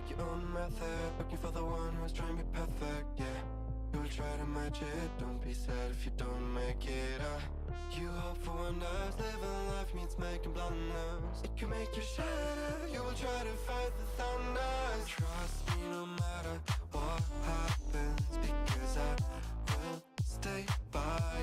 your own method, looking for the one who's trying to be perfect, yeah. You will try to match it, don't be sad if you don't make it, you hope for wonders, living life means making blunders. It can make you shatter, you will try to fight the thunders. Trust me no matter what happens, because I will stay by.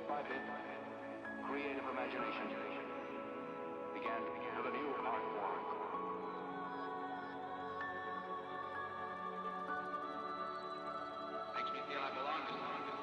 By bit, creative imagination began with a new art form. Makes me feel I belong to something.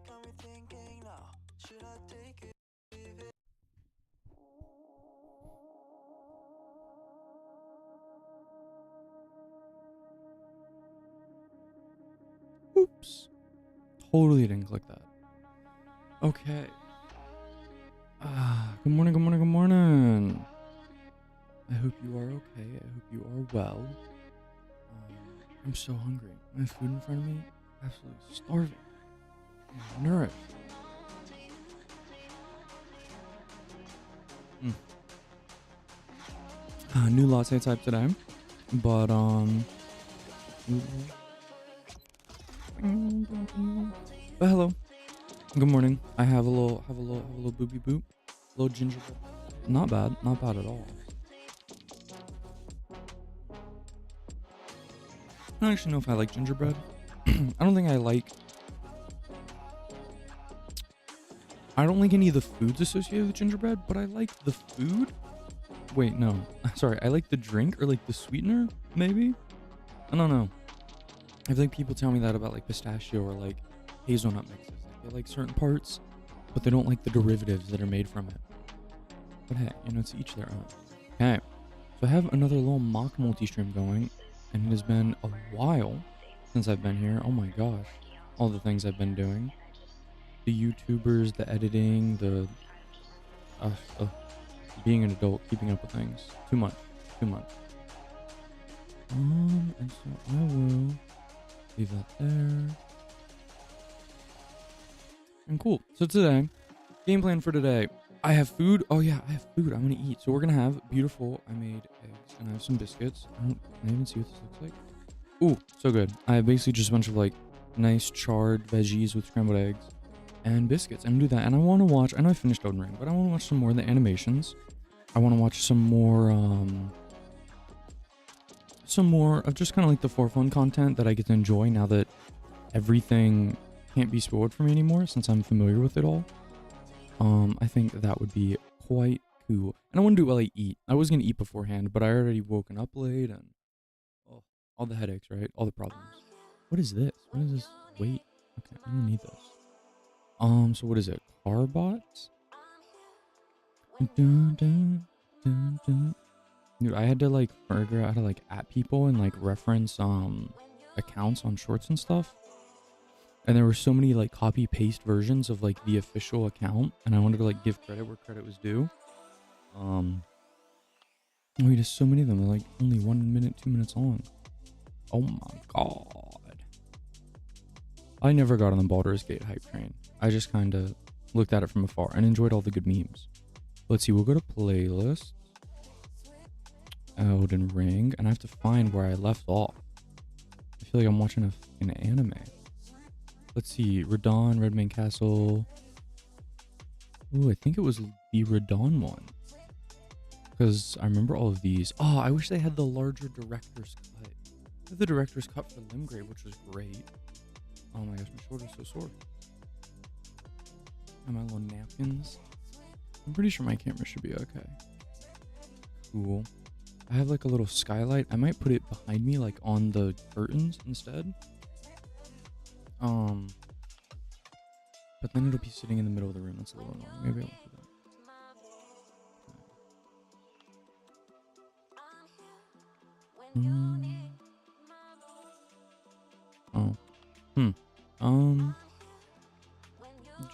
Got me thinking now, should I take it? Oops. Totally didn't click that. Okay. Good morning, good morning, good morning. I hope you are okay. I hope you are well. I'm so hungry. My food in front of me, absolutely starving. I'm nourished. New latte type today, but But hello. Good morning. I have a little booby boop. A little gingerbread. Not bad. Not bad at all. I don't actually know if I like gingerbread. I don't think I like any of the foods associated with gingerbread, but I like the food. Wait, no. Sorry, I like the drink or like the sweetener, maybe? I don't know. I feel like people tell me that about like pistachio or like hazelnut mixes. Like they like certain parts, but they don't like the derivatives that are made from it. But hey, you know, to each their own. Okay, so I have another little mock multi-stream going, and it has been a while since I've been here. Oh my gosh, all the things I've been doing. The YouTubers, the editing, the being an adult, keeping up with things. Too much. And so I will leave that there. And cool. So today, game plan for today. I have food. Oh yeah, I have food. I'm gonna eat. So we're gonna have beautiful. I made eggs and I have some biscuits. Can I even see what this looks like? Ooh, so good. I have basically just a bunch of like nice charred veggies with scrambled eggs and biscuits. And do that. And I want to watch. I know I finished Elden Ring, but I want to watch some more of the animations. I want to watch some more of just kind of like the for fun content that I get to enjoy now that everything can't be spoiled for me anymore since I'm familiar with it all. I think that would be quite cool. And I want to do it while I eat. I was going to eat beforehand, but I already woken up late and all the headaches, right? All the problems. What is this? What is this? Wait. Okay, I don't need this. So what is it? Carbots? Dude, I had to like figure out how to like at people and like reference accounts on shorts and stuff. And there were so many like copy paste versions of like the official account, and I wanted to like give credit where credit was due. We just so many of them. They're like only 1 minute, 2 minutes long. Oh my god. I never got on the Baldur's Gate hype train. I just kind of looked at it from afar and enjoyed all the good memes. Let's see, we'll go to playlists. Elden Ring, and I have to find where I left off. I feel like I'm watching an anime. Let's see, Radon, Red Main Castle. Ooh, I think it was the Radon one. Because I remember all of these. Oh, I wish they had the larger director's cut. They had the director's cut for Limgrave, which was great. Oh my gosh, my shoulder's so sore. And my little napkins. I'm pretty sure my camera should be okay. Cool. I have like a little skylight. I might put it behind me, like on the curtains instead. But then it'll be sitting in the middle of the room. That's a little annoying. Maybe I won't do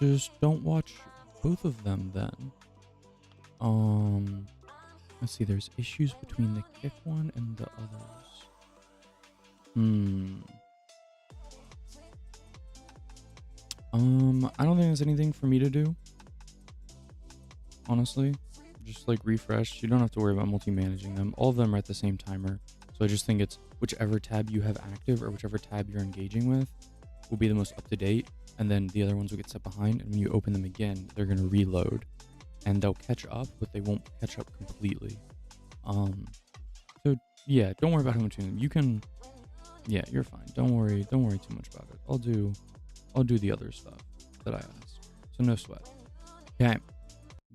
that. Just don't watch both of them then. Let's see, there's issues between the kick one and the others. I don't think there's anything for me to do. Honestly. Just like refresh. You don't have to worry about multi-managing them. All of them are at the same timer. So I just think it's whichever tab you have active or whichever tab you're engaging with will be the most up to date. And then the other ones will get set behind. And when you open them again, they're going to reload. And they'll catch up, but they won't catch up completely. So yeah, don't worry about how much them. You can, yeah, you're fine. Don't worry too much about it. I'll do the other stuff that I asked. So no sweat. Okay.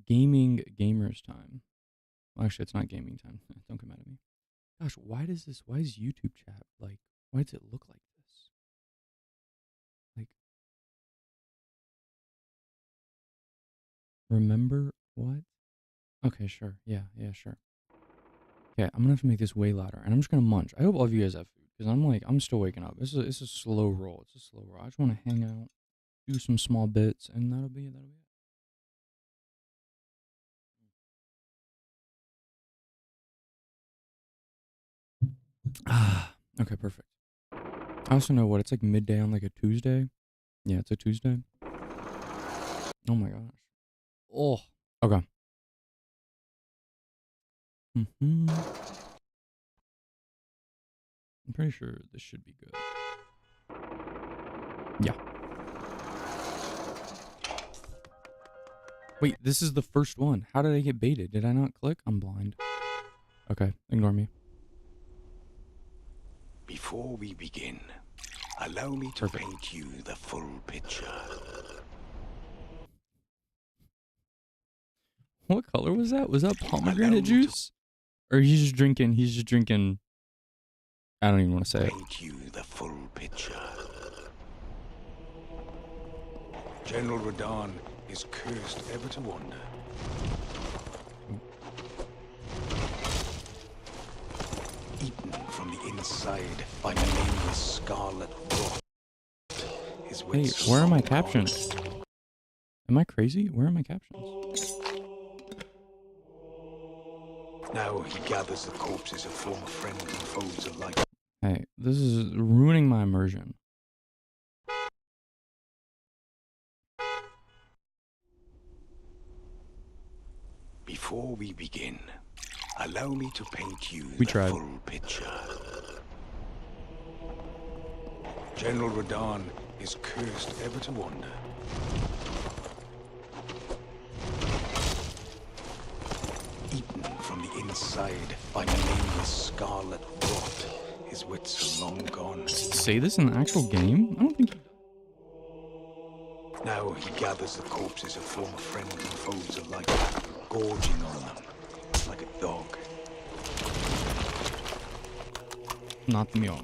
Gamers time. Well, actually, it's not gaming time. Don't come mad at me. Gosh, why is YouTube chat like, why does it look like this? Like, remember what? Okay, sure. Yeah, sure. Okay, I'm gonna have to make this way louder, and I'm just gonna munch. I hope all of you guys have food, because I'm still waking up. It's a slow roll. It's a slow roll. I just want to hang out, do some small bits, and that'll be it. Okay, perfect. I also know what it's like midday on like a Tuesday. Yeah, it's a Tuesday. Oh my gosh. Oh, okay. I'm pretty sure this should be good. Yeah. Wait, this is the first one. How did I get baited? Did I not click? I'm blind. Okay, ignore me. Before we begin, allow me to paint you the full picture. What color was that? Was that pomegranate juice? Or he's just drinking, I don't even want to say it. Paint you the full picture. General Radahn is cursed ever to wander. Eaten from the inside by nameless scarlet rot. Hey, where are my captions? Am I crazy? Where are my captions? Now he gathers the corpses of former friends and foes alike. Hey, this is ruining my immersion. Before we begin, allow me to paint you the full picture. General Radahn is cursed ever to wander. Eaten from the inside by nameless scarlet rot. His wits are long gone. Does he say this in the actual game? I don't think he does. Now he gathers the corpses of former friends and foes alike, gorging on them like a dog. Not the meal.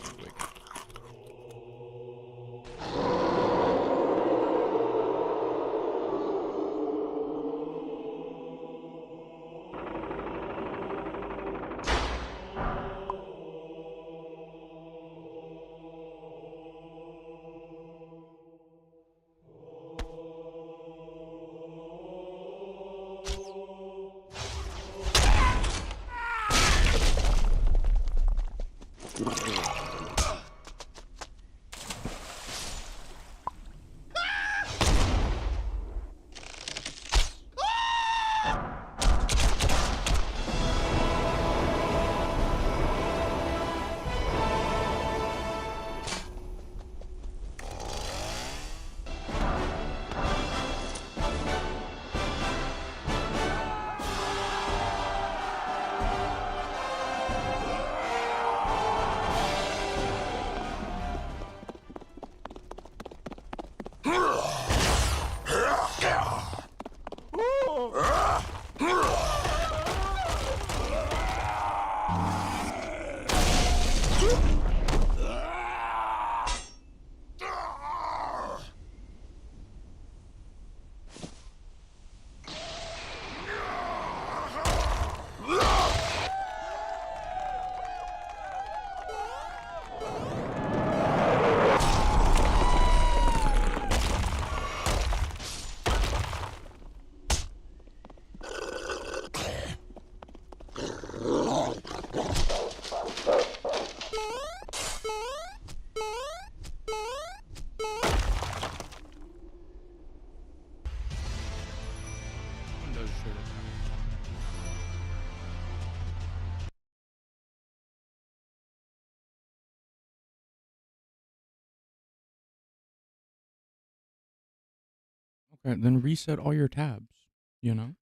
Okay, then reset all your tabs, you know?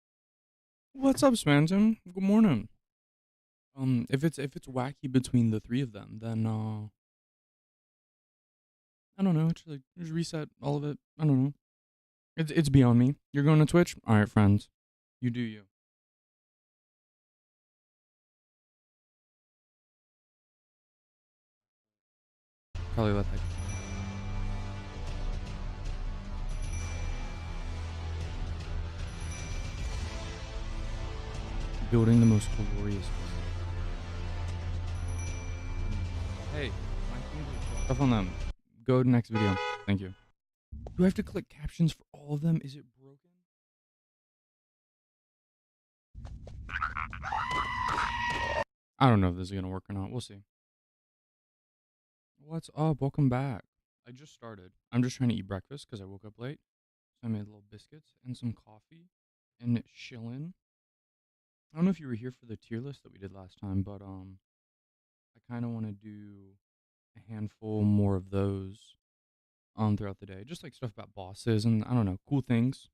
What's up, Spanton? Good morning. If it's wacky between the three of them, then I don't know, just reset all of it. I don't know. It's beyond me. You're going to Twitch? Alright, friends. You do you. Probably let that. Building the most glorious. Hey, my fingers stuff on them. Go to next video. Thank you. Do I have to click captions for all of them? Is it broken? I don't know if this is gonna work or not. We'll see. What's up? Welcome back. I just started. I'm just trying to eat breakfast because I woke up late. So I made little biscuits and some coffee and chillin'. I don't know if you were here for the tier list that we did last time, but I kind of want to do a handful more of those throughout the day. Just like stuff about bosses and I don't know, cool things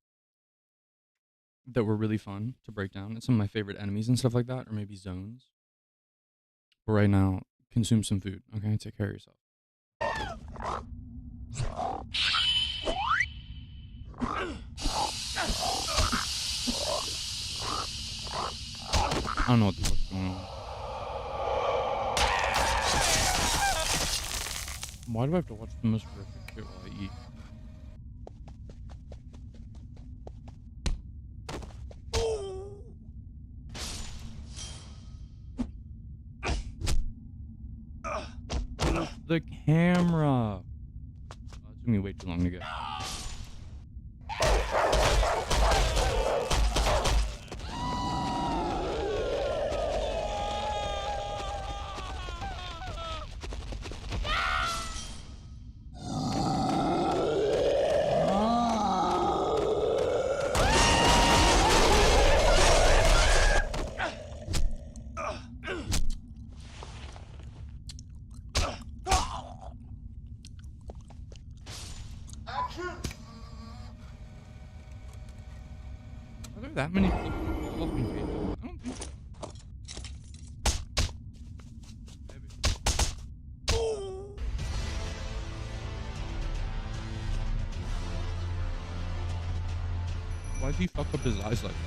that were really fun to break down. And some of my favorite enemies and stuff like that, or maybe zones. But right now, consume some food, okay? Take care of yourself. I don't know what the fuck's going on. Why do I have to watch the most horrific shit while I eat? The camera. Oh, it took me way too long to get. Are there that many people who fall off in Halo? I don't think so. Maybe. Why'd he fuck up his eyes like that?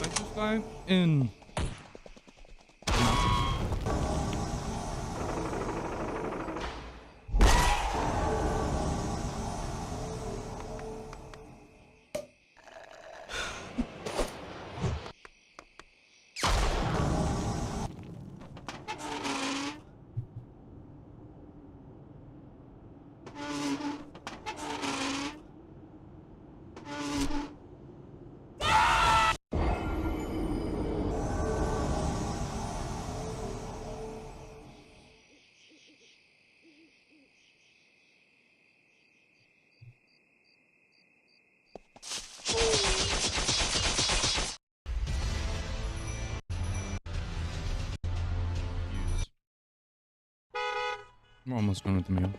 Like this guy in. We're almost done with the meal.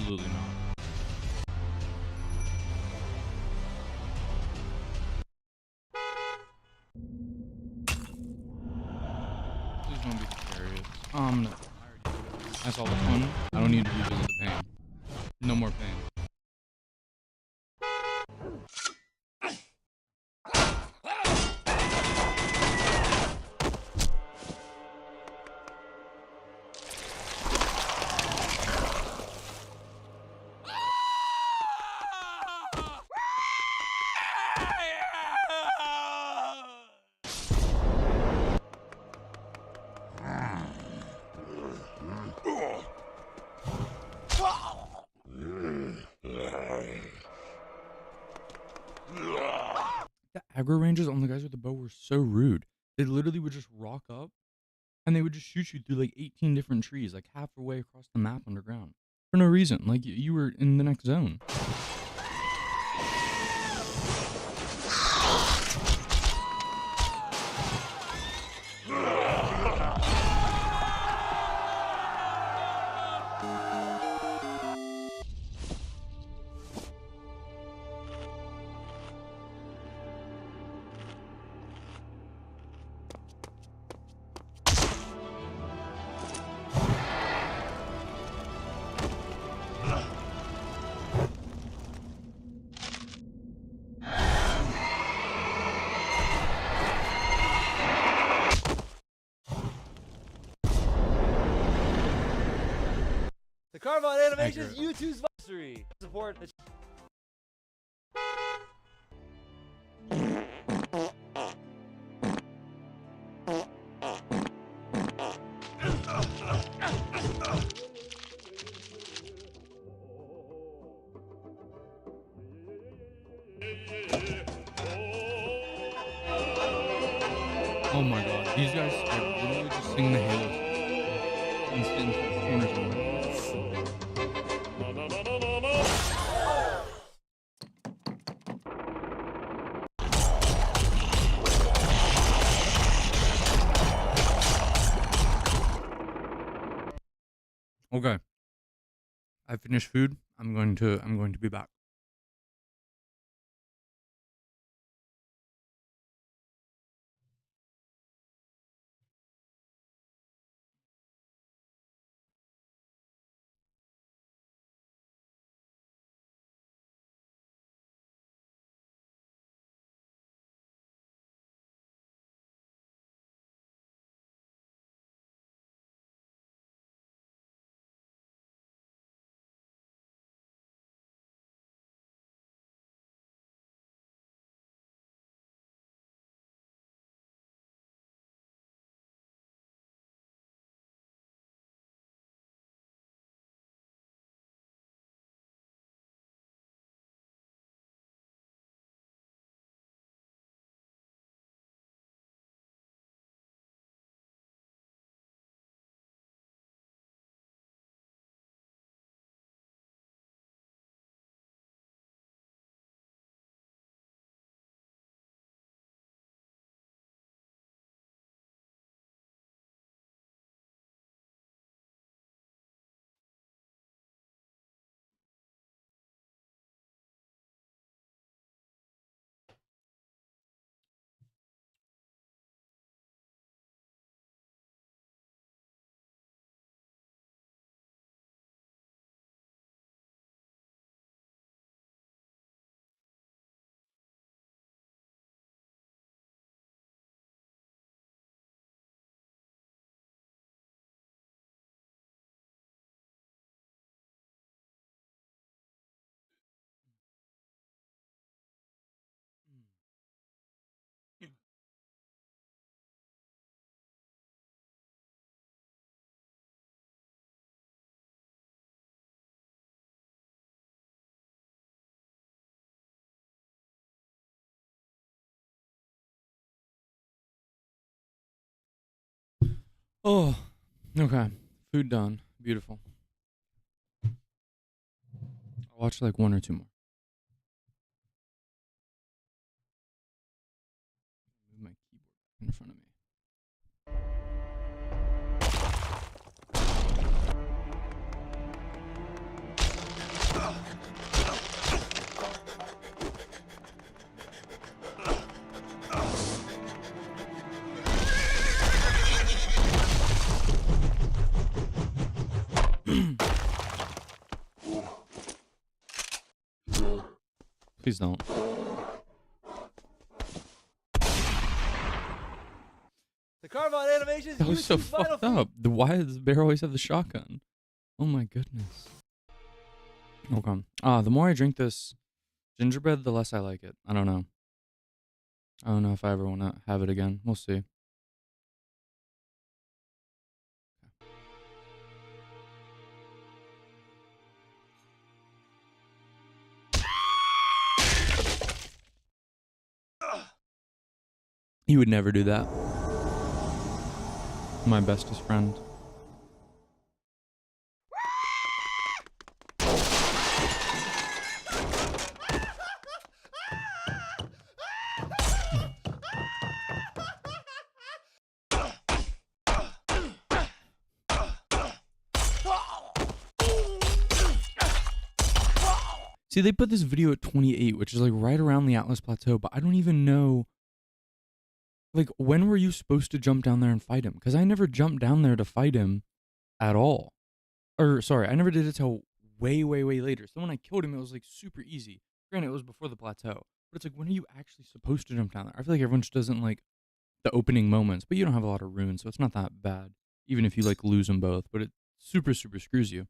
Absolutely not. Please don't be the Chariot. No. That's all the fun. I don't need to revisit the pain. No more pain. The aggro ranges on the guys with the bow were so rude. They literally would just rock up and they would just shoot you through like 18 different trees, like halfway across the map underground. For no reason. Like you were in the next zone. The Carvon Animations YouTube sponsory. Support the Oh my god, these guys are literally just singing the Halo and sitting to the corners of them. Okay. I finished food. I'm going to be back. Oh, okay. Food done. Beautiful. I'll watch like one or two more. Move my keyboard in front of me. Please don't. The Carvon animations. That was so YouTube's vital fucked up. Why does the bear always have the shotgun? Oh my goodness. Okay. The more I drink this gingerbread, the less I like it. I don't know. I don't know if I ever want to have it again. We'll see. You would never do that. My bestest friend. See, they put this video at 28, which is like right around the Atlas Plateau, but I don't even know. Like, when were you supposed to jump down there and fight him? Because I never jumped down there to fight him at all. Or, sorry, I never did it till way, way, way later. So when I killed him, it was like super easy. Granted, it was before the plateau. But it's like, when are you actually supposed to jump down there? I feel like everyone just doesn't like the opening moments, but you don't have a lot of runes, so it's not that bad. Even if you like lose them both, but it super, super screws you.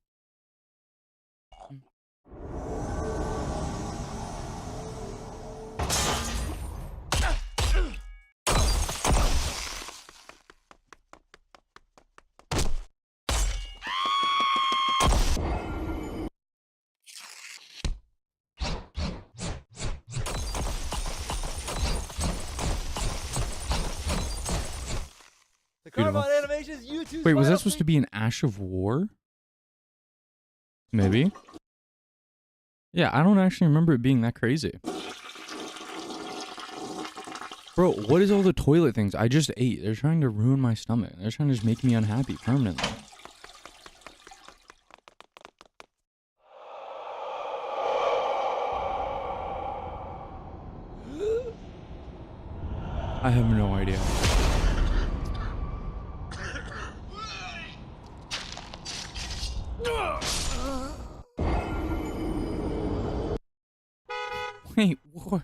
The Carvon animations. YouTube's Wait, was vital that supposed to be an Ash of War? Maybe. Yeah, I don't actually remember it being that crazy. Bro, what is all the toilet things I just ate? They're trying to ruin my stomach. They're trying to just make me unhappy permanently. I have no idea. Wait, what?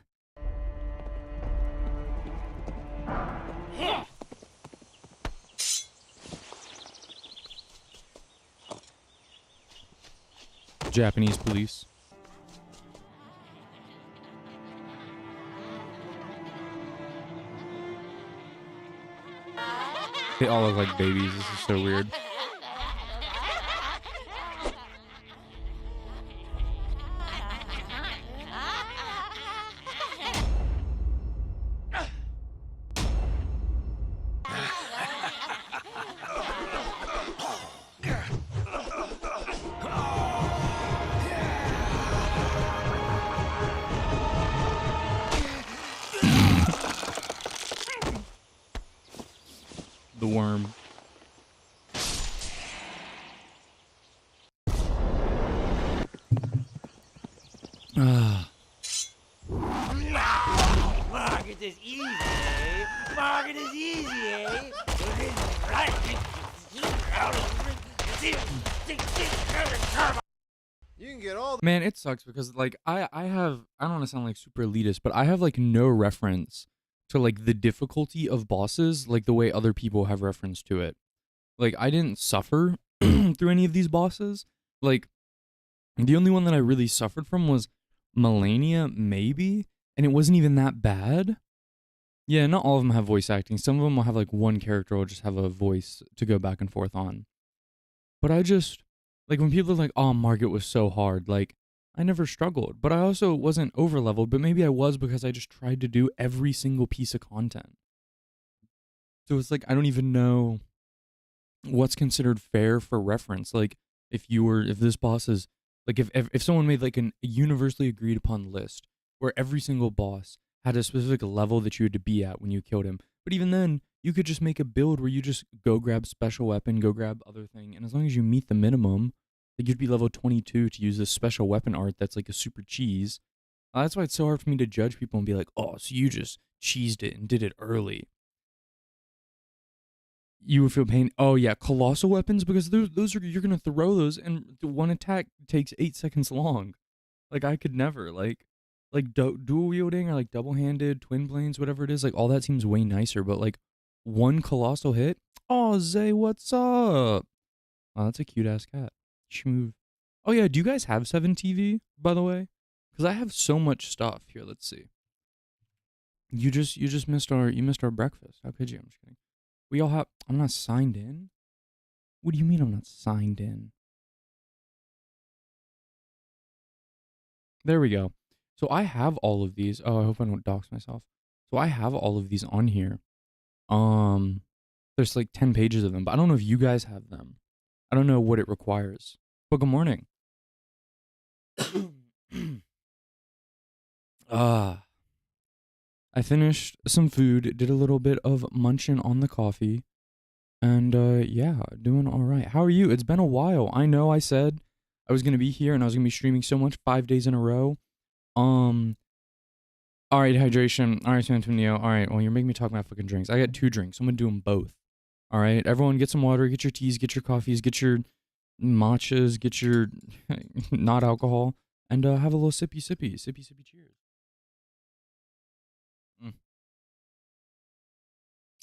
Japanese police. They all look like babies. This is so weird. The worm. Market is easy, eh? Market is easy, eh? You can get all. Man, it sucks because like I don't want to sound like super elitist, but I have like no reference to like the difficulty of bosses like the way other people have reference to it. Like I didn't suffer through any of these bosses. Like the only one that I really suffered from was Melania, maybe, and it wasn't even that bad. Yeah, not all of them have voice acting. Some of them will have like one character will just have a voice to go back and forth on. But I just like when people are like, "Oh, Margit was so hard." Like I never struggled, but I also wasn't over leveled, but maybe I was because I just tried to do every single piece of content. So it's like I don't even know what's considered fair for reference. Like if this boss is like if someone made like a universally agreed upon list where every single boss had a specific level that you had to be at when you killed him, but even then you could just make a build where you just go grab special weapon, go grab other thing, and as long as you meet the minimum, like you'd be level 22 to use this special weapon art that's like a super cheese. That's why it's so hard for me to judge people and be like, "Oh, so you just cheesed it and did it early." You would feel pain. Oh yeah, colossal weapons, because those are you're gonna throw those and one attack takes 8 seconds long. Like I could never like. like dual wielding or like double handed twin planes, whatever it is, like all that seems way nicer. But like one colossal hit. Oh, Zay, what's up? Oh, that's a cute ass cat. Schmoove. Oh yeah, do you guys have 7TV, by the way? Because I have so much stuff. Here, let's see. You just missed our breakfast. How could you? I'm just kidding. We all have. I'm not signed in. What do you mean I'm not signed in? There we go. So I have all of these. Oh, I hope I don't dox myself. So I have all of these on here. There's like 10 pages of them, but I don't know if you guys have them. I don't know what it requires. But good morning. I finished some food, did a little bit of munching on the coffee, and yeah, doing all right. How are you? It's been a while. I know I said I was gonna be here and I was gonna be streaming so much 5 days in a row. All right, hydration. All right, San Antonio. All right, well, you're making me talk about fucking drinks. I got 2 drinks. I'm gonna do them both. All right, everyone, get some water, get your teas, get your coffees, get your matchas, get your not alcohol, and have a little sippy. Cheers.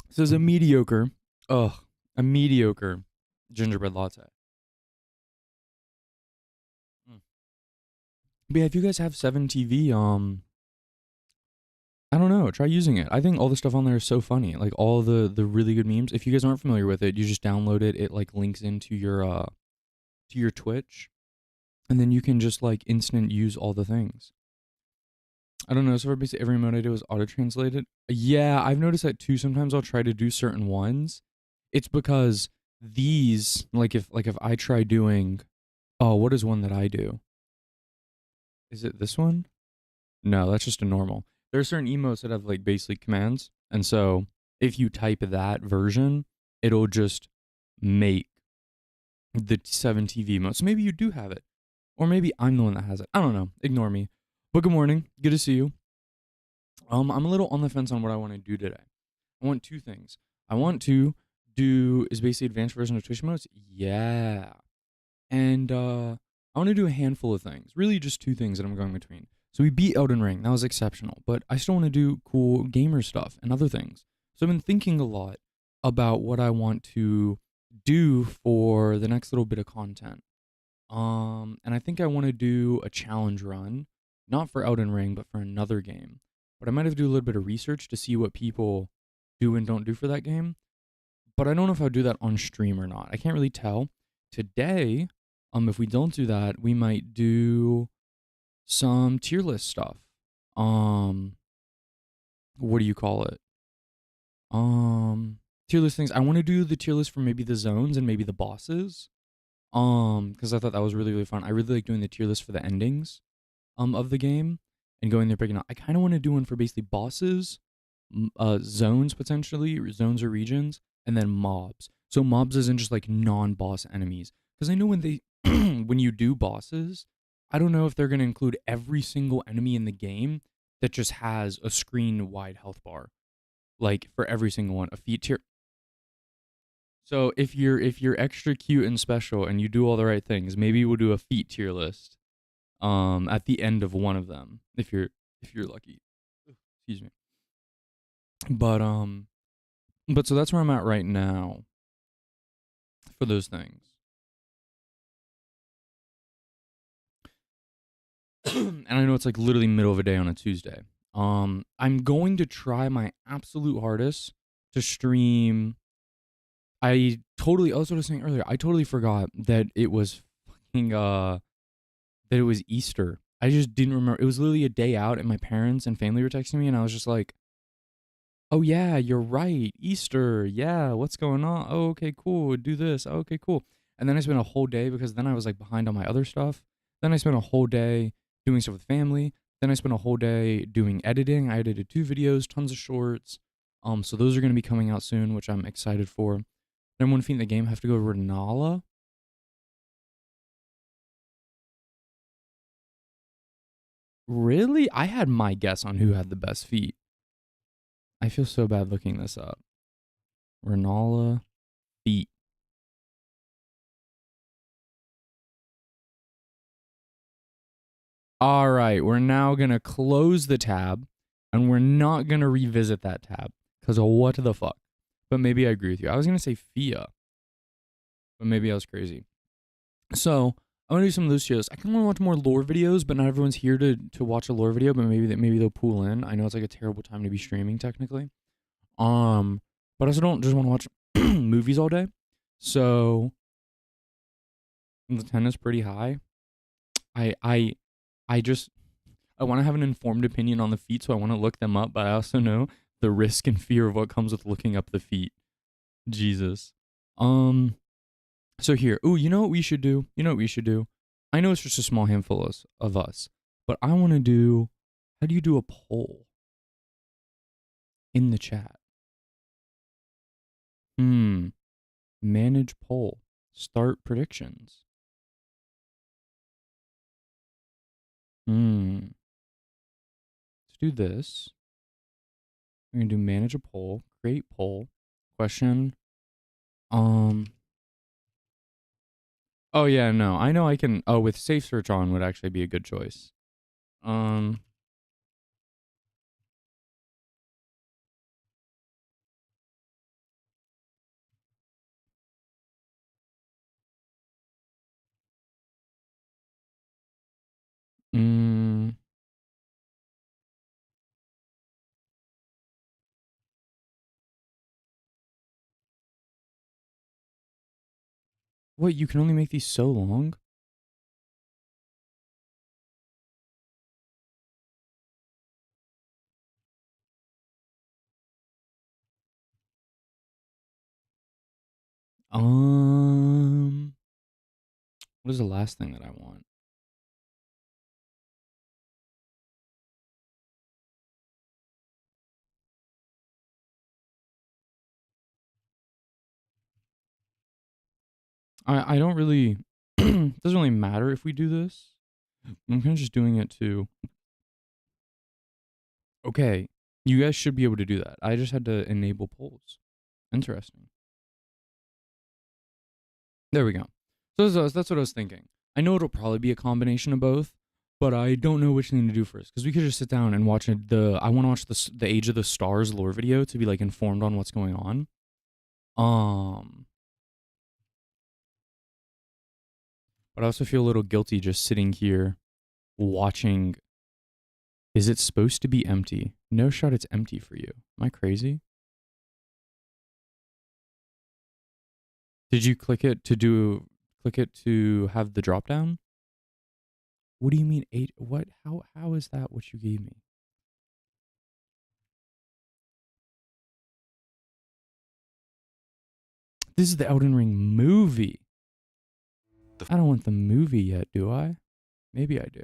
This is a mediocre gingerbread latte. But yeah, if you guys have 7TV, I don't know, try using it. I think all the stuff on there is so funny. Like all the really good memes. If you guys aren't familiar with it, you just download it. It like links into your Twitch, and then you can just like instant use all the things. I don't know. So basically every emote I do is auto translated. Yeah, I've noticed that too. Sometimes I'll try to do certain ones. It's because these, like if I try doing, oh, what is one that I do? Is it this one? No, that's just a normal. There are certain emotes that have like basically commands, and so if you type that version, it'll just make the 7TV emote. So maybe you do have it, or maybe I'm the one that has it. I don't know. Ignore me. But good morning. Good to see you. I'm a little on the fence on what I want to do today. I want 2 things. I want to do is basically advanced version of Twitch emotes. Yeah. And I want to do a handful of things. Really just 2 things that I'm going between. So we beat Elden Ring. That was exceptional. But I still want to do cool gamer stuff and other things. So I've been thinking a lot about what I want to do for the next little bit of content. And I think I want to do a challenge run, not for Elden Ring, but for another game. But I might have to do a little bit of research to see what people do and don't do for that game. But I don't know if I'll do that on stream or not. I can't really tell. Today, if we don't do that, we might do some tier list stuff. What do you call it? Tier list things. I want to do the tier list for maybe the zones and maybe the bosses. Because I thought that was really, really fun. I really like doing the tier list for the endings of the game and going there picking out. I kind of want to do one for basically bosses, zones potentially, zones or regions, and then mobs. So mobs isn't just like non-boss enemies. Because I know when they when you do bosses, I don't know if they're gonna include every single enemy in the game that just has a screen-wide health bar. Like for every single one, a feat tier. So if you're extra cute and special and you do all the right things, maybe we'll do a feat tier list at the end of one of them if you're lucky. Excuse me. But so that's where I'm at right now for those things. And I know it's like literally middle of a day on a Tuesday. I'm going to try my absolute hardest to stream. I totally, that's what I was saying earlier. I totally forgot that it was fucking, that it was Easter. I just didn't remember. It was literally a day out and my parents and family were texting me and I was just like, oh yeah, you're right. Easter. Yeah. What's going on? Oh, okay, cool. Do this. Oh, okay, cool. And then I spent a whole day because then I was like behind on my other stuff. Then I spent a whole day doing stuff with family. Then I spent a whole day doing editing. I edited 2 videos, tons of shorts. So those are going to be coming out soon, which I'm excited for. Number 1 feat in the game, have to go Renala. Really? I had my guess on who had the best feat. I feel so bad looking this up. Renala feat. All right, we're now going to close the tab, and we're not going to revisit that tab, because what the fuck? But maybe I agree with you. I was going to say FIA, but maybe I was crazy. So I want to do some of those shows. I kind of want to watch more lore videos, but not everyone's here to watch a lore video, but maybe they'll pool in. I know it's like a terrible time to be streaming technically. But I also don't just want to watch movies all day. So the 10 is pretty high. I want to have an informed opinion on the feet, so I want to look them up, but I also know the risk and fear of what comes with looking up the feet. Jesus. So here, you know what we should do? I know it's just a small handful of us, but I want to do, how do you do a poll in the chat? Manage poll. Start predictions. Let's do this. We're going to do manage a poll, create poll, question. Oh yeah, no, I know I can, with safe search on would actually be a good choice. What, you can only make these so long? What is the last thing that I want? I don't really, doesn't really matter if we do this. I'm kind of just doing it to, okay, you guys should be able to do that. I just had to enable polls. Interesting. There we go. So that's what I was thinking. I know it'll probably be a combination of both, but I don't know which thing to do first, because we could just sit down and watch I want to watch the Age of the Stars lore video to be like informed on what's going on. But I also feel a little guilty just sitting here watching. Is it supposed to be empty? No shot it's empty for you. Am I crazy? Did you click it to have the drop down? What do you mean 8? What? How is that what you gave me? This is the Elden Ring movie. I don't want the movie yet, do I? Maybe I do.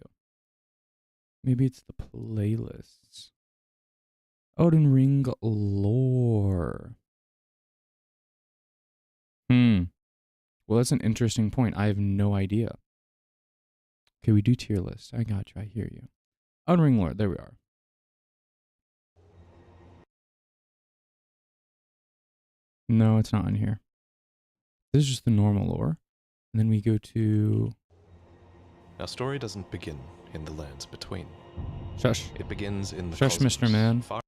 Maybe it's the playlists. Elden Ring lore. Well, that's an interesting point. I have no idea. Okay, we do tier lists. I got you. I hear you. Elden Ring lore. There we are. No, it's not in here. This is just the normal lore. And then we go to... Our story doesn't begin in the lands between. Shush. It begins in the Shush, cosmos, Mr. Man. far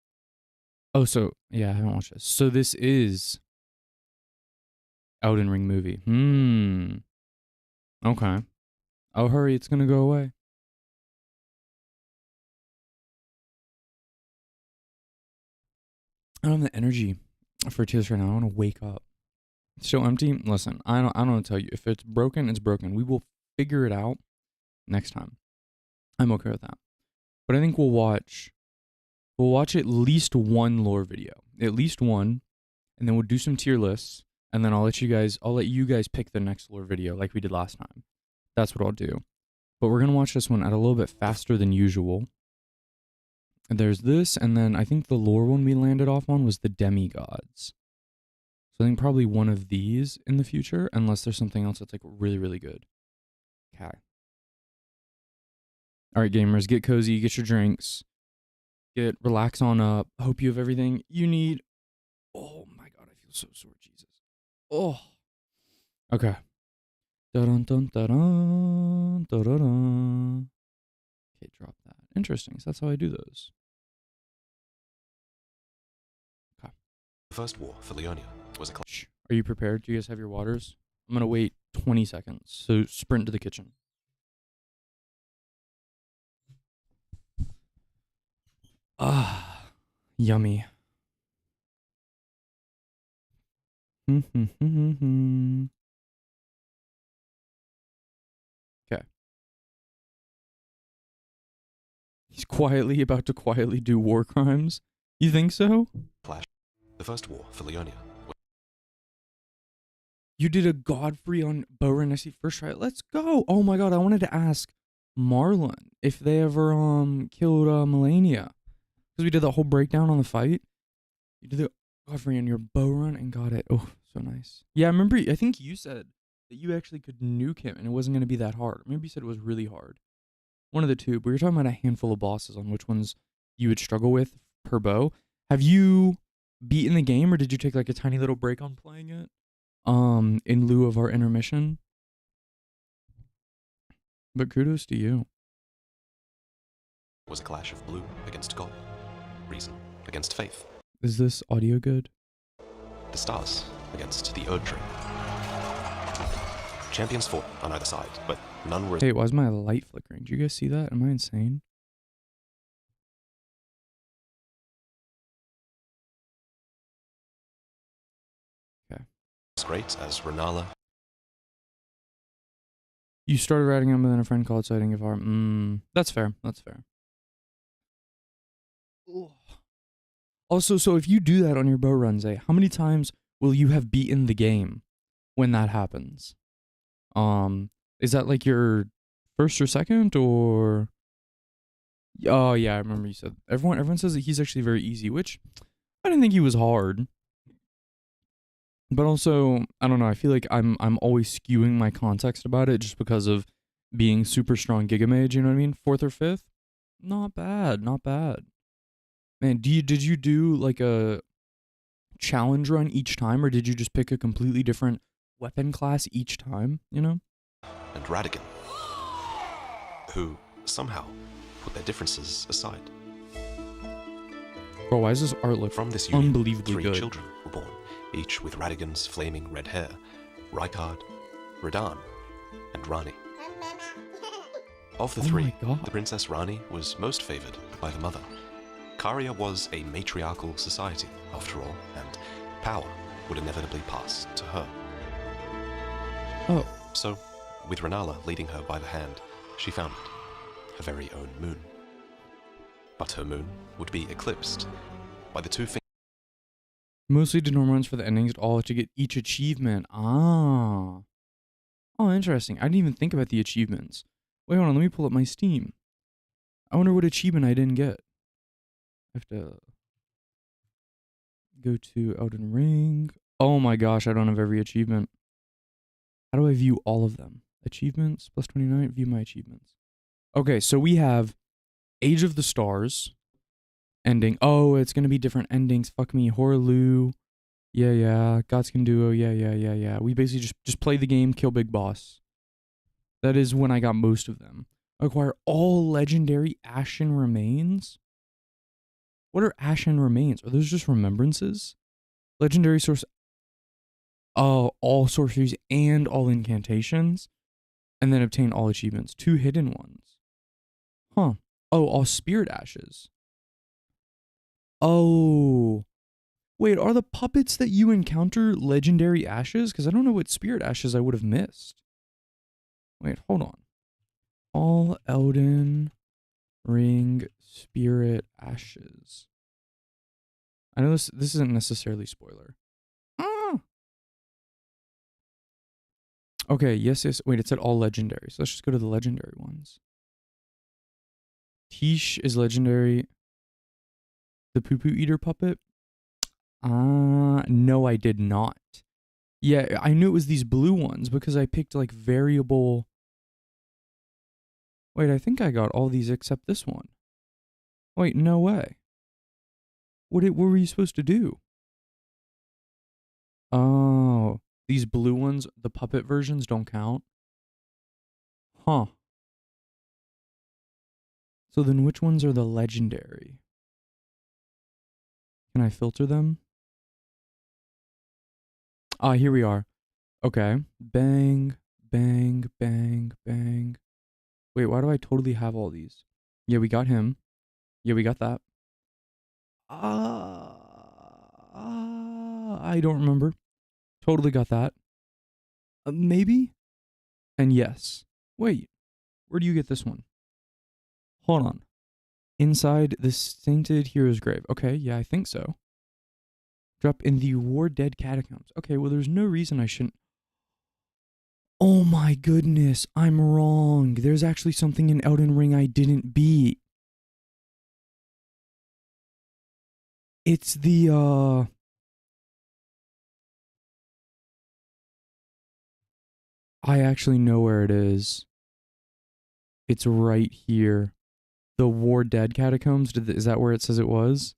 Oh, so... Yeah, I haven't watched this. So this is... Elden Ring movie. Okay. Oh, hurry. It's gonna go away. I don't have the energy for tears right now. I want to wake up. It's so empty. Listen, I don't want to tell you. If it's broken, it's broken. We will figure it out next time. I'm okay with that. But I think we'll watch at least one lore video. At least one. And then we'll do some tier lists. And then I'll let you guys pick the next lore video like we did last time. That's what I'll do. But we're going to watch this one at a little bit faster than usual. And there's this, and then I think the lore one we landed off on was the demigods. So I think probably one of these in the future, unless there's something else that's like really, really good. Okay. All right, gamers, get cozy, get your drinks, relax on up. Hope you have everything you need. Oh my God, I feel so sore, Jesus. Oh. Okay. Dun dun dun dun dun. Okay, drop that. Interesting. So that's how I do those. Okay. The First War for Leonia was a Shh. Are you prepared? Do you guys have your waters? I'm gonna wait 20 seconds. So sprint to the kitchen. Ah, yummy. Okay. He's quietly about to quietly do war crimes. You think so? clash. The First War for Leonia. You did a Godfrey on Bowen SC first try. Let's go. Oh my god, I wanted to ask Marlon if they ever killed Melania. Because we did the whole breakdown on the fight. You did the Godfrey on your bow run and got it. Oh, so nice. Yeah, I remember, I think you said that you actually could nuke him and it wasn't going to be that hard. Maybe you said it was really hard. One of the two, but we were talking about a handful of bosses on which ones you would struggle with per bow. Have you beaten the game or did you take like a tiny little break on playing it? In lieu of our intermission? But kudos to you. Was a clash of blue against gold, reason against faith, Is this audio good? the stars against the Erd tree. Champions fought on either side, but none were. Hey, why is my light flickering? Do you guys see that? Am I insane? Okay. as great as Renala. You started writing him, but then a friend called citing of heart. That's fair. That's fair. Ugh. Also, so if you do that on your bow runs, how many times will you have beaten the game when that happens? Is that like your first or second or? Oh yeah, I remember you said everyone says that he's actually very easy, which I didn't think he was hard. But also, I don't know, I feel like I'm always skewing my context about it just because of being super strong Gigamage, you know what I mean? 4th or 5th? Not bad, not bad. Man, did you do like a challenge run each time or did you just pick a completely different weapon class each time, you know? And Radigan, who somehow put their differences aside. Bro, why does this art look From this union, unbelievably 3 good? children were born, each with Radigan's flaming red hair, Rykard, Radan, and Rani. Of the Oh 3, my God. the Princess Rani was most favored by the mother. Caria was a matriarchal society, after all, and power would inevitably pass to her. Oh, So, with Renala leading her by the hand, she founded her very own moon. But her moon would be eclipsed by the 2 fingers. mostly did normal runs for the endings all to get each achievement. Ah. Oh, interesting. I didn't even think about the achievements. Wait, hold on, let me pull up my Steam. I wonder what achievement I didn't get. I have to go to Elden Ring. Oh my gosh, I don't have every achievement. How do I view all of them? Achievements, plus 29, view my achievements. Okay, so we have Age of the Stars ending. Oh, it's going to be different endings. Fuck me. Horaloo. Yeah. Godskin Duo. Yeah. We basically just play the game, kill Big Boss. That is when I got most of them. Acquire all legendary Ashen Remains. What are Ashen Remains? Are those just remembrances? Legendary source. Oh, all sorceries and all incantations. And then obtain all achievements. 2 hidden ones. Huh. Oh, all spirit ashes. Oh. Wait, are the puppets that you encounter legendary ashes? Because I don't know what spirit ashes I would have missed. Wait, hold on. All Elden Ring spirit ashes. I know this isn't necessarily spoiler. Okay, yes. Wait, it said all legendary. So let's just go to the legendary ones. Tish is legendary. The Poo Poo Eater puppet? No, I did not. Yeah, I knew it was these blue ones because I picked like variable. Wait, I think I got all these except this one. Wait, no way. What were you supposed to do? Oh, these blue ones, the puppet versions don't count? Huh. So then which ones are the legendary? Can I filter them? Ah, here we are. Okay. Bang, bang, bang, bang. Wait, why do I totally have all these? Yeah, we got him. Yeah, we got that. I don't remember. Totally got that. Maybe? And yes. Wait, where do you get this one? Hold on. Inside the Sainted Hero's Grave. Okay, yeah, I think so. Drop in the War Dead Catacombs. Okay, well, there's no reason I shouldn't. Oh my goodness, I'm wrong. There's actually something in Elden Ring I didn't beat. It's the, I actually know where it is. It's right here. The War Dead Catacombs. Is that where it says it was?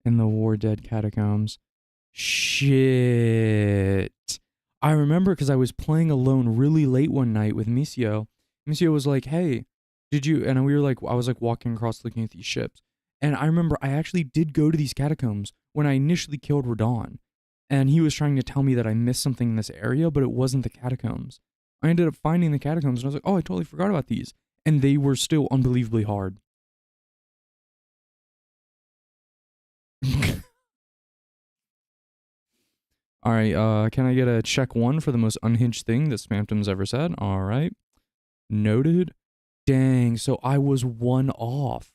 In the War Dead Catacombs. Shit. I remember because I was playing alone really late one night with Misio. Misio was like, hey, did you? And we were like, I was like walking across looking at these ships. And I remember I actually did go to these catacombs when I initially killed Radon. And he was trying to tell me that I missed something in this area, but it wasn't the catacombs. I ended up finding the catacombs and I was like, oh, I totally forgot about these. And they were still unbelievably hard. All right, can I get a check 1 for the most unhinged thing that Spamtum's ever said? All right. Noted. Dang, so I was 1 off.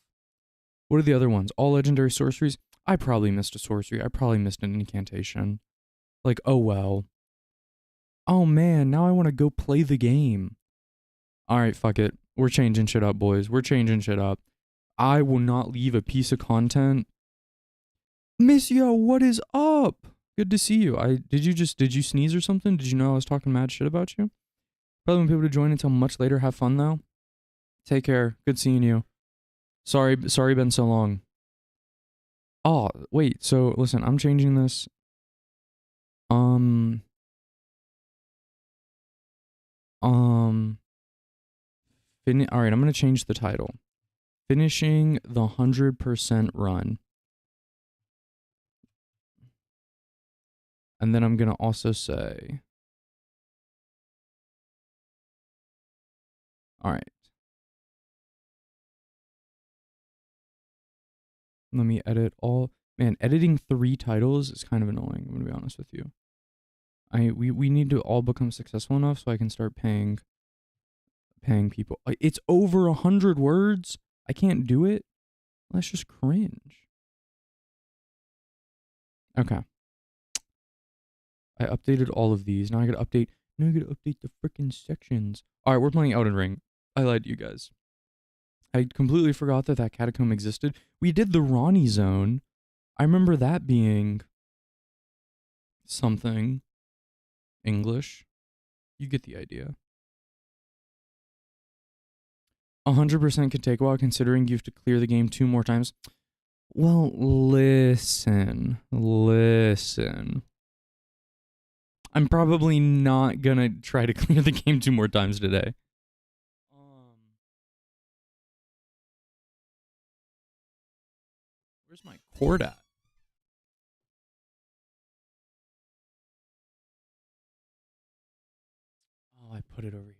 What are the other ones? All legendary sorceries? I probably missed a sorcery. I probably missed an incantation. Like, oh well. Oh man, now I want to go play the game. All right, fuck it. We're changing shit up, boys. We're changing shit up. I will not leave a piece of content. Miss Yo, what is up? Good to see you. Did you sneeze or something? Did you know I was talking mad shit about you? Probably won't be able to join until much later. Have fun though. Take care. Good seeing you. Sorry been so long. Oh, wait. So listen, I'm changing this. Um. All right, I'm gonna change the title. Finishing the 100% run. And then I'm gonna also say. All right. Let me edit all. Man, editing 3 titles is kind of annoying. I'm gonna be honest with you. We need to all become successful enough so I can start paying people. It's over 100 words. I can't do it. That's just cringe. Okay. I updated all of these. Now I gotta update. Now I gotta update the freaking sections. All right, we're playing Elden Ring. I lied to you guys. I completely forgot that that catacomb existed. We did the Ronnie zone. I remember that being something English. You get the idea. 100% could take a while considering you have to clear the game 2 more times. Well, listen. I'm probably not gonna try to clear the game 2 more times today. Where's my cord at? Oh, I put it over here.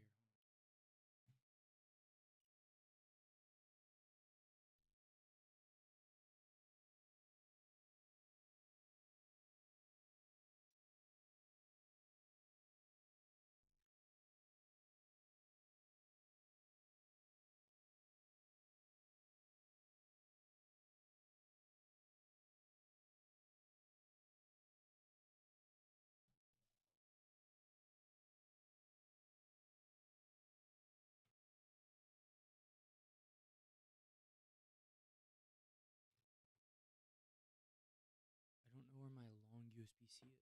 I don't know where my long USB-C is.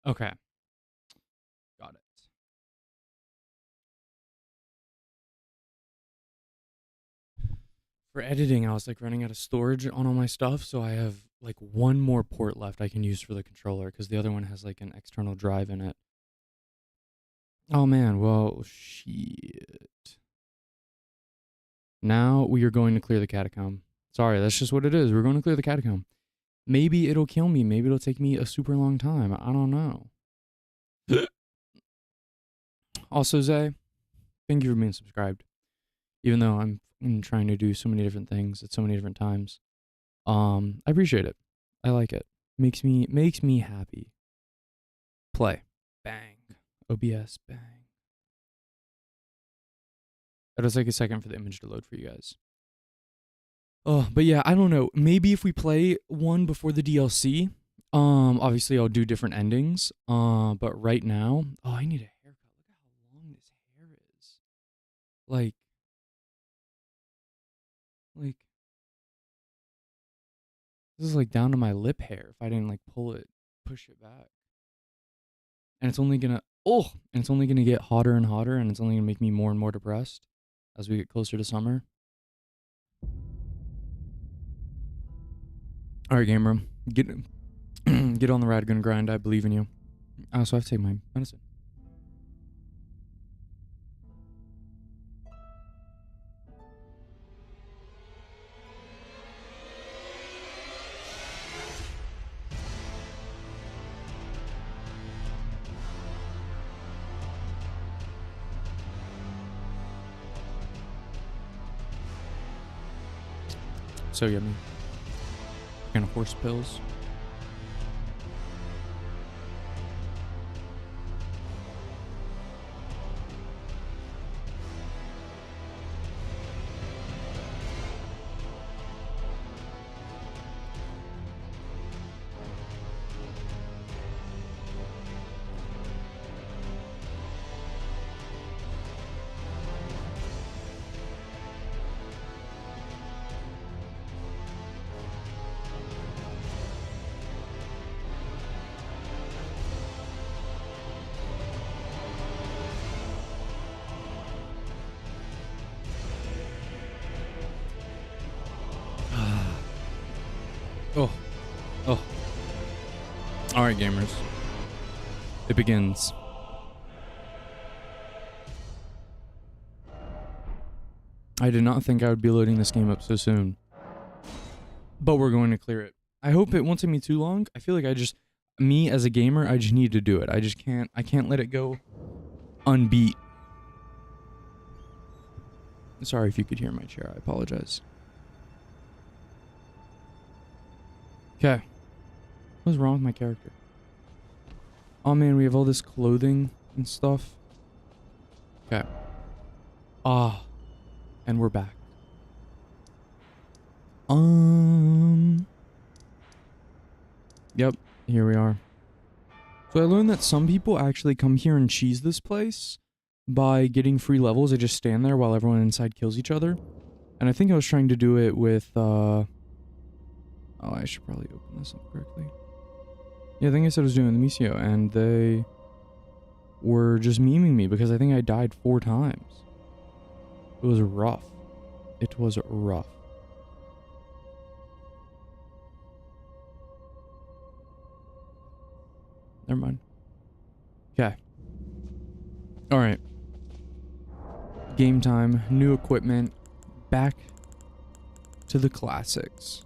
Okay. Got it. For editing, I was like running out of storage on all my stuff, so I have like one more port left I can use for the controller because the other one has like an external drive in it. Oh man, well, shit. Now we are going to clear the catacomb. Sorry, that's just what it is. We're going to clear the catacomb. Maybe it'll kill me. Maybe it'll take me a super long time. I don't know. Also, Zay, thank you for being subscribed. Even though I'm trying to do so many different things at so many different times. I appreciate it. I like it. Makes me happy. Play. Bang. OBS. Bang. It'll take a second for the image to load for you guys. Oh, but yeah, I don't know. Maybe if we play one before the DLC, obviously I'll do different endings. But right now, oh, I need a haircut. Look at how long this hair is. Like, this is like down to my lip hair if I didn't like push it back. And it's only gonna, get hotter and hotter, and it's only gonna make me more and more depressed as we get closer to summer. All right, gamer, get on the Radgun grind. I believe in you. So I have to take my medicine. So yummy. Kind of horse pills. Oh. Alright, gamers. It begins. I did not think I would be loading this game up so soon. But we're going to clear it. I hope it won't take me too long. I feel like me as a gamer, I just need to do it. I can't let it go unbeat. Sorry if you could hear my chair. I apologize. Okay. What's wrong with my character? Oh man, we have all this clothing and stuff. Okay. And we're back. Yep, here we are. So I learned that some people actually come here and cheese this place by getting free levels. They just stand there while everyone inside kills each other. And I think I was trying to do it with, oh, I should probably open this up correctly. Yeah, I think I said I was doing the Misio, and they were just memeing me because I think I died 4 times. It was rough. It was rough. Never mind. Okay. Alright. Game time. New equipment. Back to the classics.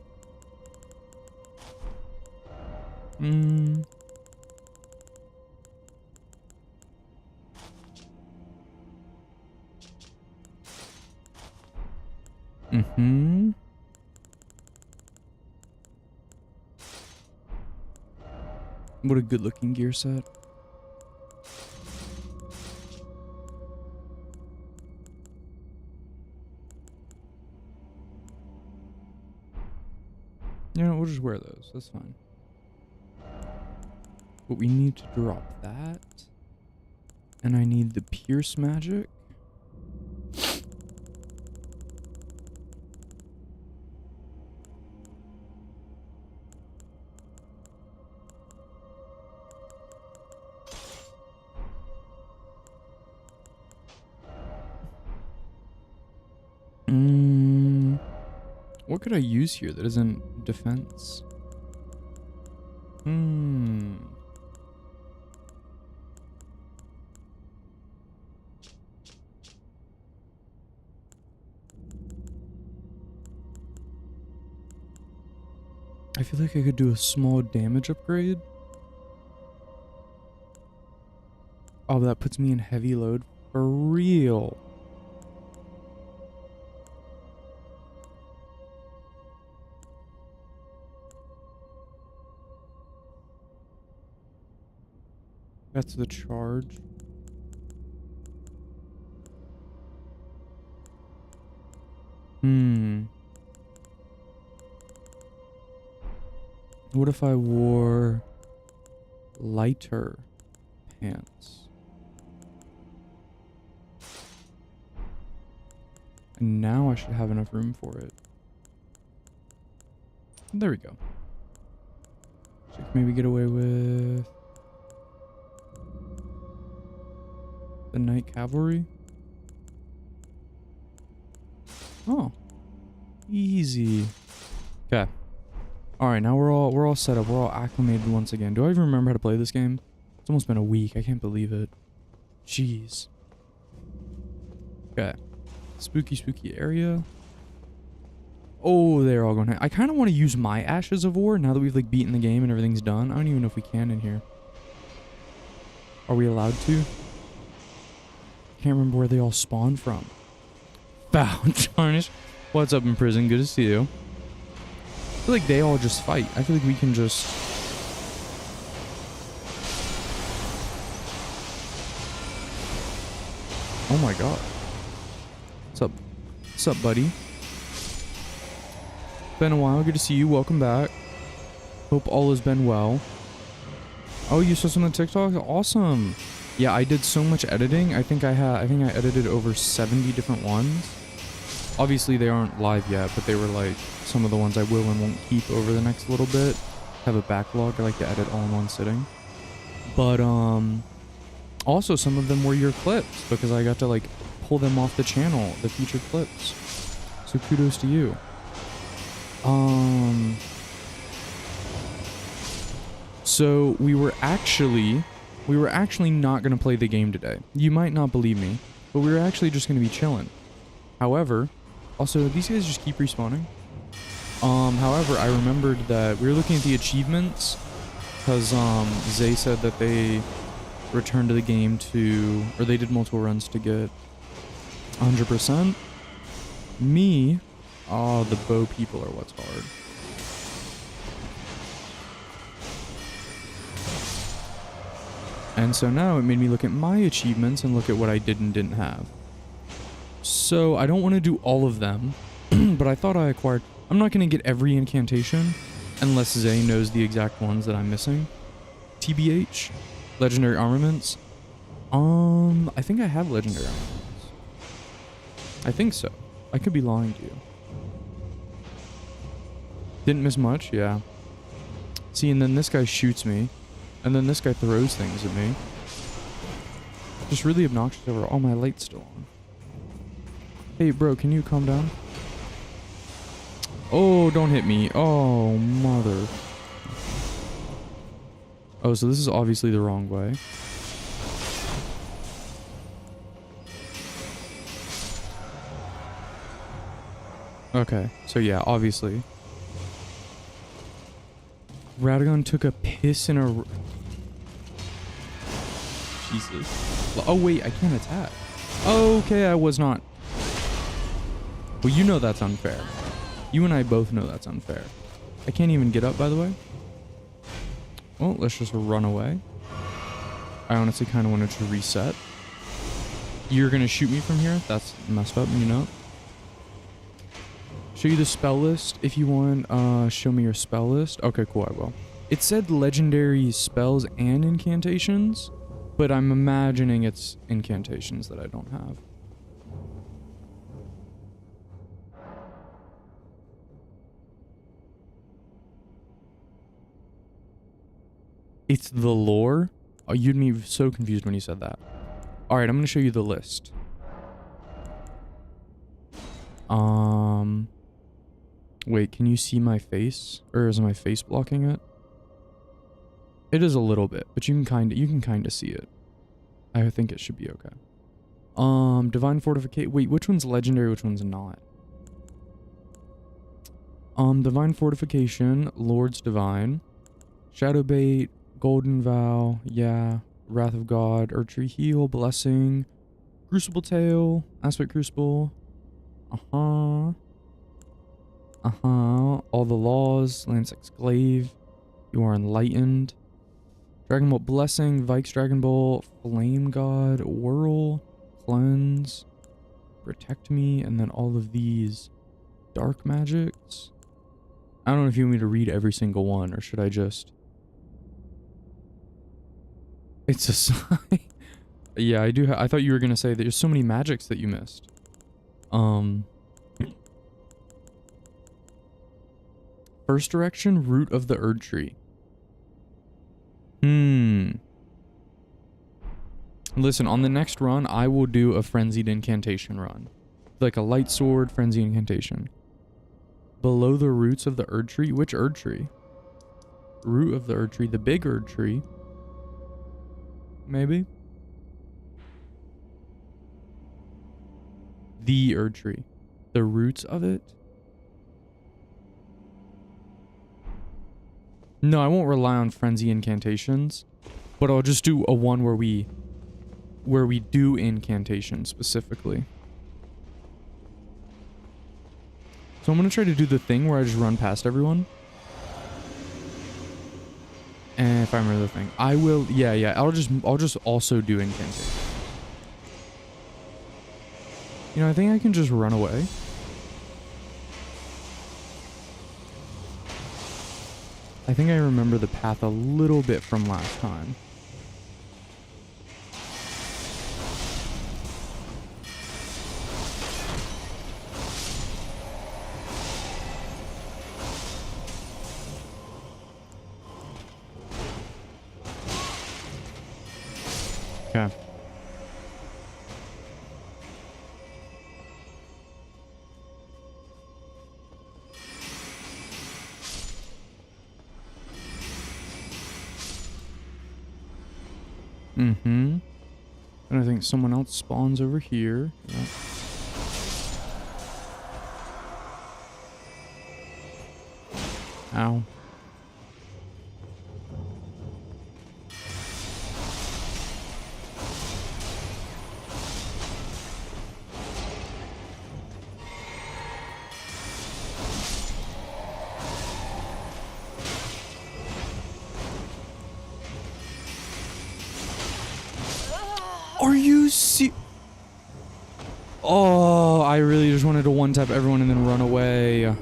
What a good looking gear set. You know, we'll just wear those. That's fine. But we need to drop that. And I need the Pierce magic. could I use here that isn't defense? I feel like I could do a small damage upgrade. Oh, that puts me in heavy load for real. That's the charge. What if I wore lighter pants? And now I should have enough room for it. There we go. So maybe get away with the Night Cavalry. Oh, easy. Okay. All right, now we're all set up. We're all acclimated once again. Do I even remember how to play this game? It's almost been a week. I can't believe it. Jeez. Okay. Spooky area. Oh, they're all going. I kind of want to use my Ashes of War now that we've like beaten the game and everything's done. I don't even know if we can in here. Are we allowed to? Can't remember where they all spawn from. Bow Tarnish. What's up in prison? Good to see you. I feel like they all just fight. I feel like we can just... Oh my god. What's up? What's up, buddy? Been a while. Good to see you. Welcome back. Hope all has been well. Oh, you saw some of the TikToks? Awesome. Yeah, I did so much editing. I think I edited over 70 different ones. Obviously, they aren't live yet, but they were like some of the ones I will and won't keep over the next little bit. Have a backlog. I like to edit all in one sitting. But also some of them were your clips because I got to like pull them off the channel, the featured clips. So kudos to you. So we were actually not going to play the game today. You might not believe me, but we were actually just going to be chilling. However, also these guys just keep respawning. However, I remembered that we were looking at the achievements because Zay said that they returned to the game or they did multiple runs to get 100%. Me, the bow people are what's hard. And so now it made me look at my achievements and look at what I did and didn't have. So I don't want to do all of them, but I thought I acquired... I'm not going to get every incantation unless Zay knows the exact ones that I'm missing. TBH, legendary armaments. I think I have legendary armaments. I think so. I could be lying to you. Didn't miss much, yeah. See, and then this guy shoots me, and then this guy throws things at me. Just really obnoxious over. Oh, my light's still on. Hey, bro, can you calm down? Oh, don't hit me. Oh, mother. Oh, so this is obviously the wrong way. Okay, so yeah, obviously. Radagon took a piss in a... Jesus. Oh, wait, I can't attack. Okay, I was not... Well, you know that's unfair. You and I both know that's unfair. I can't even get up, by the way. Well, let's just run away. I honestly kind of wanted to reset. You're going to shoot me from here? That's messed up, you know? Show you the spell list if you want. Show me your spell list. Okay, cool, I will. It said legendary spells and incantations, but I'm imagining it's incantations that I don't have. It's the lore? Oh, you'd be so confused when you said that. Alright, I'm going to show you the list. Wait, can you see my face? Or is my face blocking it? It is a little bit, but you can kinda see it. I think it should be okay. Divine Fortification. Wait, which one's legendary, which one's not? Divine Fortification, Lord's Divine, Shadowbait, Golden Vow, yeah, Wrath of God, Earthtree Heal, Blessing, Crucible Tail, Aspect Crucible, all the laws, Lanceris Glaive, you are enlightened, Dragon Bolt Blessing, Vikes Dragon Bolt, Flame God, Whirl, Cleanse, Protect Me, and then all of these dark magics. I don't know if you want me to read every single one, or should I just... It's a sign. Yeah, I do. I thought you were going to say that there's so many magics that you missed. First direction, Root of the Erdtree. Listen, on the next run, I will do a Frenzied Incantation run. Like a Light Sword, Frenzied Incantation. Below the roots of the Erdtree? Which Erdtree? Root of the Erdtree. The big Erdtree. Maybe? The Erdtree. The roots of it? No, I won't rely on Frenzy Incantations. But I'll just do a one where we do incantation specifically. So I'm gonna try to do the thing where I just run past everyone. And if I remember the thing, I will. Yeah. I'll just also do incantation. You know, I think I can just run away. I think I remember the path a little bit from last time. Okay. And I think someone else spawns over here. Yep. Ow. Are you Oh, I really just wanted to one-tap everyone and then run away.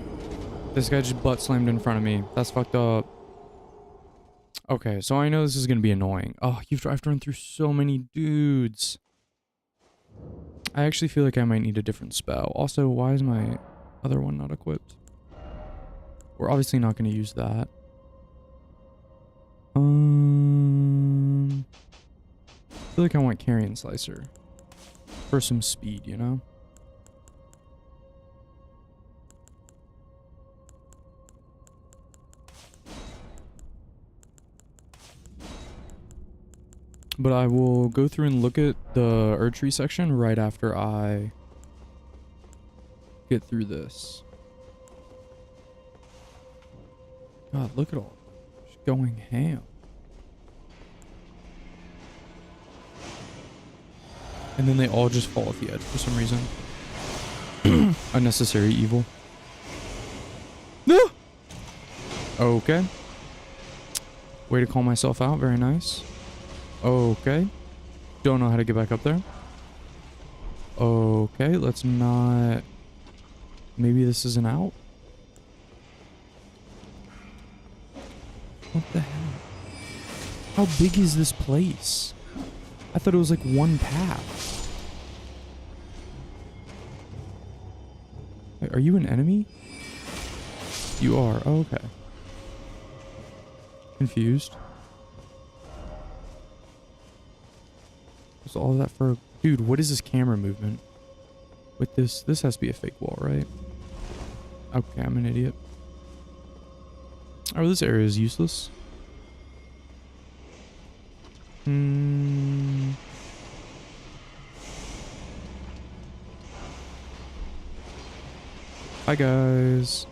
This guy just butt slammed in front of me. That's fucked up. Okay, so I know this is gonna be annoying. Oh, I have to run through so many dudes. I actually feel like I might need a different spell. Also, why is my other one not equipped? We're obviously not gonna use that. I feel like I want Carrion Slicer for some speed, you know? But I will go through and look at the Erdtree section right after I get through this. God, look at all. Just going ham. And then they all just fall off the edge for some reason. Unnecessary evil. No! Okay. Way to call myself out. Very nice. Okay. Don't know how to get back up there. Okay, let's not... Maybe this is an out? What the hell? How big is this place? I thought it was like one path. Wait, are you an enemy? You are. Oh, okay. Confused. Was all of that for... Dude, what is this camera movement? With this... This has to be a fake wall, right? Okay, I'm an idiot. Oh, this area is useless. Hi guys.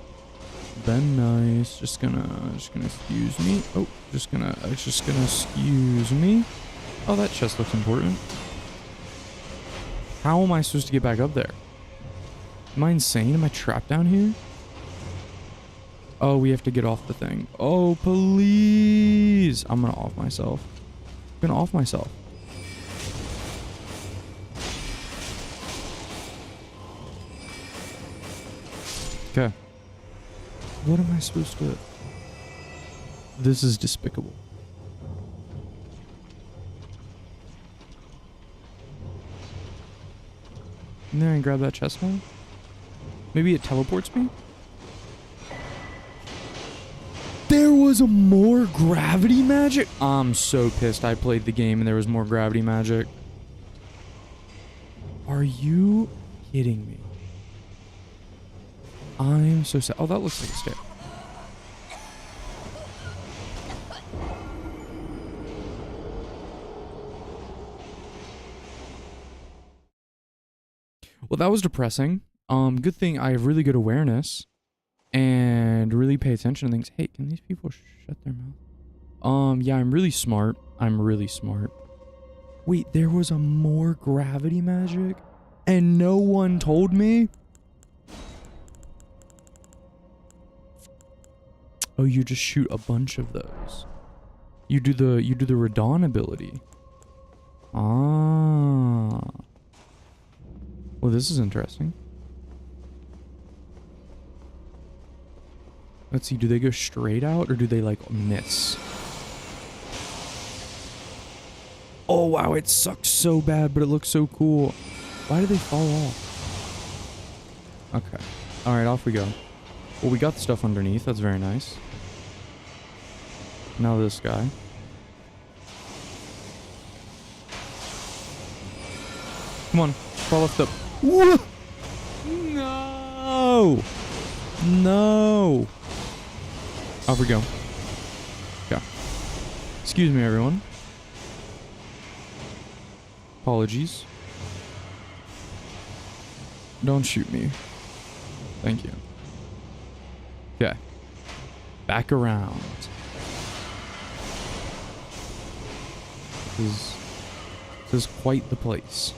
Been nice. Just gonna excuse me. Oh, just gonna excuse me. Oh, that chest looks important. How am I supposed to get back up there? Am I insane? Am I trapped down here? Oh, we have to get off the thing. Oh, please. I'm gonna off myself. I'm gonna off myself. Okay. What am I supposed to... This is despicable. And then I grab that chest now? Maybe it teleports me? There was a more gravity magic? I'm so pissed I played the game and there was more gravity magic. Are you kidding me? I'm so sad. Oh, that looks like a stair. Well, that was depressing. Good thing I have really good awareness and really pay attention to things. Hey, can these people shut their mouth? Yeah, I'm really smart. I'm really smart. Wait, there was a more gravity magic and no one told me? Oh, you just shoot a bunch of those. You do the Radon ability. Ah. Well, this is interesting. Let's see, do they go straight out or do they like miss? Oh wow, it sucks so bad, but it looks so cool. Why do they fall off? Okay. Alright, off we go. Well, we got the stuff underneath. That's very nice. Now this guy. Come on. Fall off the... Whoa! No! No! Off we go. Okay. Excuse me, everyone. Apologies. Don't shoot me. Thank you. Okay. Back around. This is quite the place.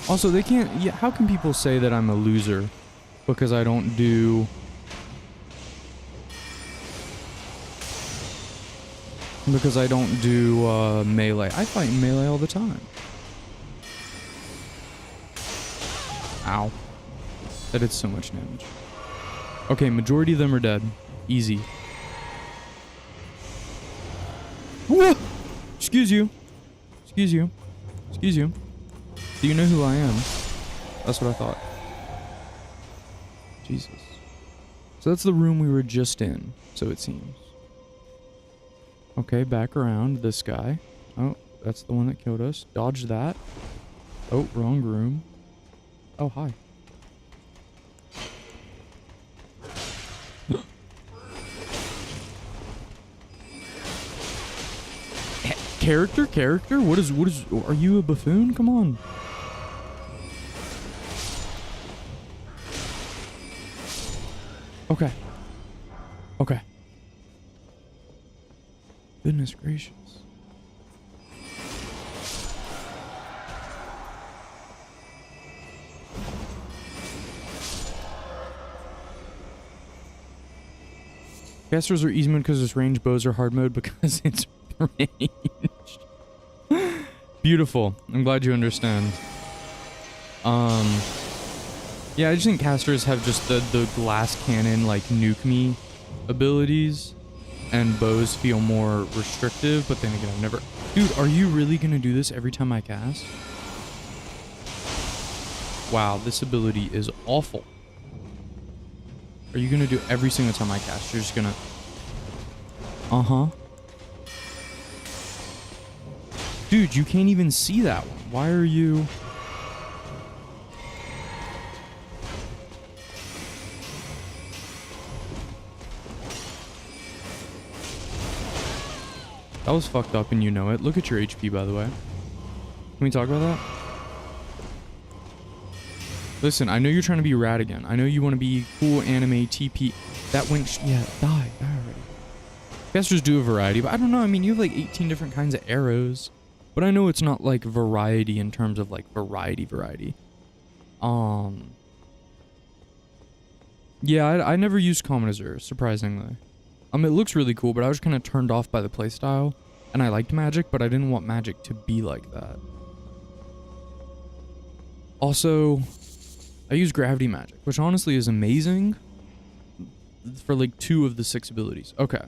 Also, they can't... Yeah, how can people say that I'm a loser because I don't do... Because I don't do melee. I fight in melee all the time. Ow. That did so much damage. Okay, majority of them are dead. Easy. Whoa! Excuse you. Excuse you. Excuse you. Do you know who I am? That's what I thought. Jesus. So that's the room we were just in, so it seems. Okay, back around. This guy. Oh, that's the one that killed us. Dodge that. Oh, wrong room. Oh, hi. Character? What is, are you a buffoon? Come on. Okay. Okay. Goodness gracious. Casters are easy mode because it's range, bows are hard mode because it's ranged. Beautiful. I'm glad you understand. Yeah, I just think casters have just the glass cannon, like, nuke me abilities. And bows feel more restrictive, but then again, I've never... Dude, are you really gonna do this every time I cast? Wow, this ability is awful. Are you gonna do every single time I cast? You're just gonna... Uh-huh. Dude, you can't even see that one. Why are you... That was fucked up and you know it. Look at your HP, by the way. Can we talk about that? Listen, I know you're trying to be rad again. I know you want to be cool anime TP. That went... yeah, die already. Casters do a variety, but I don't know. I mean, you have like 18 different kinds of arrows. But I know it's not like variety in terms of like variety. Yeah, I never used Common Azure, surprisingly. It looks really cool, but I was kind of turned off by the playstyle. And I liked magic, but I didn't want magic to be like that. Also, I use gravity magic, which honestly is amazing for like 2 of the 6 abilities. Okay.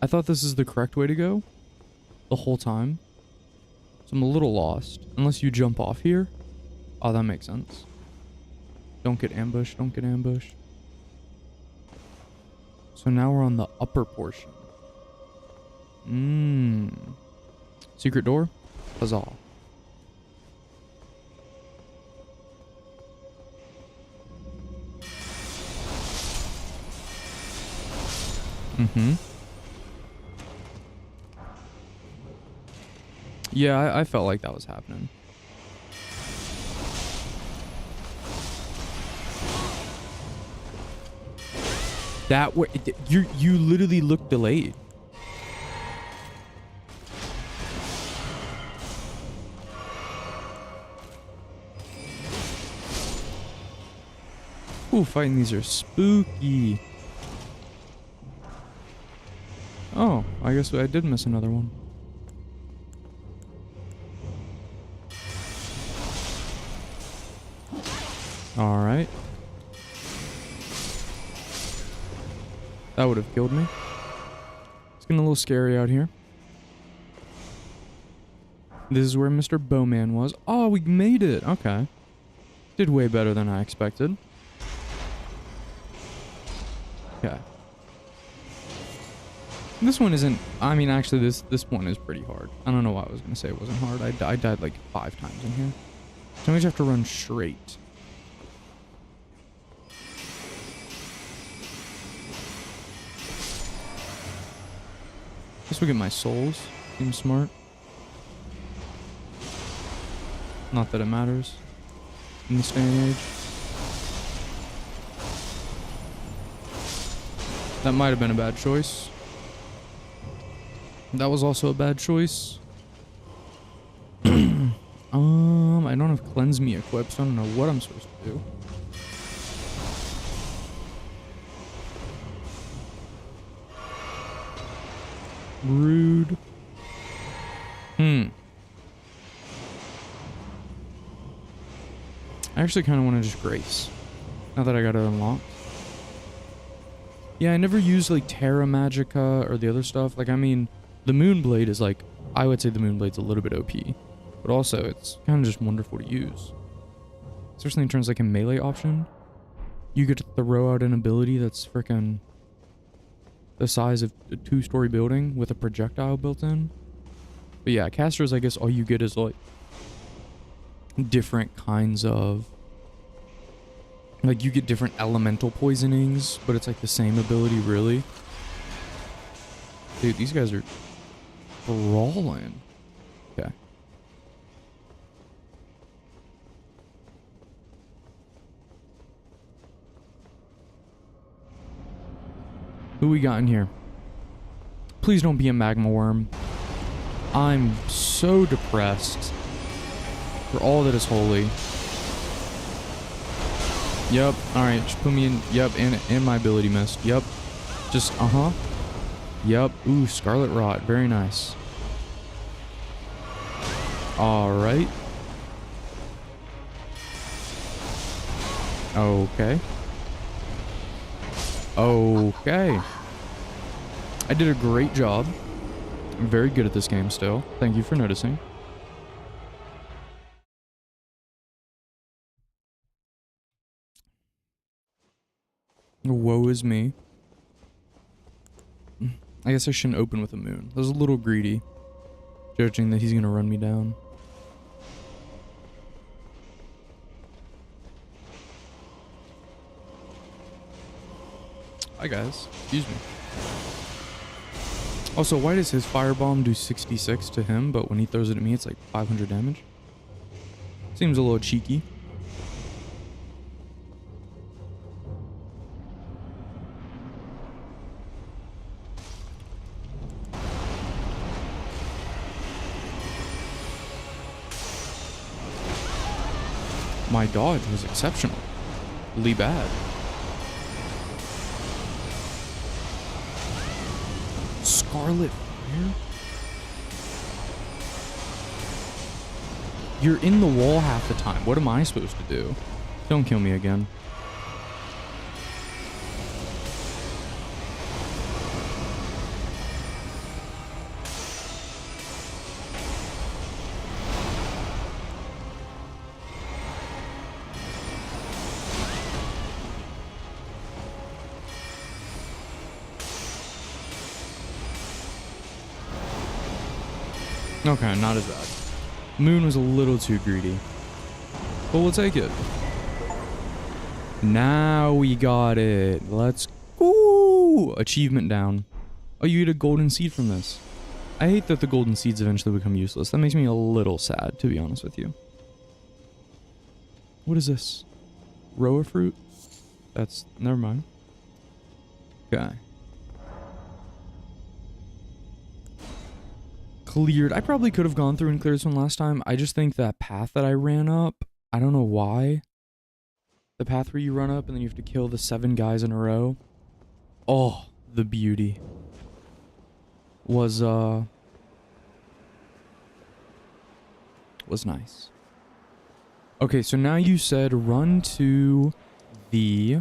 I thought this is the correct way to go the whole time. So I'm a little lost. Unless you jump off here. Oh, that makes sense. Don't get ambushed. Don't get ambushed. So now we're on the upper portion. Secret door? Huzzah. Yeah, I felt like that was happening. That way, you literally look delayed. Ooh, fighting these are spooky. Oh, I guess I did miss another one. All right. That would have killed me. It's getting a little scary out here. This is where Mr. Bowman was. Oh, we made it. Okay. Did way better than I expected. Okay. This one isn't... I mean, actually, this one is pretty hard. I don't know why I was going to say it wasn't hard. I died like 5 times in here. So we just have to run straight. Guess we get my souls. Seems smart. Not that it matters in this day and age. That might have been a bad choice. That was also a bad choice. I don't have Cleanse Me equipped, so I don't know what I'm supposed to do. Rude. I actually kind of want to just Grace. Now that I got it unlocked. Yeah, I never used like Terra Magica or the other stuff. Like, I mean, the Moonblade is like... I would say the Moonblade's a little bit OP. But also, it's kind of just wonderful to use. Especially in terms of like a melee option. You get to throw out an ability that's freaking... the size of a 2-story building with a projectile built in. But yeah, casters, I guess all you get is like different kinds of... like you get different elemental poisonings, but it's like the same ability really. Dude, these guys are brawling. Okay. Who we got in here? Please don't be a magma worm. I'm so depressed. For all that is holy. Yep. Alright, just put me in. Yep, and my ability missed. Yep. Just, Yep. Ooh, Scarlet Rot. Very nice. Alright. Okay. Okay. I did a great job. I'm very good at this game still. Thank you for noticing. Woe is me. I guess I shouldn't open with a moon. That was a little greedy, judging that he's gonna run me down. Hi guys, excuse me. Also, why does his firebomb do 66 to him, but when he throws it at me, it's like 500 damage? Seems a little cheeky. My dodge was exceptional. Really bad. Scarlet Fire? You're in the wall half the time. What am I supposed to do? Don't kill me again. Okay, not as bad. Moon was a little too greedy, but we'll take it. Now we got it. Let's go. Achievement down. Oh, you get a golden seed from this. I hate that the golden seeds eventually become useless. That makes me a little sad, to be honest with you. What is this? Roa fruit? That's... never mind. Okay. Cleared. I probably could have gone through and cleared this one last time. I just think that path that I ran up, I don't know why. The path where you run up and then you have to kill the 7 guys in a row. Oh, the beauty. Was nice. Okay, so now you said run to the...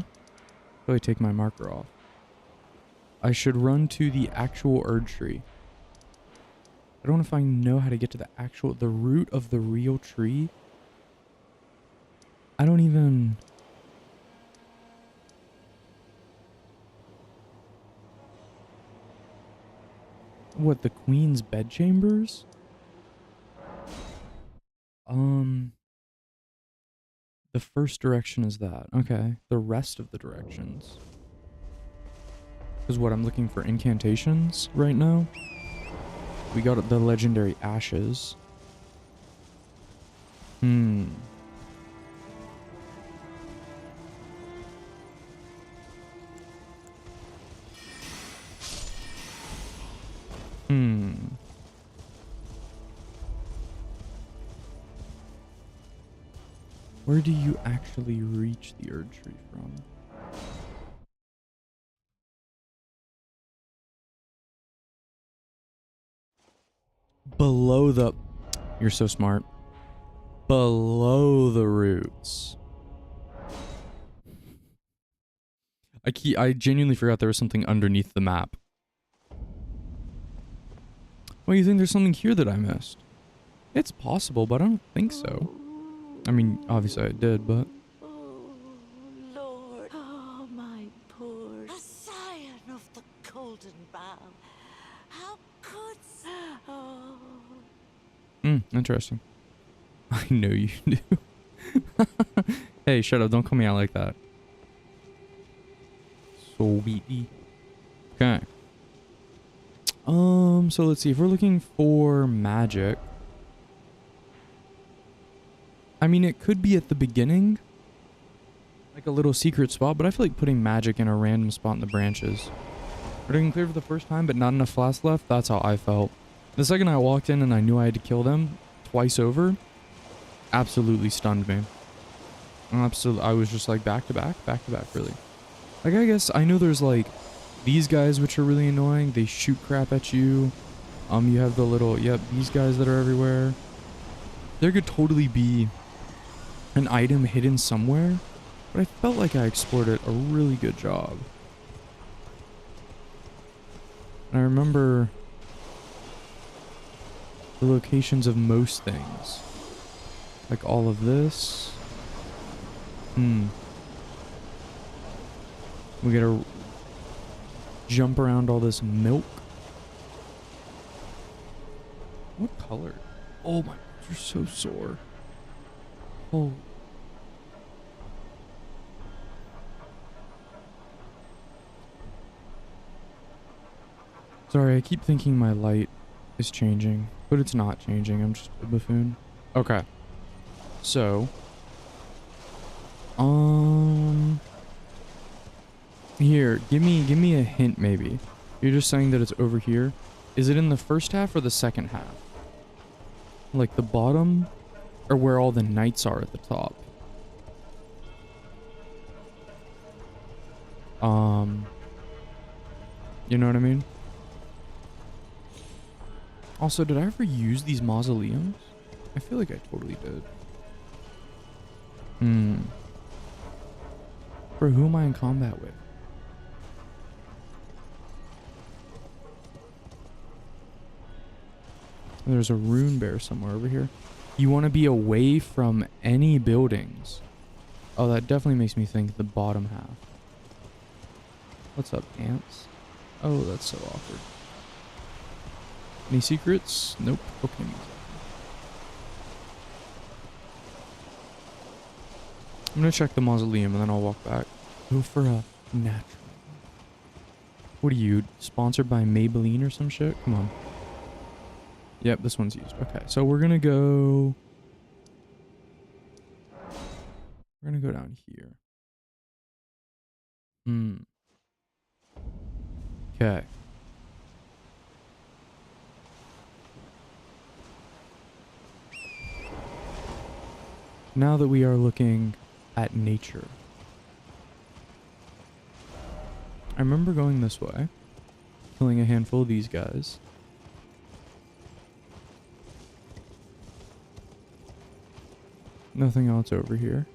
Oh, I take my marker off. I should run to the actual Erd tree. I don't know if I know how to get to the root of the real tree. I don't even... What, the Queen's bedchambers? The first direction is that. Okay. The rest of the directions. Because what, I'm looking for incantations right now? We got the legendary ashes. Hmm. Where do you actually reach the Erd tree from? Below the... You're so smart. Below the roots. I genuinely forgot there was something underneath the map. Well, you think there's something here that I missed? It's possible, but I don't think so. I mean, obviously I did, but... Oh, Lord. Oh, my poor... A scion of the golden bough. How could... Oh... Interesting. I know you do. Hey, shut up. Don't call me out like that. Sweetie. Okay. So let's see. If we're looking for magic... I mean, it could be at the beginning. Like a little secret spot, but I feel like putting magic in a random spot in the branches. We're doing clear for the first time, but not enough flasks left. That's how I felt. The second I walked in and I knew I had to kill them twice over, absolutely stunned me. Absolutely. I was just like back to back, really. Like, I guess I know there's like these guys which are really annoying. They shoot crap at you. You have the little, yep, these guys that are everywhere. There could totally be an item hidden somewhere, but I felt like I explored it a really good job. And I remember the locations of most things. Like all of this. We gotta jump around all this milk. What color? Oh my, you're so sore. Oh. Sorry, I keep thinking my light is changing, but it's not changing. I'm just a buffoon. Okay. So, here, give me a hint maybe. You're just saying that it's over here. Is it in the first half or the second half? Like the bottom or where all the knights are at the top? You know what I mean? Also, did I ever use these mausoleums? I feel like I totally did. Bro, who am I in combat with? There's a rune bear somewhere over here. You want to be away from any buildings. Oh, that definitely makes me think the bottom half. What's up, ants? Oh, that's so awkward. Any secrets? Nope. Okay. I'm gonna check the mausoleum and then I'll walk back. Go for a natural. What are you, sponsored by Maybelline or some shit? Come on. Yep, this one's used. Okay, so we're gonna go... We're gonna go down here. Okay. Now that we are looking at nature. I remember going this way, killing a handful of these guys. Nothing else over here.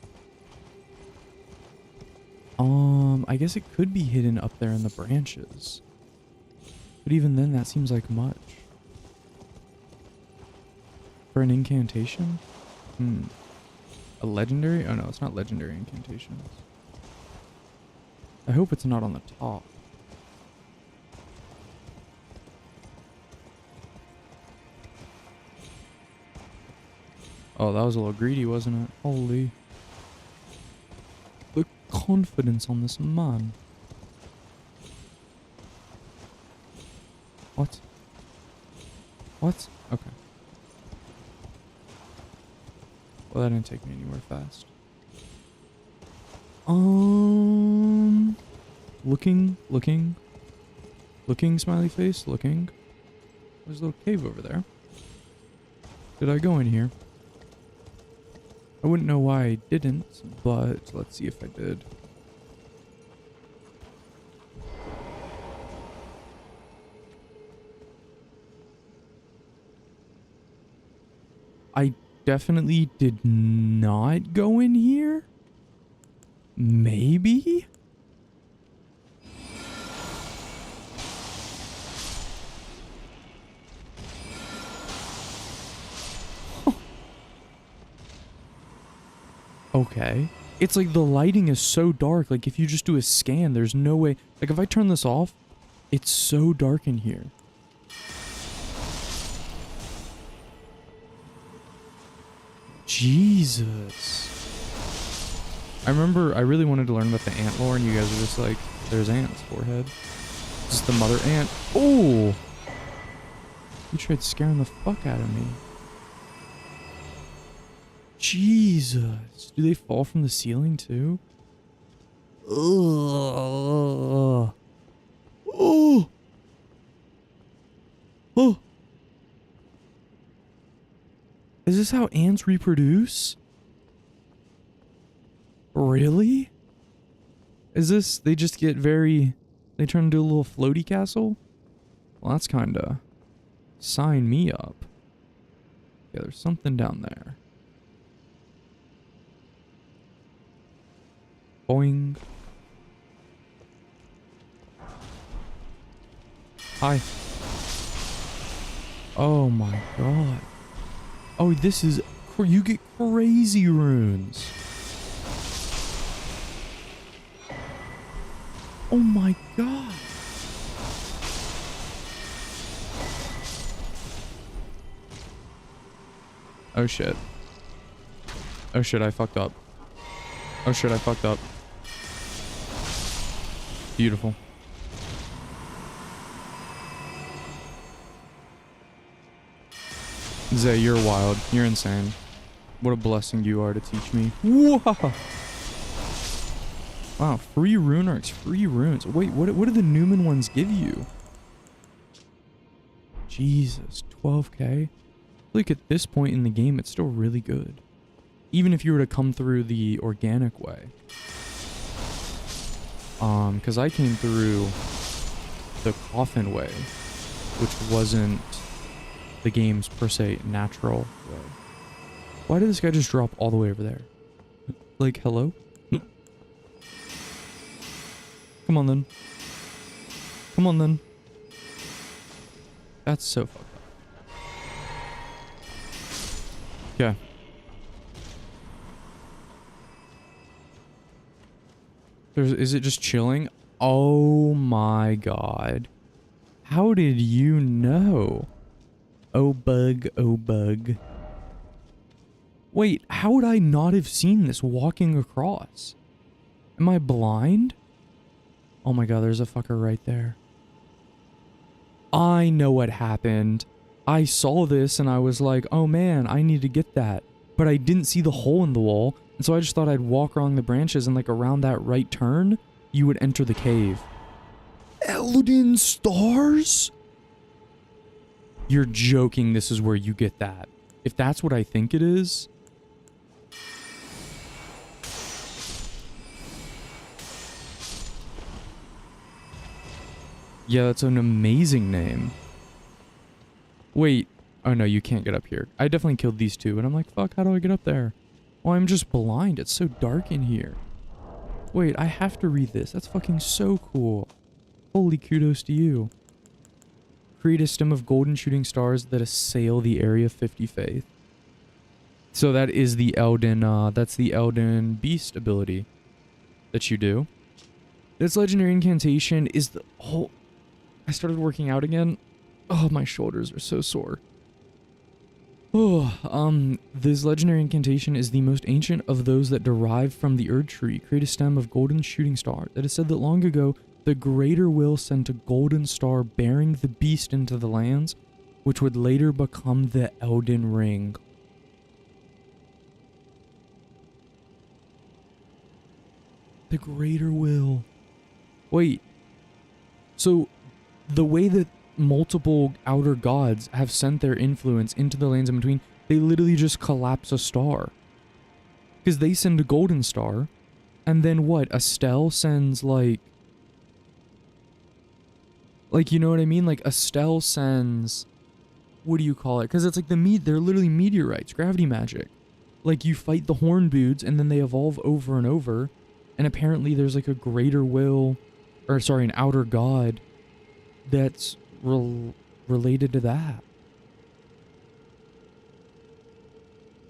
I guess it could be hidden up there in the branches. But even then, that seems like much. For an incantation? A legendary? Oh no, it's not legendary incantations. I hope it's not on the top. Oh, that was a little greedy, wasn't it? Holy. The confidence on this man. What? What? Okay. Well, that didn't take me anywhere fast. Looking, smiley face, looking. There's a little cave over there. Did I go in here? I wouldn't know why I didn't, but let's see if I did. I definitely did not go in here. Maybe? Okay. It's like the lighting is so dark. Like if you just do a scan, there's no way. Like if I turn this off, it's so dark in here. Jesus. I remember I really wanted to learn about the ant lore and you guys were just like, there's ants, forehead. This is the mother ant. Oh! You tried scaring the fuck out of me. Jesus. Do they fall from the ceiling too? Ugh. Oh! Oh! Is this how ants reproduce? Really? Is this, they just get very, they turn into a little floaty castle? Well, that's kinda, sign me up. Yeah, there's something down there. Boing. Hi. Oh my god. Oh, this is, you get crazy runes. Oh my god. Oh shit. Oh shit, I fucked up. Oh shit, I fucked up. Beautiful. Zay, you're wild. You're insane. What a blessing you are to teach me. Whoa! Wow, free rune arcs, free runes. Wait, what do the Newman ones give you? Jesus, 12k? Like at this point in the game, it's still really good. Even if you were to come through the organic way. Because I came through the coffin way, which wasn't the game's per se natural way. Why did this guy just drop all the way over there? Like, hello? Come on then. Come on then. That's so fucked up. Yeah. Is it just chilling? Oh my god. How did you know? Oh bug, oh bug. Wait, how would I not have seen this walking across? Am I blind? Oh my god, there's a fucker right there. I know what happened. I saw this and I was like, oh man, I need to get that. But I didn't see the hole in the wall. And so I just thought I'd walk along the branches and like around that right turn, you would enter the cave. Elden stars? You're joking, this is where you get that. If that's what I think it is. Yeah, that's an amazing name. Wait. Oh no, you can't get up here. I definitely killed these two, and I'm like, fuck, how do I get up there? Oh, I'm just blind. It's so dark in here. Wait, I have to read this. That's fucking so cool. Holy kudos to you. Create a stem of golden shooting stars that assail the area 50 faith. So that is the Elden, that's the Elden Beast ability that you do. This legendary incantation is the... Oh, I started working out again. Oh, my shoulders are so sore. Oh, this legendary incantation is the most ancient of those that derive from the Erd Tree. Create a stem of golden shooting star. That is said that long ago, the Greater Will sent a golden star bearing the beast into the lands, which would later become the Elden Ring. The Greater Will. Wait. So, the way that multiple outer gods have sent their influence into the lands in between, they literally just collapse a star. Because they send a golden star, and then what? Estelle sends, like, you know what I mean? Like, Estelle sends... What do you call it? Because it's like they're literally meteorites, gravity magic. Like, you fight the Hornboods, and then they evolve over and over, and apparently there's, like, a greater will... Or, sorry, an outer god that's related to that.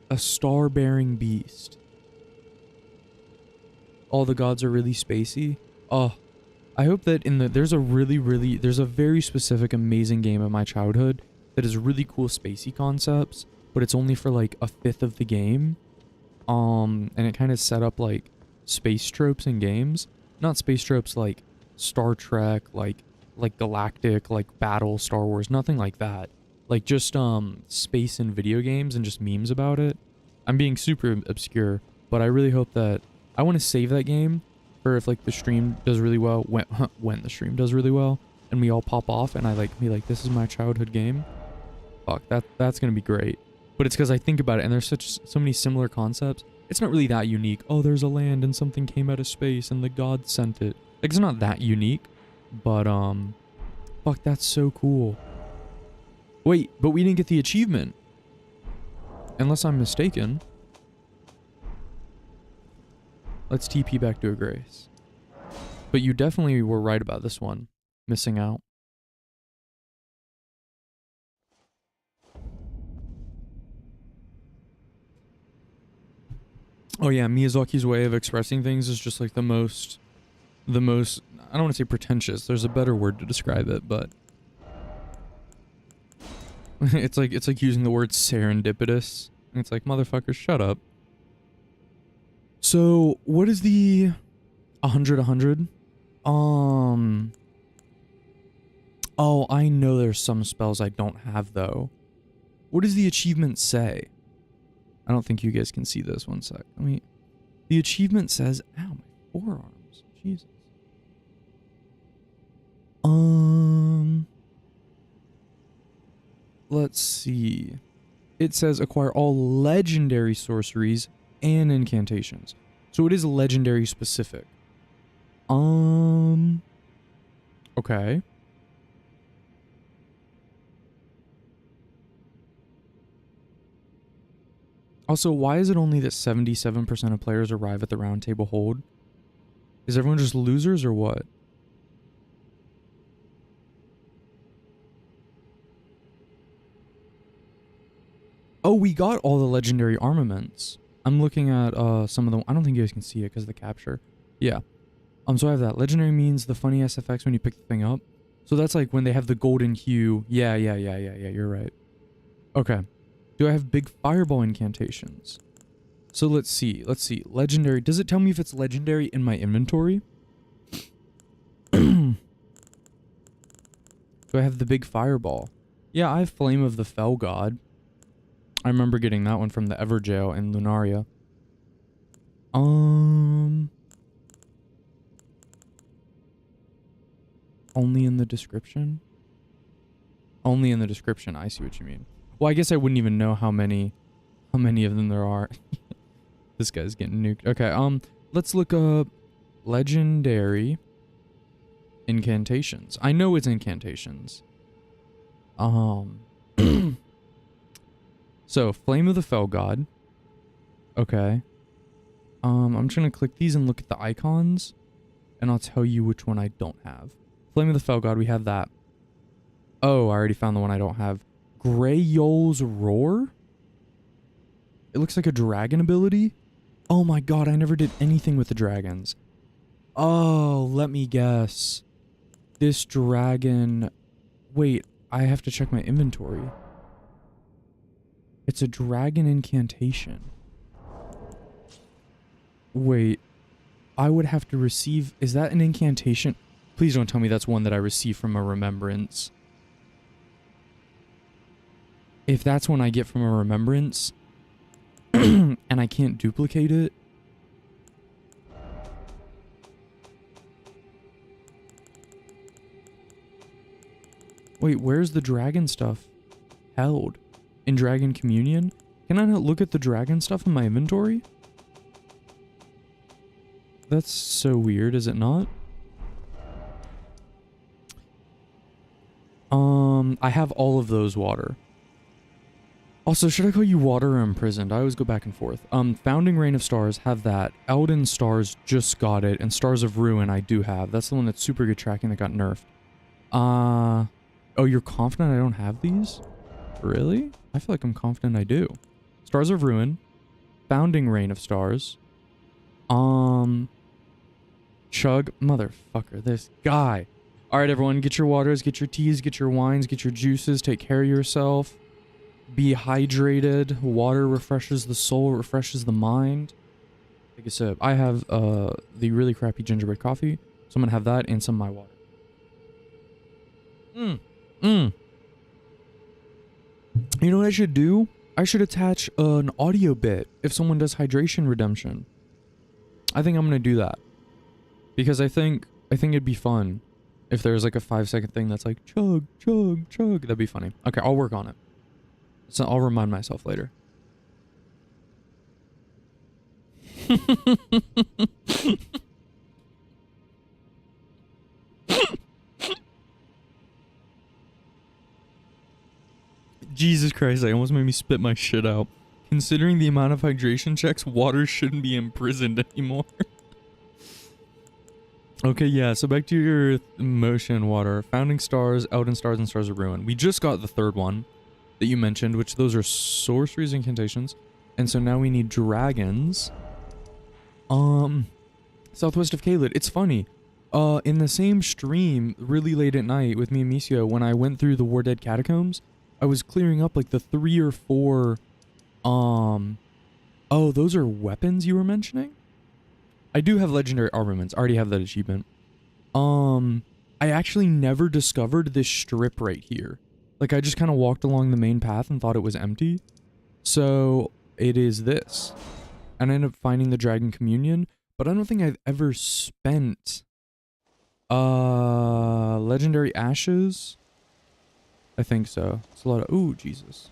A star-bearing beast. All the gods are really spacey. Oh, I hope that there's a very specific amazing game of my childhood that has really cool spacey concepts, but it's only for like a fifth of the game. And it kind of set up like space tropes in games. Not space tropes like Star Trek, like galactic, like battle, Star Wars, nothing like that. Like just space in video games and just memes about it. I'm being super obscure, but I really hope that I want to save that game for if like the stream does really well, when the stream does really well and we all pop off and I like be like, this is my childhood game. Fuck, that's gonna be great. But it's because I think about it and there's so many similar concepts. It's not really that unique. Oh, there's a land and something came out of space and the gods sent it. Like, it's not that unique, but, fuck, that's so cool. Wait, but we didn't get the achievement. Unless I'm mistaken. Let's TP back to a grace. But you definitely were right about this one. Missing out. Oh yeah, Miyazaki's way of expressing things is just like the most the most, I don't want to say pretentious, there's a better word to describe it, but it's like using the word serendipitous. It's like, motherfucker, shut up. So what is the 100? Oh, I know there's some spells I don't have though. What does the achievement say? I don't think you guys can see this. One sec. I mean, the achievement says, ow, my forearms. Jesus. Let's see. It says acquire all legendary sorceries and incantations. So it is legendary specific. Okay. Also, why is it only that 77% of players arrive at the round table hold? Is everyone just losers or what? Oh, we got all the legendary armaments. I'm looking at some of them. I don't think you guys can see it because of the capture. Yeah. So I have that. Legendary means the funny ass effects when you pick the thing up. So that's like when they have the golden hue. Yeah, you're right. Okay. Do I have big fireball incantations? So let's see. Legendary. Does it tell me if it's legendary in my inventory? Do I have the big fireball? Yeah, I have Flame of the Fell God. I remember getting that one from the Everjail in Lunaria. Only in the description? Only in the description. I see what you mean. Well, I guess I wouldn't even know how many of them there are. This guy's getting nuked. Okay, let's look up legendary incantations. I know it's incantations. So, Flame of the Fell God. Okay. I'm just gonna click these and look at the icons, and I'll tell you which one I don't have. Flame of the Fell God, we have that. Oh, I already found the one I don't have. Greyol's Roar? It looks like a dragon ability. Oh my god, I never did anything with the dragons. Oh, let me guess. This dragon... Wait, I have to check my inventory. It's a dragon incantation. Wait, I would have to receive... Is that an incantation? Please don't tell me that's one that I receive from a remembrance. If that's one I get from a remembrance, and I can't duplicate it... Wait, where's the dragon stuff held? In Dragon Communion? Can I not look at the dragon stuff in my inventory? That's so weird, is it not? I have all of those water. Also, should I call you water or imprisoned? I always go back and forth. Founding Reign of Stars have that. Elden Stars just got it, and Stars of Ruin I do have. That's the one that's super good tracking that got nerfed. Oh, you're confident I don't have these? Really? I feel like I'm confident I do. Stars of Ruin. Founding Reign of Stars. Chug. Motherfucker, this guy. Alright, everyone, get your waters, get your teas, get your wines, get your juices, take care of yourself. Be hydrated. Water refreshes the soul, refreshes the mind. Take a sip. I have the really crappy gingerbread coffee, so I'm gonna have that and some of my water. You know what I should do? I should attach an audio bit if someone does hydration redemption. I think I'm gonna do that. Because I think it'd be fun if there's like a 5-second thing that's like chug, chug, chug. That'd be funny. Okay, I'll work on it. So I'll remind myself later. Jesus Christ, I almost made me spit my shit out. Considering the amount of hydration checks, water shouldn't be imprisoned anymore. Okay, yeah, so back to your motion water. Founding Stars, Elden Stars, and Stars of Ruin. We just got the third one that you mentioned, which those are sorceries and incantations. And so now we need dragons. Southwest of Caelid. It's funny. In the same stream, really late at night with me and Misio, when I went through the War Dead Catacombs, I was clearing up like the 3 or 4, oh, those are weapons you were mentioning? I do have legendary armaments. I already have that achievement. I actually never discovered this strip right here. Like, I just kind of walked along the main path and thought it was empty. So, it is this. And I ended up finding the Dragon Communion, but I don't think I've ever spent, legendary ashes. I think so. It's a lot of, ooh, Jesus.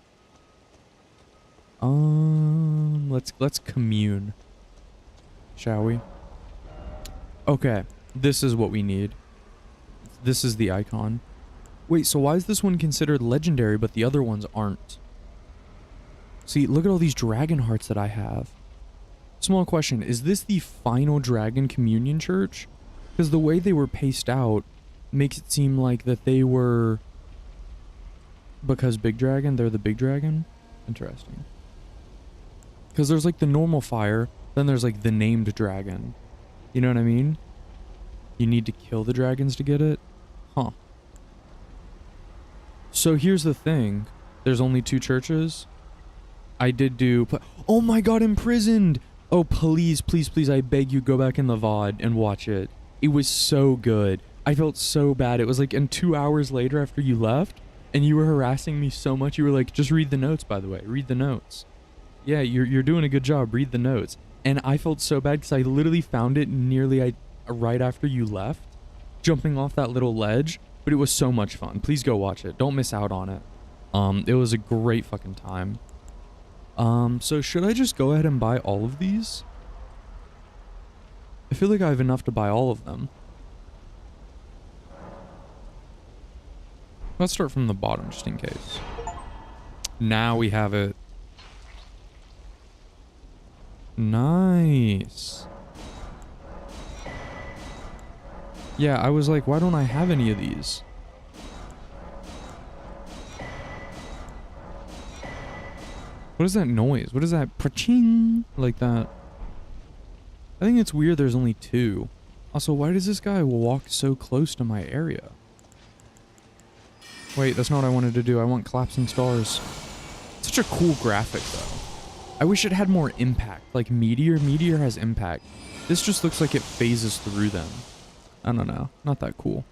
Let's commune. Shall we? Okay, this is what we need. This is the icon. Wait, so why is this one considered legendary, but the other ones aren't? See, look at all these dragon hearts that I have. Small question, is this the final Dragon Communion Church? Because the way they were paced out makes it seem like that they were... Because Big Dragon, they're the Big Dragon? Interesting. Because there's like the normal fire, then there's like the named dragon. You know what I mean? You need to kill the dragons to get it? Huh. So here's the thing. There's only 2 churches. I did do... Oh my god, Imprisoned! Oh, please, please, please, I beg you, go back in the VOD and watch it. It was so good. I felt so bad. It was like, and 2 hours later after you left, and you were harassing me so much, you were like, just read the notes, by the way. Read the notes. Yeah, you're doing a good job. Read the notes. And I felt so bad because I literally found it nearly right after you left, jumping off that little ledge. But it was so much fun. Please go watch it. Don't miss out on it. It was a great fucking time. So should I just go ahead and buy all of these? I feel like I have enough to buy all of them. Let's start from the bottom just in case. Now we have it. Nice. Yeah, I was like, why don't I have any of these? What is that noise? What is that? Praching! Like that. I think it's weird there's only 2. Also, why does this guy walk so close to my area? Wait, that's not what I wanted to do. I want collapsing stars. Such a cool graphic, though. I wish it had more impact. Like Meteor. Meteor has impact. This just looks like it phases through them. I don't know. Not that cool.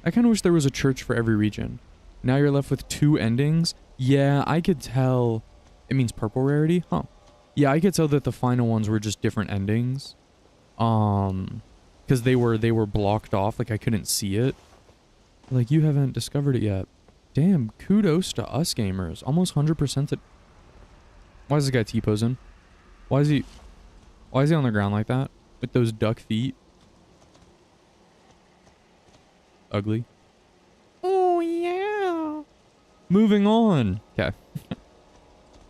I kind of wish there was a church for every region. Now you're left with 2 endings. Yeah, I could tell... It means purple rarity? Huh. Yeah, I could tell that the final ones were just different endings. Because they were blocked off. Like, I couldn't see it. Like, you haven't discovered it yet. Damn, kudos to us gamers. Almost 100% it. Why is this guy T-posing? Why is he on the ground like that? With those duck feet? Ugly. Oh, yeah. Moving on. Okay.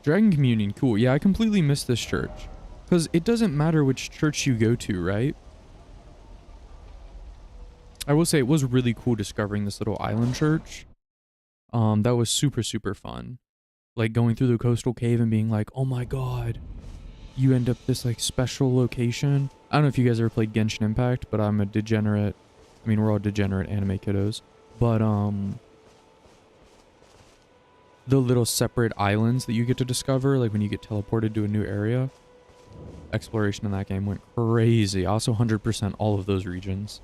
Dragon Communion, cool. Yeah, I completely missed this church. Because it doesn't matter which church you go to, right? I will say it was really cool discovering this little island church. That was super, super fun. Like going through the coastal cave and being like, oh my god, you end up this like special location. I don't know if you guys ever played Genshin Impact, but I'm a degenerate. I mean, we're all degenerate anime kiddos. But, the little separate islands that you get to discover, like when you get teleported to a new area. Exploration in that game went crazy. I also 100% all of those regions.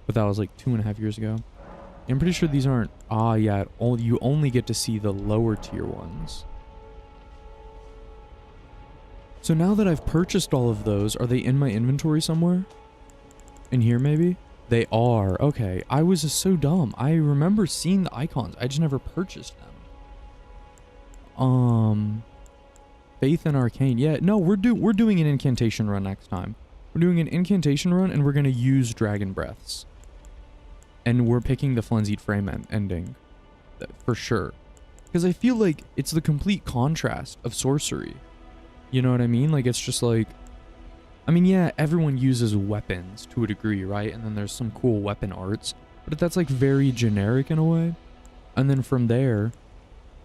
But that was like 2.5 years ago. I'm pretty sure these aren't... Ah, yeah. You only get to see the lower tier ones. So now that I've purchased all of those, are they in my inventory somewhere? In here, maybe? They are. Okay. I was just so dumb. I remember seeing the icons. I just never purchased them. Faith and Arcane. Yeah, no, we're doing an incantation run next time. We're doing an incantation run, and we're going to use Dragon Breaths. And we're picking the Frenzied Frame ending. For sure. Because I feel like it's the complete contrast of sorcery. You know what I mean? Like, it's just like... I mean, yeah, everyone uses weapons to a degree, right? And then there's some cool weapon arts. But that's, like, very generic in a way. And then from there,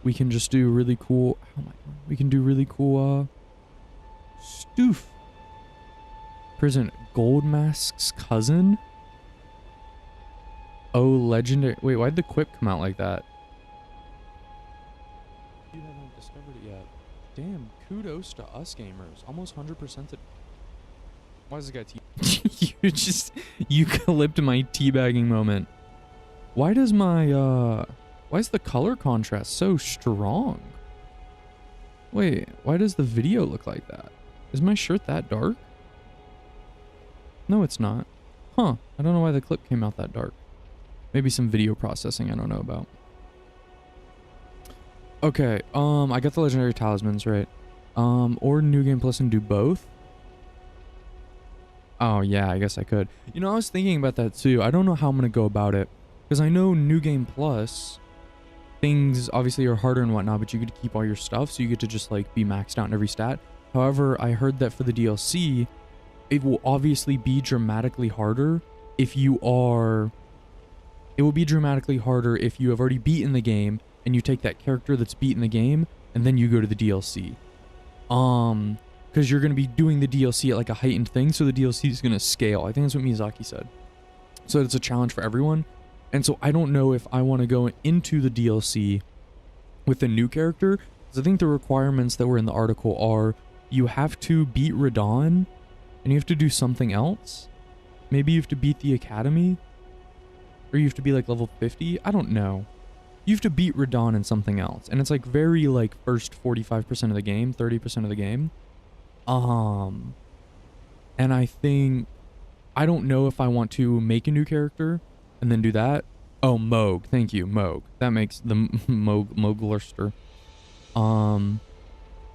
we can just do really cool... Oh my god. We can do really cool, Stoof. Prison. Gold Mask's cousin? Oh, legendary. Wait, why'd the quip come out like that? You haven't discovered it yet. Damn, kudos to us gamers. Almost 100%. Why is this guy You just clipped my teabagging moment. Why does my why is the color contrast so strong? Wait, why does the video look like that? Is my shirt that dark? No, it's not. Huh, I don't know why the clip came out that dark. Maybe some video processing I don't know about. Okay, I got the legendary talismans, right? Or New Game Plus and do both. Oh yeah, I guess I could. You know, I was thinking about that too. I don't know how I'm gonna go about it. Because I know New Game Plus, things obviously are harder and whatnot, but you get to keep all your stuff, so you get to just like be maxed out in every stat. However, I heard that for the DLC, it will obviously be dramatically harder if you are... It will be dramatically harder if you have already beaten the game and you take that character that's beaten the game and then you go to the DLC. Because you're going to be doing the DLC at like a heightened thing, so the DLC is going to scale. I think that's what Miyazaki said. So it's a challenge for everyone. And so I don't know if I want to go into the DLC with a new character, because I think the requirements that were in the article are you have to beat Radon and you have to do something else. Maybe you have to beat the Academy, or you have to be like level 50. I don't know. You have to beat Radon and something else. And it's like very like first 45% of the game, 30% of the game. And I think, I don't know if I want to make a new character and then do that. Oh, Moog. Thank you, Moog. That makes the Mooglerster.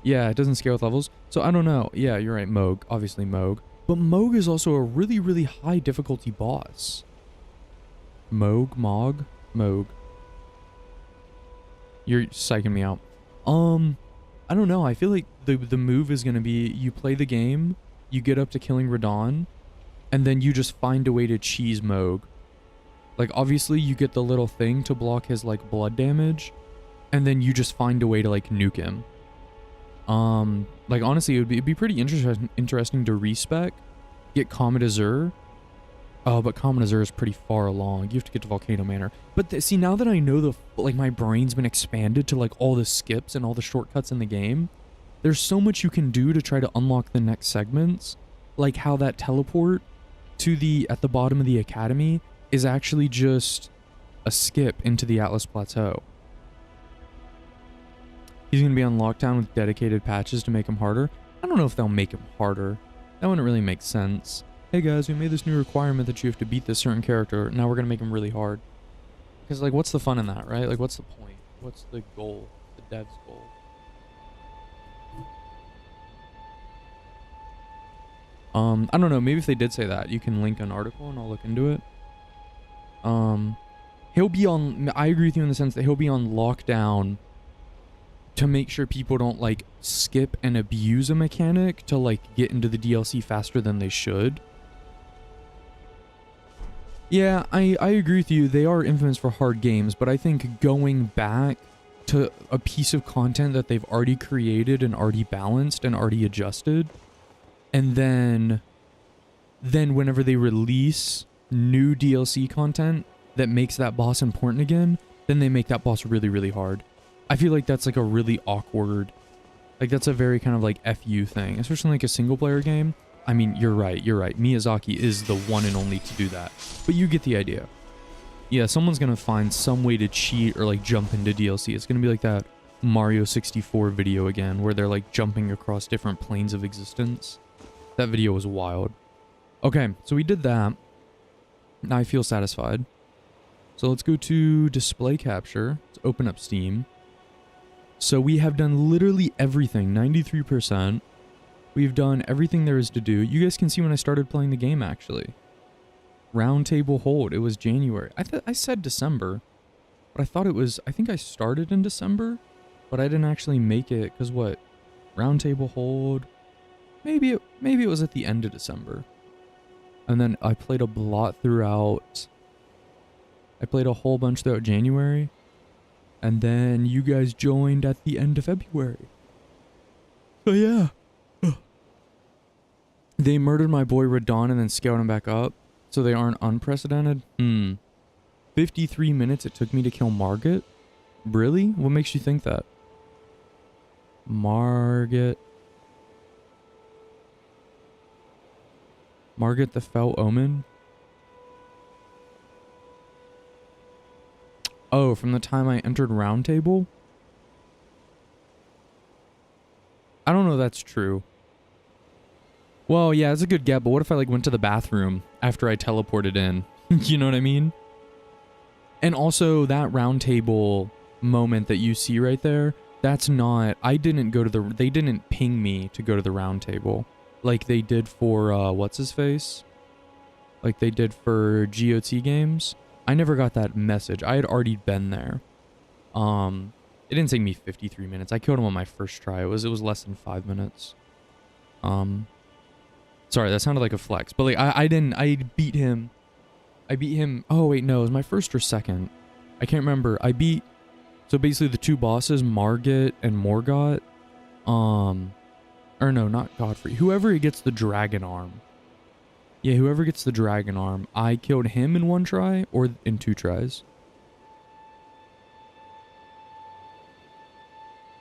Yeah, it doesn't scale with levels. So I don't know. Yeah, you're right, Moog. Obviously Moog. But Moog is also a really, really high difficulty boss. Moog. You're psyching me out. I don't know. I feel like the move is going to be you play the game, you get up to killing Radon, and then you just find a way to cheese Moog. Like, obviously, you get the little thing to block his, like, blood damage, and then you just find a way to, like, nuke him. Like, honestly, it'd be pretty interesting to respec, get Comet Azure. Oh, but Comet Azure is pretty far along. You have to get to Volcano Manor. But see, now that I know like, my brain's been expanded to, like, all the skips and all the shortcuts in the game, there's so much you can do to try to unlock the next segments. Like how that teleport to at the bottom of the Academy is actually just a skip into the Atlas Plateau. He's going to be on lockdown with dedicated patches to make him harder. I don't know if they'll make him harder. That wouldn't really make sense. Hey guys, we made this new requirement that you have to beat this certain character. Now we're going to make him really hard. Because, like, what's the fun in that, right? Like, what's the point? What's the goal? The dev's goal? I don't know. Maybe if they did say that, you can link an article and I'll look into it. He'll be on... I agree with you in the sense that he'll be on lockdown to make sure people don't, like, skip and abuse a mechanic to, like, get into the DLC faster than they should. Yeah, I agree with you. They are infamous for hard games, but I think going back to a piece of content that they've already created and already balanced and already adjusted, and then whenever they release new DLC content that makes that boss important again, then they make that boss really, really hard. I feel like that's like a really awkward, like that's a very kind of like FU thing, especially like a single player game. I mean, you're right. Miyazaki is the one and only to do that, but you get the idea. Yeah, someone's gonna find some way to cheat or like jump into DLC. It's gonna be like that Mario 64 video again, where they're like jumping across different planes of existence. That video was wild. Okay, so we did that. Now I feel satisfied. So let's go to display capture. Let's open up Steam. So we have done literally everything, 93%. We've done everything there is to do. You guys can see when I started playing the game, actually. Round table hold. It was January. I said December, but I thought it was... I think I started in December, but I didn't actually make it, because what? Round table hold... Maybe it was at the end of December. And then I played a lot throughout... I played a whole bunch throughout January. And then you guys joined at the end of February. So yeah. They murdered my boy Radon and then scaled him back up. So they aren't unprecedented? 53 minutes it took me to kill Margit? Really? What makes you think that? Margit the Fell Omen? Oh, from the time I entered Round Table? I don't know if that's true. Well, yeah, it's a good get, but what if I like went to the bathroom after I teleported in? You know what I mean? And also that Round Table moment that you see right there, that's not, I didn't go to the, they didn't ping me to go to the Round Table like they did for, what's his face? Like they did for GOT games. I never got that message. I had already been there. It didn't take me 53 minutes. I killed him on my first try. It was less than 5 minutes. Sorry, that sounded like a flex. But like I beat him. Oh wait, no, it was my first or second. I can't remember. So basically the two bosses, Margit and Morgott. Or no, not Godfrey. Whoever gets the dragon arm. Yeah, whoever gets the dragon arm. I killed him in one try or in 2 tries.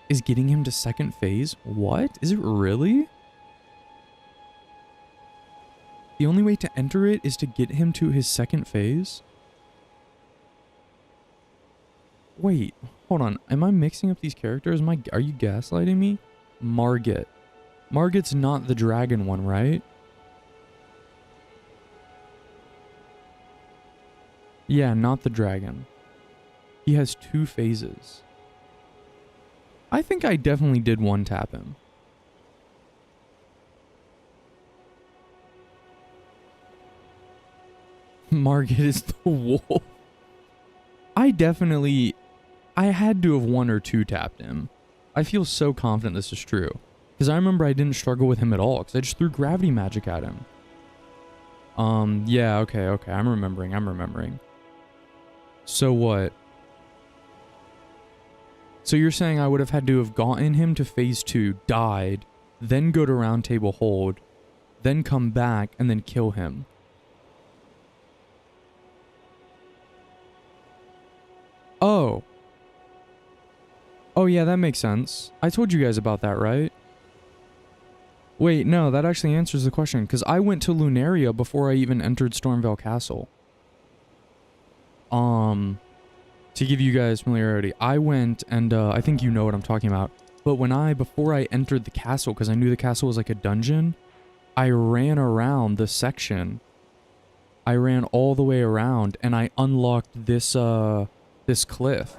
Is getting him to second phase? What? Is it really? The only way to enter it is to get him to his second phase? Wait, hold on. Am I mixing up these characters? Are you gaslighting me? Margit. Margit's not the dragon one, right? Yeah, not the dragon. He has 2 phases. I think I definitely did one tap him. Margit is the wolf. I had to have 1 or 2 tapped him. I feel so confident this is true. Because I remember I didn't struggle with him at all. Because I just threw gravity magic at him. Yeah, okay. I'm remembering. So what? So you're saying I would have had to have gotten him to phase 2, died, then go to Round Table hold, then come back, and then kill him. Oh. Oh yeah, that makes sense. I told you guys about that, right? Wait, no, that actually answers the question, because I went to Lunaria before I even entered Stormveil Castle. To give you guys familiarity, I went and, I think you know what I'm talking about, but before I entered the castle, because I knew the castle was like a dungeon, I ran around the section. I ran all the way around, and I unlocked this, this cliff.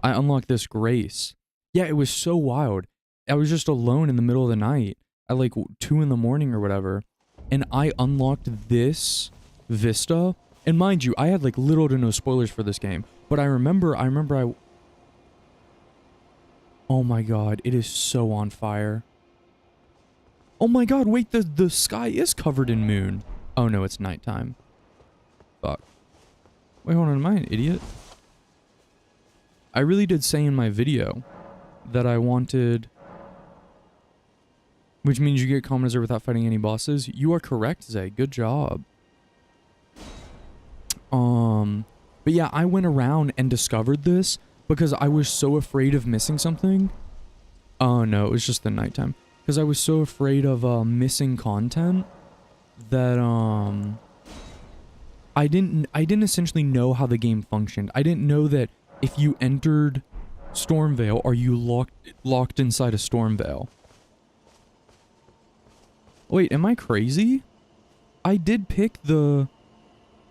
I unlocked this grace. Yeah, it was so wild. I was just alone in the middle of the night at like 2 in the morning or whatever, and I unlocked this vista. And mind you, I had like little to no spoilers for this game, but I remember oh my god, it is so on fire. Oh my god, wait, the sky is covered in moon. Oh no, it's nighttime. Fuck. Wait, hold on, am I an idiot? I really did say in my video that I wanted... Which means you get Commoner without fighting any bosses. You are correct, Zay. Good job. But yeah, I went around and discovered this because I was so afraid of missing something. Oh no, it was just the nighttime. Because I was so afraid of missing content that I didn't essentially know how the game functioned. I didn't know that if you entered Stormveil, are you locked inside a Stormveil? Wait, am I crazy? I did pick the...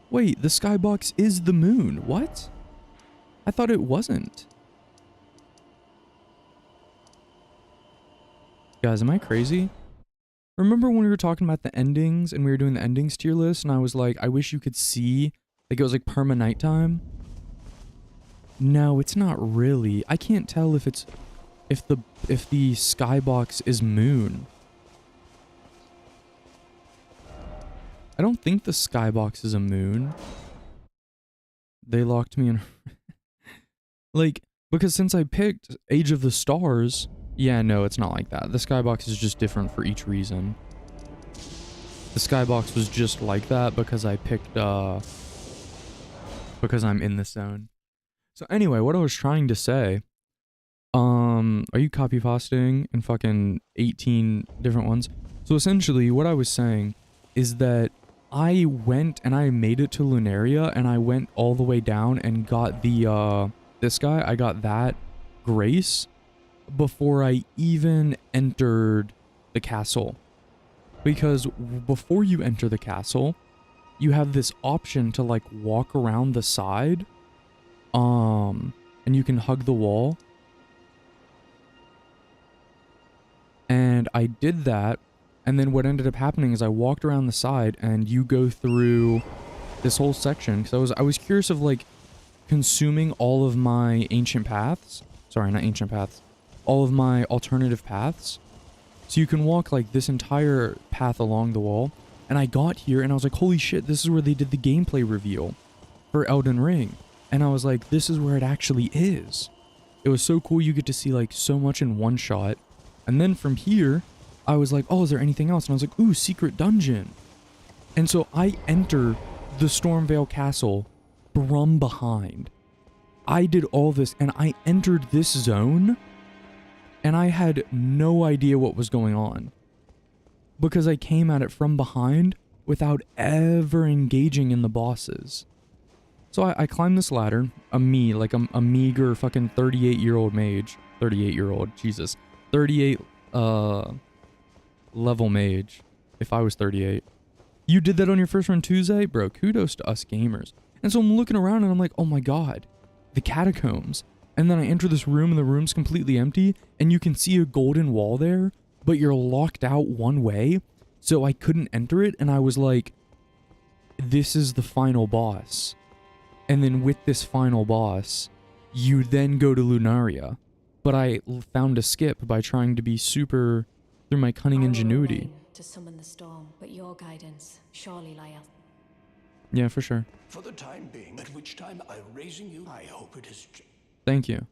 Wait, the skybox is the moon. What? I thought it wasn't. Guys, am I crazy? Remember when we were talking about the endings and we were doing the endings tier list and I was like, I wish you could see, like it was like perma nighttime? No, it's not really. I can't tell if it's, if the skybox is moon. I don't think the skybox is a moon. They locked me in. Like, because since I picked Age of the Stars, yeah, no, it's not like that. The skybox is just different for each reason. The skybox was just like that because I picked because I'm in this zone. So anyway, what I was trying to say, are you copy pasting in fucking 18 different ones? So essentially what I was saying is that I went and I made it to Lunaria, and I went all the way down and got the, this guy, I got that grace before I even entered the castle. Because before you enter the castle, you have this option to like walk around the side, and you can hug the wall. And I did that, and then what ended up happening is I walked around the side, and you go through this whole section, because I was curious of like consuming all of my ancient paths. Sorry, not ancient paths. All of my alternative paths. So you can walk like this entire path along the wall. And I got here and I was like, holy shit, this is where they did the gameplay reveal for Elden Ring. And I was like, this is where it actually is. It was so cool. You get to see like so much in one shot. And then from here, I was like, oh, is there anything else? And I was like, ooh, secret dungeon. And so I enter the Stormvale Castle from behind. I did all this and I entered this zone and I had no idea what was going on because I came at it from behind without ever engaging in the bosses. So I climbed this ladder, a meager fucking 38-year-old mage, 38-year-old, Jesus, 38 level mage, if I was 38. You did that on your first run Tuesday? Bro, kudos to us gamers. And so I'm looking around and I'm like, oh my god, the catacombs. And then I enter this room and the room's completely empty and you can see a golden wall there, but you're locked out one way. So I couldn't enter it and I was like, this is the final boss. And then with this final boss, you then go to Lunaria. But I found a skip by trying to be super through my cunning ingenuity. To summon the storm, but your guidance surely lieth. Yeah, for sure. For the time being, at which time I'm raising you, I hope it is. Thank you.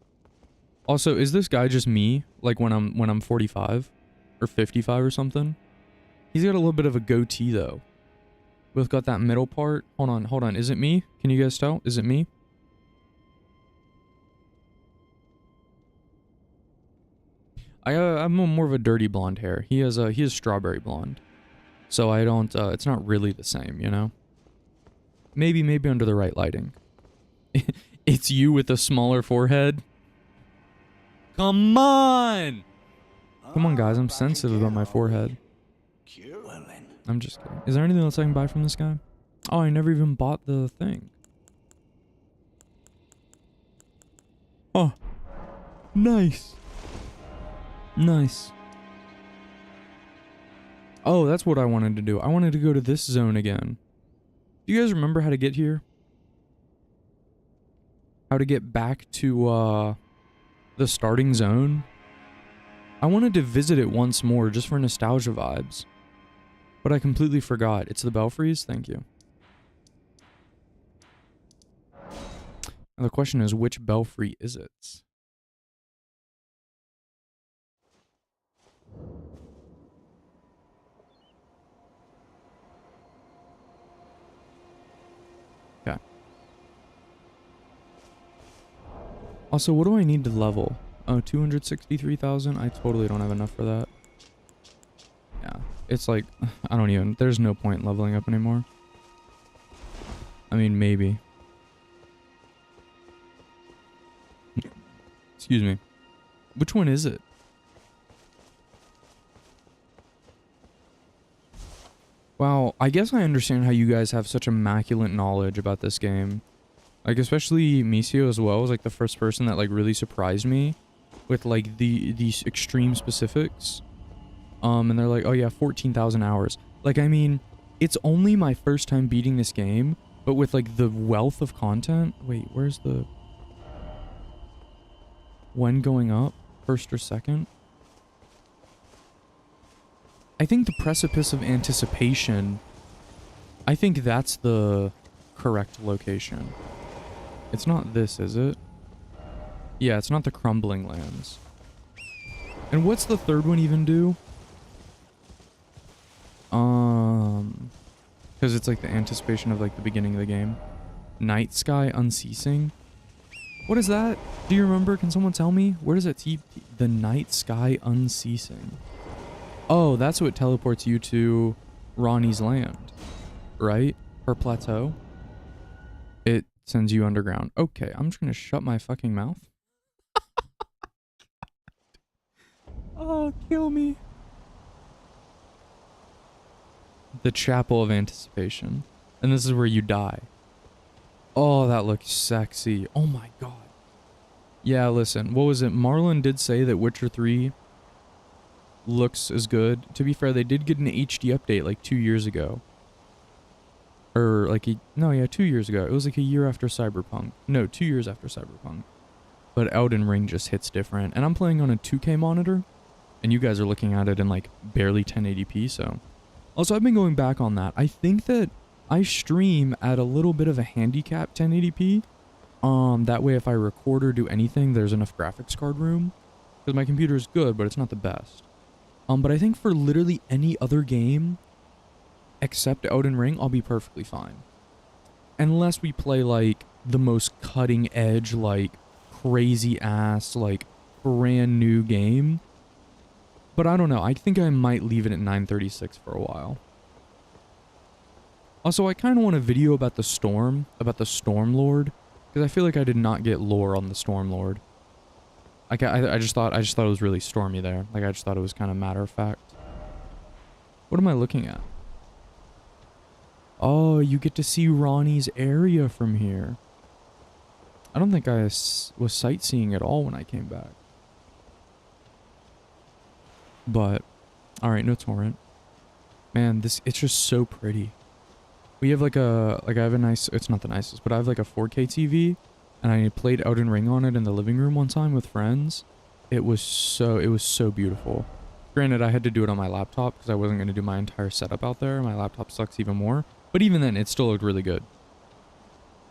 Also, is this guy just me? Like when I'm 45 or 55 or something? He's got a little bit of a goatee though. Both got that middle part. Hold on. Is it me? Can you guys tell? Is it me? I'm more of a dirty blonde hair. He has strawberry blonde. So I don't, it's not really the same, you know? Maybe under the right lighting. It's you with a smaller forehead. Come on! Come on, guys. I'm sensitive about my forehead. Well then. I'm just kidding. Is there anything else I can buy from this guy? Oh, I never even bought the thing. Oh. Nice. Nice. Oh, that's what I wanted to do. I wanted to go to this zone again. Do you guys remember how to get here? How to get back to, the starting zone? I wanted to visit it once more just for nostalgia vibes. But I completely forgot. It's the Belfries? Thank you. Now the question is, which Belfry is it? Okay. Also, what do I need to level? Oh, 263,000? I totally don't have enough for that. Yeah. It's like, I don't even, there's no point in leveling up anymore. I mean, maybe. Excuse me. Which one is it? Wow, I guess I understand how you guys have such immaculate knowledge about this game. Like, especially Misio as well was like the first person that like really surprised me with like these extreme specifics. And they're like, oh yeah, 14,000 hours. Like, I mean, it's only my first time beating this game, but with like the wealth of content. Wait, where's the... When going up? First or second? I think the precipice of anticipation, I think that's the correct location. It's not this, is it? Yeah, it's not the crumbling lands. And what's the third one even do? Because it's like the anticipation of like the beginning of the game. Night Sky Unceasing. What is that? Do you remember? Can someone tell me? Where does it keep the Night Sky Unceasing? Oh, that's what teleports you to Ronnie's land, right? Her plateau. It sends you underground. Okay, I'm just gonna shut my fucking mouth. Oh, kill me. The Chapel of Anticipation. And this is where you die. Oh, that looks sexy. Oh my god. Yeah, listen. What was it? Marlon did say that Witcher 3 looks as good. To be fair, they did get an HD update like 2 years ago. Or like, 2 years ago. It was like a year after Cyberpunk. No, 2 years after Cyberpunk. But Elden Ring just hits different. And I'm playing on a 2K monitor. And you guys are looking at it in like barely 1080p, so. Also, I've been going back on that. I think that I stream at a little bit of a handicap 1080p. That way if I record or do anything, there's enough graphics card room. Because my computer is good, but it's not the best. But I think for literally any other game except Elden Ring, I'll be perfectly fine. Unless we play like the most cutting edge, like crazy ass, like brand new game. But I don't know. I think I might leave it at 936 for a while. Also, I kind of want a video about the Storm Lord, because I feel like I did not get lore on the Storm Lord. I just thought it was really stormy there. Like I just thought it was kind of matter of fact. What am I looking at? Oh, you get to see Ronnie's area from here. I don't think I was sightseeing at all when I came back. But, alright, no torrent. Man, it's just so pretty. We have like I have a nice, it's not the nicest, but I have like a 4K TV, and I played Elden Ring on it in the living room one time with friends. It was so beautiful. Granted, I had to do it on my laptop because I wasn't going to do my entire setup out there. My laptop sucks even more. But even then, it still looked really good.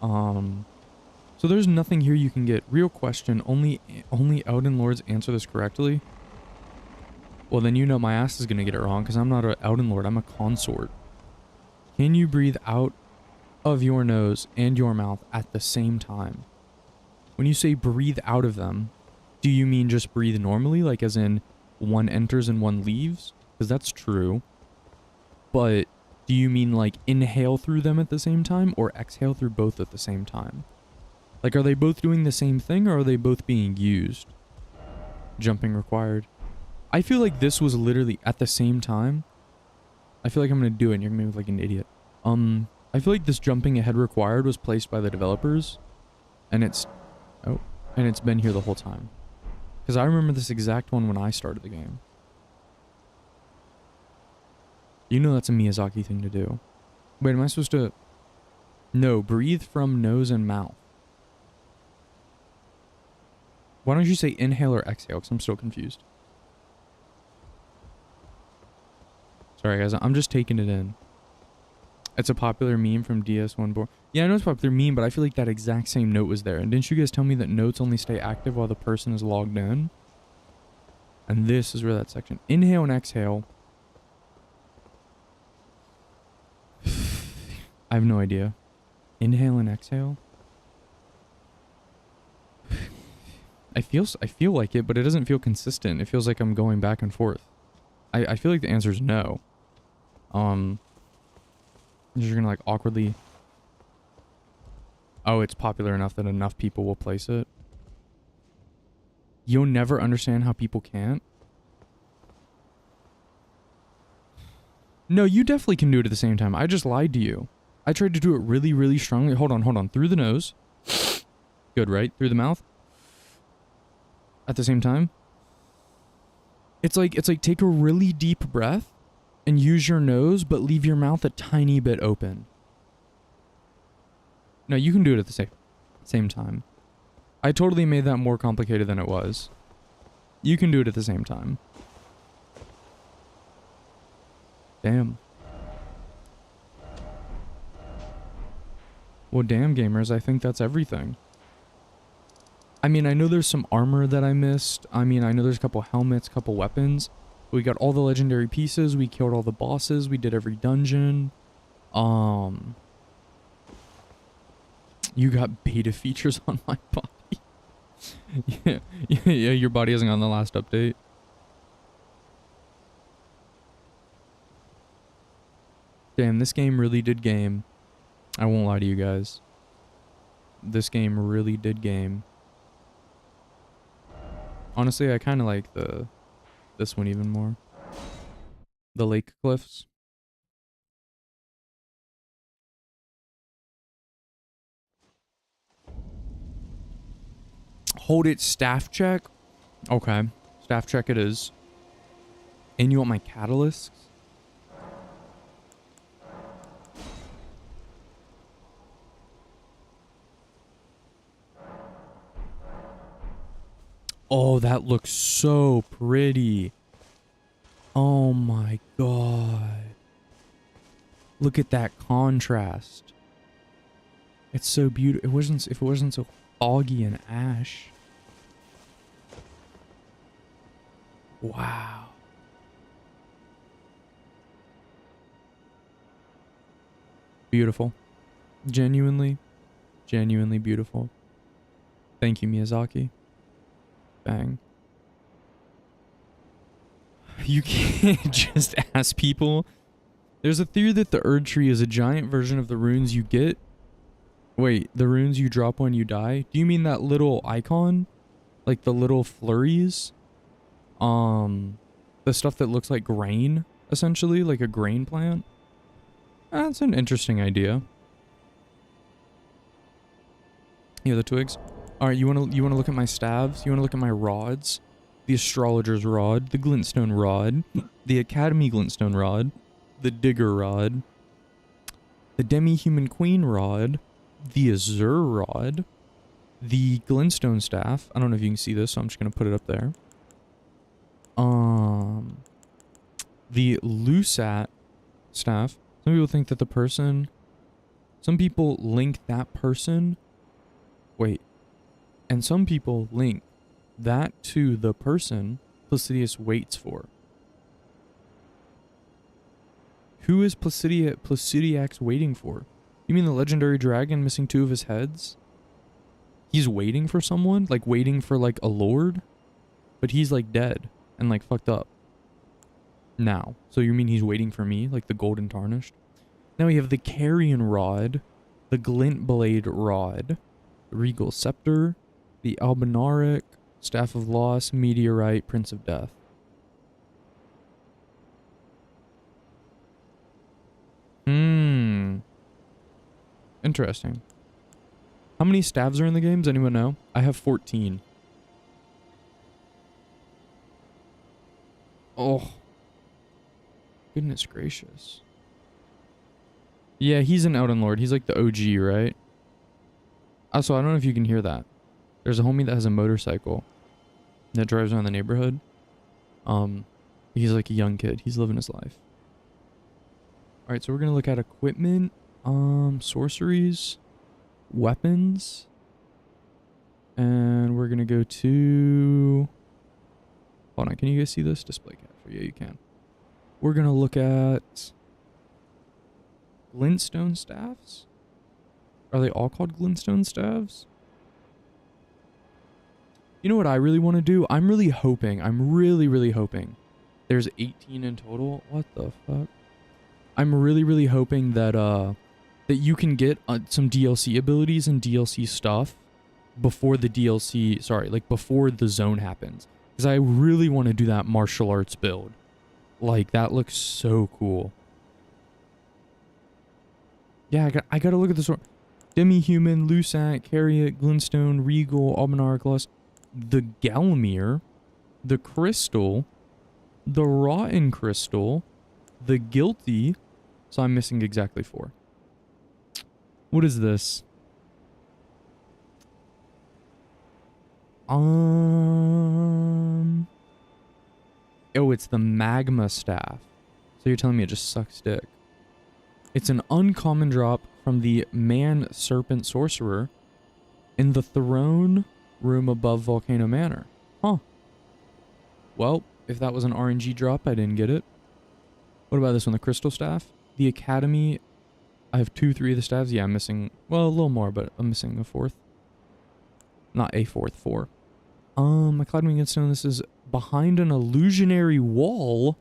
So there's nothing here you can get. Real question, only Elden Lords answer this correctly? Well, then you know my ass is going to get it wrong because I'm not an Elden Lord, I'm a consort. Can you breathe out of your nose and your mouth at the same time? When you say breathe out of them, do you mean just breathe normally, like as in one enters and one leaves? Because that's true. But do you mean like inhale through them at the same time or exhale through both at the same time? Like, are they both doing the same thing or are they both being used? Jumping required. I feel like this was literally at the same time. I feel like I'm going to do it and you're going to be like an idiot. I feel like this jumping ahead required was placed by the developers. And it's been here the whole time. Because I remember this exact one when I started the game. You know that's a Miyazaki thing to do. Wait, am I supposed to... No, breathe from nose and mouth. Why don't you say inhale or exhale? Because I'm still confused. Sorry guys, I'm just taking it in. It's a popular meme from DS1 board. Yeah, I know it's a popular meme, but I feel like that exact same note was there. And didn't you guys tell me that notes only stay active while the person is logged in? And this is where that section. Inhale and exhale. I have no idea. Inhale and exhale? I feel like it, but it doesn't feel consistent. It feels like I'm going back and forth. I feel like the answer is no. You're gonna like awkwardly... Oh, it's popular enough that enough people will place it. You'll never understand how people can't. No, you definitely can do it at the same time. I just lied to you. I tried to do it really, really strongly. Hold on. Through the nose. Good, right? Through the mouth. At the same time. It's like take a really deep breath and use your nose, but leave your mouth a tiny bit open. No, you can do it at the same time. I totally made that more complicated than it was. You can do it at the same time. Damn. Well, damn, gamers, I think that's everything. I mean, I know there's some armor that I missed. I mean, I know there's a couple helmets, couple weapons. We got all the legendary pieces. We killed all the bosses. We did every dungeon. You got beta features on my body. Yeah, your body hasn't gotten the last update. Damn, this game really did game. I won't lie to you guys. This game really did game. Honestly, I kind of like this one even more. The lake cliffs. Hold it, staff check. Okay, staff check it is. And you want my catalysts? Oh, that looks so pretty. Oh my god. Look at that contrast. It's so beautiful. If it wasn't so foggy and ash. Wow. Beautiful. Genuinely beautiful. Thank you, Miyazaki. Bang. You can't just ask people. There's a theory that the Erd Tree is a giant version of the runes you get. Wait, the runes you drop when you die? Do you mean that little icon? Like the little flurries? The stuff that looks like grain, essentially, like a grain plant? That's an interesting idea. Yeah, the twigs. Alright, you wanna look at my staves? You wanna look at my rods? The astrologer's rod, the glintstone rod, the academy glintstone rod, the digger rod, the demi-human queen rod, the azure rod, the glintstone staff. I don't know if you can see this, so I'm just gonna put it up there. The Lusat staff. Some people think that the person... Some people link that person... Wait. And some people link that to the person Placidius waits for. Who is Placidiax waiting for? You mean the legendary dragon missing 2 of his heads? He's waiting for someone? Like waiting for like a lord? But he's like dead and like fucked up. Now. So you mean he's waiting for me? Like the golden tarnished? Now we have the carrion rod, the glint blade rod, the regal scepter, the albinaric, staff of loss, meteorite, prince of death. Interesting. How many staves are in the game? Does anyone know? I have 14. Oh. Goodness gracious. Yeah, he's an Elden Lord. He's like the OG, right? Also, I don't know if you can hear that. There's a homie that has a motorcycle that drives around the neighborhood. He's like a young kid. He's living his life. Alright, so we're gonna look at equipment, sorceries, weapons, and we're gonna go to... Hold on, can you guys see this? Display capture. Yeah, you can. We're gonna look at glintstone staffs. Are they all called glintstone staves? You know what I really want to do? I'm really hoping, I'm really hoping. There's 18 in total. What the fuck? I'm really hoping that that you can get some DLC abilities and DLC stuff before the DLC, sorry, like before the zone happens. Because I really want to do that martial arts build. Like, that looks so cool. Yeah, I gotta look at this one. Demi-human, Lusat, Carriot, Glintstone, Regal, Albinar, Gloss, the Galmir, the Crystal, the Rotten Crystal, the Guilty. So I'm missing exactly 4. What is this? Oh, it's the Magma Staff. So you're telling me it just sucks dick. It's an uncommon drop from the Man Serpent Sorcerer in the throne room above Volcano Manor. Huh. Well, if that was an RNG drop, I didn't get it. What about this one? The Crystal Staff? The Academy I have 2, 3 of the staves. Yeah, I'm missing, well, a little more, but I'm missing a 4th. Not a 4th, 4. My Cloudwing Instone, this is behind an illusionary wall.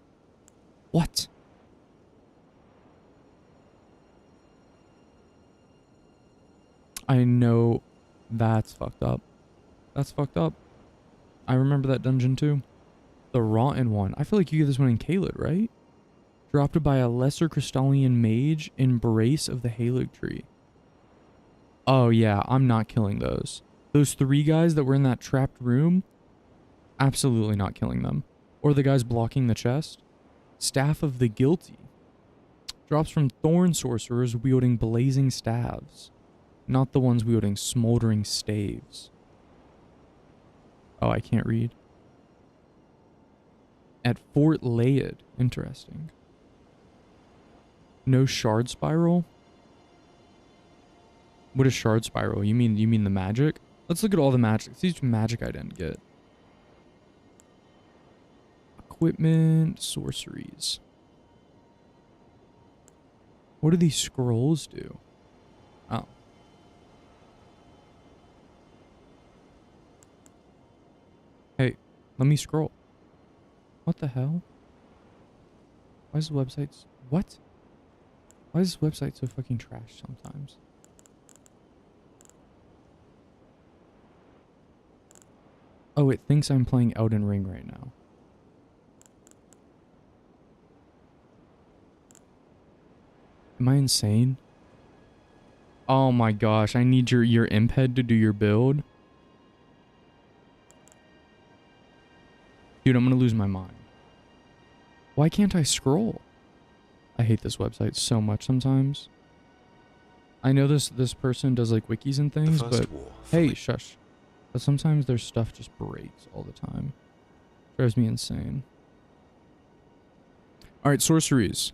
What? I know that's fucked up. That's fucked up. I remember that dungeon too. The Rotten one. I feel like you get this one in Caelid, right? Dropped by a lesser Crystallian mage, Embrace of the Halig Tree. Oh yeah, I'm not killing those. Those 3 guys that were in that trapped room, absolutely not killing them. Or the guys blocking the chest. Staff of the Guilty. Drops from Thorn Sorcerers wielding blazing staves. Not the ones wielding smoldering staves. Oh, I can't read. At Fort Layed. Interesting. No Shard Spiral? What is Shard Spiral? You mean the magic? Let's look at all the magic. See which magic I didn't get. Equipment, sorceries. What do these scrolls do? Oh. Hey, let me scroll. What the hell? Why is the website... What? Why is this website so fucking trash sometimes? Oh, it thinks I'm playing Elden Ring right now. Am I insane? Oh my gosh, I need your imp head to do your build. Dude, I'm gonna lose my mind. Why can't I scroll? I hate this website so much sometimes. I know this person does like wikis and things, but hey, shush. But sometimes their stuff just breaks all the time. Drives me insane. Alright, sorceries.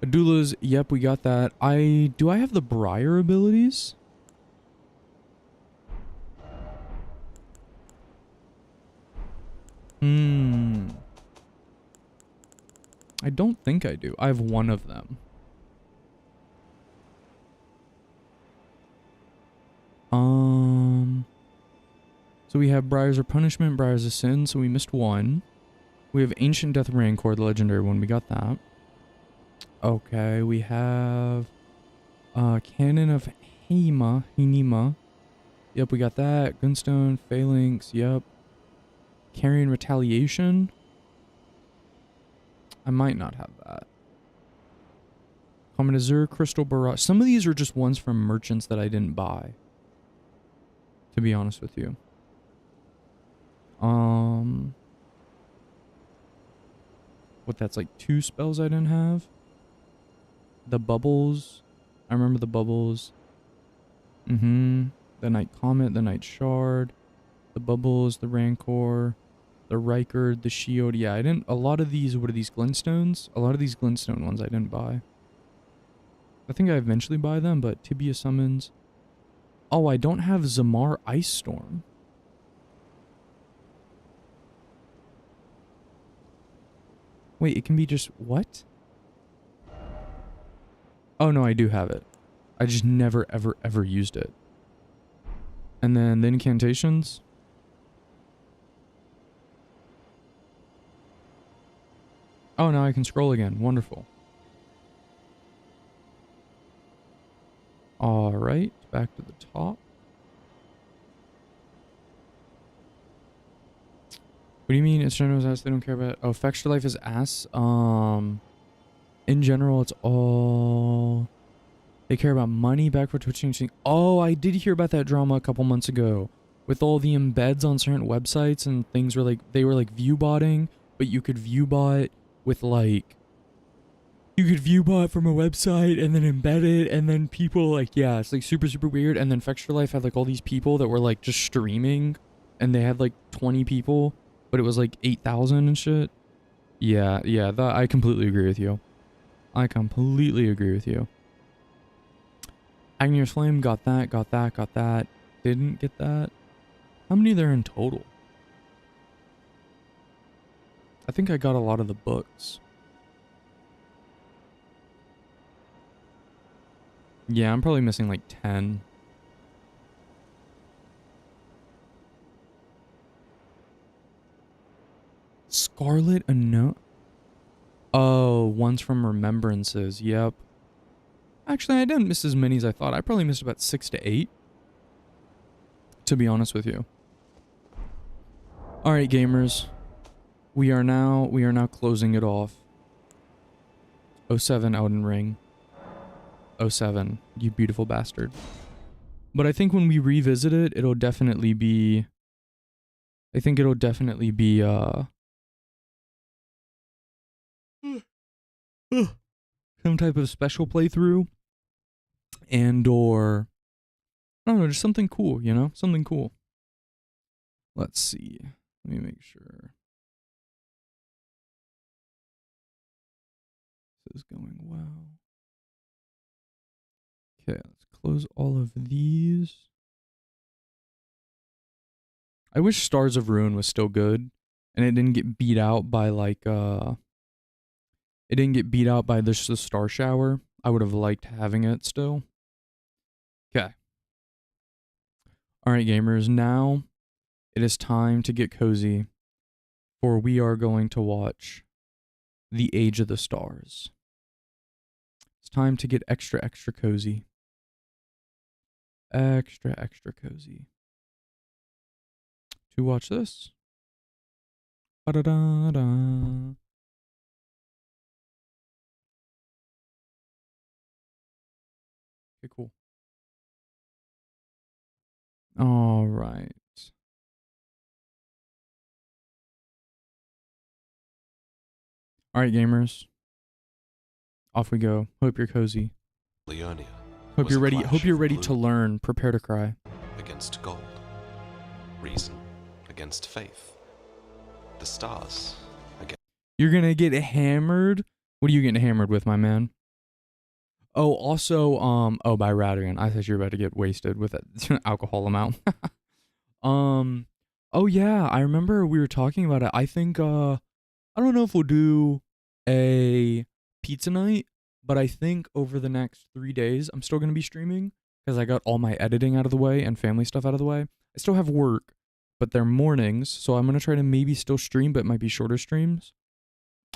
Adulas, yep, we got that. Do I have the Briar abilities? I don't think I do. I have one of them. So we have Briars of Punishment, Briars of Sin, so we missed one. We have Ancient Death Rancor, the legendary one. We got that. Okay, we have Cannon of Hinima. Yep, we got that. Gunstone, Phalanx, yep. Carrion Retaliation. I might not have that. Common Azure, Crystal Barrage. Some of these are just ones from merchants that I didn't buy. To be honest with you. What, that's like 2 spells I didn't have? The Bubbles. I remember the Bubbles. The Night Comet, the Night Shard. The Bubbles, the Rancor. The Riker, the Shield. Yeah, I didn't... A lot of these... What are these? Glintstones? A lot of these Glintstone ones I didn't buy. I think I eventually buy them, but Tibia Summons. Oh, I don't have Zamar Ice Storm. Wait, it can be just... What? Oh, no, I do have it. I just never, ever, ever used it. And then the incantations. Oh, now I can scroll again. Wonderful. Alright, back to the top. What do you mean? It's general's ass, they don't care about... Oh, Fextra Life is ass? In general, it's all... They care about money, backward twitching. Oh, I did hear about that drama a couple months ago. With all the embeds on certain websites and things were like... They were like view botting, but you could view bot with like... You could view bot from a website and then embed it, and then people like... Yeah, it's like super, super weird. And then Fextra Life had like all these people that were like just streaming, and they had like 20 people, but it was like 8,000 and shit. Yeah, that, I completely agree with you. I completely agree with you. Agniar's Flame, got that, got that, got that. Didn't get that. How many are there in total? I think I got a lot of the books. Yeah, I'm probably missing like 10. Scarlet Unknown. Oh, one's from Remembrances. Yep. Actually, I didn't miss as many as I thought. I probably missed about 6 to 8. To be honest with you. Alright, gamers. We are now closing it off. 07 Elden Ring. 07. You beautiful bastard. But I think when we revisit it, it'll definitely be... I think it'll definitely be, some type of special playthrough. And or... I don't know, just something cool, you know? Something cool. Let's see. Let me make sure. This is going well. Okay, let's close all of these. I wish Stars of Ruin was still good. And it didn't get beat out by like, it didn't get beat out by this the Star Shower. I would have liked having it still. Okay. Alright, gamers. Now it is time to get cozy. For we are going to watch The Age of the Stars. It's time to get extra, extra cozy. Extra, extra cozy. To watch this. Ba-da-da-da. Okay, cool. All right. All right, gamers. Off we go. Hope you're cozy. Leonia. Hope you're ready. Hope you're ready to learn. Prepare to cry. Against gold. Reason against faith. The stars against... You're gonna get hammered? What are you getting hammered with, my man? Oh, also, oh, by Radigan. I thought you were about to get wasted with that alcohol amount. Oh yeah, I remember we were talking about it. I think, I don't know if we'll do a pizza night, but I think over the next 3 days, I'm still gonna be streaming because I got all my editing out of the way and family stuff out of the way. I still have work, but they're mornings, so I'm gonna try to maybe still stream, but it might be shorter streams.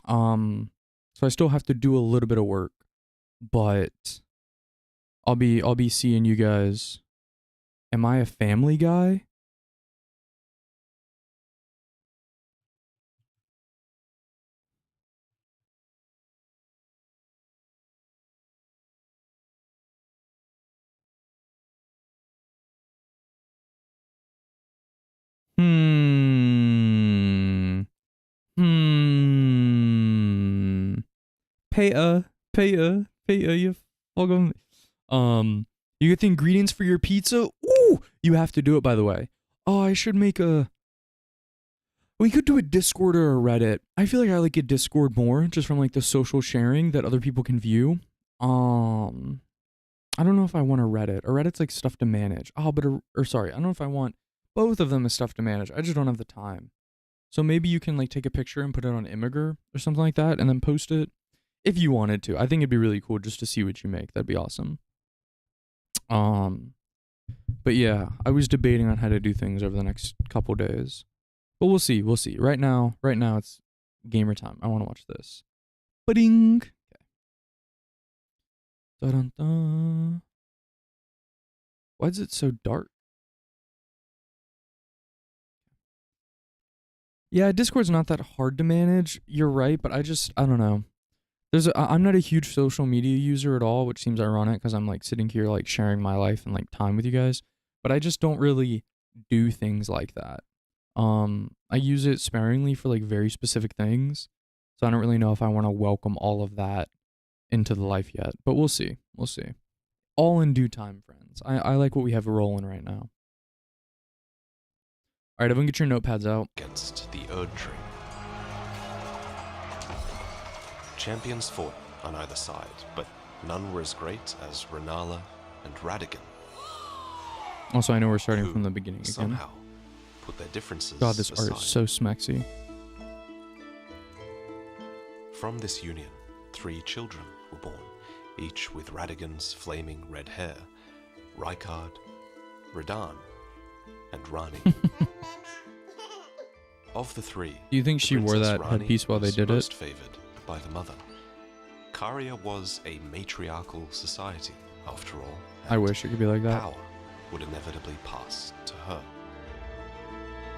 So I still have to do a little bit of work. But I'll be seeing you guys. Am I a family guy? Pay you fucking. You get the ingredients for your pizza? Ooh, you have to do it, by the way. Oh, I should make a... We could do a Discord or a Reddit. I feel like I like a Discord more, just from like the social sharing that other people can view. I don't know if I want a Reddit. A Reddit's like stuff to manage. Oh, but sorry, I don't know if I want both of them as stuff to manage. I just don't have the time. So maybe you can like take a picture and put it on Imgur or something like that and then post it if you wanted to. I think it'd be really cool just to see what you make. That'd be awesome. But yeah, I was debating on how to do things over the next couple days. But we'll see. We'll see. Right now it's gamer time. I want to watch this. Ba-ding. Okay. Da-dun-dun. Why is it so dark? Yeah, Discord's not that hard to manage. You're right, but I don't know. I'm not a huge social media user at all, which seems ironic because I'm like sitting here like sharing my life and like time with you guys, but I just don't really do things like that. I use it sparingly for like very specific things, so I don't really know if I want to welcome all of that into the life yet, but we'll see. We'll see. All in due time, friends. I like what we have rolling right now. All right, everyone get your notepads out. Against the Erd Tree. Champions fought on either side, but none were as great as Rennala and Radigan. Also, I know we're starting from the beginning again. Somehow put their differences God, this aside. art is so smexy. From this union, 3 children were born, each with Radigan's flaming red hair, Rykard, Radahn, and Rani. Of the three, Do you think the she wore Princess that Rani headpiece while they was did it? most favored by the mother. Caria was a matriarchal society, after all. I and wish it could be like that. power would inevitably pass to her.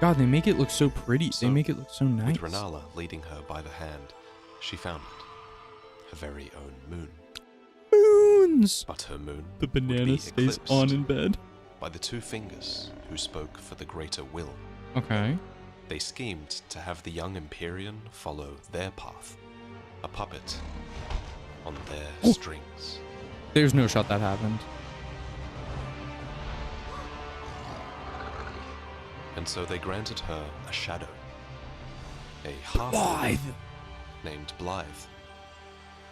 God, they make it look so pretty. So, They make it look so nice. With Rennala leading her by the hand, she found it, her very own moon. Moons! But her moon The would be banana stays eclipsed on in bed. by the two fingers who spoke for the greater will. Okay. They schemed to have the young Empyrean follow their path, a puppet on their strings. There's no shot that happened. And so they granted her a shadow, a half named Blythe,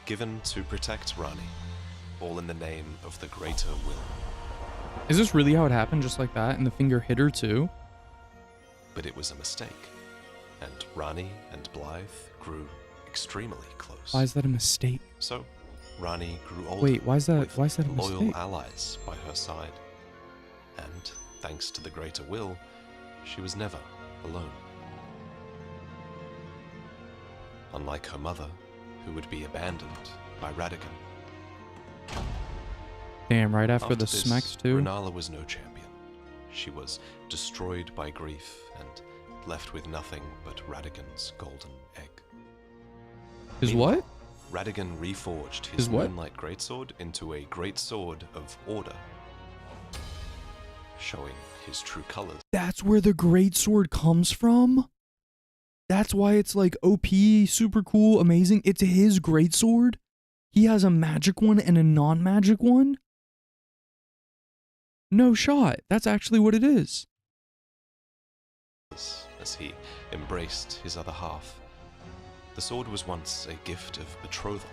given to protect Rani, all in the name of the greater will. Is this really how it happened, just like that? And the finger hit her too? But it was a mistake, and Rani and Blythe grew extremely close. Why is that a mistake? So, Rani grew older. Wait, why is that a loyal mistake? allies by her side, and thanks to the greater will, she was never alone. Unlike her mother, who would be abandoned by Radagon. Damn, right after the this, smacks too? Rennala was no champion. She was destroyed by grief and left with nothing but Radagon's golden egg. His Meanwhile, what? Radagon reforged His his what? Moonlight Greatsword into a greatsword of order, showing his true colors. That's where the great sword comes from? That's why it's like OP, super cool, amazing. It's his great sword? He has a magic one and a non-magic one? No shot. That's actually what it is. As he embraced his other half. The sword was once a gift of betrothal.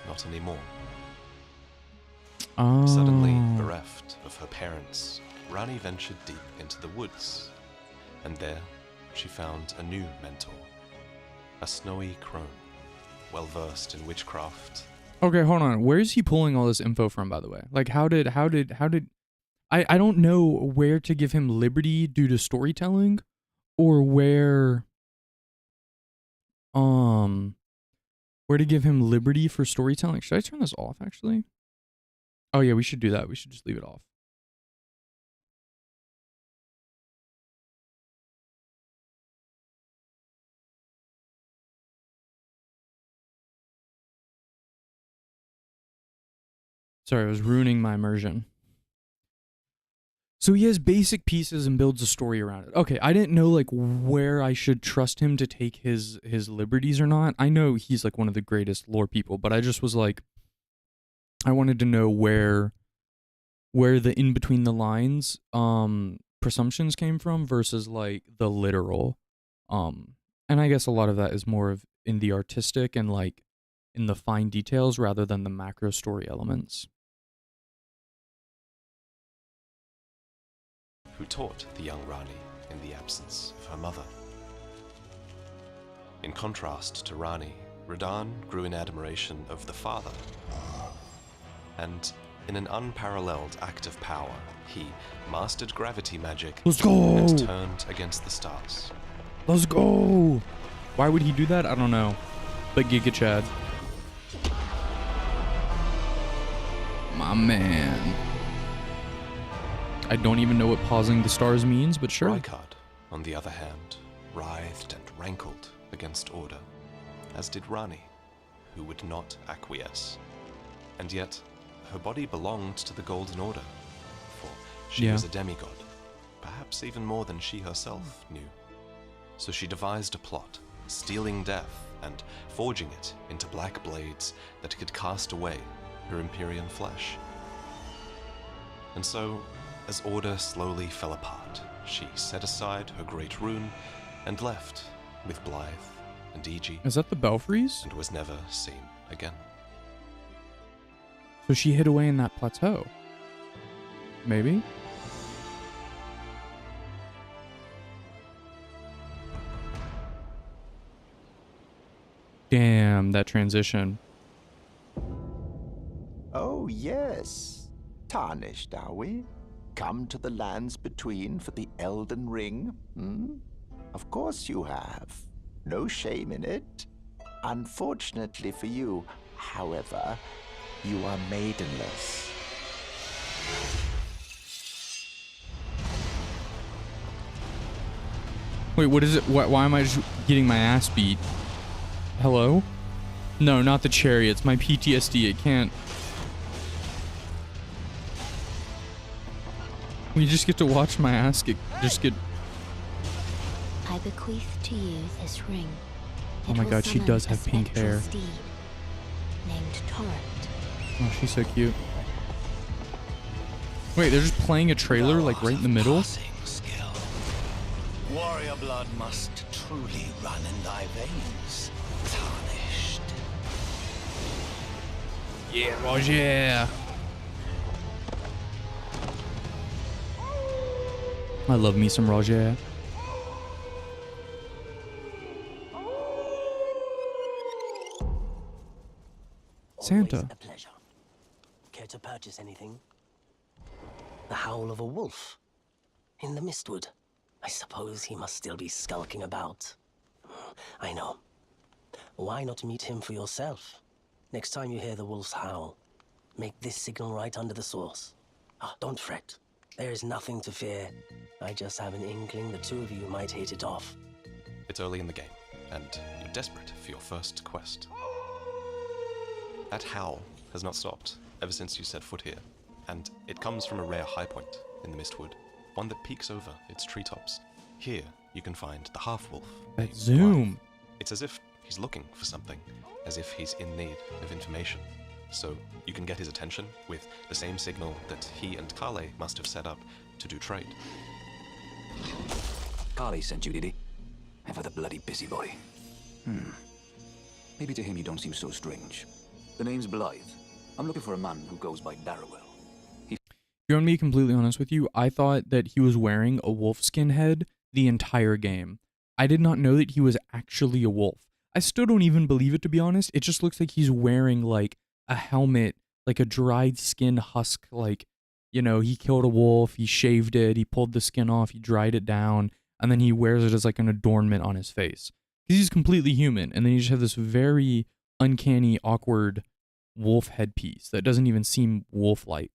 Not anymore. Oh. Suddenly bereft of her parents, Rani ventured deep into the woods, and there she found a new mentor, a snowy crone, well versed in witchcraft. Okay, hold on. Where is he pulling all this info from, by the way? Like, how did I don't know where to give him liberty due to storytelling, or where to give him liberty for storytelling. Should I turn this off, actually? Oh yeah, we should do that. We should just leave it off. Sorry, I was ruining my immersion. So he has basic pieces and builds a story around it. Okay, I didn't know like where I should trust him to take his liberties or not. I know he's like one of the greatest lore people, but I just was like, I wanted to know where the in between the lines presumptions came from versus like the literal. And I guess a lot of that is more of in the artistic and like in the fine details rather than the macro story elements. Who taught the young Rani in the absence of her mother. In contrast to Rani, Radahn grew in admiration of the father. And in an unparalleled act of power, he mastered gravity magic Let's go! and turned against the stars. Let's go! Why would he do that? I don't know. But Giga Chad. My man. I don't even know what pausing the stars means, but sure. Rykard, on the other hand, writhed and rankled against order, as did Rani, who would not acquiesce. And yet, her body belonged to the Golden Order, for she was a demigod, perhaps even more than she herself knew. So she devised a plot, stealing death and forging it into black blades that could cast away her Empyrean flesh. And so, as order slowly fell apart, she set aside her great rune and left with Blythe and Iji. Is that the Belfries? And was never seen again. So she hid away in that plateau. Maybe? Damn, that transition. Yes. Tarnished, are we? Come to the lands between for the Elden Ring? Of course you have. No shame in it. Unfortunately for you, however, you are maidenless. Wait, what is it? Why am I just getting my ass beat? Hello? No, not the chariots. My PTSD. It can't. We just get to watch my ass just get. I bequeath to you this ring. Oh my god, she does have pink hair. Named Torrent. Oh, she's so cute. Wait, they're just playing a trailer like right in the middle? Warrior blood must truly run in thy veins, tarnished. Yeah, Roger. I love me some Roger. Santa. Always a pleasure. Care to purchase anything? The howl of a wolf in the mistwood. I suppose he must still be skulking about. I know. Why not meet him for yourself? Next time you hear the wolf's howl, make this signal right under the source. Don't fret. There is nothing to fear. I just have an inkling the two of you might hit it off. It's early in the game, and you're desperate for your first quest. That howl has not stopped ever since you set foot here, and it comes from a rare high point in the Mistwood, one that peeks over its treetops. Here, you can find the half-wolf. That zoom! It's as if he's looking for something, as if he's in need of information. So you can get his attention with the same signal that he and Kale must have set up to do trade. Kale sent you, did he? Ever the bloody busybody. Maybe to him you don't seem so strange. The name's Blythe. I'm looking for a man who goes by Darrowell. You want me to be completely honest with you? I thought that he was wearing a wolfskin head the entire game. I did not know that he was actually a wolf. I still don't even believe it, to be honest. It just looks like he's wearing like a helmet, like a dried skin husk, like, you know, he killed a wolf, he shaved it, he pulled the skin off, he dried it down, and then he wears it as like an adornment on his face. Because he's completely human, and then you just have this very uncanny, awkward wolf headpiece that doesn't even seem wolf-like.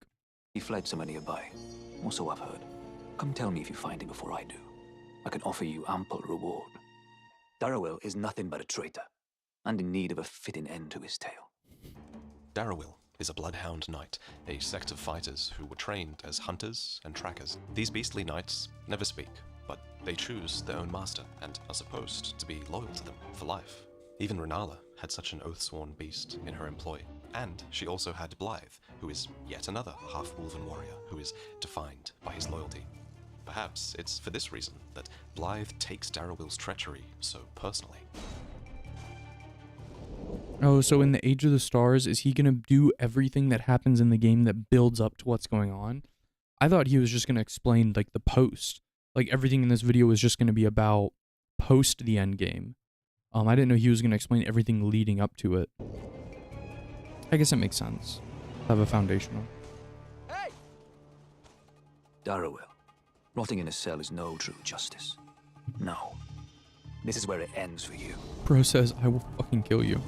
He fled somewhere nearby, or so I've heard. Come tell me if you find him before I do. I can offer you ample reward. Darrowell is nothing but a traitor, and in need of a fitting end to his tale. Darrowell is a bloodhound knight, a sect of fighters who were trained as hunters and trackers. These beastly knights never speak, but they choose their own master and are supposed to be loyal to them for life. Even Renala had such an oath-sworn beast in her employ. And she also had Blythe, who is yet another half-wolven warrior who is defined by his loyalty. Perhaps it's for this reason that Blythe takes Darrowell's treachery so personally. Oh, so in the Age of the Stars, is he going to do everything that happens in the game that builds up to what's going on? I thought he was just going to explain, like, the post. Like, everything in this video was just going to be about post the end game. I didn't know he was going to explain everything leading up to it. I guess it makes sense. Have a foundational. Hey! Darrowell, rotting in a cell is no true justice. No. This is where it ends for you. Bro says, I will fucking kill you.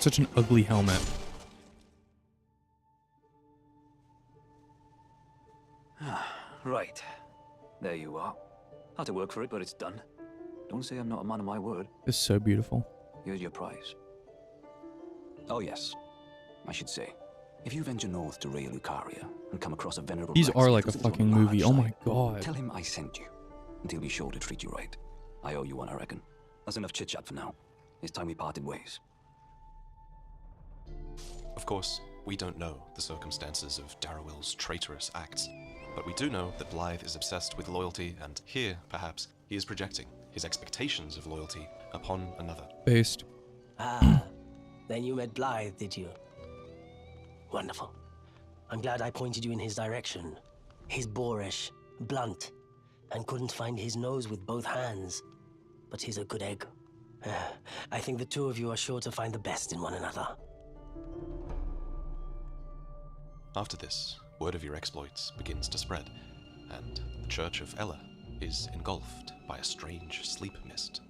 Such an ugly helmet. Right. There you are. Had to work for it, but it's done. Don't say I'm not a man of my word. It's so beautiful. Here's your prize. Oh yes, I should say. If you venture north to Raya Lucaria and come across a venerable... These are like a fucking movie. Oh my god. Tell him I sent you, and he'll be sure to treat you right. I owe you one, I reckon. That's enough chit-chat for now. It's time we parted ways. Of course, we don't know the circumstances of Darrowell's traitorous acts, but we do know that Blythe is obsessed with loyalty, and here, perhaps, he is projecting his expectations of loyalty upon another. Based. Then you met Blythe, did you? Wonderful. I'm glad I pointed you in his direction. He's boorish, blunt, and couldn't find his nose with both hands. But he's a good egg. I think the two of you are sure to find the best in one another. After this, word of your exploits begins to spread, and the Church of Ella is engulfed by a strange sleep mist.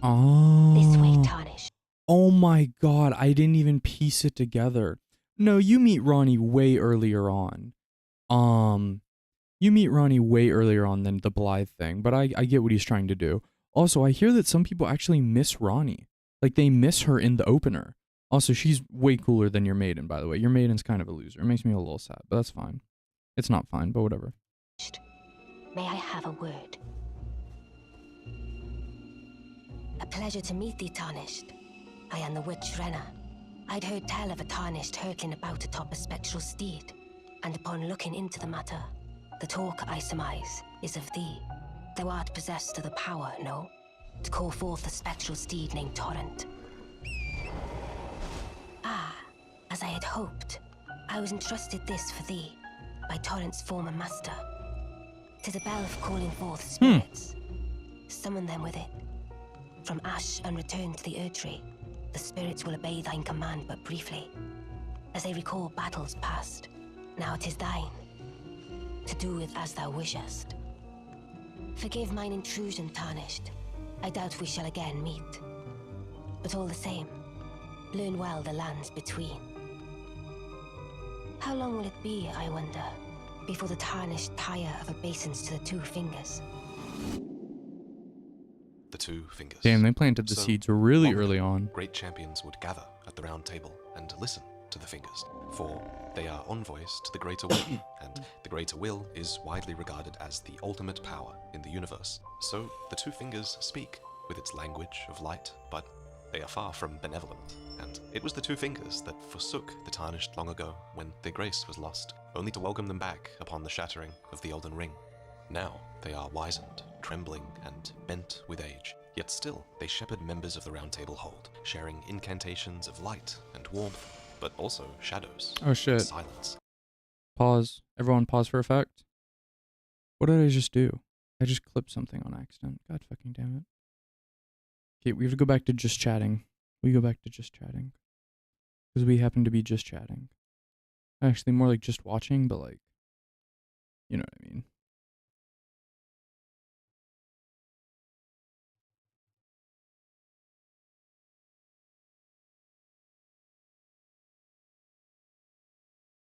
Oh. This way, Tarnish. Oh my god, I didn't even piece it together. No, you meet Ronnie way earlier on. You meet Ronnie way earlier on than the Blythe thing, but I get what he's trying to do. Also, I hear that some people actually miss Ronnie. Like, they miss her in the opener. Also, she's way cooler than your maiden, by the way. Your maiden's kind of a loser. It makes me a little sad, but that's fine. It's not fine, but whatever. May I have a word? A pleasure to meet thee, Tarnished. I am the witch Renna. I'd heard tell of a Tarnished hurtling about atop a spectral steed, and upon looking into the matter, the talk, I surmise, is of thee. Thou art possessed of the power, no? To call forth a spectral steed named Torrent. Ah, as I had hoped, I was entrusted this for thee, by Torrent's former master. 'Tis a bell of calling forth spirits. Summon them with it. From ash and return to the Erdtree, the spirits will obey thine command but briefly, as they recall battles past. Now it is thine, to do with as thou wishest. Forgive mine intrusion, Tarnished. I doubt we shall again meet. But all the same, learn well the lands between. How long will it be, I wonder, before the Tarnished tire of obeisance to the two fingers? The two fingers. Damn, they planted the seeds really early on. Great champions would gather at the round table and listen to the fingers, for they are envoys to the greater will, and the greater will is widely regarded as the ultimate power in the universe. So the two fingers speak with its language of light, but they are far from benevolent, and it was the two fingers that forsook the Tarnished long ago when their grace was lost, only to welcome them back upon the shattering of the Elden Ring. Now they are wizened, trembling, and bent with age, yet still they shepherd members of the Round Table hold, sharing incantations of light and warmth, but also shadows. Oh shit. And silence. Pause. Everyone pause for effect. What did I just do? I just clipped something on accident. God fucking damn it. Okay, we have to go back to just chatting. We go back to just chatting. Because we happen to be just chatting. Actually, more like just watching, but like, you know what I mean.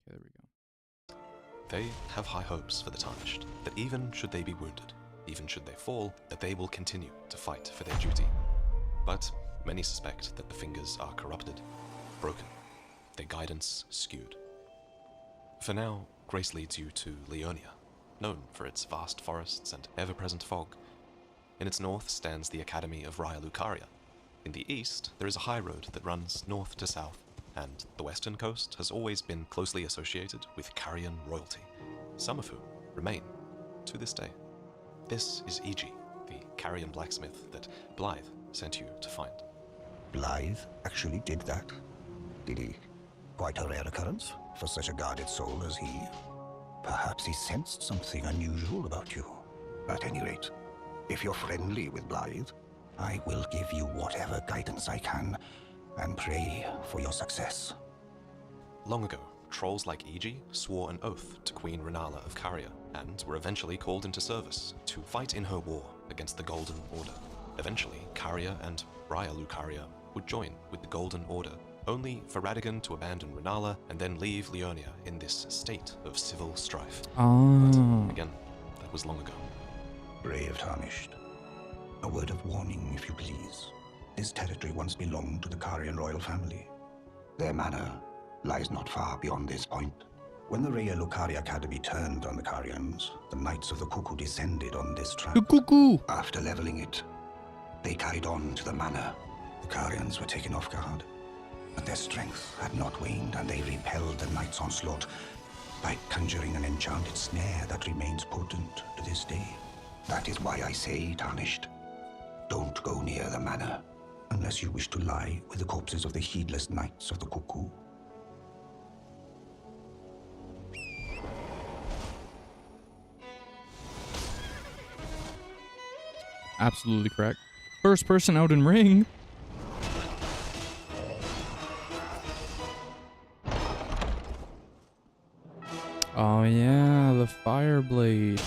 Okay, there we go. They have high hopes for the Tarnished, that even should they be wounded, even should they fall, that they will continue to fight for their duty. But many suspect that the fingers are corrupted, broken, their guidance skewed. For now, Grace leads you to Leonia, known for its vast forests and ever-present fog. In its north stands the Academy of Raya Lucaria. In the east, there is a high road that runs north to south, and the western coast has always been closely associated with Carian royalty, some of whom remain to this day. This is Iji, the Carian blacksmith that Blythe sent you to find. Blythe actually did that? Did he? Quite a rare occurrence for such a guarded soul as he. Perhaps he sensed something unusual about you. At any rate, if you're friendly with Blythe, I will give you whatever guidance I can, and pray for your success. Long ago, trolls like Iji swore an oath to Queen Renala of Caria, and were eventually called into service to fight in her war against the Golden Order. Eventually, Caria and Raya Lucaria would join with the Golden Order, only for Radagon to abandon Renala and then leave Leonia in this state of civil strife. But again, that was long ago. Brave Tarnished. A word of warning, if you please. This territory once belonged to the Carian royal family. Their manor lies not far beyond this point. When the Raya Lucaria Academy turned on the Carians, the Knights of the Cuckoo descended on this track. The Cuckoo! After leveling it, they carried on to the manor. The Carians were taken off guard, but their strength had not waned, and they repelled the Knights' onslaught by conjuring an enchanted snare that remains potent to this day. That is why I say, Tarnished, don't go near the manor unless you wish to lie with the corpses of the heedless knights of the cuckoo. Absolutely correct. First person Elden Ring. Oh yeah, the fire blade.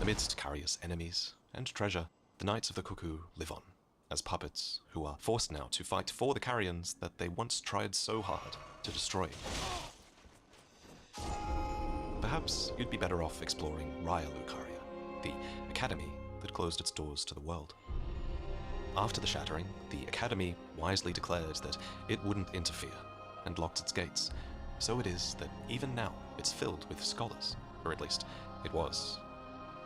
Amidst Caria's enemies and treasure, the Knights of the Cuckoo live on, as puppets who are forced now to fight for the Carians that they once tried so hard to destroy. Perhaps you'd be better off exploring Raya Lucaria, the academy that closed its doors to the world. After the Shattering, the Academy wisely declared that it wouldn't interfere and locked its gates. So it is that even now it's filled with scholars, or at least it was.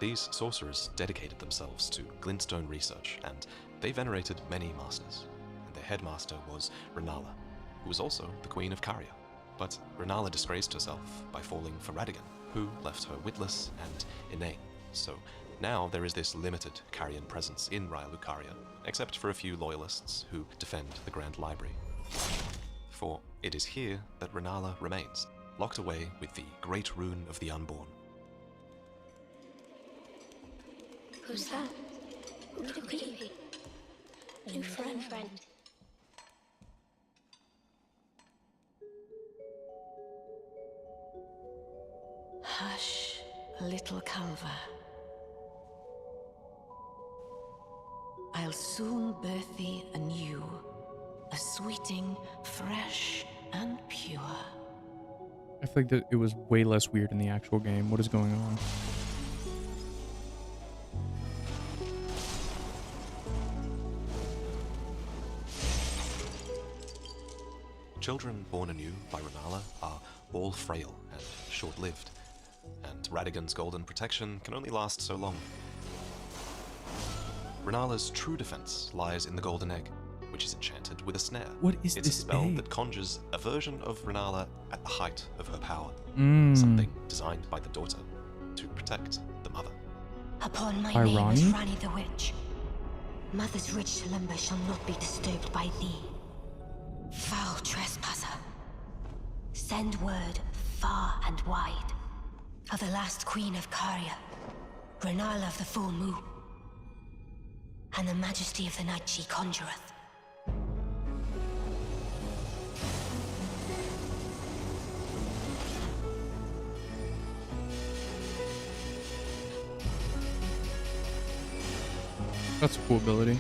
These sorcerers dedicated themselves to glintstone research, and they venerated many masters, and their headmaster was Renala, who was also the Queen of Caria. But Renala disgraced herself by falling for Radagon, who left her witless and inane. So now there is this limited Carian presence in Raya Lucaria, except for a few loyalists who defend the Grand Library. For it is here that Renala remains, locked away with the Great Rune of the Unborn. Who's that? Who could it be? New friend. Hush, little Calva. I'll soon birth thee anew, a sweeting, fresh and pure. I feel like that it was way less weird in the actual game. What is going on? Children born anew by Renala are all frail and short-lived, and Radagon's golden protection can only last so long. Renala's true defense lies in the golden egg, which is enchanted with a snare. What is it's this a spell egg? that conjures a version of Renala at the height of her power. Something designed by the daughter to protect the mother. Upon my By name Rani? is Rani the Witch. Mother's rich slumber shall not be disturbed by thee. Foul trespasser. Send word far and wide of the last queen of Caria, Renala of the full moon, and the majesty of the night she conjureth. That's a cool ability.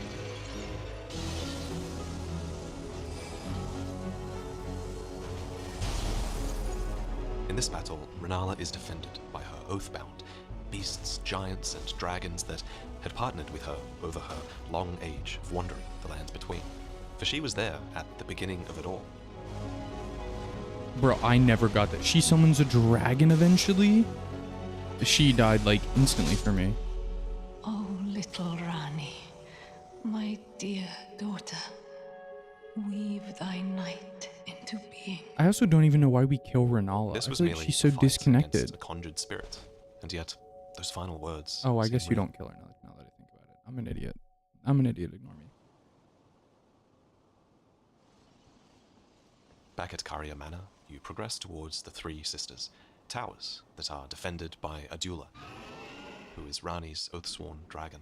In this battle, Renala is defended by her oathbound beasts, giants, and dragons that had partnered with her over her long age of wandering the lands between. For she was there at the beginning of it all. Bro, I never got that. She summons a dragon eventually? She died, like, instantly for me. Oh, little Rani, my dear daughter, weave thy night into being. I also don't even know why we kill Renala. This I was feel like merely she's so a fight disconnected. against a conjured spirit, and yet those final words. Oh, I seem guess you real. don't kill her now that I think about it. I'm an idiot. I'm an idiot, ignore me. Back at Caria Manor, you progress towards the Three Sisters, towers that are defended by Adula, who is Rani's oath-sworn dragon.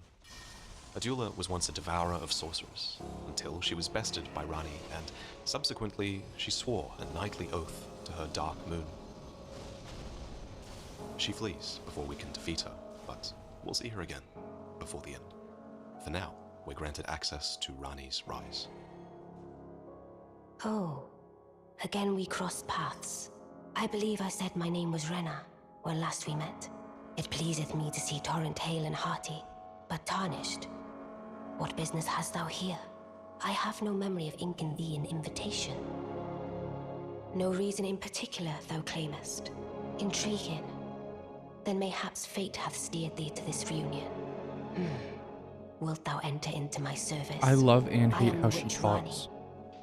Adula was once a devourer of sorcerers, until she was bested by Rani, and subsequently she swore a knightly oath to her dark moon. She flees before we can defeat her, but we'll see her again before the end. For now, we're granted access to Rani's rise. Oh, again we crossed paths. I believe I said my name was Rena when last we met. It pleaseth me to see Torrent hale and hearty, but tarnished. What business hast thou here? I have no memory of inking thee an invitation. No reason in particular thou claimest. Intriguing. Then mayhaps fate hath steered thee to this reunion. Wilt thou enter into my service? I love and I hate am how the she witch talks. Rani.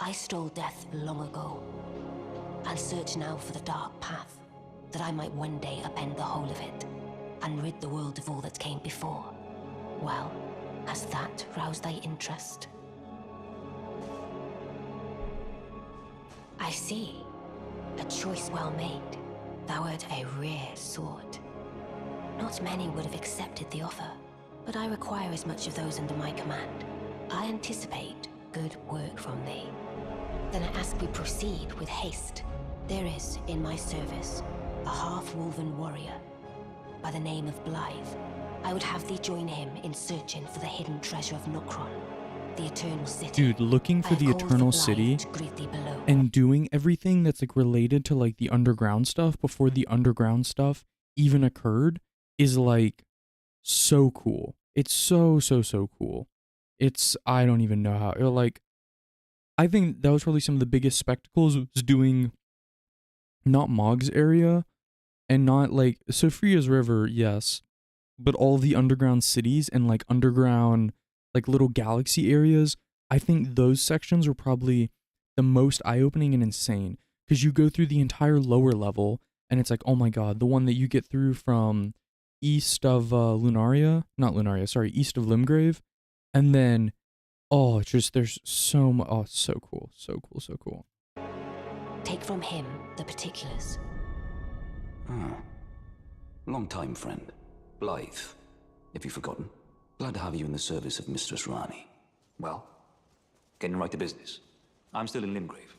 I stole death long ago. I'll search now for the dark path, that I might one day upend the whole of it, and rid the world of all that came before. Well, has that roused thy interest? I see. A choice well made. Thou art a rare sword. Not many would have accepted the offer, but I require as much of those under my command. I anticipate good work from thee. Then I ask we proceed with haste. There is, in my service, a half-wolven warrior by the name of Blythe. I would have thee join him in searching for the hidden treasure of Nokron, the Eternal City. Dude, looking for the Eternal City and doing everything that's like related to like the underground stuff before the underground stuff even occurred is like so cool. It's so cool. It's, I don't even know how, like, I think that was probably some of the biggest spectacles, was doing not Mog's area and not like Sophia's River, yes, but all the underground cities and like underground, like little galaxy areas. I think those sections are probably the most eye-opening and insane, because you go through the entire lower level and it's like, oh my god, the one that you get through from east of east of Limgrave, and then oh, it's just, there's so much. Oh, it's so cool, so cool. Take from him the particulars. Ah. Long time friend. Blythe. If you've forgotten. Glad to have you in the service of Mistress Rani. Well, getting right to business. I'm still in Limgrave.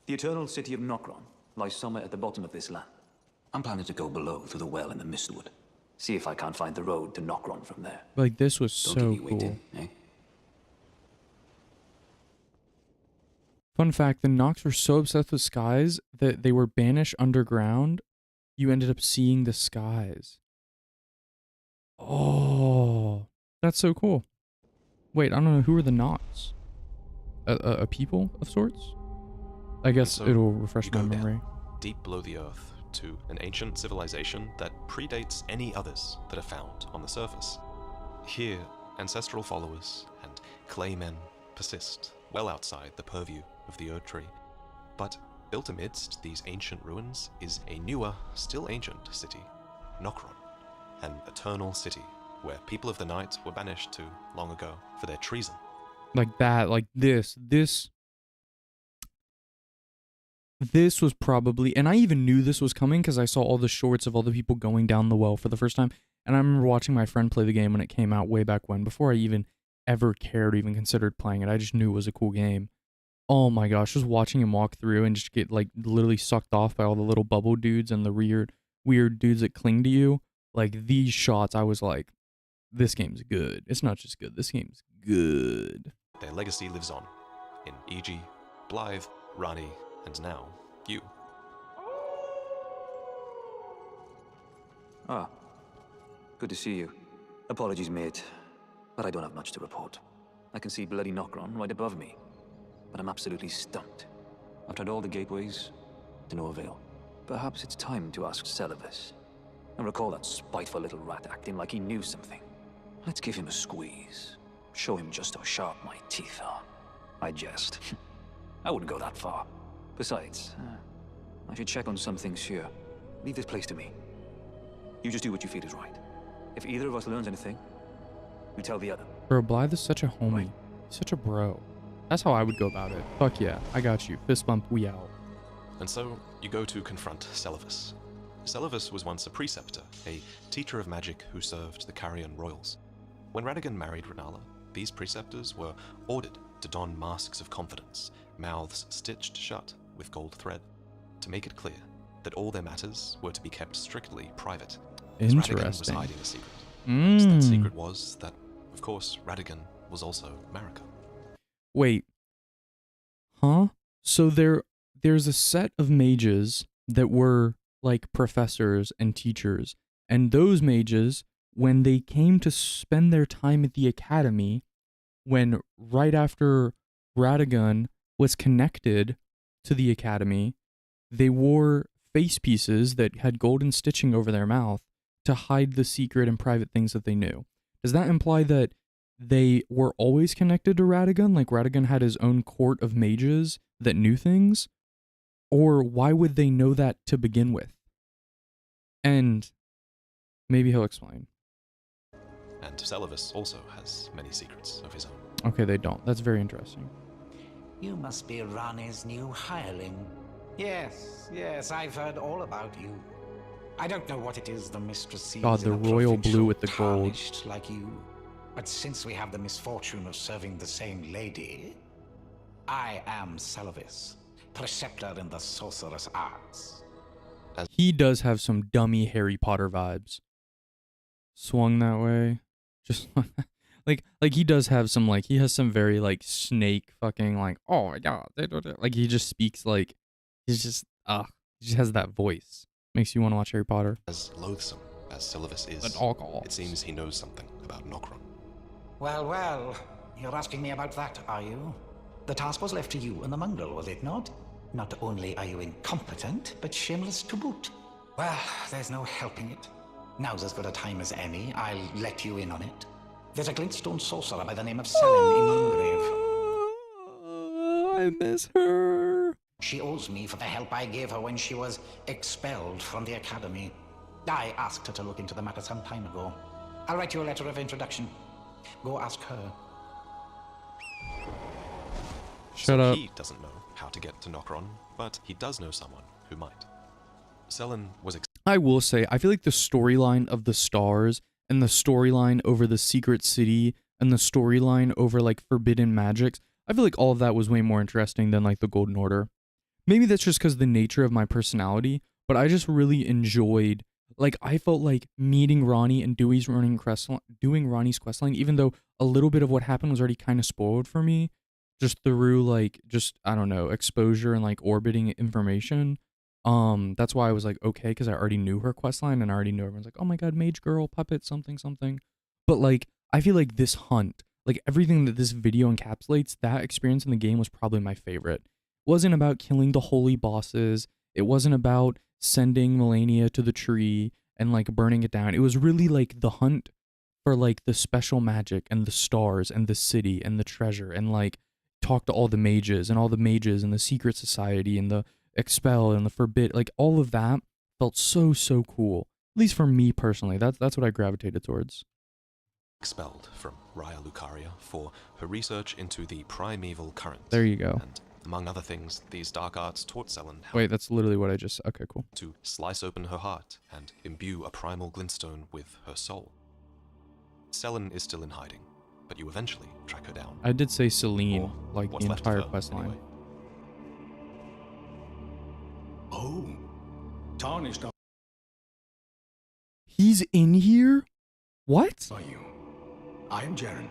The Eternal City of Nokron lies somewhere at the bottom of this land. I'm planning to go below through the well in the Mistwood. See if I can't find the road to Nokron from there. Like, this was Don't so keep me cool. waiting, eh? Fun fact, the Nox were so obsessed with skies that they were banished underground. You ended up seeing the skies. Oh, that's so cool. Wait, I don't know, who are the Nox? A people of sorts? I guess So it'll refresh you my go down, memory. deep below the earth, to an ancient civilization that predates any others that are found on the surface. Here, ancestral followers and claymen persist well outside the purview of the Erd Tree. But built amidst these ancient ruins is a newer, still ancient city, Nokron, an eternal city where people of the night were banished to long ago for their treason. Like that, like this was probably, and I even knew this was coming because I saw all the shorts of all the people going down the well for the first time. And I remember watching my friend play the game when it came out way back when, before I even ever cared or even considered playing it. I just knew it was a cool game. Oh my gosh, just watching him walk through and just get like literally sucked off by all the little bubble dudes and the weird dudes that cling to you. Like, these shots, I was like, this game's good. It's not just good, this game's good. Their legacy lives on in E.G., Blythe, Rani, and now you. Ah, good to see you. Apologies, mate, but I don't have much to report. I can see bloody Nokron right above me, but I'm absolutely stumped. I've tried all the gateways, to no avail. Perhaps it's time to ask Lancerris. I recall that spiteful little rat acting like he knew something. Let's give him a squeeze. Show him just how sharp my teeth are. I jest. I wouldn't go that far. Besides, I should check on some things here. Leave this place to me. You just do what you feel is right. If either of us learns anything, you tell the other. Bro, Blythe is such a homie. He's such a bro. That's how I would go about it. Fuck yeah, I got you. Fist bump, we out. And so you go to confront Lancerris. Lancerris was once a preceptor, a teacher of magic who served the Carrion royals. When Radagon married Renala, these preceptors were ordered to don masks of confidence, mouths stitched shut with gold thread, to make it clear that all their matters were to be kept strictly private. As Radagon was hiding a secret. As that secret was that, of course, Radagon was also Marika. Wait. Huh? So there's a set of mages that were like professors and teachers, and those mages, when they came to spend their time at the academy, when right after Radagon was connected to the academy, they wore face pieces that had golden stitching over their mouth to hide the secret and private things that they knew. Does that imply that they were always connected to Radagon? Like Radagon had his own court of mages that knew things? Or why would they know that to begin with? And maybe he'll explain. And Lancerris also has many secrets of his own. Okay, they don't. That's very interesting. You must be Rani's new hireling. Yes, I've heard all about you. I don't know what it is the mistress sees God, the in a royal prophet blue so with the gold. tarnished like you. But since we have the misfortune of serving the same lady, I am Lancerris, preceptor in the sorcerous arts. He does have some dummy Harry Potter vibes. Swung that way. Just like he does have some, like, he has some very like snake fucking like, oh yeah, like he just speaks like he's just he just has that voice. Makes you want to watch Harry Potter. As loathsome as Lancerris is, it seems he knows something about Nokron. Well, you're asking me about that, are you? The task was left to you and the mongrel, was it not? Not only are you incompetent, but shameless to boot. Well, there's no helping it. Now's as good a time as any. I'll let you in on it. There's a glintstone sorcerer by the name of Selene in Moongrave. I miss her. She owes me for the help I gave her when she was expelled from the academy. I asked her to look into the matter some time ago. I'll write you a letter of introduction. Go ask her. Shut up. He doesn't know how to get to Nokron, but he does know someone who might. Selene was I will say, I feel like the storyline of the stars and the storyline over the secret city and the storyline over like forbidden magics, I feel like all of that was way more interesting than like the Golden Order. Maybe that's just because the nature of my personality, but I just really enjoyed, like, I felt like meeting Ronnie and doing Ronnie's questline, even though a little bit of what happened was already kind of spoiled for me, just through like, I don't know, exposure and like orbiting information. That's why I was like, okay, because I already knew her questline and I already knew everyone's like, oh my god, mage girl, puppet, something. But like, I feel like this hunt, like everything that this video encapsulates, that experience in the game was probably my favorite. It wasn't about killing the holy bosses. It wasn't about sending Melania to the tree and like burning it down. It was really like the hunt for like the special magic and the stars and the city and the treasure and like talk to all the mages and the secret society and the expel and the forbid, like all of that felt so cool. At least for me personally, that's what I gravitated towards. Expelled from Raya Lucaria for her research into the primeval current. There you go. And among other things, these dark arts taught Selene how Wait, that's literally what I just... Okay, cool. to slice open her heart and imbue a primal glintstone with her soul. Selene is still in hiding, but you eventually track her down. I did say Selene, like what's the left of entire her, quest line. anyway. Oh, tarnished. He's in here? What? Are you? I am Jaren.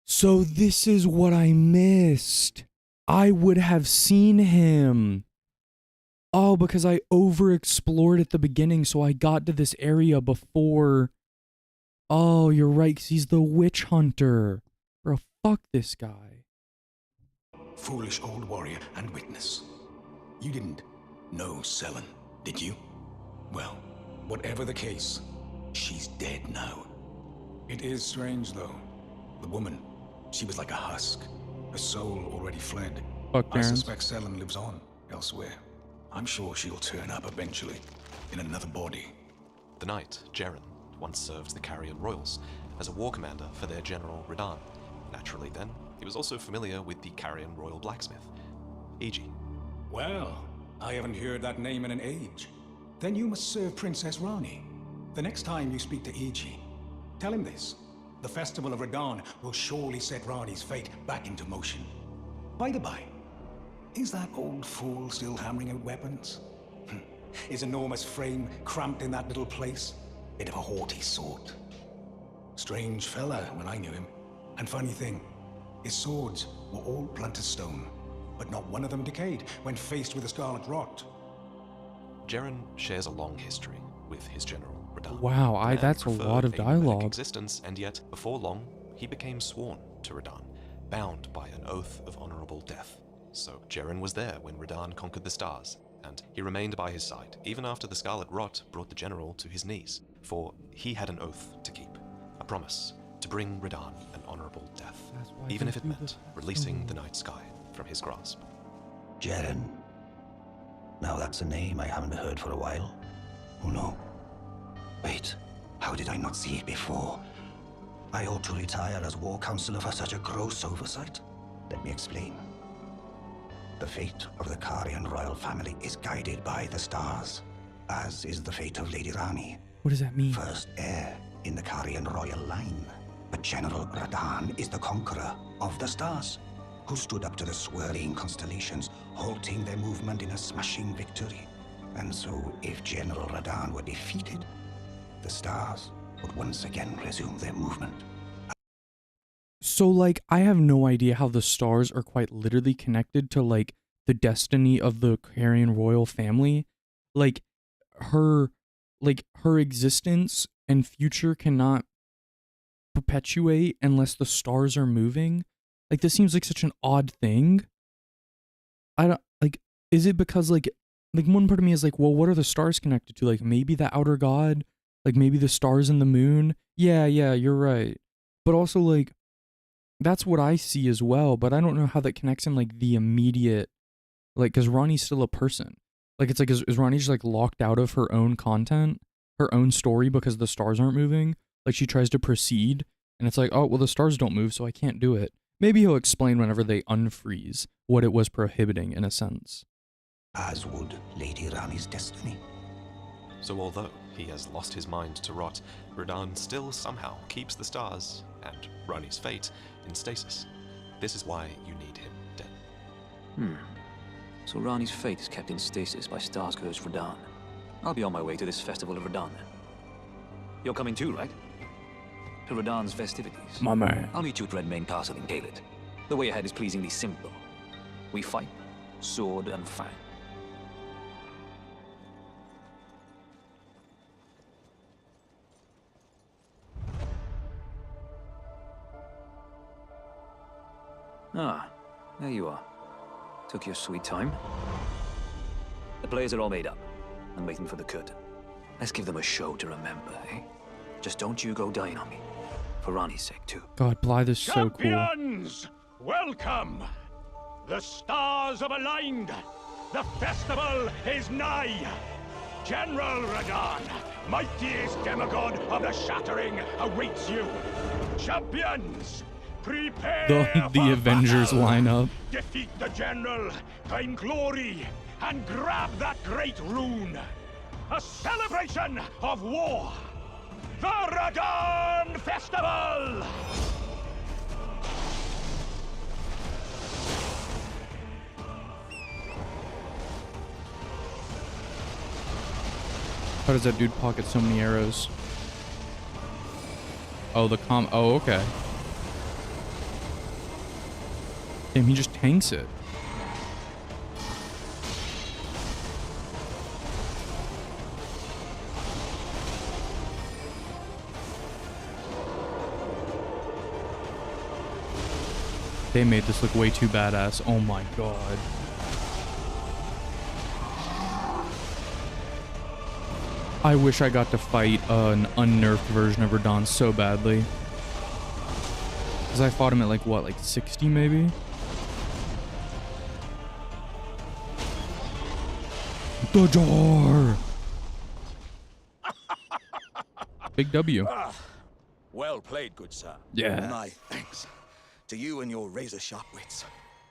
So this is what I missed. I would have seen him. Oh, because I overexplored at the beginning, so I got to this area before. Oh, you're right, 'cause he's the witch hunter. Bro, fuck this guy. Foolish old warrior and witness. You didn't know Selene, did you? Well, whatever the case, she's dead now. It is strange, though. The woman, she was like a husk. Her soul already fled. Fuck, I Darren. suspect Selene lives on elsewhere. I'm sure she'll turn up eventually, in another body. The knight, Jaren, once served the Carrion Royals as a war commander for their general Radahn. Naturally then, he was also familiar with the Carrion Royal blacksmith, Iji. Well, I haven't heard that name in an age. Then you must serve Princess Rani. The next time you speak to Iji, tell him this. The Festival of Radahn will surely set Rani's fate back into motion. By the by, is that old fool still hammering out weapons? His enormous frame cramped in that little place? Bit of a haughty sort. Strange fella when I knew him. And funny thing, his swords were all blunt as stone, but not one of them decayed when faced with the Scarlet Rot. Jaren shares a long history with his general Radahn. Wow, The man that's a lot of preferred a nomadic dialogue. existence, and yet, before long, he became sworn to Radahn, bound by an oath of honorable death. So Jaren was there when Radahn conquered the stars, and he remained by his side, even after the Scarlet Rot brought the general to his knees, for he had an oath to keep, a promise to bring Radahn an honorable death, even if it meant releasing the night sky from his grasp. Jaren. Now that's a name I haven't heard for a while. Oh no. Wait, how did I not see it before? I ought to retire as war counselor for such a gross oversight. Let me explain. The fate of the Karian royal family is guided by the stars, as is the fate of Lady Rani. What does that mean? First heir in the Karian royal line. But General Radahn is the conqueror of the stars, who stood up to the swirling constellations, halting their movement in a smashing victory. And so, if General Radahn were defeated, the stars would once again resume their movement. So, like, I have no idea how the stars are quite literally connected to, like, the destiny of the Karian royal family. Like, her existence and future cannot perpetuate unless the stars are moving. Like, this seems like such an odd thing. I don't, like, is it because, like, one part of me is like, well, what are the stars connected to? Like, maybe the outer god? Like, maybe the stars and the moon? Yeah, you're right. But also, like, that's what I see as well, but I don't know how that connects in, like, the immediate, like, because Ronnie's still a person. Like, it's like, is Ronnie just, like, locked out of her own content, her own story because the stars aren't moving? Like, she tries to proceed, and it's like, oh, well, the stars don't move, so I can't do it. Maybe he'll explain whenever they unfreeze what it was prohibiting, in a sense. As would Lady Rani's destiny. So although he has lost his mind to rot, Radahn still somehow keeps the stars, and Rani's fate, in stasis. This is why you need him dead. So Rani's fate is kept in stasis by stars cursed Radahn. I'll be on my way to this festival of Radahn then. You're coming too, right? To Radahn's festivities. My man. I'll meet you at Redmane Castle in Caelid. The way ahead is pleasingly simple. We fight, sword and fang. Ah, there you are. Took your sweet time. The players are all made up. I'm waiting for the curtain. Let's give them a show to remember, eh? Just don't you go dying on me. For Rani's sake, too. God, Blythe is so cool. Champions, welcome! The stars have aligned. The festival is nigh. General Radahn, mightiest demigod of the Shattering, awaits you. Champions, prepare The Avengers lineup. Defeat the General, claim glory, and grab that great rune. A celebration of war. The Radahn Festival! How does that dude pocket so many arrows? Oh, oh, okay. Damn, he just tanks it. They made this look way too badass. Oh my god. I wish I got to fight an unnerfed version of Radahn so badly. Because I fought him at like, what, like 60 maybe? The door! Big W. Well played, good sir. Yeah. My thanks to you and your razor-sharp wits.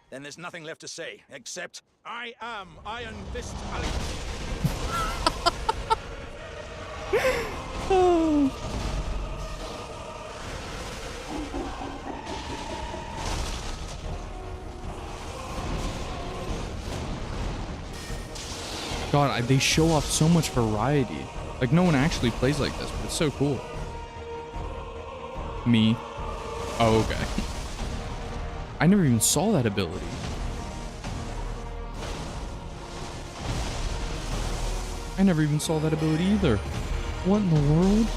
Then there's nothing left to say, except I am Iron Fist Ali. God, they show off so much variety. Like, no one actually plays like this, but it's so cool. Me. Oh, okay. I never even saw that ability. I never even saw that ability either. What in the world?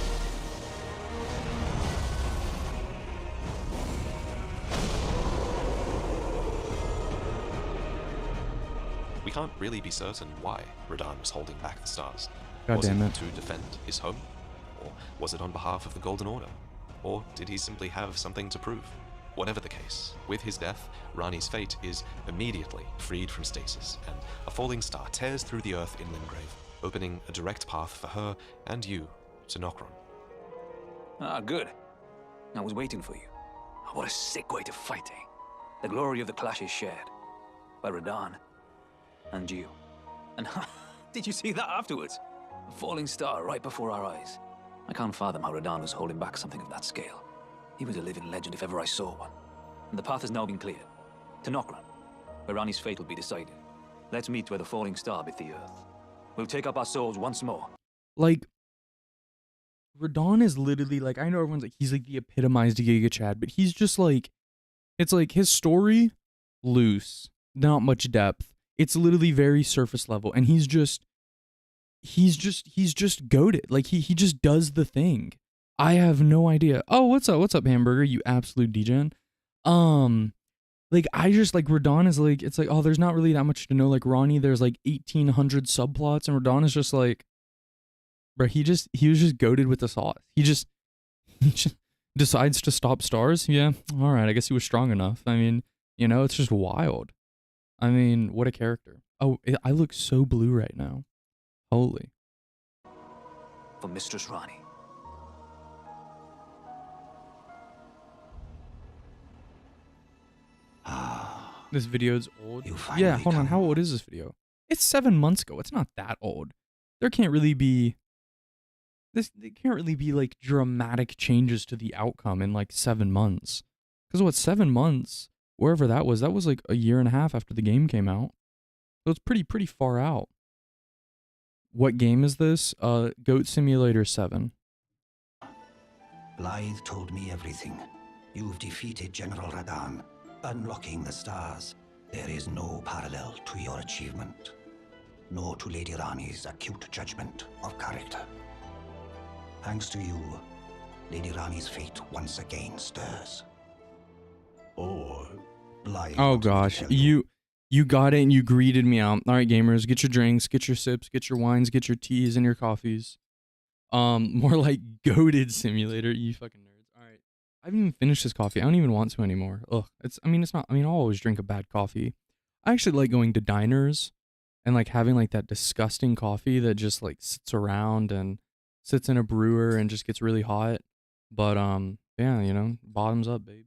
We can't really be certain why Radahn was holding back the stars. God Was damn it it. to defend his home? Or was it on behalf of the Golden Order? Or did he simply have something to prove? Whatever the case, with his death, Rani's fate is immediately freed from stasis, and a falling star tears through the earth in Limgrave, opening a direct path for her and you to Nokron. Ah, good. I was waiting for you. What a sick way to fight, eh? The glory of the clash is shared. by Radahn. And you. And did you see that afterwards? A falling star right before our eyes. I can't fathom how Radahn was holding back something of that scale. He was a living legend if ever I saw one. And the path has now been cleared. To Nokron, where Ranni's fate will be decided. Let's meet where the falling star bit the earth. We'll take up our souls once more. Like, Radahn is literally, like, I know everyone's like, he's like the epitomized Giga Chad, but he's just like, it's like his story, loose, not much depth. It's literally very surface level, and he's just goated. Like, he just does the thing. I have no idea. Oh, what's up, Hamburger, you absolute degen. Like, I just, like, Radahn is like, it's like, oh, there's not really that much to know. Like, Ranni, there's like 1,800 subplots, and Radahn is just like, bro, he was just goated with the sauce. He just decides to stop stars. Yeah, all right, I guess he was strong enough. I mean, you know, it's just wild. I mean, what a character. Oh, I look so blue right now. Holy. For Mistress Ranni. This video's old. Yeah, hold on. How old is this video? It's 7 months ago. It's not that old. There can't really be like dramatic changes to the outcome in like 7 months. Because what, 7 months, wherever that was like a year and a half after the game came out. So it's pretty far out. What game is this? Goat Simulator 7. Blythe told me everything. You've defeated General Radahn, unlocking the stars. There is no parallel to your achievement, nor to Lady Ranni's acute judgment of character. Thanks to you, Lady Ranni's fate once again stirs. Or Blythe. Oh gosh, you got it and you greeted me out. All right, gamers, get your drinks, get your sips, get your wines, get your teas and your coffees. More like goated simulator, you fucking nerds. All right, I haven't even finished this coffee. I don't even want to anymore. Ugh, I'll always drink a bad coffee. I actually like going to diners and like having like that disgusting coffee that just like sits around and sits in a brewer and just gets really hot. But yeah, you know, bottoms up, babe.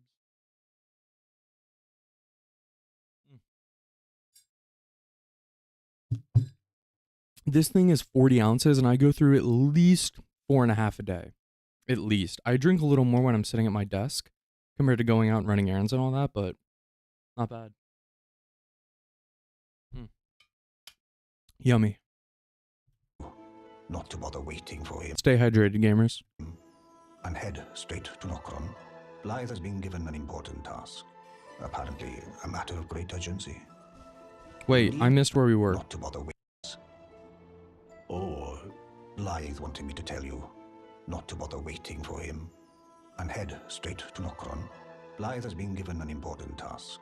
This thing is 40 ounces and I go through at least 4.5 a day. At least. I drink a little more when I'm sitting at my desk compared to going out and running errands and all that, but not bad. Yummy. Not to bother waiting for him. Stay hydrated, gamers. And head straight to Nokron. Blythe has been given an important task. Apparently, a matter of great urgency. Wait, I missed where we were. Not to bother waiting. Or Blythe wanted me to tell you not to bother waiting for him and head straight to Nokron. Blythe has been given an important task.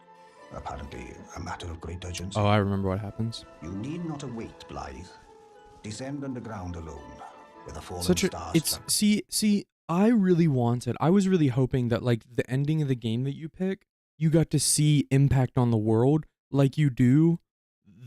Apparently, a matter of great urgency. Oh, I remember what happens. You need not await Blythe. Descend underground alone with a fallen star. See, I was really hoping that like the ending of the game that you pick, you got to see impact on the world like you do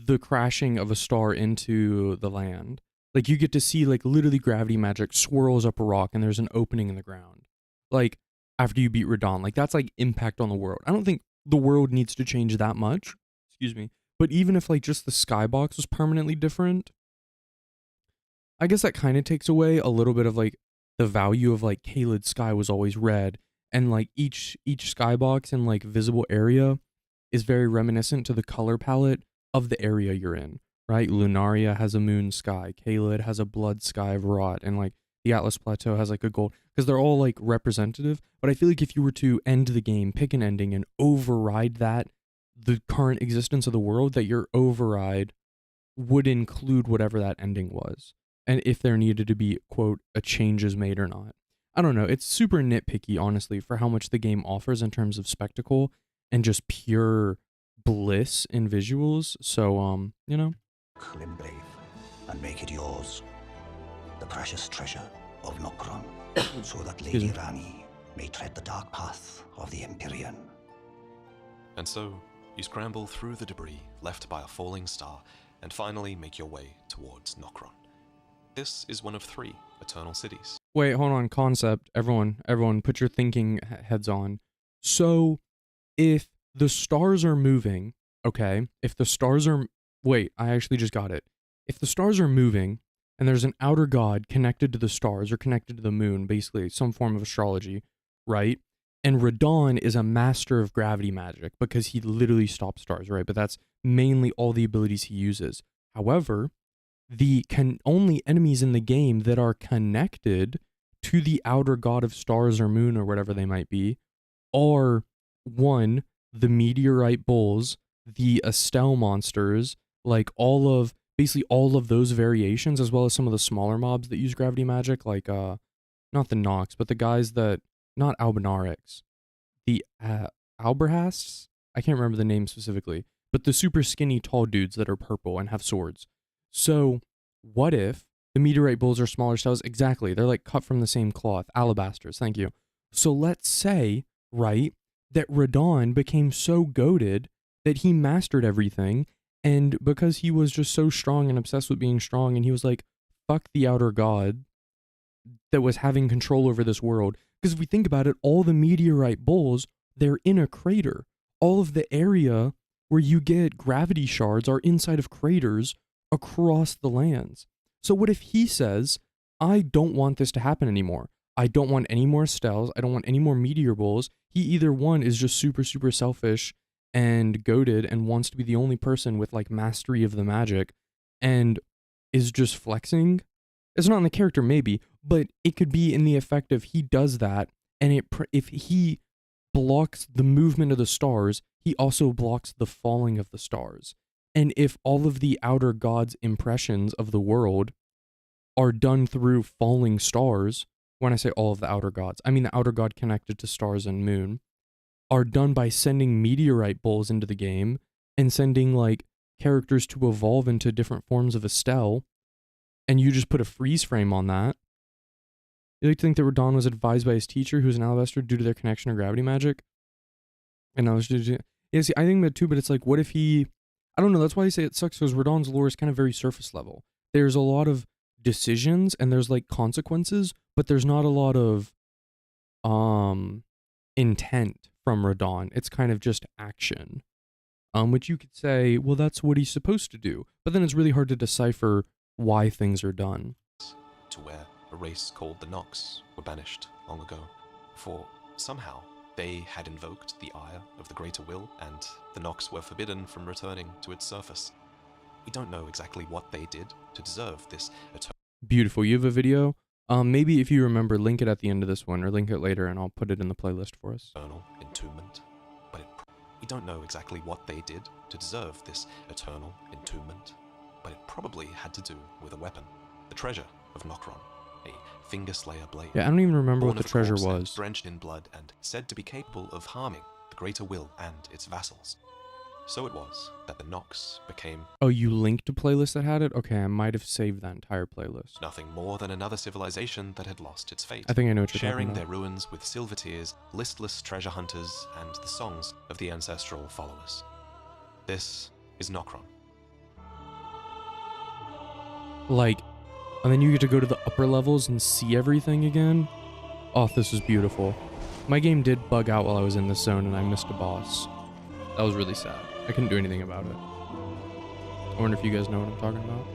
the crashing of a star into the land. Like you get to see like literally gravity magic swirls up a rock and there's an opening in the ground. Like after you beat Radahn, like that's like impact on the world. I don't think the world needs to change that much. Excuse me. But even if like just the skybox was permanently different, I guess that kind of takes away a little bit of like the value of like Caelid's sky was always red, and like each skybox and like visible area is very reminiscent to the color palette of the area you're in, right? Lunaria has a moon sky, Caelid has a blood sky of rot, and like the Atlas Plateau has like a gold, because they're all like representative. But I feel like if you were to end the game, pick an ending and override that, the current existence of the world, that your override would include whatever that ending was. And if there needed to be, quote, a change is made or not. I don't know. It's super nitpicky, honestly, for how much the game offers in terms of spectacle and just pure bliss in visuals. So, you know. Brave and make it yours. The precious treasure of Nokron, so that Lady Ranni may tread the dark path of the Empyrean. And so, you scramble through the debris left by a falling star and finally make your way towards Nokron. This is one of 3 eternal cities. Wait, hold on. Concept. Everyone, put your thinking heads on. So, if the stars are moving okay, if the stars are, wait, I actually just got it. If the stars are moving and there's an outer god connected to the stars or connected to the moon, basically some form of astrology, right? And Radon is a master of gravity magic because he literally stops stars, right? But that's mainly all the abilities he uses. However, the only enemies in the game that are connected to the outer god of stars or moon or whatever they might be are, one, the meteorite bulls, the Estelle monsters, like basically all of those variations, as well as some of the smaller mobs that use gravity magic, like not the Nox, but the guys that, not Albinarix, the Alberhasts? I can't remember the name specifically, but the super skinny tall dudes that are purple and have swords. So what if the meteorite bulls are smaller styles? Exactly, they're like cut from the same cloth. Alabasters, thank you. So let's say, right, that Radon became so goated that he mastered everything, and because he was just so strong and obsessed with being strong, and he was like, fuck the outer god that was having control over this world. Because if we think about it, all the meteorite bulls, they're in a crater. All of the area where you get gravity shards are inside of craters across the lands. So what if he says, I don't want this to happen anymore. I don't want any more Stells. I don't want any more meteor bulls. He either one is just super, super selfish and goated and wants to be the only person with like mastery of the magic and is just flexing. It's not in the character maybe, but it could be in the effect of he does that, and if he blocks the movement of the stars, he also blocks the falling of the stars. And if all of the outer god's impressions of the world are done through falling stars, when I say all of the outer gods, I mean the outer god connected to stars and moon, are done by sending meteorite bulls into the game and sending like characters to evolve into different forms of Estelle, and you just put a freeze frame on that. You like to think that Radon was advised by his teacher, who's an alabaster, due to their connection to gravity magic? And I was just, yeah, see, I think that too, but it's like, what if he, I don't know, that's why I say it sucks, because Radon's lore is kind of very surface level. There's a lot of decisions, and there's like consequences, but there's not a lot of intent from Radon. It's kind of just action. Which you could say, well, that's what he's supposed to do. But then it's really hard to decipher why things are done. To where a race called the Nox were banished long ago, for somehow they had invoked the ire of the Greater Will, and the Nox were forbidden from returning to its surface. We don't know exactly what they did to deserve this eternal. Beautiful. You have a video? Maybe if you remember, link it at the end of this one, or link it later, and I'll put it in the playlist for us. Eternal entombment, but we don't know exactly what they did to deserve this eternal entombment, but it probably had to do with a weapon, the treasure of Nokron, a Fingerslayer blade. Yeah, I don't even remember Born what the of treasure corpse and was. drenched in blood and said to be capable of harming the Greater Will and its vassals. So it was that the Nox became... Oh, you linked a playlist that had it? Okay, I might have saved that entire playlist. nothing more than another civilization that had lost its fate. I think I know what you're sharing talking their about. ruins with silvertears, listless treasure hunters, and the songs of the ancestral followers. This is Nokron. Like, and then you get to go to the upper levels and see everything again. Oh, this is beautiful. My game did bug out while I was in this zone and I missed a boss. That was really sad. I couldn't do anything about it. I wonder if you guys know what I'm talking about.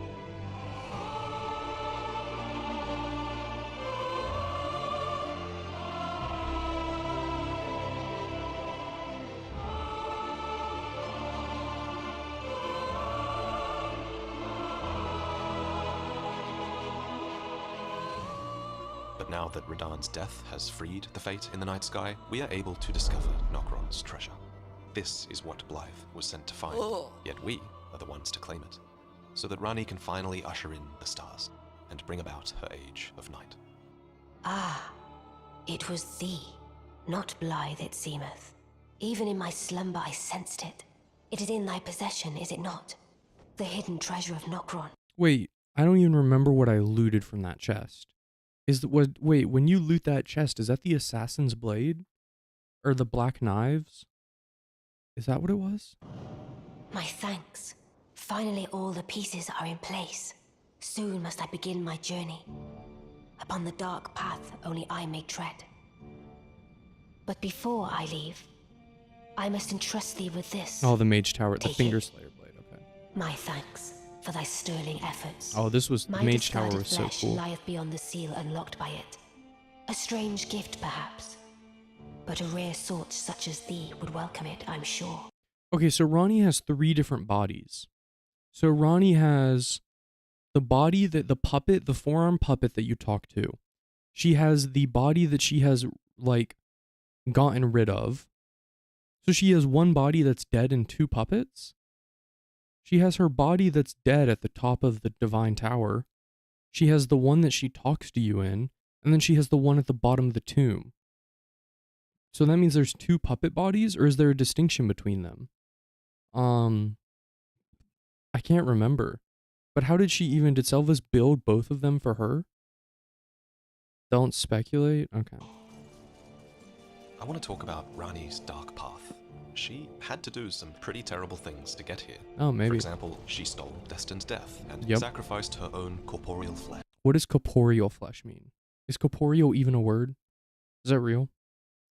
But now that Radon's death has freed the fate in the night sky, we are able to discover Nokron's treasure. This is what Blythe was sent to find, yet we are the ones to claim it, so that Rani can finally usher in the stars and bring about her age of night. Ah, it was thee, not Blythe it seemeth. Even in my slumber I sensed it. It is in thy possession, is it not? The hidden treasure of Nokron. Wait, I don't even remember what I looted from that chest. Wait, when you loot that chest, is that the assassin's blade? Or the black knives? Is that what it was? My thanks. Finally all the pieces are in place. Soon must I begin my journey. Upon the dark path only I may tread. But before I leave, I must entrust thee with this. Oh, the Mage Tower, the Take Finger it. Slayer blade. Okay. My thanks for thy sterling efforts. Oh, this was the My Mage Tower discarded was so flesh cool. lieth beyond the seal unlocked by it. A strange gift, perhaps, but a rare sort such as thee would welcome it, I'm sure. Okay, so Ronnie has 3 different bodies. So Ronnie has the body that the puppet, the forearm puppet that you talk to. She has the body that she has like gotten rid of. So she has one body that's dead and 2 puppets. She has her body that's dead at the top of the Divine Tower. She has the one that she talks to you in, and then she has the one at the bottom of the tomb. So that means there's 2 puppet bodies, or is there a distinction between them? I can't remember. But how did Selvis build both of them for her? Don't speculate? Okay. I want to talk about Rani's dark path. She had to do some pretty terrible things to get here. Oh, maybe. For example, she stole Destin's death and sacrificed her own corporeal flesh. What does corporeal flesh mean? Is corporeal even a word? Is that real?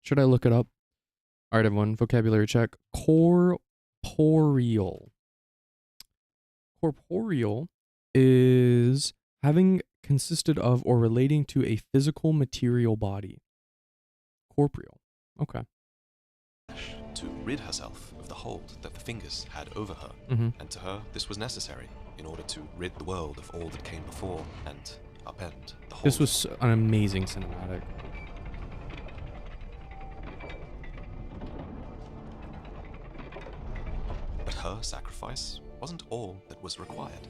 Should I look it up? All right, everyone, vocabulary check. Corporeal. Corporeal is having consisted of or relating to a physical material body. Corporeal. Okay. To rid herself of the hold that the fingers had over her, and to her this was necessary in order to rid the world of all that came before and upend the hold. This was an amazing cinematic. But her sacrifice wasn't all that was required.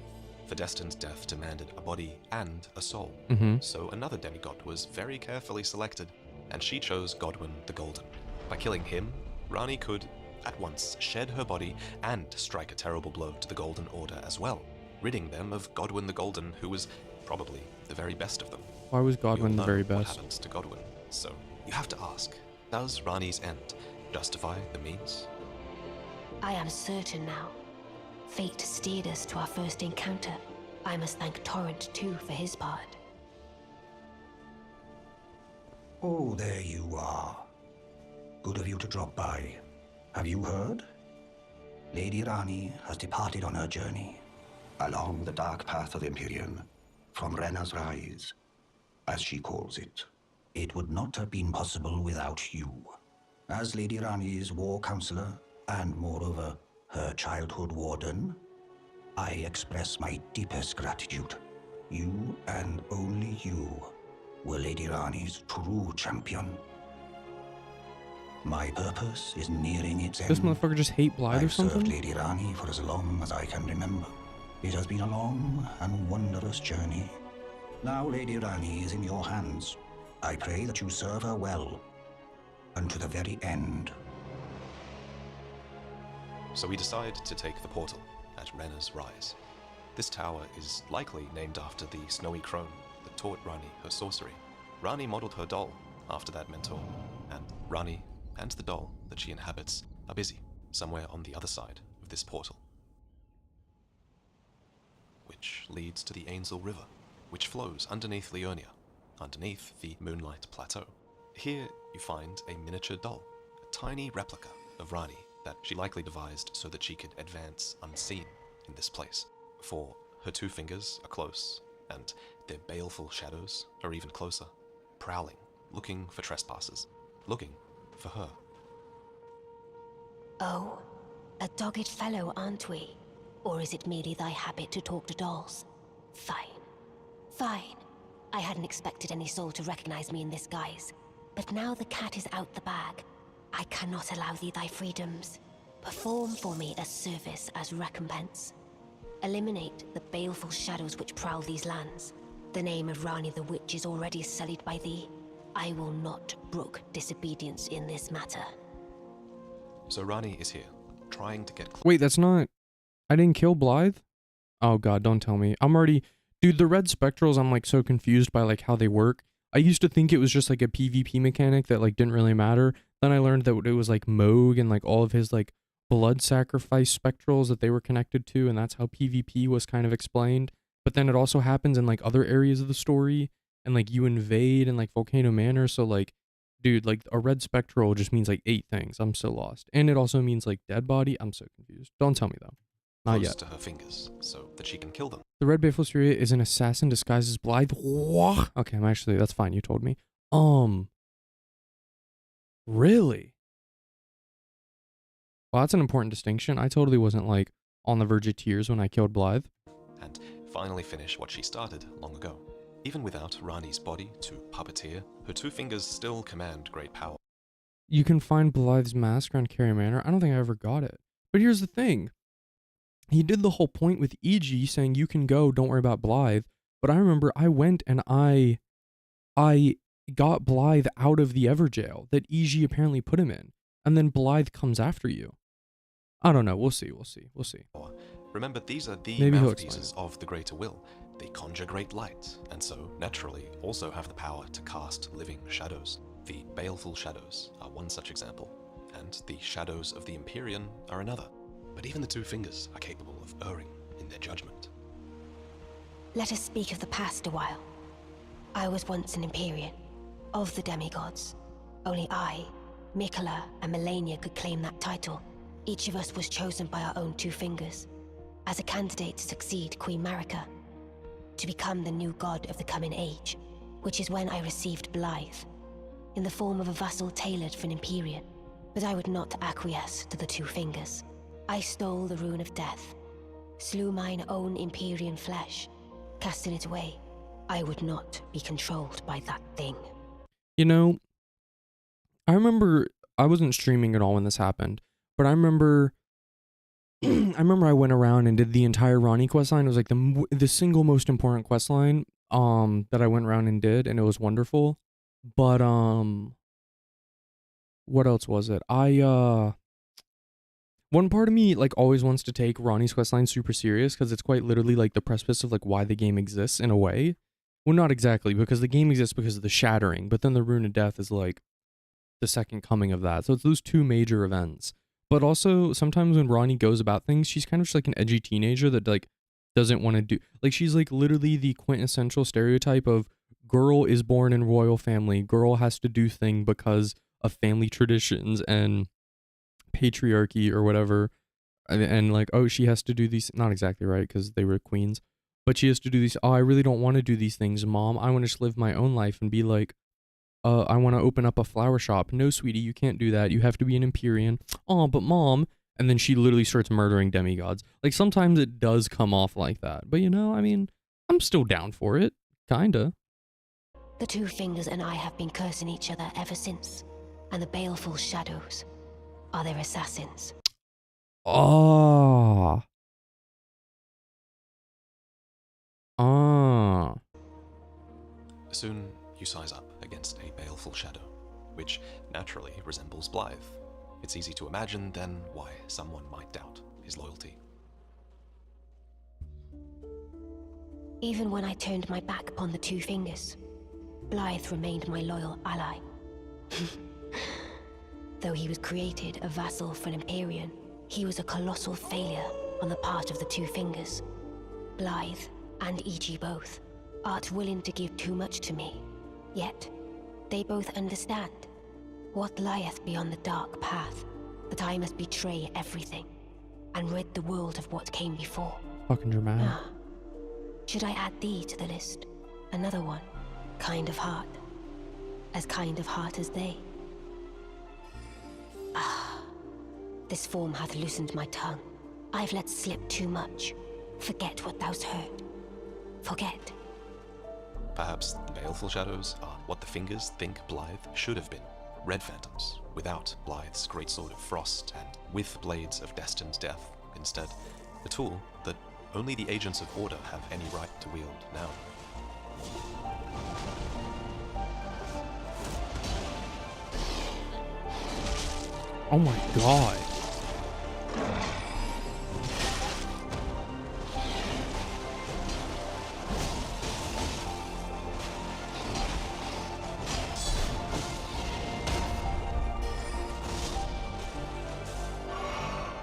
For Destin's death demanded a body and a soul, so another demigod was very carefully selected, and she chose Godwyn the Golden. By killing him, Rani could at once shed her body and strike a terrible blow to the Golden Order as well, ridding them of Godwyn the Golden, who was probably the very best of them. Why was Godwyn the very What best? happened to Godwyn? So you have to ask, does Rani's end justify the means? I am certain now. Fate steered us to our first encounter. I must thank Torrent too for his part. Oh, there you are. Good of you to drop by. Have you heard? Lady Rani has departed on her journey, along the dark path of Empyrean, from Renna's Rise, as she calls it. It would not have been possible without you. As Lady Rani's war counselor, and moreover, her childhood warden, I express my deepest gratitude. You, and only you, were Lady Rani's true champion. My purpose is nearing its end. This motherfucker just hate Blythe or something? I've served Lady Rani for as long as I can remember. It has been a long and wondrous journey. Now Lady Rani is in your hands. I pray that you serve her well, unto the very end. So we decide to take the portal at Renna's Rise. This tower is likely named after the snowy crone that taught Rani her sorcery. Rani modeled her doll after that mentor, and Rani and the doll that she inhabits are busy somewhere on the other side of this portal, which leads to the Ainsel River, which flows underneath Leonia, underneath the Moonlight Plateau. Here you find a miniature doll, a tiny replica of Rani that she likely devised so that she could advance unseen in this place. For her 2 fingers are close, and their baleful shadows are even closer, prowling, looking for trespassers, looking for her. Oh, a dogged fellow, aren't we? Or is it merely thy habit to talk to dolls? Fine. Fine. I hadn't expected any soul to recognize me in this guise. But now the cat is out the bag, I cannot allow thee thy freedoms. Perform for me a service as recompense. Eliminate the baleful shadows which prowl these lands. The name of Rani the Witch is already sullied by thee. I will not brook disobedience in this matter. So Rani is here, trying to get close. Wait, that's not... I didn't kill Blythe? Oh god, don't tell me. I'm already... Dude, the red spectrals, I'm like so confused by like how they work. I used to think it was just like a PvP mechanic that like didn't really matter. Then I learned that it was like Moog and like all of his like blood sacrifice spectrals that they were connected to, and that's how PvP was kind of explained. But then it also happens in like other areas of the story, and like you invade in like Volcano Manor, so like dude, like a red spectral just means like 8 things. I'm so lost. And it also means like dead body. I'm so confused. Don't tell me though. Not close yet. to her fingers so that she can kill them. The red Baleful Fury is an assassin disguised as Blythe. What? Okay, I'm actually, that's fine. You told me. Really? Well, that's an important distinction. I totally wasn't like on the verge of tears when I killed Blythe. And finally finish what she started long ago. Even without Rani's body to puppeteer, her 2 fingers still command great power. You can find Blythe's mask around Carrier Manor. I don't think I ever got it. But here's the thing. He did the whole point with E.G. saying you can go, don't worry about Blythe. But I remember I went and I got Blythe out of the Everjail that E.G. apparently put him in. And then Blythe comes after you. I don't know. We'll see. Remember, these are the Maybe mouthpieces of the greater will. They conjure great light, and so, naturally, also have the power to cast living shadows. The baleful shadows are one such example, and the shadows of the Empyrean are another. But even the 2 fingers are capable of erring in their judgment. Let us speak of the past a while. I was once an Empyrean, of the demigods. Only I, Mikola, and Melania could claim that title. Each of us was chosen by our own 2 fingers, as a candidate to succeed Queen Marika, to become the new god of the coming age, which is when I received Blythe, in the form of a vassal tailored for an Empyrean. But I would not acquiesce to the 2 fingers. I stole the rune of death, slew mine own Empyrean flesh, casting it away. I would not be controlled by that thing. You know, I remember I wasn't streaming at all when this happened, but I remember I went around and did the entire Ronnie questline. It was like the single most important questline that I went around and did, and it was wonderful. But what else was it? One part of me like always wants to take Ronnie's questline super serious because it's quite literally like the precipice of like why the game exists in a way. Well, not exactly, because the game exists because of the shattering, but then the Rune of Death is like the second coming of that. So it's those 2 major events. But also sometimes when Ronnie goes about things, she's kind of just like an edgy teenager that like doesn't want to do, like she's like literally the quintessential stereotype of girl is born in royal family, girl has to do thing because of family traditions and patriarchy or whatever, and like, oh, she has to do these, not exactly right because they were queens, but she has to do these, oh, I really don't want to do these things, mom, I want to just live my own life and be like, I want to open up a flower shop. No, sweetie, you can't do that. You have to be an Empyrean. Oh, but mom. And then she literally starts murdering demigods. Like, sometimes it does come off like that. But, you know, I mean, I'm still down for it. Kinda. The 2 fingers and I have been cursing each other ever since. And the baleful shadows are their assassins. Oh. Soon, you size up against a baleful shadow, which naturally resembles Blythe. It's easy to imagine, then, why someone might doubt his loyalty. Even when I turned my back upon the 2 fingers, Blythe remained my loyal ally. Though he was created a vassal for an Empyrean, he was a colossal failure on the part of the 2 fingers. Blythe and E.G. both art willing to give too much to me, yet they both understand what lieth beyond the dark path, that I must betray everything and rid the world of what came before. Fucking dramatic. Should I add thee to the list? Another one. Kind of heart. As kind of heart as they. This form hath loosened my tongue. I've let slip too much. Forget what thou'st heard. Forget. Perhaps the baleful shadows are what the fingers think Blythe should have been. Red phantoms, without Blythe's great sword of frost and with blades of destined death instead. A tool that only the agents of order have any right to wield now. Oh my god.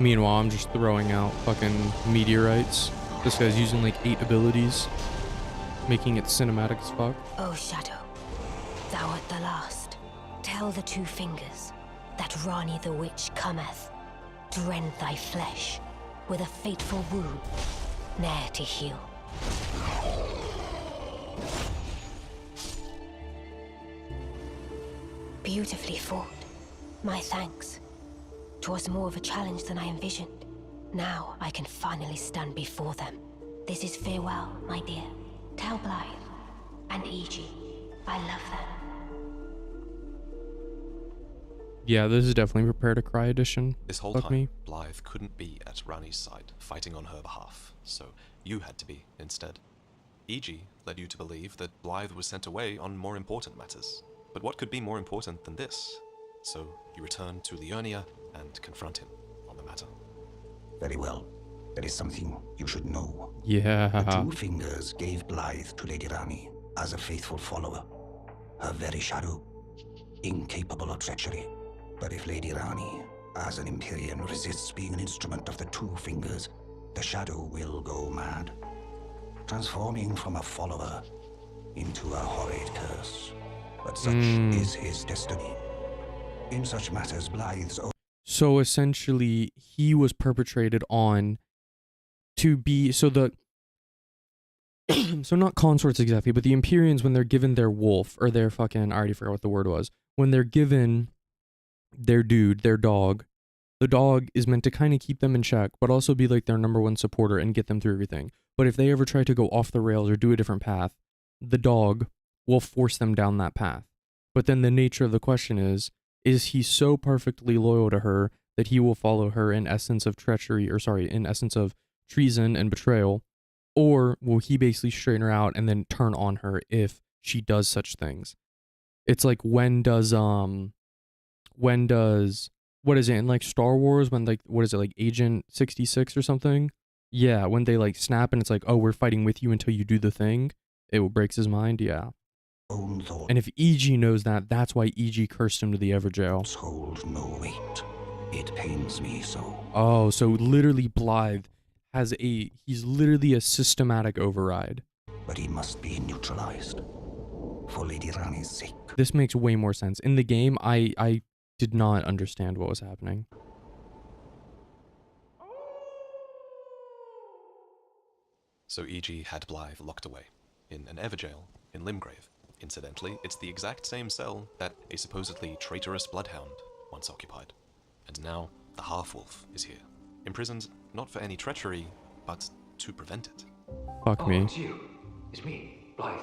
Meanwhile, I'm just throwing out fucking meteorites. This guy's using like 8 abilities, making it cinematic as fuck. Oh, Shadow, thou art the last. Tell Tell the Two Fingers that Rani the Witch cometh to rend thy flesh with a fateful wound, ne'er to heal. Beautifully fought. My thanks. 'Twas more of a challenge than I envisioned. Now I can finally stand before them. This is farewell, my dear. Tell Blythe and E.G. I love them. Yeah, this is definitely Prepare to Cry edition. This whole Fuck time, me. Blythe couldn't be at Rani's side, fighting on her behalf, so you had to be instead. E.G. led you to believe that Blythe was sent away on more important matters. But what could be more important than this? So you return to Liurnia and confront him on the matter. Very well. There is something you should know. Yeah. The Two Fingers gave Blythe to Lady Rani as a faithful follower. Her very shadow, incapable of treachery. But if Lady Rani, as an Empyrean, resists being an instrument of the Two Fingers, the shadow will go mad, transforming from a follower into a horrid curse. But such is his destiny. In such matters, Blythe's own... So essentially, he was perpetrated on to be... So the... so not consorts exactly, but the Empyreans, when they're given their wolf, or their fucking... I already forgot what the word was. When they're given their dude, their dog, the dog is meant to kind of keep them in check, but also be like their #1 supporter and get them through everything. But if they ever try to go off the rails or do a different path, the dog will force them down that path. But then the nature of the question is he so perfectly loyal to her that he will follow her in essence of treachery, or sorry, in essence of treason and betrayal? Or will he basically straighten her out and then turn on her if she does such things? It's like when does, what is it, in like Star Wars, when like, what is it, like Agent 66 or something? Yeah, when they like snap and it's like, oh, we're fighting with you until you do the thing. It breaks his mind, yeah. And if E.G. knows that, that's why E.G. cursed him to the Everjail. Hold no weight. It pains me so. Oh, so literally Blythe has he's literally a systematic override. But he must be neutralized. For Lady Rani's sake. This makes way more sense. In the game, I did not understand what was happening. So E.G. had Blythe locked away in an Everjail in Limgrave. Incidentally, it's the exact same cell that a supposedly traitorous bloodhound once occupied. And now, the half-wolf is here, imprisoned not for any treachery, but to prevent it. Fuck me. It's you. It's me, Blythe.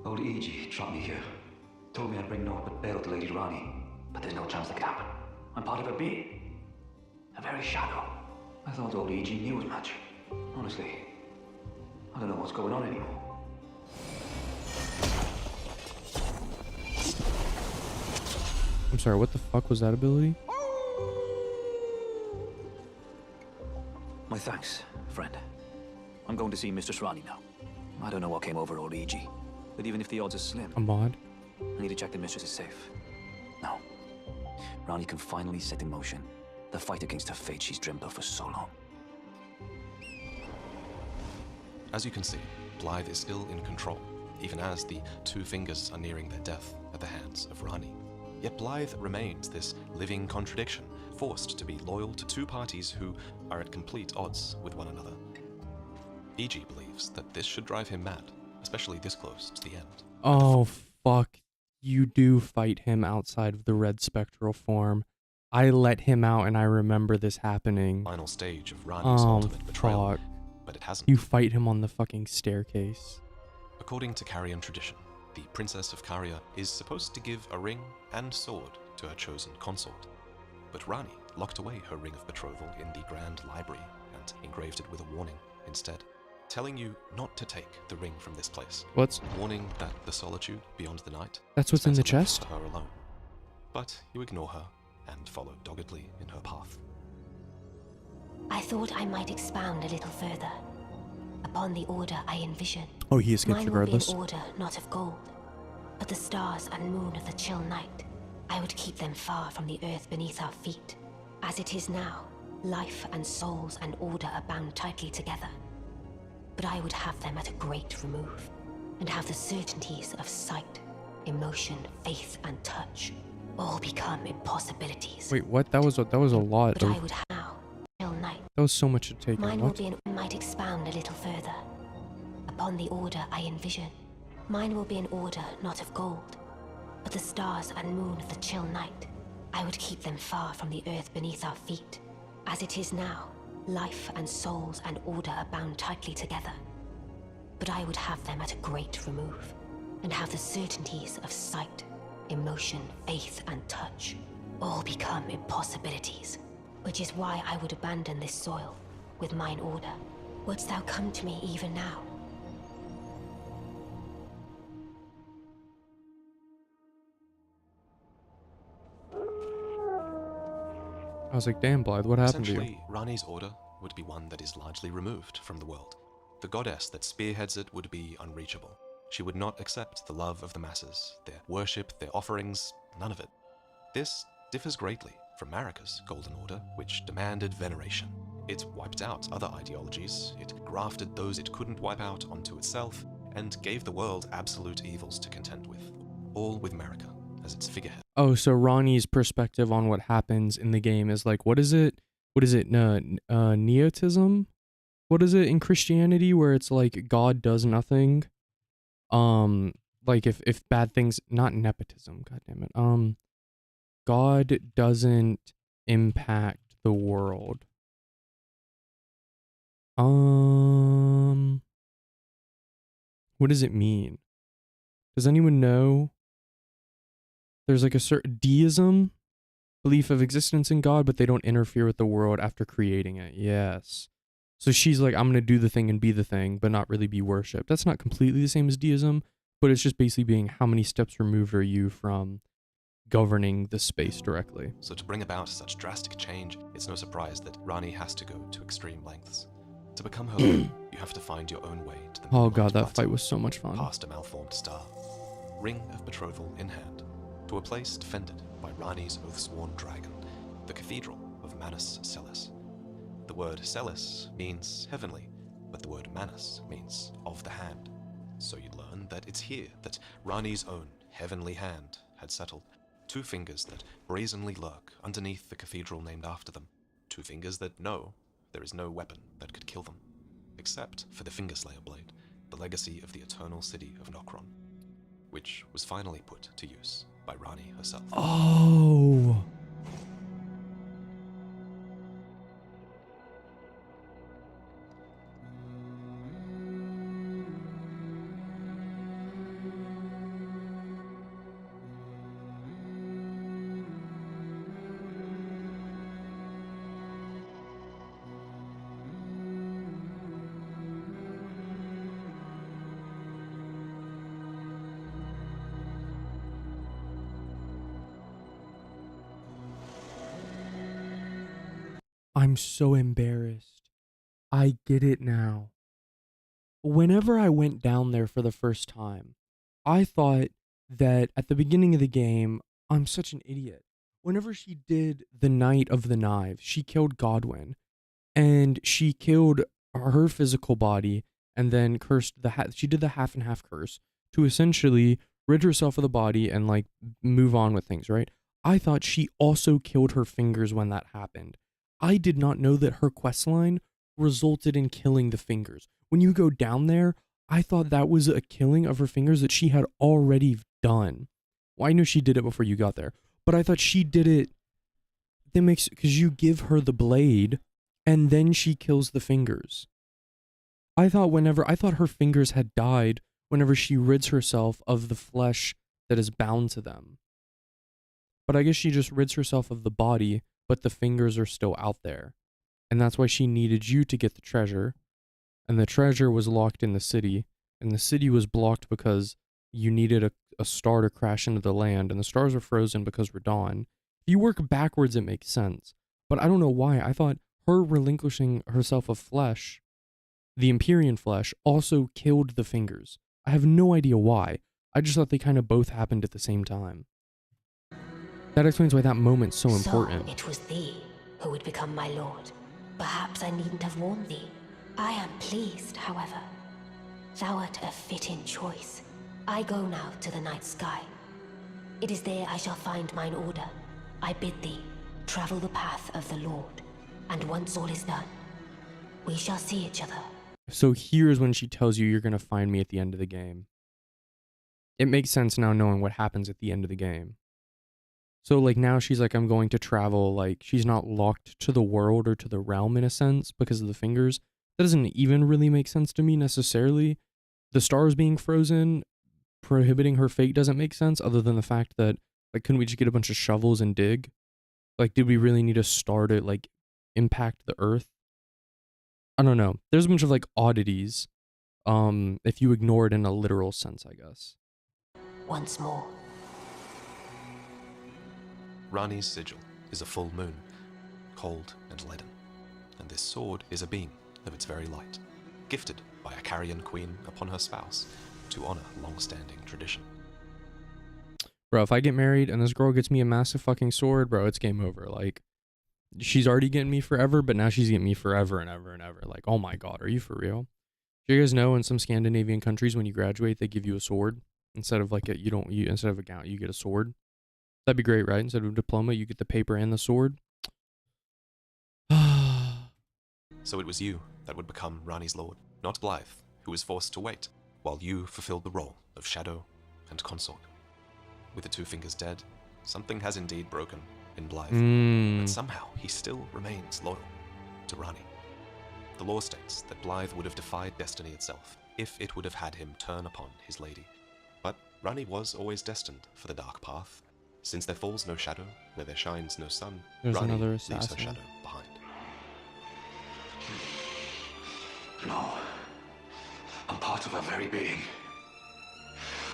Old E.G. trapped me here. Told me I'd bring naught but bale to Lady Rani. But there's no chance that could happen. I'm part of her being. A very shadow. I thought old E.G. knew as much. Honestly, I don't know what's going on anymore. I'm sorry, what the fuck was that ability? My thanks, friend. I'm going to see Mistress Rani now. I don't know what came over old E.G., but even if the odds are slim... A mod? I need to check the mistress is safe. Now, Rani can finally set in motion the fight against her fate she's dreamt of for so long. As you can see, Blythe is still in control, even as the Two Fingers are nearing their death at the hands of Rani. Yet Blythe remains this living contradiction, forced to be loyal to two parties who are at complete odds with one another. E.G. believes that this should drive him mad, especially this close to the end. Oh, fuck. You do fight him outside of the red spectral form. I let him out and I remember this happening. Final stage of Rani's ultimate betrayal, fuck. But it hasn't. You fight him on the fucking staircase. According to Carian tradition, the Princess of Caria is supposed to give a ring and sword to her chosen consort. But Rani locked away her ring of betrothal in the Grand Library and engraved it with a warning instead, telling you not to take the ring from this place. What's? Warning that the solitude beyond the night. That's what's in the chest? Her alone. But you ignore her and follow doggedly in her path. I thought I might expound a little further upon the order I envision. Oh, he escapes regardless. Mine will be an order not of gold, but the stars and moon of the chill night. I would keep them far from the earth beneath our feet. As it is now, life and souls and order are bound tightly together. But I would have them at a great remove, and have the certainties of sight, emotion, faith, and touch all become impossibilities. Wait, what? That was a lot But of... I would now, chill night. That was so much to take in. Mine will What? be might expound a little further. Upon the order I envision, mine will be an order not of gold, but the stars and moon of the chill night. I would keep them far from the earth beneath our feet. As it is now, life and souls and order are bound tightly together. But I would have them at a great remove, and have the certainties of sight, emotion, faith, and touch all become impossibilities. Which is why I would abandon this soil with mine order. Wouldst thou come to me even now? I was like, damn, Blythe, what happened to you? Essentially, Rani's order would be one that is largely removed from the world. The goddess that spearheads it would be unreachable. She would not accept the love of the masses, their worship, their offerings, none of it. This differs greatly from Marika's Golden Order, which demanded veneration. It wiped out other ideologies, it grafted those it couldn't wipe out onto itself, and gave the world absolute evils to contend with, all with Marika as its figurehead. Oh, so Ronnie's perspective on what happens in the game is like, what is it? Neotism? What is it in Christianity where it's like God does nothing? Like if bad things, not nepotism, god damn it. God doesn't impact the world. What does it mean? Does anyone know? There's like a certain deism, belief of existence in God, but they don't interfere with the world after creating it. Yes. So she's like, I'm going to do the thing and be the thing, but not really be worshipped. That's not completely the same as deism, but it's just basically being how many steps removed are you from governing the space directly. So to bring about such drastic change, it's no surprise that Rani has to go to extreme lengths. To become her own, you have to find your own way to the Oh god, that fight was so much fun. Past a malformed star. Ring of betrothal in hand. To a place defended by Rani's oath-sworn dragon, the Cathedral of Manus Celis. The word Celis means heavenly, but the word Manus means of the hand. So you learn that it's here that Rani's own heavenly hand had settled. 2 fingers that brazenly lurk underneath the cathedral named after them. 2 fingers that know there is no weapon that could kill them, except for the Fingerslayer blade, the legacy of the eternal city of Nokron, which was finally put to use by Rani herself. Oh. I'm so embarrassed. I get it now. Whenever I went down there for the first time, I thought that at the beginning of the game, I'm such an idiot. Whenever she did the Night of the Knives, she killed Godwin, and she killed her physical body, and then cursed she did the half and half curse to essentially rid herself of the body and like move on with things, right? I thought she also killed her fingers when that happened. I did not know that her questline resulted in killing the fingers. When you go down there, I thought that was a killing of her fingers that she had already done. Well, I knew she did it before you got there, but I thought she did it. That makes, because you give her the blade and then she kills the fingers. I thought her fingers had died whenever she rids herself of the flesh that is bound to them. But I guess she just rids herself of the body, but the fingers are still out there. And that's why she needed you to get the treasure. And the treasure was locked in the city. And the city was blocked because you needed a star to crash into the land. And the stars were frozen because Radon. If you work backwards, it makes sense. But I don't know why. I thought her relinquishing herself of flesh, the Empyrean flesh, also killed the fingers. I have no idea why. I just thought they kind of both happened at the same time. That explains why that moment's so important. So it was thee who would become my lord. Perhaps I needn't have warned thee. I am pleased, however. Thou art a fitting choice. I go now to the night sky. It is there I shall find mine order. I bid thee, travel the path of the Lord. And once all is done, we shall see each other. So here's when she tells you you're going to find me at the end of the game. It makes sense now knowing what happens at the end of the game. So like now she's like, I'm going to travel. Like she's not locked to the world or to the realm in a sense because of the fingers. That doesn't even really make sense to me necessarily. The stars being frozen, prohibiting her fate doesn't make sense other than the fact that, like, couldn't we just get a bunch of shovels and dig? Like, did we really need a star to, like, impact the earth? I don't know. There's a bunch of, like, oddities, if you ignore it in a literal sense, I guess. Once more. Rani's sigil is a full moon, cold and leaden, and this sword is a beam of its very light, gifted by a carrion queen upon her spouse to honor long-standing tradition. Bro, if I get married and this girl gets me a massive fucking sword, bro, it's game over. Like, she's already getting me forever, but now she's getting me forever and ever and ever. Like, oh my god, are you for real? Do you guys know in some Scandinavian countries when you graduate, they give you a sword instead of like instead of a gown, you get a sword. That'd be great, right? Instead of a diploma, you get the paper and the sword. So it was you that would become Rani's lord, not Blythe, who was forced to wait, while you fulfilled the role of shadow and consort. With the two fingers dead, something has indeed broken in Blythe, but somehow he still remains loyal to Rani. The law states that Blythe would have defied destiny itself if it would have had him turn upon his lady. But Rani was always destined for the dark path. Since there falls no shadow, where there shines no sun, There's Rani another leaves her assassin. shadow behind. No. I'm part of her very being.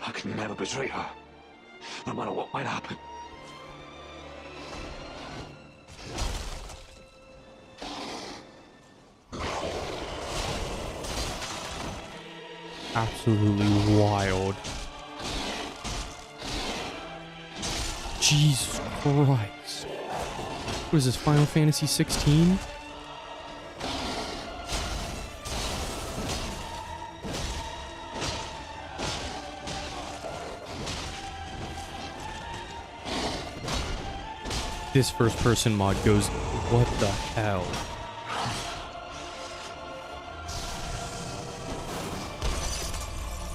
I can never betray her, no matter what might happen. Absolutely wild. Jesus Christ. What is this, Final Fantasy 16? This first person mod goes, what the hell?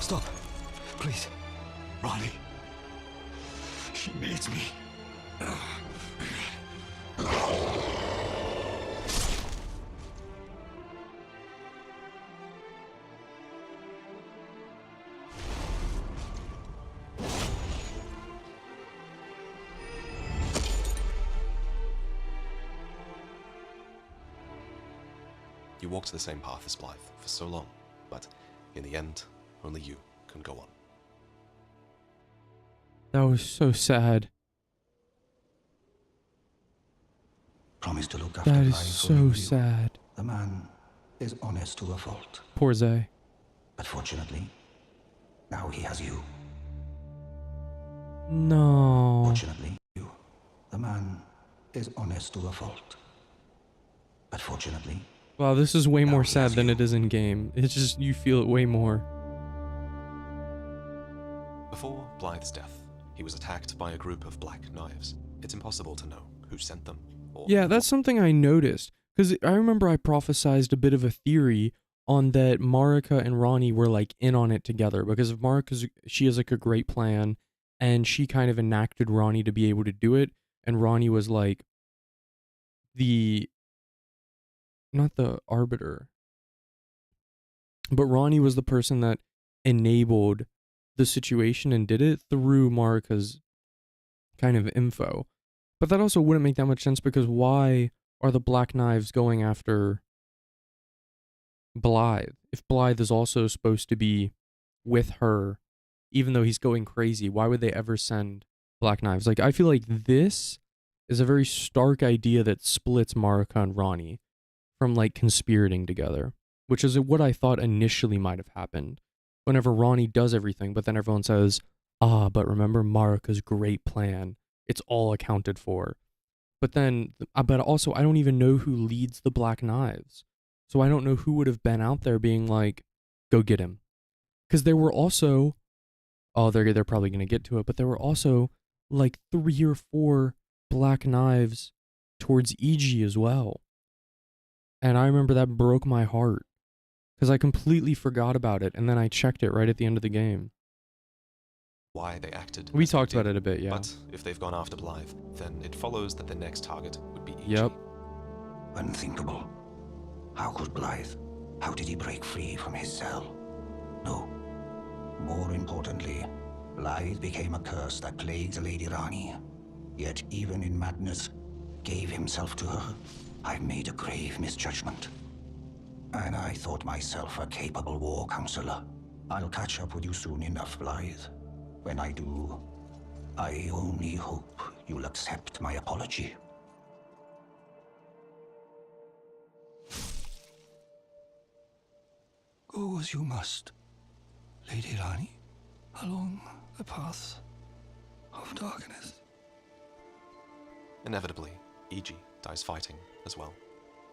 Stop. Please. Rani. She needs me. You walked the same path as Blythe for so long, but in the end, only you can go on. That was so sad. Promise to look after That is Blythe so for you. sad. The man is honest to a fault. Poor Zay. But fortunately, now he has you. No. Fortunately, you. The man is honest to a fault. But fortunately, Wow, this is way more sad than it is in game. It's just, you feel it way more. Before Blythe's death, he was attacked by a group of black knives. It's impossible to know who sent them or... Yeah, that's something I noticed. Because I remember I prophesized a bit of a theory on that Marika and Rani were like in on it together. Because if Marika's, she has like a great plan and she kind of enacted Rani to be able to do it. And Rani was like not the arbiter, but Rani was the person that enabled the situation and did it through Marika's kind of info. But that also wouldn't make that much sense because why are the Black Knives going after Blythe? If Blythe is also supposed to be with her, even though he's going crazy, why would they ever send Black Knives? Like, I feel like this is a very stark idea that splits Marika and Rani from like conspirating together, which is what I thought initially might have happened whenever Rani does everything, but then everyone says, but remember Marika's great plan. It's all accounted for. But then, but also I don't even know who leads the Black Knives. So I don't know who would have been out there being like, go get him. Because there were also, they're probably going to get to it, but there were also like 3 or 4 black knives towards EG as well. And I remember that broke my heart because I completely forgot about it, and then I checked it right at the end of the game. Why they acted. We as they talked about did, it a bit, yeah. But if they've gone after Blythe, then it follows that their next target would be EG. Yep. Unthinkable. How could Blythe? How did he break free from his cell? No. More importantly, Blythe became a curse that plagues Lady Rani. Yet even in madness, gave himself to her. I made a grave misjudgment. And I thought myself a capable war counselor. I'll catch up with you soon enough, Blythe. When I do, I only hope you'll accept my apology. Go as you must, Lady Rani, along the path of darkness. Inevitably, EG dies fighting as well,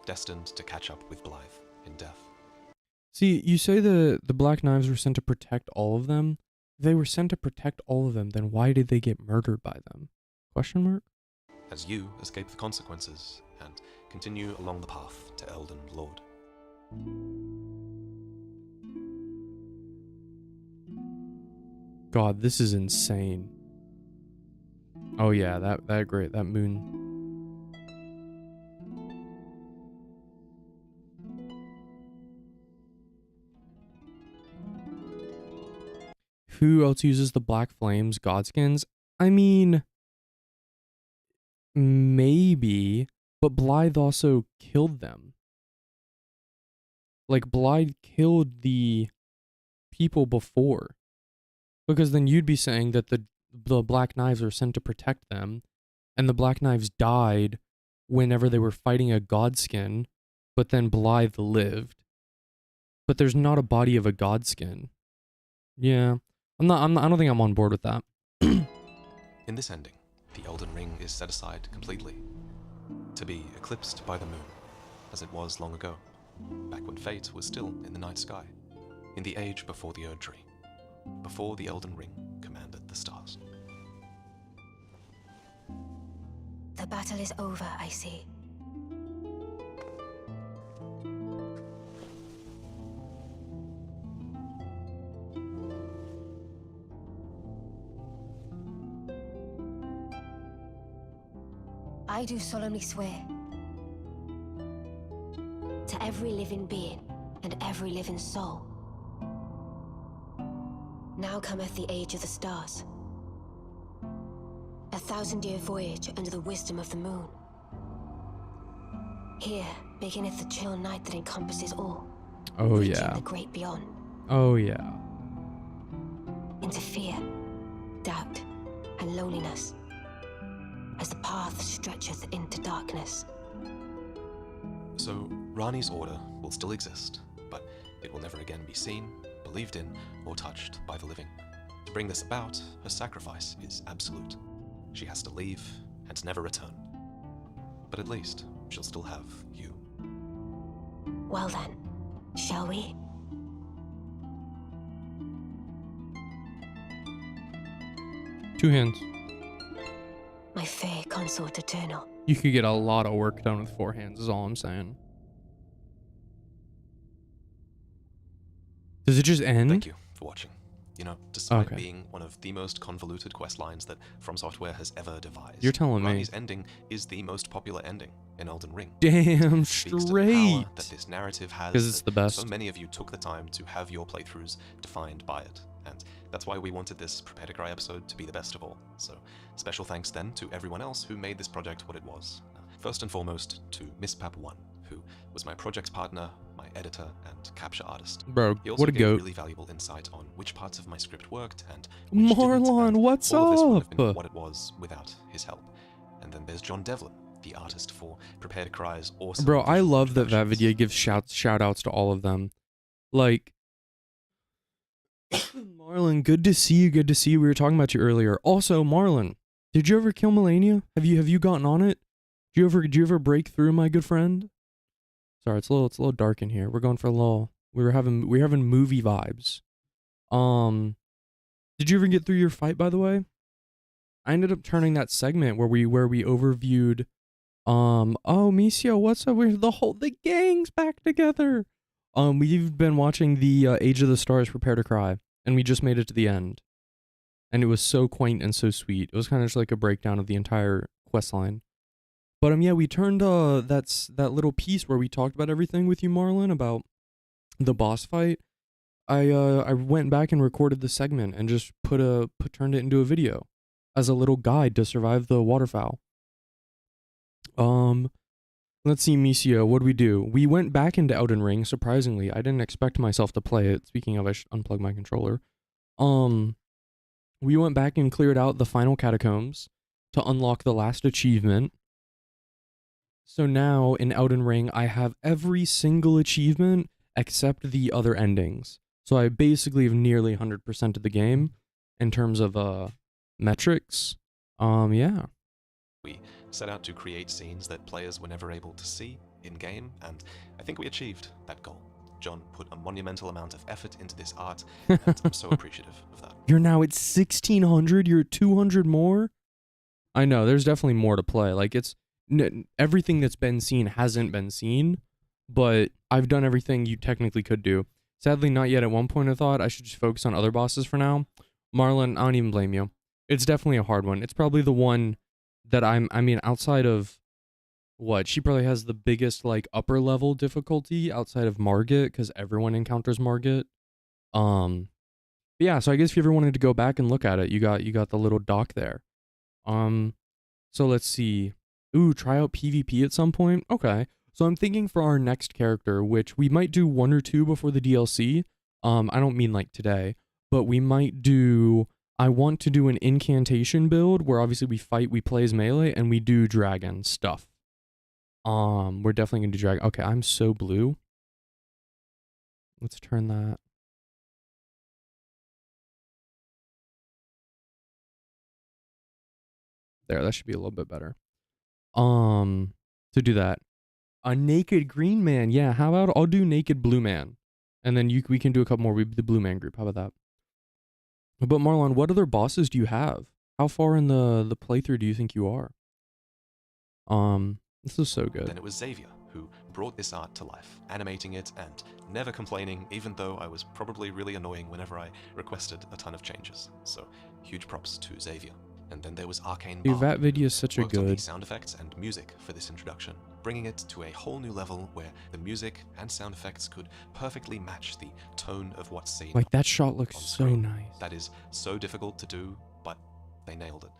destined to catch up with Blythe in death. See, you say the Black Knives were sent to protect all of them. If they were sent to protect all of them, then why did they get murdered by them? Question mark? As you escape the consequences and continue along the path to Elden Lord. God, this is insane. Oh yeah, that great, that moon. Who else uses the Black Flames Godskins? I mean, maybe, but Blythe also killed them. Like, Blythe killed the people before. Because then you'd be saying that the Black Knives are sent to protect them, and the Black Knives died whenever they were fighting a Godskin, but then Blythe lived. But there's not a body of a Godskin. Yeah. I don't think I'm on board with that. In this ending, the Elden Ring is set aside completely, to be eclipsed by the moon, as it was long ago, back when fate was still in the night sky, in the age before the Erd Tree, before the Elden Ring commanded the stars. The battle is over, I see. I do solemnly swear to every living being and every living soul. Now cometh the age of the stars. 1,000-year voyage under the wisdom of the moon. Here beginneth the chill night that encompasses all. Oh reaching yeah. the great beyond. Oh yeah. Into fear, doubt, and loneliness, as the path stretcheth into darkness. So, Rani's order will still exist, but it will never again be seen, believed in, or touched by the living. To bring this about, her sacrifice is absolute. She has to leave and never return. But at least, she'll still have you. Well then, shall we? Two hands. My fair consort eternal. You could get a lot of work done with 4 hands, is all I'm saying. Does it just end? Thank you for watching. You know, despite being one of the most convoluted quest lines that From Software has ever devised, You're telling me. Rani's ending is the most popular ending in Elden Ring. Damn Speaks to the power straight. that this narrative has. 'Cause it's the best. So many of you took the time to have your playthroughs defined by it, and that's why we wanted this Prepare to Cry episode to be the best of all. So, special thanks then to everyone else who made this project what it was. First and foremost, to Miss Pap1, who was my project partner, my editor, and capture artist. Bro, he also what a gave goat. really valuable insight on which parts of my script worked and which didn't, Marlon, and what's all of this wouldn't have up? been what it was without his help. And then there's John Devlin, the artist for Prepare to Cry's awesome. Bro, I visual love that productions. video gives shout outs to all of them. Like, Marlon, good to see you. Good to see you. We were talking about you earlier. Also, Marlon, did you ever kill Melania? Have you gotten on it? Did you ever break through, my good friend? Sorry, it's a little dark in here. We're going for a little. We're having movie vibes. Did you ever get through your fight, by the way? I ended up turning that segment where we overviewed oh Misio, what's up? The gang's back together. We've been watching the Age of the Stars Prepare to Cry, and we just made it to the end. And it was so quaint and so sweet. It was kind of just like a breakdown of the entire quest line. But yeah, we turned that little piece where we talked about everything with you, Marlon, about the boss fight. I went back and recorded the segment and just turned it into a video as a little guide to survive the waterfowl. Let's see, Misio, what did we do? We went back into Elden Ring, surprisingly. I didn't expect myself to play it. Speaking of, I should unplug my controller. We went back and cleared out the final catacombs to unlock the last achievement. So now in Elden Ring, I have every single achievement except the other endings. So I basically have nearly 100% of the game in terms of metrics. Yeah. We set out to create scenes that players were never able to see in-game, and I think we achieved that goal. John put a monumental amount of effort into this art, and I'm so appreciative of that. You're now at 1,600, you're at 200 more? I know, there's definitely more to play. Like, everything that's been seen hasn't been seen, but I've done everything you technically could do. Sadly, not yet. At one point I thought I should just focus on other bosses for now. Marlon, I don't even blame you. It's definitely a hard one. It's probably the one that I mean, outside of what, she probably has the biggest like upper level difficulty outside of Margit, because everyone encounters Margit. Yeah, so I guess if you ever wanted to go back and look at it, you got the little dock there. So let's see. Ooh, try out PvP at some point. Okay. So I'm thinking for our next character, which we might do 1 or 2 before the DLC. I don't mean like today, but we might do, I want to do an incantation build where obviously we fight, we play as melee, and we do dragon stuff. We're definitely gonna do dragon. Okay, I'm so blue. Let's turn that. There, that should be a little bit better. To do that. A naked green man. Yeah, how about I'll do naked blue man. And then we can do a couple more. We the blue man group. How about that? But Marlon, what other bosses do you have? How far in the playthrough do you think you are? This is so good. Then it was Xavier who brought this art to life, animating it and never complaining, even though I was probably really annoying whenever I requested a ton of changes. So huge props to Xavier. And then there was Arcane Dude, Bard, that video is such a worked on the good sound effects and music for this introduction, bringing it to a whole new level where the music and sound effects could perfectly match the tone of what's seen. Like, that shot looks so nice. That is so difficult to do, but they nailed it.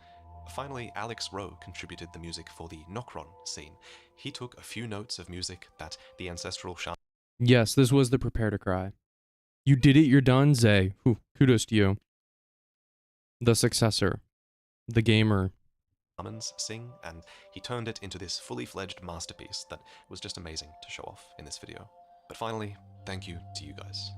Finally, Alex Rowe contributed the music for the Nokron scene. He took a few notes of music that the ancestral shaman. Yes, this was the Prepare to Cry. You did it, you're done, Zay. Ooh, kudos to you. The successor. The gamer. Shamans sing, and he turned it into this fully fledged masterpiece that was just amazing to show off in this video. But finally, thank you to you guys.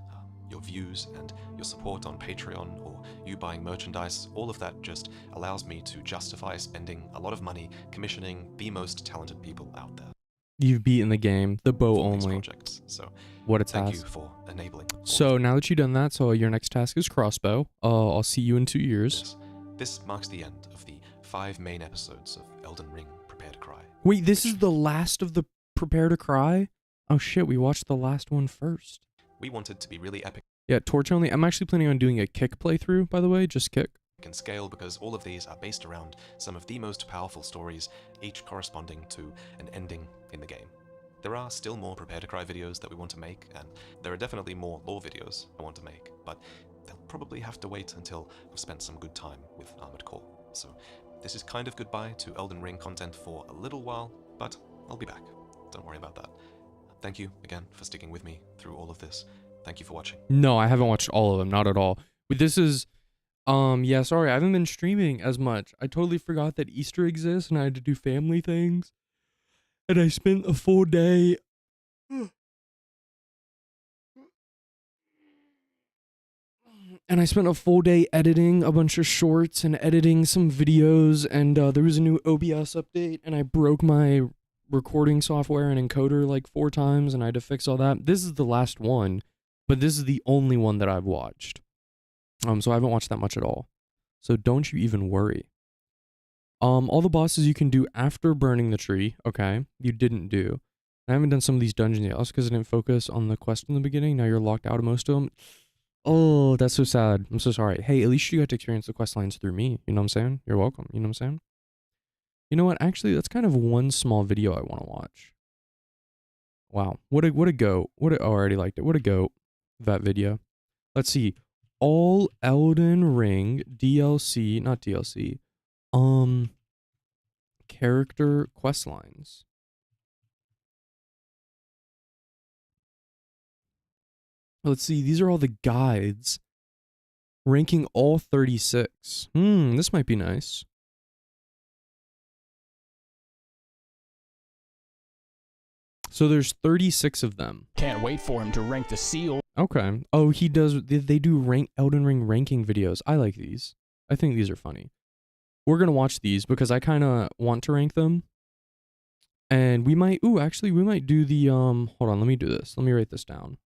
Your views and your support on Patreon, or you buying merchandise, all of that just allows me to justify spending a lot of money commissioning the most talented people out there. You've beaten the game, the bow only. Projects. So what a task. Thank you for enabling. So now that you've done that, so your next task is crossbow. I'll see you in 2 years. This marks the end of the 5 main episodes of Elden Ring Prepare to Cry. Wait, this is the last of the Prepare to Cry? Oh shit, we watched the last one first. We wanted to be really epic. Yeah, torch only. I'm actually planning on doing a kick playthrough, by the way, just kick. In scale, because all of these are based around some of the most powerful stories, each corresponding to an ending in the game. There are still more Prepare to Cry videos that we want to make, and there are definitely more lore videos I want to make, but they'll probably have to wait until I've spent some good time with Armored Core. So this is kind of goodbye to Elden Ring content for a little while, but I'll be back. Don't worry about that. Thank you again for sticking with me through all of this. Thank you for watching. No, I haven't watched all of them, not at all. But this is, yeah, sorry, I haven't been streaming as much. I totally forgot that Easter exists and I had to do family things. And I spent a full day. And I spent a full day editing a bunch of shorts and editing some videos, and there was a new OBS update, and I broke my recording software and encoder like 4 times, and I had to fix all that. This is the last one, but this is the only one that I've watched. So I haven't watched that much at all. So don't you even worry. All the bosses you can do after burning the tree. Okay, you didn't do. I haven't done some of these dungeons yet, also because I didn't focus on the quest in the beginning. Now you're locked out of most of them. Oh, that's so sad. I'm so sorry. Hey, at least you got to experience the quest lines through me. You know what I'm saying? You're welcome. You know what I'm saying? You know what? Actually, that's kind of one small video I want to watch. Wow. What a go. Oh, I already liked it. What a go. That video. Let's see. All Elden Ring DLC, not DLC. Character quest lines. Let's see. These are all the guides. Ranking all 36. This might be nice. So there's 36 of them. Can't wait for him to rank the seal. Okay. Oh, he does. They do Elden Ring ranking videos. I like these. I think these are funny. We're going to watch these because I kind of want to rank them. And we might, actually, we might do the, hold on, let me do this. Let me write this down.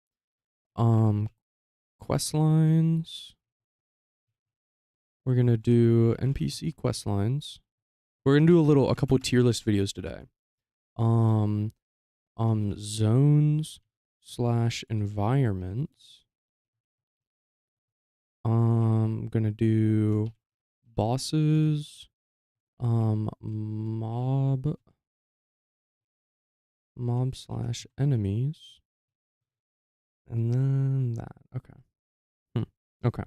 Quest lines. We're going to do NPC quest lines. We're going to do a couple tier list videos today. Zones / environments. I'm going to do bosses, mob / enemies, and then that. Okay. Okay.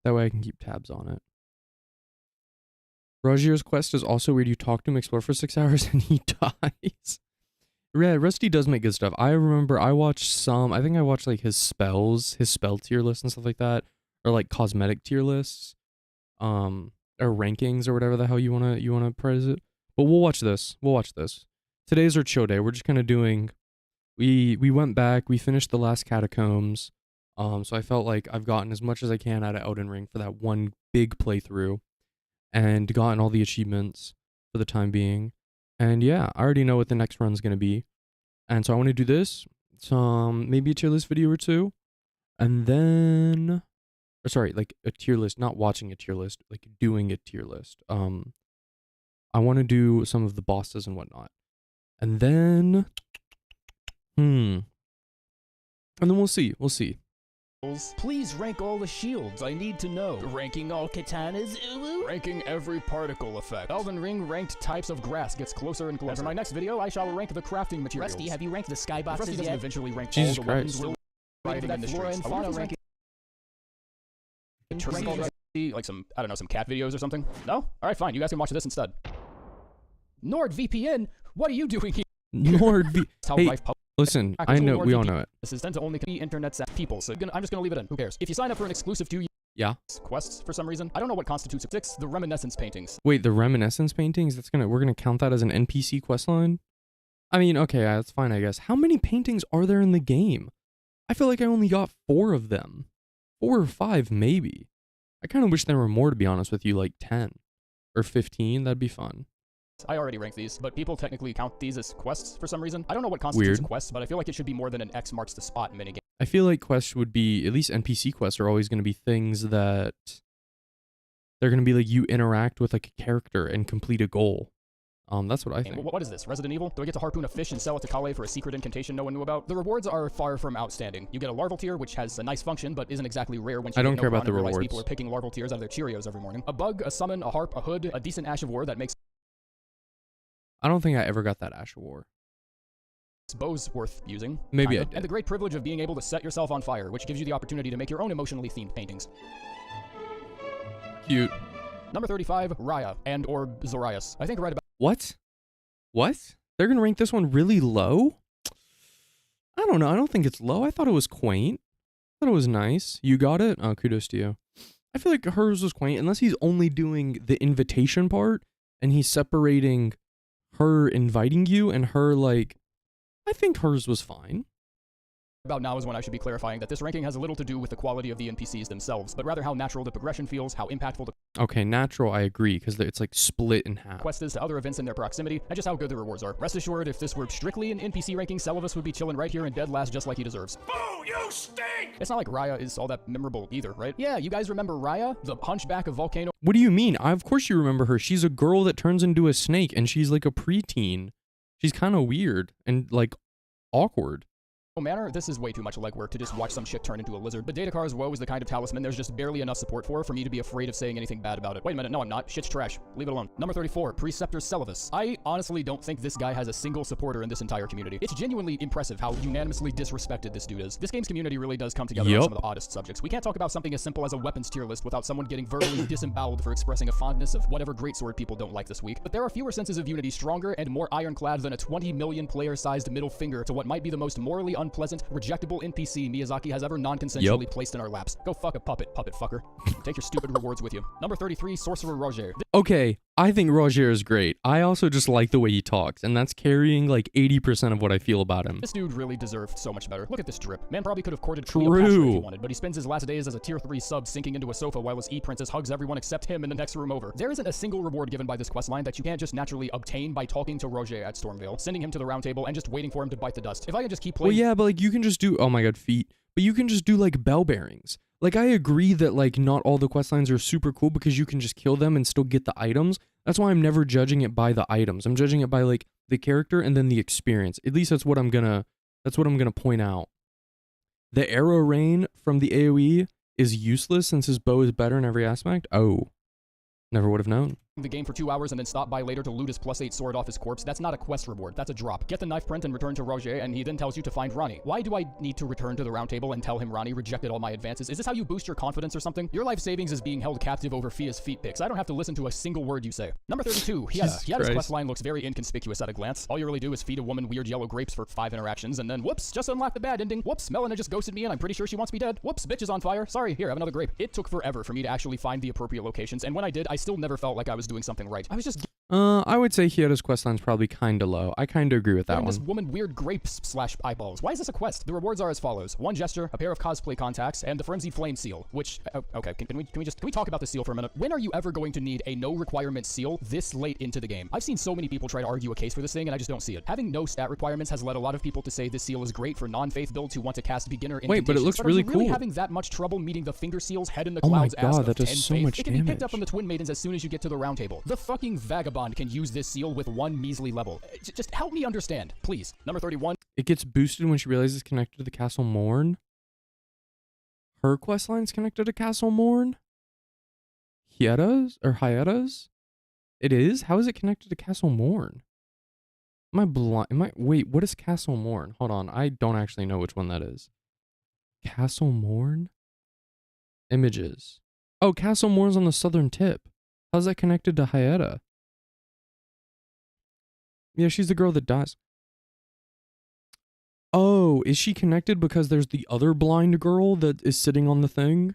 That way I can keep tabs on it. Rogier's quest is also where you talk to him, explore for 6 hours, and he dies. Yeah, Rusty does make good stuff. I remember I watched some, I think I watched like his spell tier list and stuff like that, or like cosmetic tier lists, or rankings or whatever the hell you wanna prize it. But we'll watch this. Today's our chill day. We're just kind of doing, we went back, we finished the last catacombs. So I felt like I've gotten as much as I can out of Elden Ring for that one big playthrough, and gotten all the achievements for the time being. And yeah, I already know what the next run's gonna be. And so I want to do this, maybe a tier list video or two, and then, or sorry, like a tier list, not watching a tier list, like doing a tier list. I want to do some of the bosses and whatnot, and then, and then we'll see. Please rank all the shields. I need to know. Ranking all katanas. Ranking every particle effect. Elden Ring ranked types of grass gets closer and closer. For my next video, I shall rank the crafting materials. Rusty, have you ranked the skyboxes Rusty doesn't yet? eventually rank Jesus all the Christ. weapons we're riding in the streets. I wonder if he's ranking all the, like some, I don't know, some cat videos or something. No? All right, fine. You guys can watch this instead. NordVPN, what are you doing here? Hey, listen, I know, we all know it. This is sent to only internet people, so I'm just gonna leave it in. Who cares? If you sign up for an exclusive 2 Yeah. quests for some reason, I don't know what constitutes 6. The reminiscence paintings. Wait, the reminiscence paintings? We're gonna count that as an NPC quest line? I mean, okay, that's fine, I guess. How many paintings are there in the game? I feel like I only got 4 of them. 4 or 5, maybe. I kind of wish there were more, to be honest with you, like 10 or 15. That'd be fun. I already ranked these, but people technically count these as quests for some reason. I don't know what constitutes quests, but I feel like it should be more than an X marks the spot minigame. I feel like quests would be, at least NPC quests are always going to be things that they're going to be like you interact with like a character and complete a goal. That's what I think. What is this, Resident Evil? Do I get to harpoon a fish and sell it to Kale for a secret incantation no one knew about? The rewards are far from outstanding. You get a larval tier, which has a nice function, but isn't exactly rare when you I don't care about the rewards. People are picking larval tiers out of their Cheerios every morning. A bug, a summon, a harp, a hood, a decent Ash of War that makes... I don't think I ever got that Ash of War. Bows worth using. Maybe I did. And the great privilege of being able to set yourself on fire, which gives you the opportunity to make your own emotionally themed paintings. Cute. Number 35, Raya and or Zorias. I think right about... What? They're gonna rank this one really low? I don't know. I don't think it's low. I thought it was quaint. I thought it was nice. You got it? Oh, kudos to you. I feel like hers was quaint, unless he's only doing the invitation part and he's separating her inviting you and her like... I think hers was fine. about now is when I should be clarifying that this ranking has little to do with the quality of the NPCs themselves, but rather how natural the progression feels, how impactful the Okay, natural, I agree, because it's like split in half. quest is to other events in their proximity, and just how good the rewards are. Rest assured, if this were strictly an NPC ranking, Celovus would be chilling right here in dead last just like he deserves. Boo, you stink! It's not like Raya is all that memorable either, right? Yeah, you guys remember Raya? The hunchback of Volcano? What do you mean? Of course you remember her. She's a girl that turns into a snake, and she's like a preteen. She's kind of weird and like awkward. Manor, this is way too much legwork to just watch some shit turn into a lizard, but Datakar's woe is the kind of talisman there's just barely enough support for me to be afraid of saying anything bad about it. Wait a minute, no I'm not. Shit's trash. Leave it alone. Number 34, Preceptor Celovus. I honestly don't think this guy has a single supporter in this entire community. It's genuinely impressive how unanimously disrespected this dude is. This game's community really does come together on some of the oddest subjects. We can't talk about something as simple as a weapons tier list without someone getting verbally disemboweled for expressing a fondness of whatever greatsword people don't like this week. But there are fewer senses of unity stronger and more ironclad than a 20 million player-sized middle finger to what might be the most morally unpleasant, rejectable NPC Miyazaki has ever non-consensually placed in our laps. Go fuck a puppet fucker. Take your stupid rewards with you. Number 33, Sorcerer Roger. Okay, I think Roger is great. I also just like the way he talks, and that's carrying like 80% of what I feel about him. This dude really deserved so much better. Look at this drip. Man probably could have courted Cleopatra if he wanted, but he spends his last days as a tier 3 sub sinking into a sofa while his E-princess hugs everyone except him in the next room over. There isn't a single reward given by this questline that you can't just naturally obtain by talking to Roger at Stormvale, sending him to the round table, and just waiting for him to bite the dust. If I can just keep playing— Well, yeah, but like you can just do— oh my god, feet. But you can just do like bell bearings. Like I agree that like not all the quest lines are super cool because you can just kill them and still get the items. That's why I'm never judging it by the items. I'm judging it by like the character and then the experience. At least that's what I'm gonna point out. The arrow rain from the AoE is useless since his bow is better in every aspect. Oh, never would have known. The game for 2 hours and then stop by later to loot his +8 sword off his corpse. That's not a quest reward, that's a drop. Get the knife print and return to Roger, and he then tells you to find Ronnie. Why do I need to return to the round table and tell him Ronnie rejected all my advances? Is this how you boost your confidence or something? Your life savings is being held captive over Fia's feet pics. I don't have to listen to a single word you say. Number 32, Hieta. Hieta's questline looks very inconspicuous at a glance. All you really do is feed a woman weird yellow grapes for 5 interactions, and then whoops, just unlock the bad ending. Whoops, Melina just ghosted me and I'm pretty sure she wants me dead. Whoops, bitch is on fire. Sorry, here, have another grape. It took forever for me to actually find the appropriate locations, and when I did, I still never felt like I was doing something right. I was just— I would say Hieta's questline's probably kinda low. I kinda agree with that one. This woman weird grapes / eyeballs. Why is this a quest? The rewards are as follows: 1 gesture, a pair of cosplay contacts, and the frenzied flame seal. Which okay, can we talk about the seal for a minute? When are you ever going to need a no requirement seal this late into the game? I've seen so many people try to argue a case for this thing, and I just don't see it. Having no stat requirements has led a lot of people to say this seal is great for non-faith builds who want to cast beginner. Wait, but it looks really cool. Really having that much trouble meeting the finger seal's head in the clouds? Oh my god, that does so much damage. It can be picked up from the Twin Maidens as soon as you get to the round table. The fucking vagabond can use this seal with 1 measly level. Just help me understand, please. Number 31. It gets boosted when she realizes it's connected to the Castle Morn. Her questline's connected to Castle Morn? Hieta's? Or Hieta's? It is? How is it connected to Castle Morn? Am I blind? Wait, what is Castle Morn? Hold on, I don't actually know which one that is. Castle Morn? Images. Oh, Castle Morn's on the southern tip. How's that connected to Hieta? Yeah, she's the girl that dies. Oh, is she connected because there's the other blind girl that is sitting on the thing?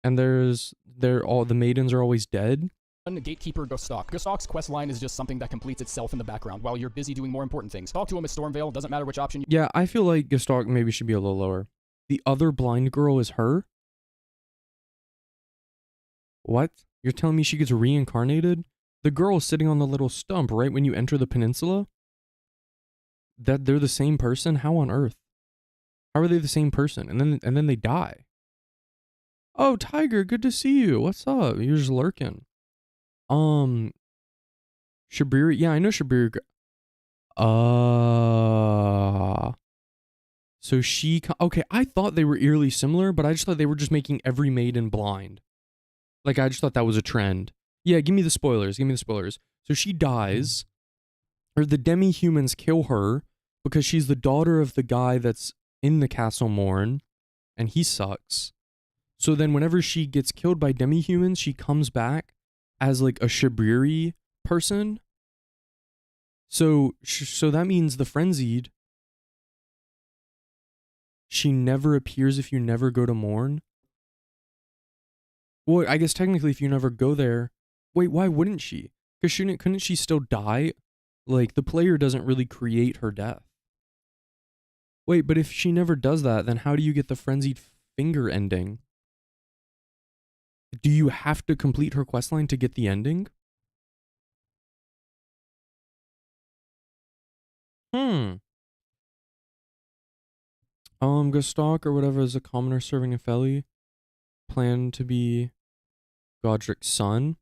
And all the maidens are always dead? Gatekeeper Gostok. Gostok's questline is just something that completes itself in the background while you're busy doing more important things. Talk to him at Stormvale, doesn't matter which option you— Yeah, I feel like Gostok maybe should be a little lower. The other blind girl is her? What? You're telling me she gets reincarnated? The girl sitting on the little stump right when you enter the peninsula? That they're the same person? How on earth? How are they the same person? And then they die. Oh, Tiger, good to see you. What's up? You're just lurking. Shabiri, yeah, I know Shabiri. So she, okay, I thought they were eerily similar, but I just thought they were just making every maiden blind. Like, I just thought that was a trend. Yeah, give me the spoilers. Give me the spoilers. So she dies, or the demi-humans kill her because she's the daughter of the guy that's in the Castle Morn, and he sucks. So then whenever she gets killed by demi-humans, she comes back as like a Shabriri person. So that means the frenzied, she never appears if you never go to Morn. Well, I guess technically if you never go there, wait, why wouldn't she? Because couldn't she still die? Like, the player doesn't really create her death. Wait, but if she never does that, then how do you get the frenzied finger ending? Do you have to complete her questline to get the ending? Gustok or whatever is a commoner serving a Feli. Plan to be Godric's son.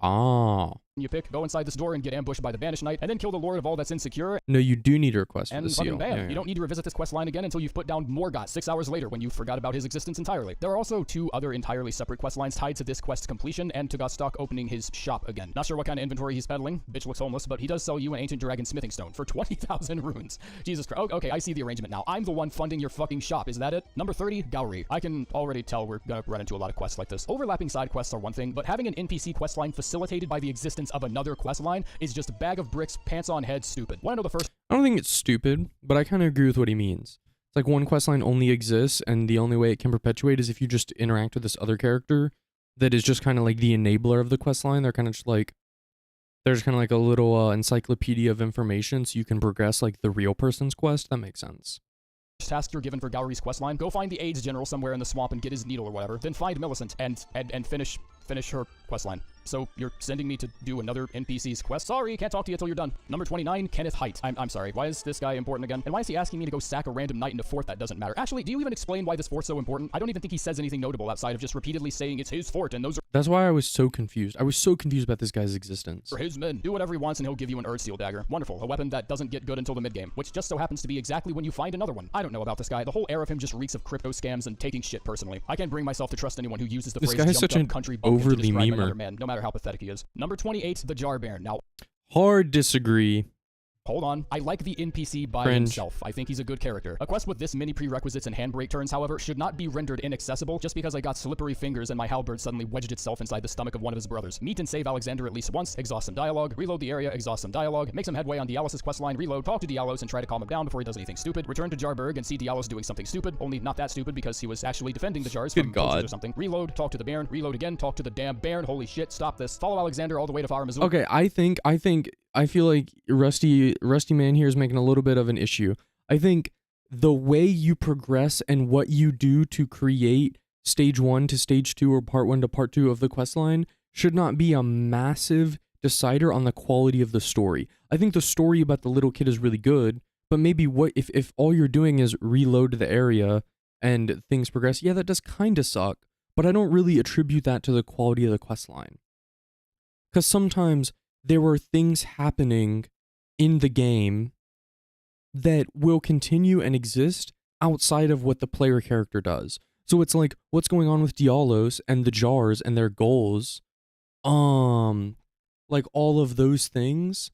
Ah. You pick, go inside this door and get ambushed by the Banished Knight, and then kill the Lord of all that's insecure. No, you do need a request for And the seal. fucking bam, Yeah, yeah. you don't need to revisit this quest line again until you've put down Morgoth 6 hours later when you forgot about his existence entirely. There are also 2 other entirely separate quest lines tied to this quest's completion and to Gustok opening his shop again. Not sure what kind of inventory he's peddling. Bitch looks homeless, but he does sell you an ancient dragon smithing stone for 20,000 runes. Jesus Christ. Oh, okay, I see the arrangement now. I'm the one funding your fucking shop. Is that it? Number 30, Gowrie. I can already tell we're gonna run into a lot of quests like this. Overlapping side quests are one thing, but having an NPC quest line facilitated by the existence of another quest line is just a bag of bricks, pants on head, stupid. Wanna know the first? I don't think it's stupid, but I kind of agree with what he means. It's like one questline only exists, and the only way it can perpetuate is if you just interact with this other character that is just kind of like the enabler of the questline. They're kind of just like, there's kind of like a little encyclopedia of information so you can progress like the real person's quest. That makes sense. Task you're given for Gowrie's questline: go find the AIDS general somewhere in the swamp and get his needle or whatever. Then find Millicent and finish her questline. So you're sending me to do another NPC's quest? Sorry, can't talk to you till you're done. Number 29, Kenneth Height. I'm sorry, why is this guy important again? And why is he asking me to go sack a random knight into fort that doesn't matter? Actually, do you even explain why this fort's so important? I don't even think he says anything notable outside of just repeatedly saying it's his fort and those are— That's why I was so confused. I was so confused about this guy's existence. for his men. Do whatever he wants and he'll give you an Earthsteel dagger. Wonderful, a weapon that doesn't get good until the mid-game, which just so happens to be exactly when you find another one. I don't know about this guy. The whole air of him just reeks of crypto scams and taking shit personally. I can't bring myself to trust anyone who uses the This phrase guy is jumped such up an country bumpkin to overly describe memer. another man, no matter how pathetic he is. Number 28, the Jar Baron. Now, Hard disagree. hold on. I like the NPC by Cringe. himself. I think he's a good character. A quest with this many prerequisites and handbrake turns, however, should not be rendered inaccessible just because I got slippery fingers and my halberd suddenly wedged itself inside the stomach of one of his brothers. Meet and save Alexander at least once, exhaust some dialogue, reload the area, exhaust some dialogue, make some headway on Dialos' questline, reload, talk to Dialos and try to calm him down before he does anything stupid, return to Jarburg and see Dialos doing something stupid, only not that stupid because he was actually defending the Jars from Good God. poachers or something. Reload, talk to the Baron, reload again, talk to the damn Baron, holy shit, stop this. Follow Alexander all the way to Faramazul. Okay, I feel like Rusty Man here is making a little bit of an issue. I think the way you progress and what you do to create stage 1 to stage 2 or part 1 to part 2 of the questline should not be a massive decider on the quality of the story. I think the story about the little kid is really good, but maybe what if all you're doing is reload the area and things progress, yeah, that does kind of suck, but I don't really attribute that to the quality of the questline. Because sometimes there were things happening in the game that will continue and exist outside of what the player character does. So it's like, what's going on with Dialos and the Jars and their goals, like all of those things,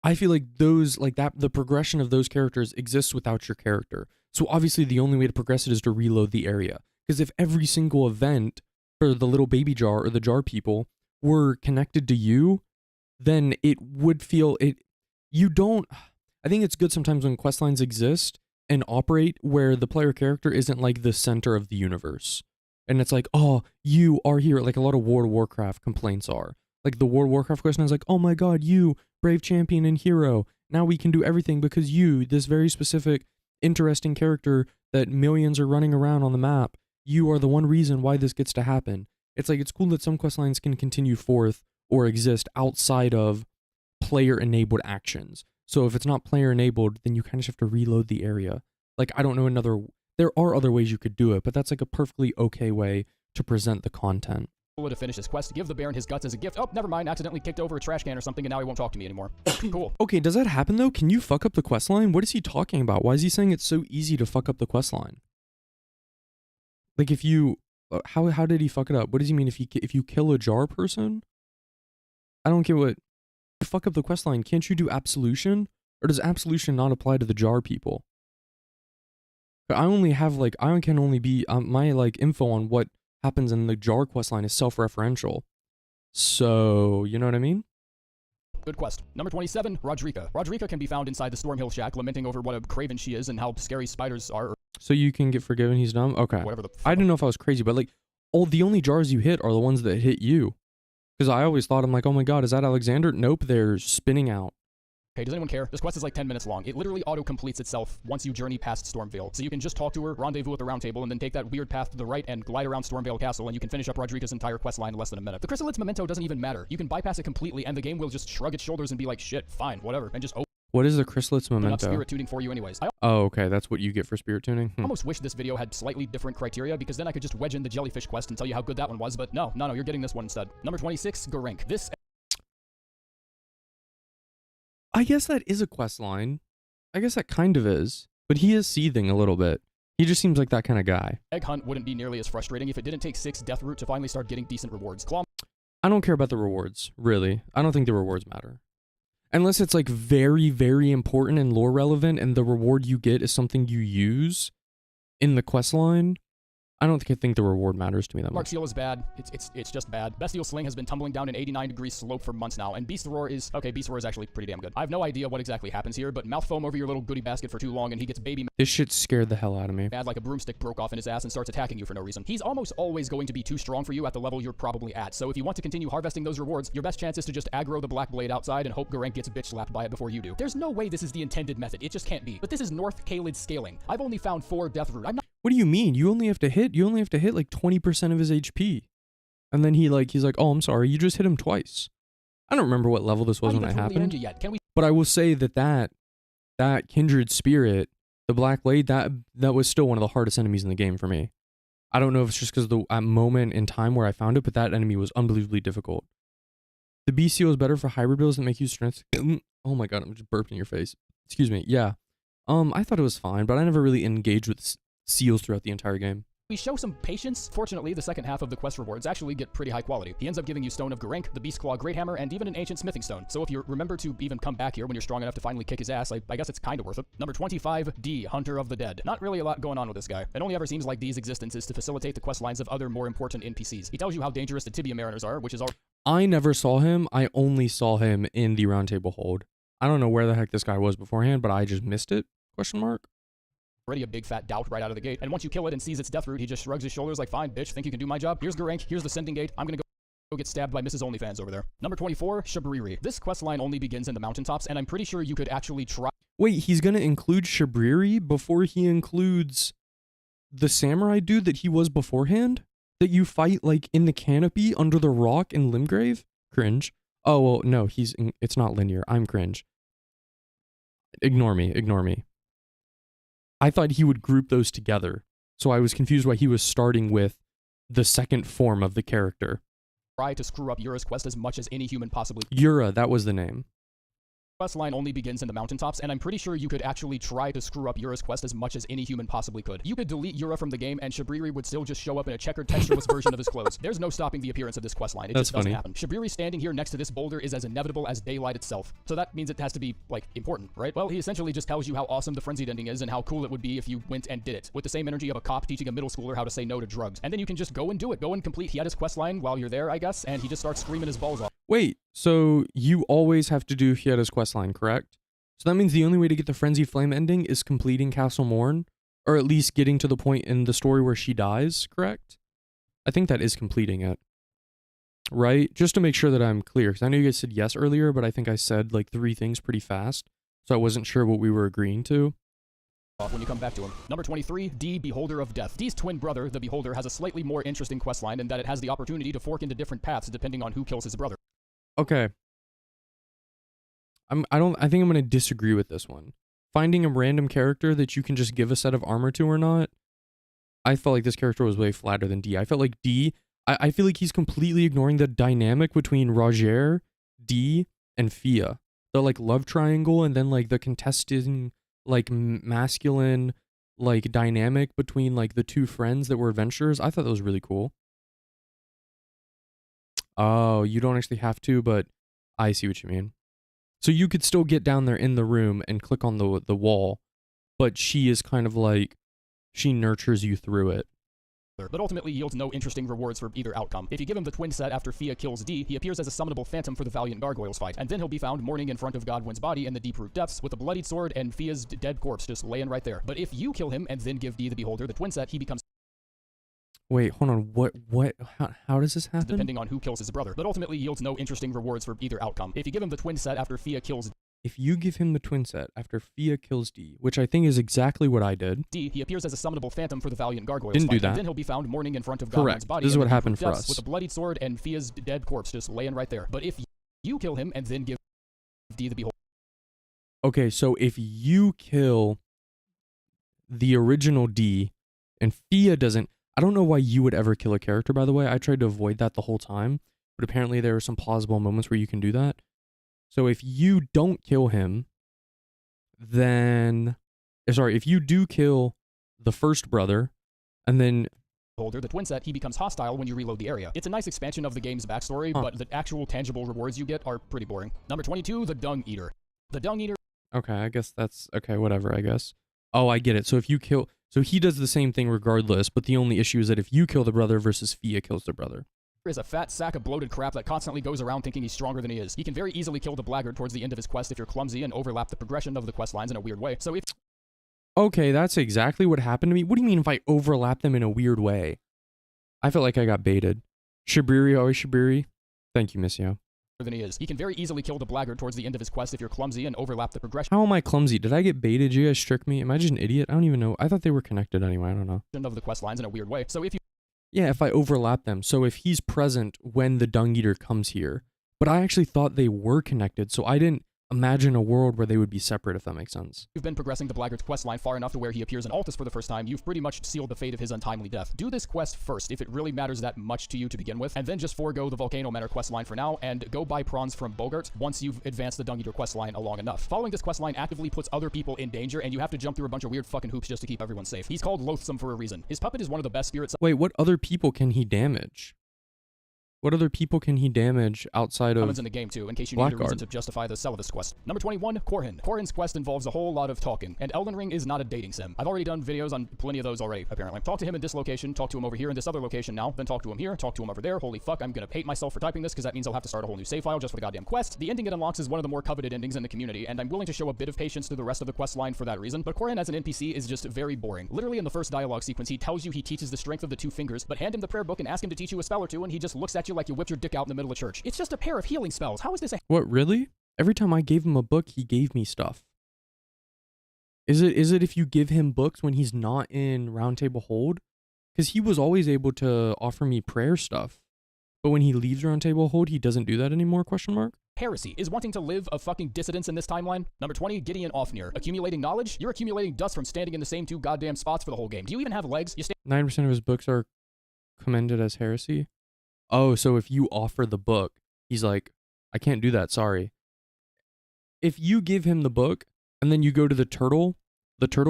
I feel like those, like that, the progression of those characters exists without your character. So obviously the only way to progress it is to reload the area. Because if every single event for the little baby Jar or the Jar people were connected to you, then it would feel I think it's good sometimes when questlines exist and operate where the player character isn't like the center of the universe. And it's like, oh, you are here, like a lot of World of Warcraft complaints are. Like the World of Warcraft question is like, oh my god, you, brave champion and hero, now we can do everything because you, this very specific, interesting character that millions are running around on the map, you are the one reason why this gets to happen. It's like, it's cool that some questlines can continue forth or exist outside of player-enabled actions. So if it's not player-enabled, then you kind of just have to reload the area. Like, I don't know there are other ways you could do it, but that's like a perfectly okay way to present the content. To finish his quest, give the Baron his guts as a gift. Oh, never mind, accidentally kicked over a trash can or something and now he won't talk to me anymore. Cool. Okay, does that happen though? Can you fuck up the questline? What is he talking about? Why is he saying it's so easy to fuck up the questline? Like if you, how did he fuck it up? What does he mean if you kill a Jar person? I don't get what, fuck up the questline. Can't you do absolution? Or does absolution not apply to the Jar people? But I only have like, I can only be, my like info on what happens in the Jar questline is self-referential. So, you know what I mean? Good quest. Number 27, Rodrika. Rodrika can be found inside the Stormhill Shack, lamenting over what a craven she is and how scary spiders are. So you can get forgiven, he's dumb? Okay. Whatever the I didn't know if I was crazy, but like, the only Jars you hit are the ones that hit you. Because I always thought, I'm like, oh my god, is that Alexander? Nope, they're spinning out. Okay, does anyone care? This quest is like 10 minutes long. It literally auto-completes itself once you journey past Stormvale. So you can just talk to her, rendezvous at the round table, and then take that weird path to the right and glide around Stormvale Castle, and you can finish up Rodriguez's entire quest line in less than a minute. The Chrysalids memento doesn't even matter. You can bypass it completely, and the game will just shrug its shoulders and be like, shit, fine, whatever, and just What is the Chrysalids memento? spirit tuning for you anyways. Oh, okay, that's what you get for spirit tuning. I almost wish this video had slightly different criteria, because then I could just wedge in the jellyfish quest and tell you how good that one was, but no, you're getting this one instead. Number 26, Gorenk. This... I guess that is a quest line. I guess that kind of is. But he is seething a little bit. He just seems like that kind of guy. Egg Hunt wouldn't be nearly as frustrating if it didn't take 6 Death Root to finally start getting decent rewards. Claw... I don't care about the rewards, really. I don't think the rewards matter. Unless it's like very, very important and lore relevant and the reward you get is something you use in the quest line. I don't think the reward matters to me that much. Mark Seal is bad. It's just bad. Bestial Sling has been tumbling down an 89-degree slope for months now, and Beast Roar is... Okay, Beast Roar is actually pretty damn good. I have no idea what exactly happens here, but mouth foam over your little goodie basket for too long, and he gets baby... This shit scared the hell out of me. Mad like a broomstick broke off in his ass and starts attacking you for no reason. He's almost always going to be too strong for you at the level you're probably at, so if you want to continue harvesting those rewards, your best chance is to just aggro the Black Blade outside and hope Gorenk gets bitch slapped by it before you do. There's no way this is the intended method. It just can't be. But this is North Caelid scaling. I've only found 4 Death Root. I'm not... What do you mean? You only have to hit like 20% of his HP. And then he's like, oh, I'm sorry, you just hit him twice. I don't remember what level this was when it happened. Yet. Can we... But I will say that Kindred Spirit, the Black Blade, that was still one of the hardest enemies in the game for me. I don't know if it's just because of the moment in time where I found it, but that enemy was unbelievably difficult. The BCO is better for hybrid builds that make you strength. Oh my god, I'm just burping in your face. Excuse me. Yeah. I thought it was fine, but I never really engaged with seals throughout the entire game. We show some patience. Fortunately, the second half of the quest rewards actually get pretty high quality. He ends up giving you Stone of Gorenk, the Beast Claw Great Hammer, and even an Ancient Smithing Stone. So if you remember to even come back here when you're strong enough to finally kick his ass, I guess it's kind of worth it. Number 25, D, Hunter of the Dead. Not really a lot going on with this guy. It only ever seems like D's existence is to facilitate the quest lines of other more important NPCs. He tells you how dangerous the Tibia Mariners are, which is all... I never saw him. I only saw him in the Round Table Hold. I don't know where the heck this guy was beforehand, but I just missed it? Question mark? Already a big fat doubt right out of the gate, and once you kill it and sees its death root, he just shrugs his shoulders like, fine, bitch, think you can do my job? Here's Gorenk, here's the sending gate, I'm gonna go get stabbed by Mrs. OnlyFans over there. Number 24, Shabriri. This quest line only begins in the mountaintops, and I'm pretty sure you could actually try... Wait, he's gonna include Shabriri before he includes the samurai dude that he was beforehand? That you fight, like, in the canopy under the rock in Limgrave? Cringe. Oh, well, no, it's not linear. I'm cringe. Ignore me. I thought he would group those together, so I was confused why he was starting with the second form of the character. Try to screw up Yura's quest as much as any human possibly... Yura, that was the name. Quest line only begins in the mountaintops, and I'm pretty sure you could actually try to screw up Yura's quest as much as any human possibly could. You could delete Yura from the game, and Shabriri would still just show up in a checkered textureless version of his clothes. There's no stopping the appearance of this quest line. It just doesn't happen. Shabriri standing here next to this boulder is as inevitable as daylight itself. So that means it has to be, like, important, right? Well, he essentially just tells you how awesome the frenzied ending is and how cool it would be if you went and did it, with the same energy of a cop teaching a middle schooler how to say no to drugs. And then you can just go and do it. Go and complete Hieta's quest line while you're there, I guess, and he just starts screaming his balls off. Wait, so you always have to do Hieta's quest line, correct? So that means the only way to get the Frenzied Flame ending is completing Castle Morn, or at least getting to the point in the story where she dies, correct? I think that is completing it. Right? Just to make sure that I'm clear, because I know you guys said yes earlier, but I think I said like 3 things pretty fast, so I wasn't sure what we were agreeing to. When you come back to him. Number 23, D, Beholder of Death. D's twin brother, the Beholder, has a slightly more interesting questline in that it has the opportunity to fork into different paths depending on who kills his brother. Okay. I think I'm going to disagree with this one. Finding a random character that you can just give a set of armor to or not, I felt like this character was way flatter than D. I felt like D, I feel like he's completely ignoring the dynamic between Roger, D, and Fia. The, like, love triangle and then, like, the contesting, like, masculine, like, dynamic between, like, the 2 friends that were adventurers. I thought that was really cool. Oh, you don't actually have to, but I see what you mean. So you could still get down there in the room and click on the wall, but she is kind of like, she nurtures you through it. But ultimately yields no interesting rewards for either outcome. If you give him the twin set after Fia kills D, he appears as a summonable phantom for the Valiant Gargoyles fight, and then he'll be found mourning in front of Godwin's body in the Deep Root Depths with a bloodied sword and Fia's dead corpse just laying right there. But if you kill him and then give D the Beholder the twin set, he becomes... Wait, hold on, what, how does this happen? Depending on who kills his brother, but ultimately yields no interesting rewards for either outcome. If you give him the twin set after Fia kills if you give him the twin set after Fia kills D, which I think is exactly what I did. D, he appears as a summonable phantom for the Valiant Gargoyles Didn't fight, do that. and then he'll be found mourning in front of Correct. Godwin's body. This is in what the happened deep for depths us. with a bloodied sword and Fia's dead corpse just laying right there. But if you kill him and then give D the behold. Okay, so if you kill the original D and Fia doesn't, I don't know why you would ever kill a character, by the way. I tried to avoid that the whole time, but apparently there are some plausible moments where you can do that. So if you don't kill him, then, sorry, if you do kill the first brother, and then Holder, the twin set, he becomes hostile when you reload the area. It's a nice expansion of the game's backstory, but the actual tangible rewards you get are pretty boring. Number 22, the Dung Eater. The Dung Eater. Okay, I guess that's, okay, whatever, I guess. Oh, I get it. So if you kill, so he does the same thing regardless, but the only issue is that if you kill the brother versus Fia kills the brother. Is a fat sack of bloated crap that constantly goes around thinking he's stronger than he is. He can very easily kill the blackguard towards the end of his quest if you're clumsy and overlap the progression of the quest lines in a weird way. So if... Okay, that's exactly what happened to me. What do you mean if I overlap them in a weird way? I felt like I got baited. Shabiri, always Shabiri. Thank you, Miss Yo. Than he is. He can very easily kill the blackguard towards the end of his quest if you're clumsy and overlap the progression. How am I clumsy? Did I get baited? Did you guys trick me? Am I just an idiot? I don't even know. I thought they were connected anyway. I don't know. Of the quest lines in a weird way. So if you... Yeah, if I overlap them. So if he's present when the Dung Eater comes here, but I actually thought they were connected, so I didn't imagine a world where they would be separate, if that makes sense. You've been progressing the blackguard's quest line far enough to where he appears in Altus for the first time, you've pretty much sealed the fate of his untimely death. Do this quest first, if it really matters that much to you to begin with, and then just forego the Volcano Manor quest line for now, and go buy prawns from Bogart once you've advanced the Dung Eater quest line along enough. Following this quest line actively puts other people in danger, and you have to jump through a bunch of weird fucking hoops just to keep everyone safe. He's called Loathsome for a reason. His puppet is one of the best spirits... Wait, what other people can he damage? What other people can he damage outside of in the game too, in case you need a reason to justify the sell of this quest. Number 21, Corhin. Corhin's quest involves a whole lot of talking, and Elden Ring is not a dating sim. I've already done videos on plenty of those already, apparently. Talk to him in this location, talk to him over here in this other location now, then talk to him here, talk to him over there. Holy fuck, I'm gonna hate myself for typing this because that means I'll have to start a whole new save file just for the goddamn quest. The ending it unlocks is one of the more coveted endings in the community, and I'm willing to show a bit of patience to the rest of the quest line for that reason, but Corhin as an NPC is just very boring. Literally in the first dialogue sequence, he tells you he teaches the strength of the two fingers, but hand him the prayer book and ask him to teach you a spell or two, and he just looks at you like you whipped your dick out in the middle of church. It's just a pair of healing spells. How is this a... What, really? Every time I gave him a book, he gave me stuff. Is it if you give him books when he's not in Round Table Hold? Because he was always able to offer me prayer stuff. But when he leaves Round Table Hold, he doesn't do that anymore, question mark? Heresy is wanting to live a fucking dissidence in this timeline. Number 20, Gideon Ofnir. Accumulating knowledge? You're accumulating dust from standing in the same two goddamn spots for the whole game. Do you even have legs? You 9% of his books are commended as heresy? Oh, so if you offer the book, he's like, I can't do that, sorry. If you give him the book, and then you go to the turtle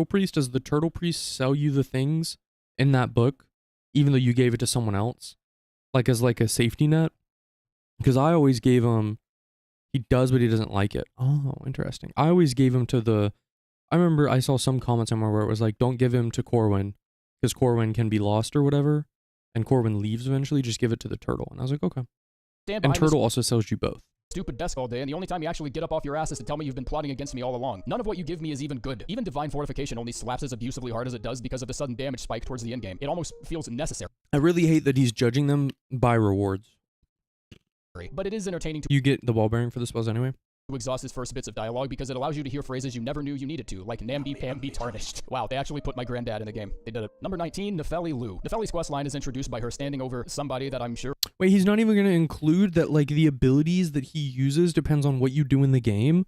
priest, does the turtle priest sell you the things in that book, even though you gave it to someone else? Like as like a safety net? Because I always gave him, he does, but he doesn't like it. Oh, interesting. I always gave him to the, I remember I saw some comment somewhere where it was like, don't give him to Corwin, because Corwin can be lost or whatever. And Corwin leaves eventually, just give it to the turtle. And I was like, okay. And turtle also sells you both. Stupid desk all day, and the only time you actually get up off your ass is to tell me you've been plotting against me all along. None of what you give me is even good. Even Divine Fortification only slaps as abusively hard as it does because of the sudden damage spike towards the endgame. It almost feels necessary. I really hate that he's judging them by rewards. But it is entertaining to... You get the ball bearing for the spells anyway? To exhaust his first bits of dialogue because it allows you to hear phrases you never knew you needed to, like namby-pamby tarnished. Wow, they actually put my granddad in the game. They did it. Number 19, Nefeli Lu. Nefeli's quest line is introduced by her standing over somebody that I'm sure... Wait, he's not even going to include that, like, the abilities that he uses depends on what you do in the game?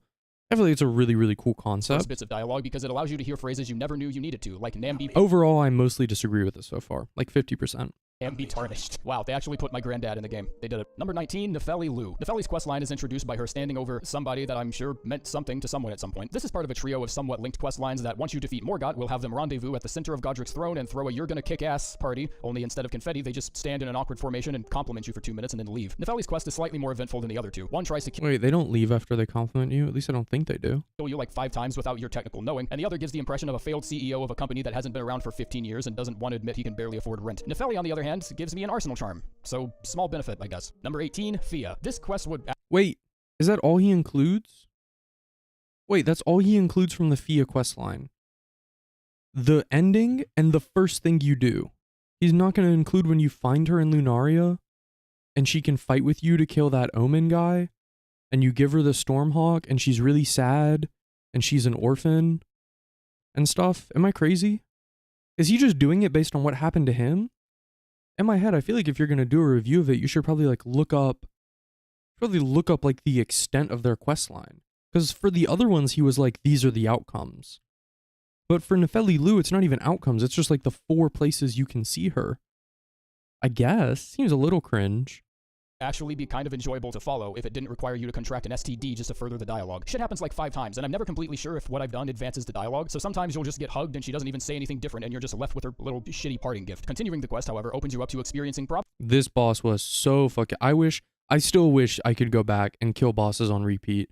I feel like it's a really, really cool concept. First bits of dialogue because it allows you to hear phrases you never knew you needed to, like namby... Overall, I mostly disagree with this so far. Like 50%. And be tarnished. Wow, they actually put my granddad in the game. They did it. Number 19, Nefeli Lu. Nefeli's quest line is introduced by her standing over somebody that I'm sure meant something to someone at some point. This is part of a trio of somewhat linked quest lines that once you defeat Morgott, will have them rendezvous at the center of Godric's throne and throw a you're gonna kick ass party, only instead of confetti, they just stand in an awkward formation and compliment you for 2 minutes and then leave. Nefeli's quest is slightly more eventful than the other two. One tries to kill... Wait, they don't leave after they compliment you? At least I don't think they do. ...kill you like 5 times without your technical knowing, and the other gives the impression of a failed CEO of a company that hasn't been around for 15 years and doesn't want to admit he can barely afford rent. Nefeli, on the other hand, gives me an arsenal charm. So, small benefit, I guess. Number 18, Fia. This quest would... Wait, is that all he includes? Wait, that's all he includes from the Fia quest line. The ending and the first thing you do. He's not going to include when you find her in Lunaria and she can fight with you to kill that Omen guy and you give her the Stormhawk and she's really sad and she's an orphan and stuff. Am I crazy? Is he just doing it based on what happened to him? In my head, I feel like if you're going to do a review of it, you should probably like look up like the extent of their quest line. Because for the other ones, he was like, these are the outcomes. But for Nefeli Lu, it's not even outcomes. It's just like the 4 places you can see her. I guess. Seems a little cringe. Actually be kind of enjoyable to follow if it didn't require you to contract an STD just to further the dialogue. Shit happens like 5 times, and I'm never completely sure if what I've done advances the dialogue, so sometimes you'll just get hugged and she doesn't even say anything different and you're just left with her little shitty parting gift. Continuing the quest, however, opens you up to experiencing This boss was so fucking... I still wish I could go back and kill bosses on repeat.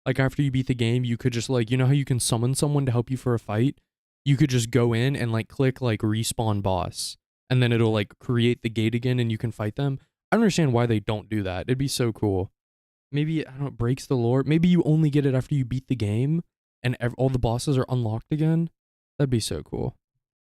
Like, after you beat the game, you could just, like, you know how you can summon someone to help you for a fight? You could just go in and, like, click, like, respawn boss. And then it'll, like, create the gate again and you can fight them. I don't understand why they don't do that. It'd be so cool. Maybe, I don't know, it breaks the lore. Maybe you only get it after you beat the game and all the bosses are unlocked again. That'd be so cool.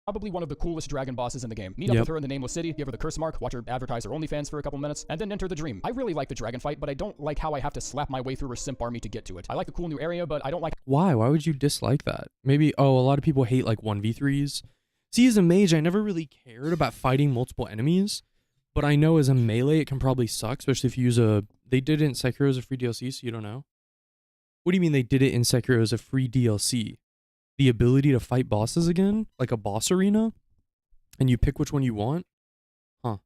Probably one of the coolest dragon bosses in the game. Meet up with her in the Nameless City, give her the curse mark, watch her advertise her OnlyFans for a couple minutes, and then enter the dream. I really like the dragon fight, but I don't like how I have to slap my way through her simp army to get to it. I like the cool new area, but I don't like... Why? Why would you dislike that? Maybe, oh, a lot of people hate like 1v3s. See, as a mage, I never really cared about fighting multiple enemies, but I know as a melee, it can probably suck, especially if you use a... They did it in Sekiro as a free DLC, so you don't know. What do you mean they did it in Sekiro as a free DLC? The ability to fight bosses again? Like a boss arena? And you pick which one you want? Huh.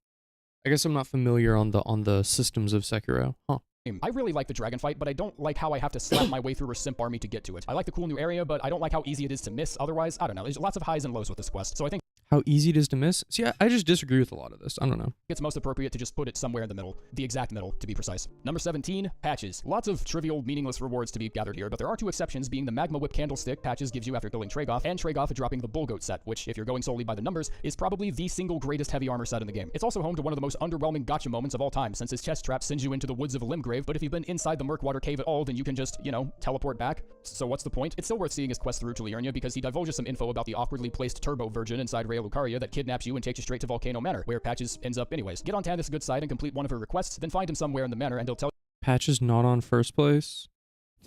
I guess I'm not familiar on the systems of Sekiro. Huh. I really like the dragon fight, but I don't like how I have to slap my way through her simp army to get to it. I like the cool new area, but I don't like how easy it is to miss otherwise. I don't know. There's lots of highs and lows with this quest, so I think... How easy it is to miss? See, I just disagree with a lot of this. I don't know. It's most appropriate to just put it somewhere in the middle. The exact middle, to be precise. Number 17, patches. Lots of trivial, meaningless rewards to be gathered here, but there are 2 exceptions, being the Magma Whip Candlestick patches gives you after killing Tragoth, and Tragoth dropping the Bull Goat set, which, if you're going solely by the numbers, is probably the single greatest heavy armor set in the game. It's also home to one of the most underwhelming gotcha moments of all time, since his chest trap sends you into the woods of Limgrave, but if you've been inside the Murkwater Cave at all, then you can just, you know, teleport back. So what's the point? It's still worth seeing his quest through to Liurnia, because he divulges some info about the awkwardly placed Turbo Virgin inside Rhea Lucaria that kidnaps you and takes you straight to Volcano Manor, where Patches ends up anyways. Get on Tanith's good side and complete one of her requests, then find him somewhere in the manor and he'll tell Patches not on first place?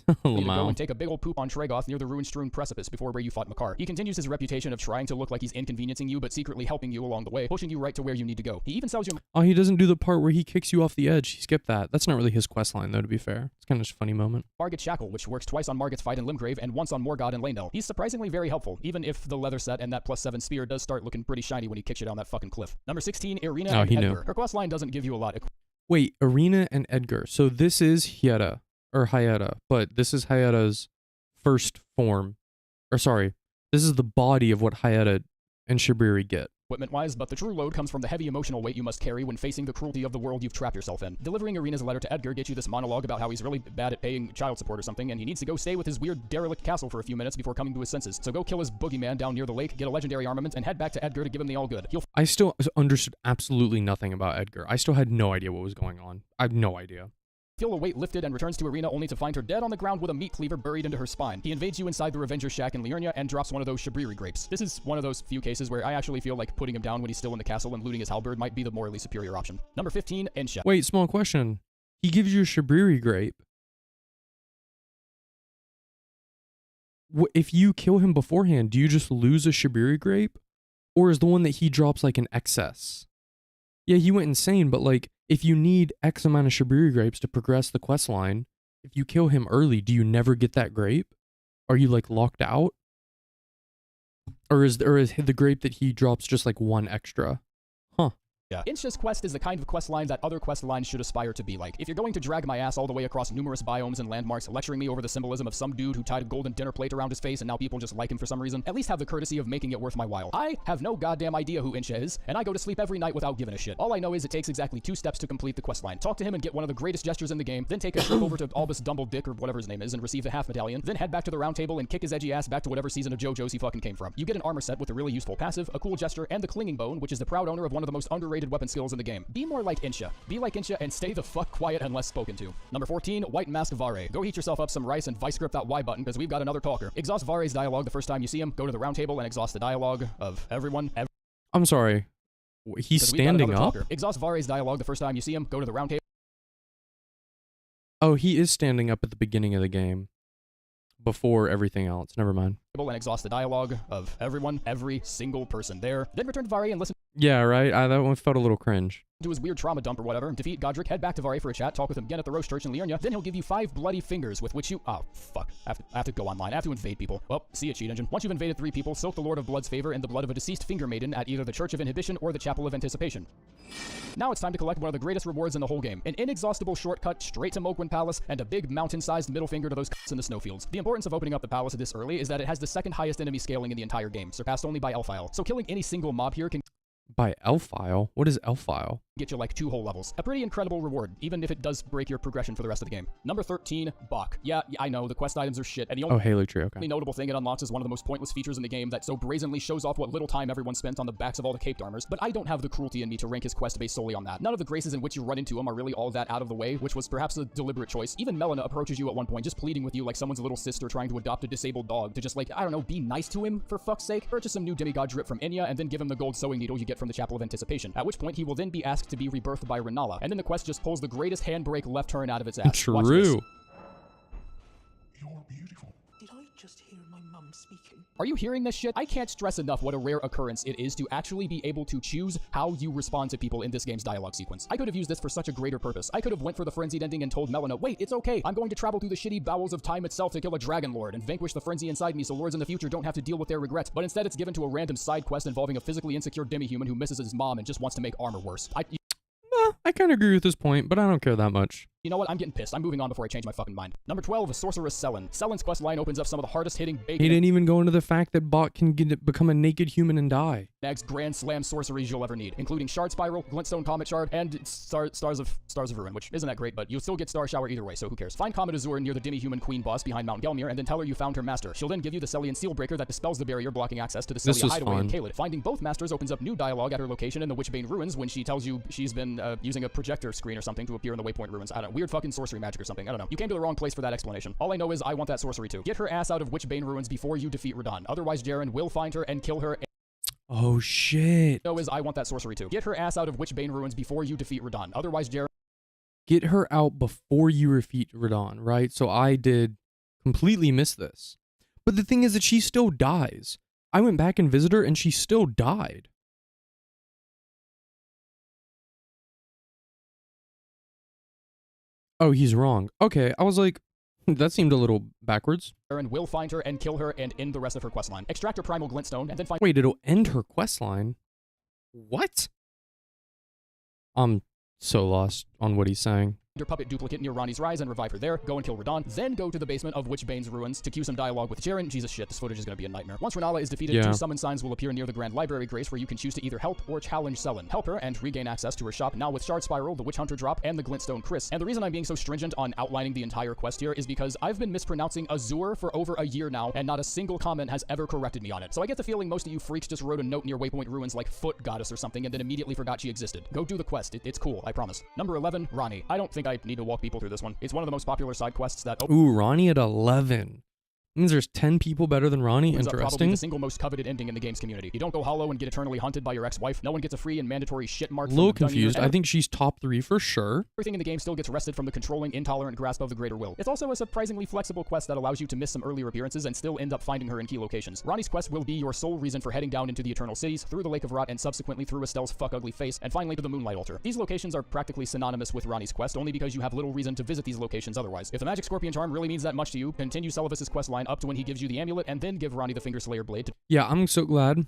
you to go and take a big old poop on Tragoth near the ruin-strewn precipice before where you fought Makar. He continues his reputation of trying to look like he's inconveniencing you, but secretly helping you along the way, pushing you right to where you need to go. He even sells you... Oh, he doesn't do the part where he kicks you off the edge. He skipped that. That's not really his quest line, though, to be fair. It's kind of just a funny moment. Margit Shackle, which works twice on Margit's fight in Limgrave and once on Morgod and Leyndell. He's surprisingly very helpful, even if the leather set and that +7 spear does start looking pretty shiny when he kicks you down that fucking cliff. Number 16, Irina and Edgar. Her quest line doesn't give you a lot. Wait, Irina and Edgar. So this is Hyetta. Or Hyetta, but this is Hyetta's first form. Or sorry, this is the body of what Hyetta and Shabriri get. Equipment-wise, but the true load comes from the heavy emotional weight you must carry when facing the cruelty of the world you've trapped yourself in. Delivering Irina's letter to Edgar gets you this monologue about how he's really bad at paying child support or something, and he needs to go stay with his weird derelict castle for a few minutes before coming to his senses. So go kill his boogeyman down near the lake, get a legendary armament, and head back to Edgar to give him the all good. I still understood absolutely nothing about Edgar. I still had no idea what was going on. I have no idea. Feel a weight lifted and returns to Irina only to find her dead on the ground with a meat cleaver buried into her spine. He invades you inside the Revenger Shack in Liurnia and drops one of those Shabriri grapes. This is one of those few cases where I actually feel like putting him down when he's still in the castle and looting his halberd might be the morally superior option. Number 15, Ensha. Wait, small question. He gives you a Shabriri grape. If you kill him beforehand, do you just lose a Shabriri grape? Or is the one that he drops like an excess? Yeah, he went insane, but like, if you need X amount of Shabriri grapes to progress the quest line, if you kill him early, do you never get that grape? Are you like locked out? Or is the grape that he drops just like one extra? Huh. Yeah. Ensha's quest is the kind of quest line that other quest lines should aspire to be like. If you're going to drag my ass all the way across numerous biomes and landmarks, lecturing me over the symbolism of some dude who tied a golden dinner plate around his face and now people just like him for some reason, at least have the courtesy of making it worth my while. I have no goddamn idea who Ensha is, and I go to sleep every night without giving a shit. All I know is it takes exactly 2 steps to complete the quest line. Talk to him and get one of the greatest gestures in the game, then take a trip over to Albus Dumbledore or whatever his name is and receive the half medallion, then head back to the round table and kick his edgy ass back to whatever season of JoJo's he fucking came from. You get an armor set with a really useful passive, a cool gesture, and the clinging bone, which is the proud owner of one of the most underrated weapon skills in the game. Be more like Ensha. Be like Ensha and stay the fuck quiet unless spoken to. Number 14, White Mask Vare. Go heat yourself up some rice and vice grip that Y button because we've got another talker. Exhaust Vare's dialogue the first time you see him. Go to the round table and exhaust the dialogue of everyone. I'm sorry. He's standing up? Exhaust Vare's dialogue the first time you see him. Go to the round table. Oh, he is standing up at the beginning of the game. Before everything else. Never mind. And exhaust the dialogue of everyone, every single person there. Then return to Vari and listen. Yeah, right? That one felt a little cringe. To his weird trauma dump or whatever, defeat Godric, head back to Vari for a chat, talk with him again at the Rose Church in Liurnia, then he'll give you 5 bloody fingers with which you— oh, fuck. I have to go online. I have to invade people. Well, see ya, cheat engine. Once you've invaded 3 people, soak the Lord of Blood's favor in the blood of a deceased finger maiden at either the Church of Inhibition or the Chapel of Anticipation. Now it's time to collect one of the greatest rewards in the whole game. An inexhaustible shortcut straight to Moquin Palace and a big mountain-sized middle finger to those c***s in the snowfields. The importance of opening up the palace this early is that it has the 2nd highest enemy scaling in the entire game, surpassed only by Elfile. So killing any single mob here can— By Elfile? What is Elfile? Get you like 2 whole levels. A pretty incredible reward, even if it does break your progression for the rest of the game. Number 13, Bach. Yeah, I know, the quest items are shit, and the only— Oh, Halo Tree, okay. notable thing it unlocks is one of the most pointless features in the game that so brazenly shows off what little time everyone spent on the backs of all the caped armors, but I don't have the cruelty in me to rank his quest based solely on that. None of the graces in which you run into him are really all that out of the way, which was perhaps a deliberate choice. Even Melina approaches you at one point, just pleading with you like someone's little sister trying to adopt a disabled dog to just like, I don't know, be nice to him, for fuck's sake. Purchase some new demigod drip from Enya, and then give him the gold sewing needle you get from the Chapel of Anticipation, at which point he will then be asked to be rebirthed by Renala, and then the quest just pulls the greatest handbrake left turn out of its ass. True. You're beautiful. Did I just hear my mum speaking? Are you hearing this shit? I can't stress enough what a rare occurrence it is to actually be able to choose how you respond to people in this game's dialogue sequence. I could have used this for such a greater purpose. I could have went for the frenzied ending and told Melina, wait, it's okay. I'm going to travel through the shitty bowels of time itself to kill a dragon lord and vanquish the frenzy inside me so lords in the future don't have to deal with their regrets. But instead it's given to a random side quest involving a physically insecure demi-human who misses his mom and just wants to make armor worse. I kind of agree with this point, but I don't care that much. You know what? I'm getting pissed. I'm moving on before I change my fucking mind. Number 12, Sorceress Selen. Selen's quest line opens up some of the hardest hitting bacon— He didn't even go into the fact that Bot can become a naked human and die. Next grand slam sorceries you'll ever need, including Shard Spiral, Glintstone Comet Shard, and Stars of Ruin, which isn't that great, but you'll still get Star Shower either way, so who cares. Find Comet Azure near the demi-human queen boss behind Mount Gelmir, and then tell her you found her master. She'll then give you the Celian Sealbreaker that dispels the barrier blocking access to the Celia hideaway in Caelid. Finding both masters opens up new dialogue at her location in the Witchbane Ruins when she tells you she's been using a projector screen or something to appear in the Waypoint Ruins. I don't know, weird fucking sorcery magic or something, I don't know. You came to the wrong place for that explanation. All I know is I want that sorcery too. Get her ass out of Witchbane Ruins before you defeat Radahn. Otherwise Jaren will find her and kill her. Oh shit. No, is I want that sorcery too. Get her ass out of Witchbane Ruins before you defeat Radahn. Otherwise Jaren— Get her out before you defeat Radahn, right? So I did completely miss this. But the thing is that she still dies. I went back and visited her and she still died. Oh, he's wrong. Okay, I was like, that seemed a little backwards. Jaren will find her and kill her and end the rest of her questline. Extract her primal glintstone and then find— Wait, it'll end her questline? What? I'm so lost on what he's saying. Your puppet duplicate near Ranni's Rise and revive her there. Go and kill Radahn. Then go to the basement of Witchbane's Ruins to cue some dialogue with Jaren. Jesus shit, this footage is going to be a nightmare. Once Renala is defeated, 2 summon signs will appear near the Grand Library Grace where you can choose to either help or challenge Selen. Help her and regain access to her shop now with Shard Spiral, the Witch Hunter drop, and the Glintstone Chris. And the reason I'm being so stringent on outlining the entire quest here is because I've been mispronouncing Azure for over a year now, and not a single comment has ever corrected me on it. So I get the feeling most of you freaks just wrote a note near Waypoint Ruins like Foot Goddess or something and then immediately forgot she existed. Go do the quest. It's cool, I promise. Number 11, Ranni. I don't think I need to walk people through this one. It's one of the most popular side quests that— Ooh, Ranni at 11. Means there's 10 people better than Ranni. Interesting. Probably the single most coveted ending in the game's community. You don't go hollow and get eternally hunted by your ex-wife. No one gets a free and mandatory shit mark. A little confused. I think she's top 3 for sure. Everything in the game still gets wrested from the controlling, intolerant grasp of the Greater Will. It's also a surprisingly flexible quest that allows you to miss some earlier appearances and still end up finding her in key locations. Ranni's quest will be your sole reason for heading down into the Eternal Cities, through the Lake of Rot, and subsequently through Estelle's fuck-ugly face, and finally to the Moonlight Altar. These locations are practically synonymous with Ranni's quest, only because you have little reason to visit these locations otherwise. If the Magic Scorpion Charm really means that much to you, continue Celivis's quest line up to when he gives you the amulet, and then give Ranni the Finger Slayer blade to— Yeah, I'm so glad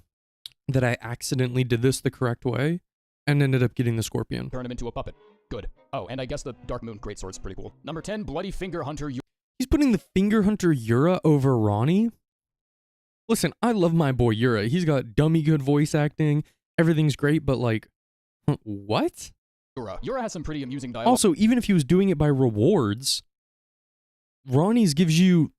that I accidentally did this the correct way and ended up getting the scorpion. Turn him into a puppet. Good. Oh, and I guess the Dark Moon Greatsword's pretty cool. Number 10, Bloody Finger Hunter. He's putting the Finger Hunter Yura over Ranni? Listen, I love my boy Yura. He's got dummy good voice acting. Everything's great, but like, what? Yura has some pretty amusing dialogue. Also, even if he was doing it by rewards, Ranni's gives you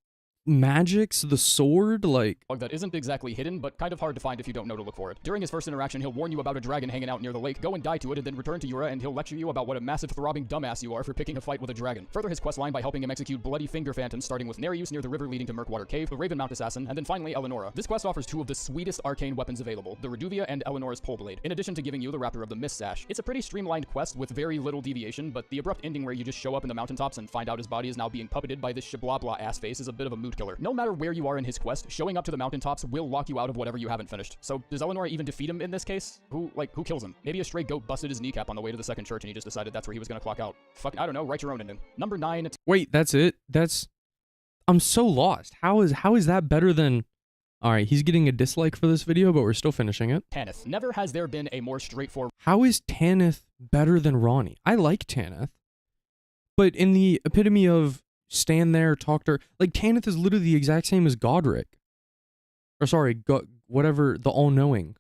magics the sword, like... That isn't exactly hidden, but kind of hard to find if you don't know to look for it. During his first interaction, he'll warn you about a dragon hanging out near the lake, go and die to it, and then return to Yura, and he'll lecture you about what a massive throbbing dumbass you are for picking a fight with a dragon. Further his questline by helping him execute bloody finger phantoms, starting with Nereus near the river leading to Murkwater Cave, the Raven Mount Assassin, and then finally Eleonora. This quest offers two of the sweetest arcane weapons available, the Reduvia and Eleonora's Pole Blade, in addition to giving you the Raptor of the Mist Sash. It's a pretty streamlined quest with very little deviation, but the abrupt ending where you just show up in the mountaintops and find out his body is now being puppeted by this shabla-blah ass face is a bit of a mood killer. No matter where you are in his quest, showing up to the mountaintops will lock you out of whatever you haven't finished. So does Eleonora even defeat him in this case? Who kills him? Maybe a stray goat busted his kneecap on the way to the second church and he just decided that's where he was gonna clock out. Fuck, I don't know, write your own ending. Number 9. Wait, that's it? I'm so lost. How is that better than... Alright, he's getting a dislike for this video, but we're still finishing it. Tanith. Never has there been a more straightforward... How is Tanith better than Ronnie? I like Tanith. But in the epitome of stand there, talk to her... Like, Tanith is literally the exact same as Godric. Or sorry, whatever, the all-knowing.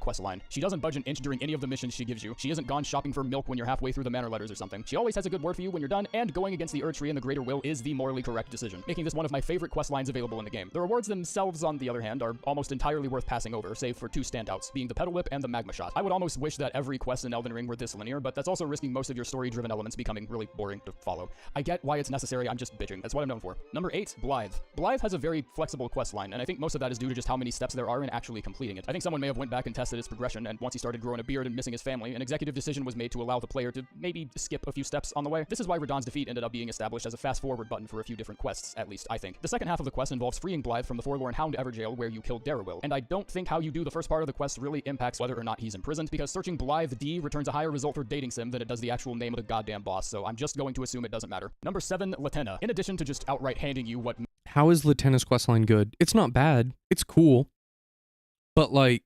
Quest line. She doesn't budge an inch during any of the missions she gives you. She isn't gone shopping for milk when you're halfway through the manor letters or something. She always has a good word for you when you're done, and going against the Erdtree and the Greater Will is the morally correct decision, making this one of my favorite quest lines available in the game. The rewards themselves, on the other hand, are almost entirely worth passing over, save for two standouts, being the Petal Whip and the Magma Shot. I would almost wish that every quest in Elden Ring were this linear, but that's also risking most of your story-driven elements becoming really boring to follow. I get why it's necessary, I'm just bitching. That's what I'm known for. Number 8, Blaidd. Blaidd has a very flexible quest line, and I think most of that is due to just how many steps there are in actually completing it. I think someone may have went back and tested its progression, and once he started growing a beard and missing his family, an executive decision was made to allow the player to maybe skip a few steps on the way. This is why Radahn's defeat ended up being established as a fast-forward button for a few different quests, at least I think. The second half of the quest involves freeing Blaidd from the Forlorn Hound Everjail where you killed Darrowil, and I don't think how you do the first part of the quest really impacts whether or not he's imprisoned, because searching Blaidd D returns a higher result for dating sim than it does the actual name of the goddamn boss, so I'm just going to assume it doesn't matter. Number 7, Latenna. In addition to just outright handing you what... How is Latenna's questline good? It's not bad. It's cool. But like...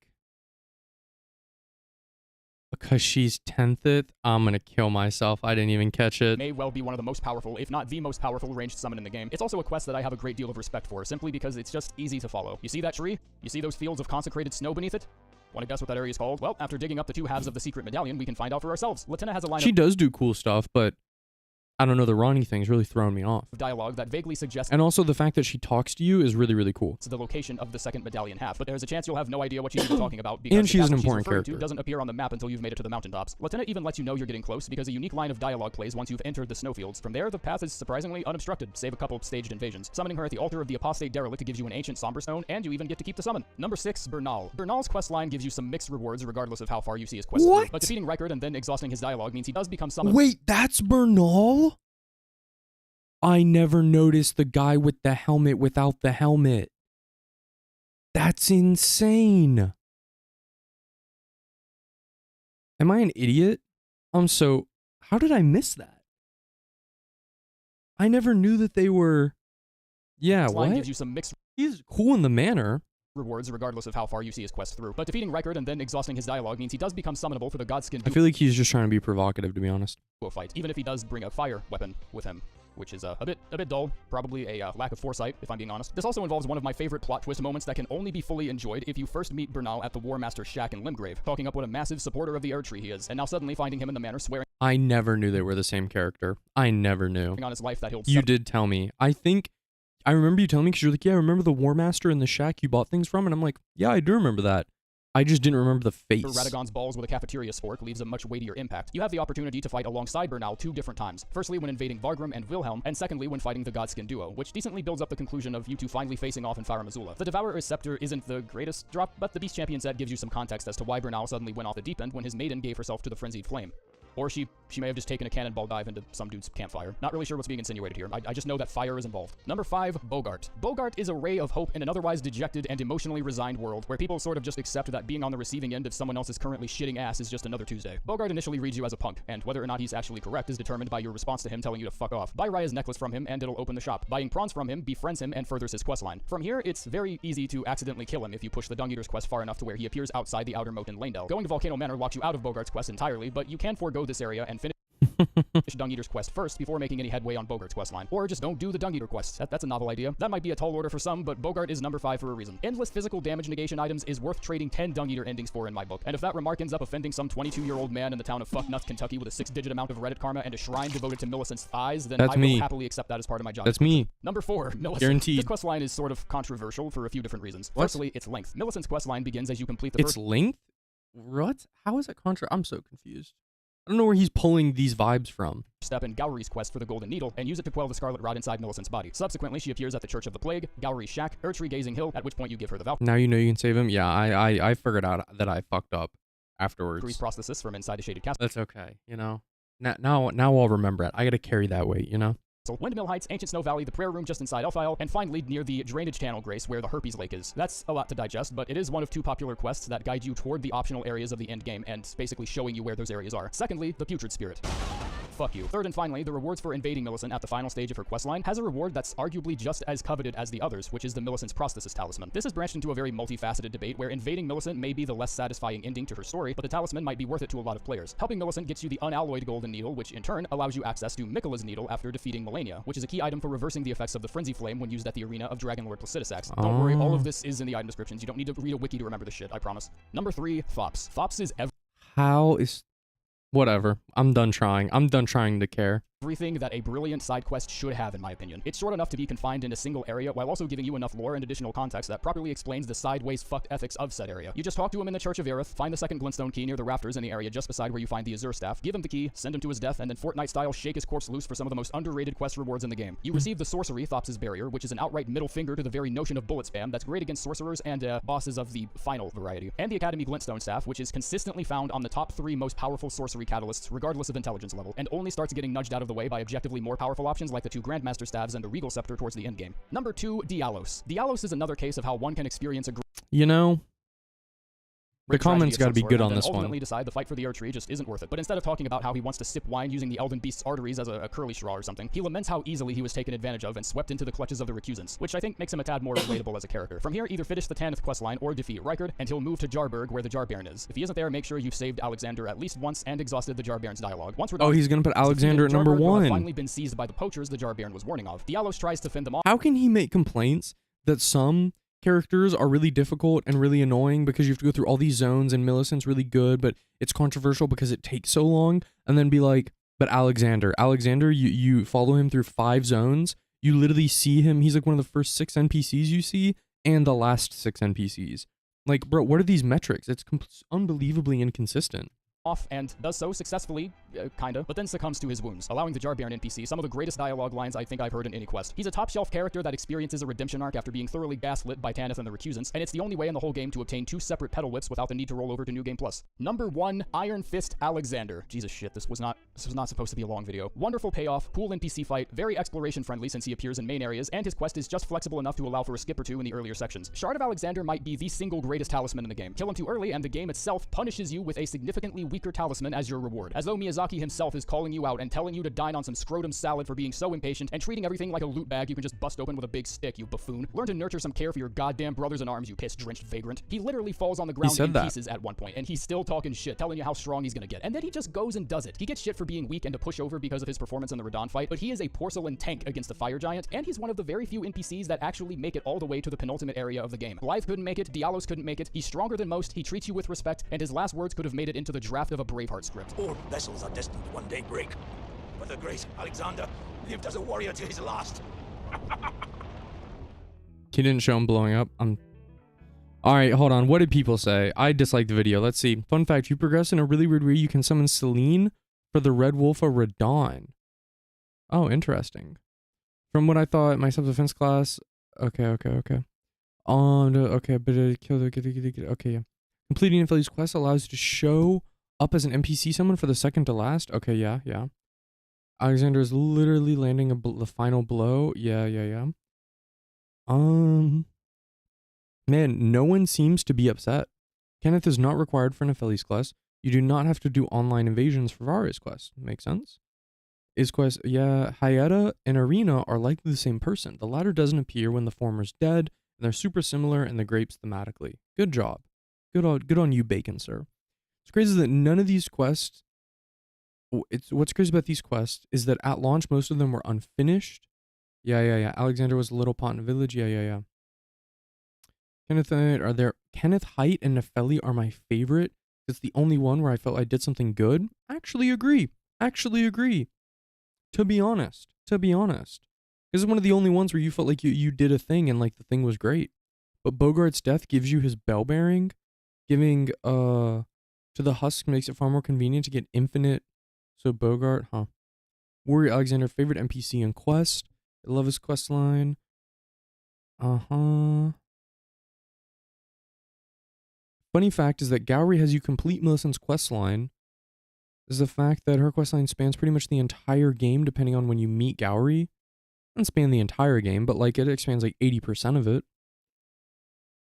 Because she's 10th, I'm gonna kill myself. I didn't even catch it. May well be one of the most powerful, if not the most powerful ranged summon in the game. It's also a quest that I have a great deal of respect for, simply because it's just easy to follow. You see that tree? You see those fields of consecrated snow beneath it? Want to guess what that area is called? Well, after digging up the two halves of the secret medallion, we can find out for ourselves. Latenna has a line She does do cool stuff, but I don't know, the Ronnie thing's really throwing me off. Dialogue that vaguely suggests... And also the fact that she talks to you is really, really cool. It's the location of the second medallion half, but there's a chance you'll have no idea what she's even talking about because and she's an the important referred character. to doesn't appear on the map until you've made it to the mountaintops. Latenna even lets you know you're getting close because a unique line of dialogue plays once you've entered the snowfields. From there, the path is surprisingly unobstructed, save a couple of staged invasions. Summoning her at the altar of the apostate derelict gives you an ancient somber stone, and you even get to keep the summon. Number 6, Bernal. Bernal's questline gives you some mixed rewards regardless of how far you see his quest through, but defeating Rykard and then exhausting his dialogue means he does become summoned. Wait, that's Bernal? I never noticed the guy with the helmet without the helmet. That's insane. Am I an idiot? How did I miss that? I never knew that they were... Yeah, what? Gives you some mixed... He's cool in the manner. Rewards regardless of how far you see his quest through, but defeating Rykard and then exhausting his dialogue means he does become summonable for the Godskin I feel like he's just trying to be provocative, to be honest. Fight, even if he does bring a fire weapon with him, which is a bit dull, probably a lack of foresight, if I'm being honest. This also involves one of my favorite plot twist moments that can only be fully enjoyed if you first meet Bernal at the War Master's shack in Limgrave, talking up what a massive supporter of the Erdtree he is, and now suddenly finding him in the manor swearing I never knew they were the same character. I never knew. On his life that he'll... You did tell me. I remember you telling me because you're like, yeah, I remember the War Master in the shack you bought things from, and I'm like, yeah, I do remember that. I just didn't remember the face. Radagon's balls with a cafeteria spork leaves a much weightier impact. You have the opportunity to fight alongside Bernal 2 different times. Firstly, when invading Vargrim and Wilhelm, and secondly, when fighting the Godskin duo, which decently builds up the conclusion of you two finally facing off in Farum Azula. The Devourer's Scepter isn't the greatest drop, but the Beast Champion set gives you some context as to why Bernal suddenly went off the deep end when his maiden gave herself to the Frenzied Flame. Or she may have just taken a cannonball dive into some dude's campfire. Not really sure what's being insinuated here. I just know that fire is involved. Number 5, Bogart. Bogart is a ray of hope in an otherwise dejected and emotionally resigned world where people sort of just accept that being on the receiving end of someone else is currently shitting ass is just another Tuesday. Bogart initially reads you as a punk, and whether or not he's actually correct is determined by your response to him telling you to fuck off. Buy Raya's necklace from him and it'll open the shop. Buying prawns from him befriends him and furthers his questline. From here, it's very easy to accidentally kill him if you push the Dung Eater's quest far enough to where he appears outside the outer moat in Leyndell. Going to Volcano Manor locks you out of Bogart's quest entirely, but you can forego this area and finish Dung Eater's quest first before making any headway on Bogart's questline. Or just don't do the Dung Eater quest. That's a novel idea. That might be a tall order for some, but Bogart is number 5 for a reason. Endless physical damage negation items is worth trading 10 Dung Eater endings for in my book. And if that remark ends up offending some 22-year-old man in the town of Fucknuts, Kentucky with a 6-digit amount of Reddit karma and a shrine devoted to Millicent's eyes, then That's I will me. happily accept that as part of my job. That's me. Number 4, Millicent. Guaranteed. This questline is sort of controversial for a few different reasons. What? Firstly, its length. Millicent's questline begins as you complete the Its length? What? How is it I'm so confused. I don't know where he's pulling these vibes from. Step in Gowry's quest for the Golden Needle and use it to quell the Scarlet Rot inside Millicent's body. Subsequently, she appears at the Church of the Plague, Gowry's Shack, Erdtree Gazing Hill, at which point you give her the Valkyrie Now you know you can save him. Yeah, I figured out that I fucked up afterwards. prosthesis from inside a shaded castle. That's okay, you know. Now I'll remember it. I gotta carry that weight, you know. Windmill Heights, Ancient Snow Valley, the prayer room just inside Elfile, and finally near the drainage channel Grace where the Herpes Lake is. That's a lot to digest, but it is one of 2 popular quests that guide you toward the optional areas of the end game and basically showing you where those areas are. Secondly, the Putrid Spirit. Fuck you. Third and finally, the rewards for invading Millicent at the final stage of her questline has a reward that's arguably just as coveted as the others, which is the Millicent's Prosthesis Talisman. This has branched into a very multifaceted debate where invading Millicent may be the less satisfying ending to her story, but the talisman might be worth it to a lot of players. Helping Millicent gets you the unalloyed Golden Needle, which in turn allows you access to Miquella's Needle after defeating Melania, which is a key item for reversing the effects of the Frenzy Flame when used at the arena of Dragonlord Placiduous Axe. Don't worry, all of this is in the item descriptions. You don't need to read a wiki to remember this shit, I promise. Number 3, Fops. Fops is How is... Whatever. I'm done trying. I'm done trying to care. everything that a brilliant side quest should have, in my opinion. It's short enough to be confined in a single area, while also giving you enough lore and additional context that properly explains the sideways fucked ethics of said area. You just talk to him in the Church of Aerith, find the second glintstone key near the rafters in the area just beside where you find the Azure Staff, give him the key, send him to his death, and then Fortnite-style shake his corpse loose for some of the most underrated quest rewards in the game. You receive the Sorcery, Thops' Barrier, which is an outright middle finger to the very notion of bullet spam that's great against sorcerers and bosses of the final variety. And the Academy Glintstone Staff, which is consistently found on the top 3 most powerful sorcery catalysts, regardless of intelligence level, and only starts getting nudged out of the way by objectively more powerful options like the 2 Grandmaster Staves and the Regal Scepter towards the endgame. Number 2, Dialos. Dialos is another case of how one can experience a You know, the comments got to be good on this ultimately one. decide the fight for the Erdtree just isn't worth it. But instead of talking about how he wants to sip wine using the Elven Beast's arteries as a curly straw or something, he laments how easily he was taken advantage of and swept into the clutches of the recusants, which I think makes him a tad more relatable as a character. From here, either finish the Tanith questline or defeat Rykard, and he'll move to Jarburg where the Jar Baron is. If he isn't there, make sure you've saved Alexander at least once and exhausted the Jar Baron's dialogue. Once we're done, Oh, he's gonna put Alexander at number Jarburg will have 1. finally been seized by the poachers the Jar Baron was warning of. Dialos tries to fend them off. How can he make complaints that some characters are really difficult and really annoying because you have to go through all these zones and Millicent's really good, but it's controversial because it takes so long, and then be like, but Alexander, you follow him through 5 zones, you literally see him, he's like one of the first 6 NPCs you see, and the last 6 NPCs. Like, bro, what are these metrics? It's unbelievably inconsistent. Off and does so successfully, kinda, but then succumbs to his wounds, allowing the Jar Baron NPC some of the greatest dialogue lines I think I've heard in any quest. He's a top-shelf character that experiences a redemption arc after being thoroughly gaslit by Tanith and the Recusants, and it's the only way in the whole game to obtain 2 separate Petal Whips without the need to roll over to New Game Plus. Number 1, Iron Fist Alexander. Jesus shit, this was not supposed to be a long video. Wonderful payoff, cool NPC fight, very exploration-friendly since he appears in main areas, and his quest is just flexible enough to allow for a skip or 2 in the earlier sections. Shard of Alexander might be the single greatest talisman in the game. Kill him too early, and the game itself punishes you with a significantly weaker talisman as your reward, as though Miyazaki himself is calling you out and telling you to dine on some scrotum salad for being so impatient and treating everything like a loot bag you can just bust open with a big stick, you buffoon. Learn to nurture some care for your goddamn brothers in arms, you piss-drenched vagrant. He literally falls on the ground in pieces at one point, and he's still talking shit, telling you how strong he's gonna get. And then he just goes and does it. He gets shit for being weak and a pushover because of his performance in the Radon fight, but he is a porcelain tank against a fire giant, and he's one of the very few NPCs that actually make it all the way to the penultimate area of the game. Blythe couldn't make it, Dialos couldn't make it, he's stronger than most, he treats you with respect, and his last words could have made it into the draft of a Braveheart script. All vessels are destined to one day break, but the great Alexander lived as a warrior to his last. He didn't show him blowing up. Alright, hold on. What did people say? I disliked the video. Let's see. Fun fact, you progress in a really weird way. You can summon Selene for the Red Wolf of Radon. Oh, interesting. From what I thought, my self-defense class... Okay. Okay, but kill the... Okay, yeah. Completing Infeli's quest allows you to show up as an NPC summon for the second to last. Okay, yeah. Alexander is literally landing the final blow. Yeah. Man, no one seems to be upset. Kenneth is not required for Nefeli's quest. You do not have to do online invasions for Varia's quest. Makes sense? His quest, yeah, Hyetta and Arena are likely the same person. The latter doesn't appear when the former's dead, and they're super similar in the grapes thematically. Good job. Good on you, Bacon, sir. It's crazy that none of these quests it's what's crazy about these quests is that at launch most of them were unfinished. Yeah. Alexander was a little pot in a village. Yeah. Kenneth Height and Nepheli are my favorite. It's the only one where I felt I did something good. Actually agree. To be honest. This is one of the only ones where you felt like you did a thing and like the thing was great. But Bogart's death gives you his bell bearing. Giving to the husk makes it far more convenient to get infinite. So Bogart, Warrior Alexander, favorite NPC in Quest. I love his quest line. Funny fact is that Gowry has you complete Millicent's questline. Is the fact that her questline spans pretty much the entire game, depending on when you meet Gowry. Doesn't span the entire game, but like it expands like 80% of it.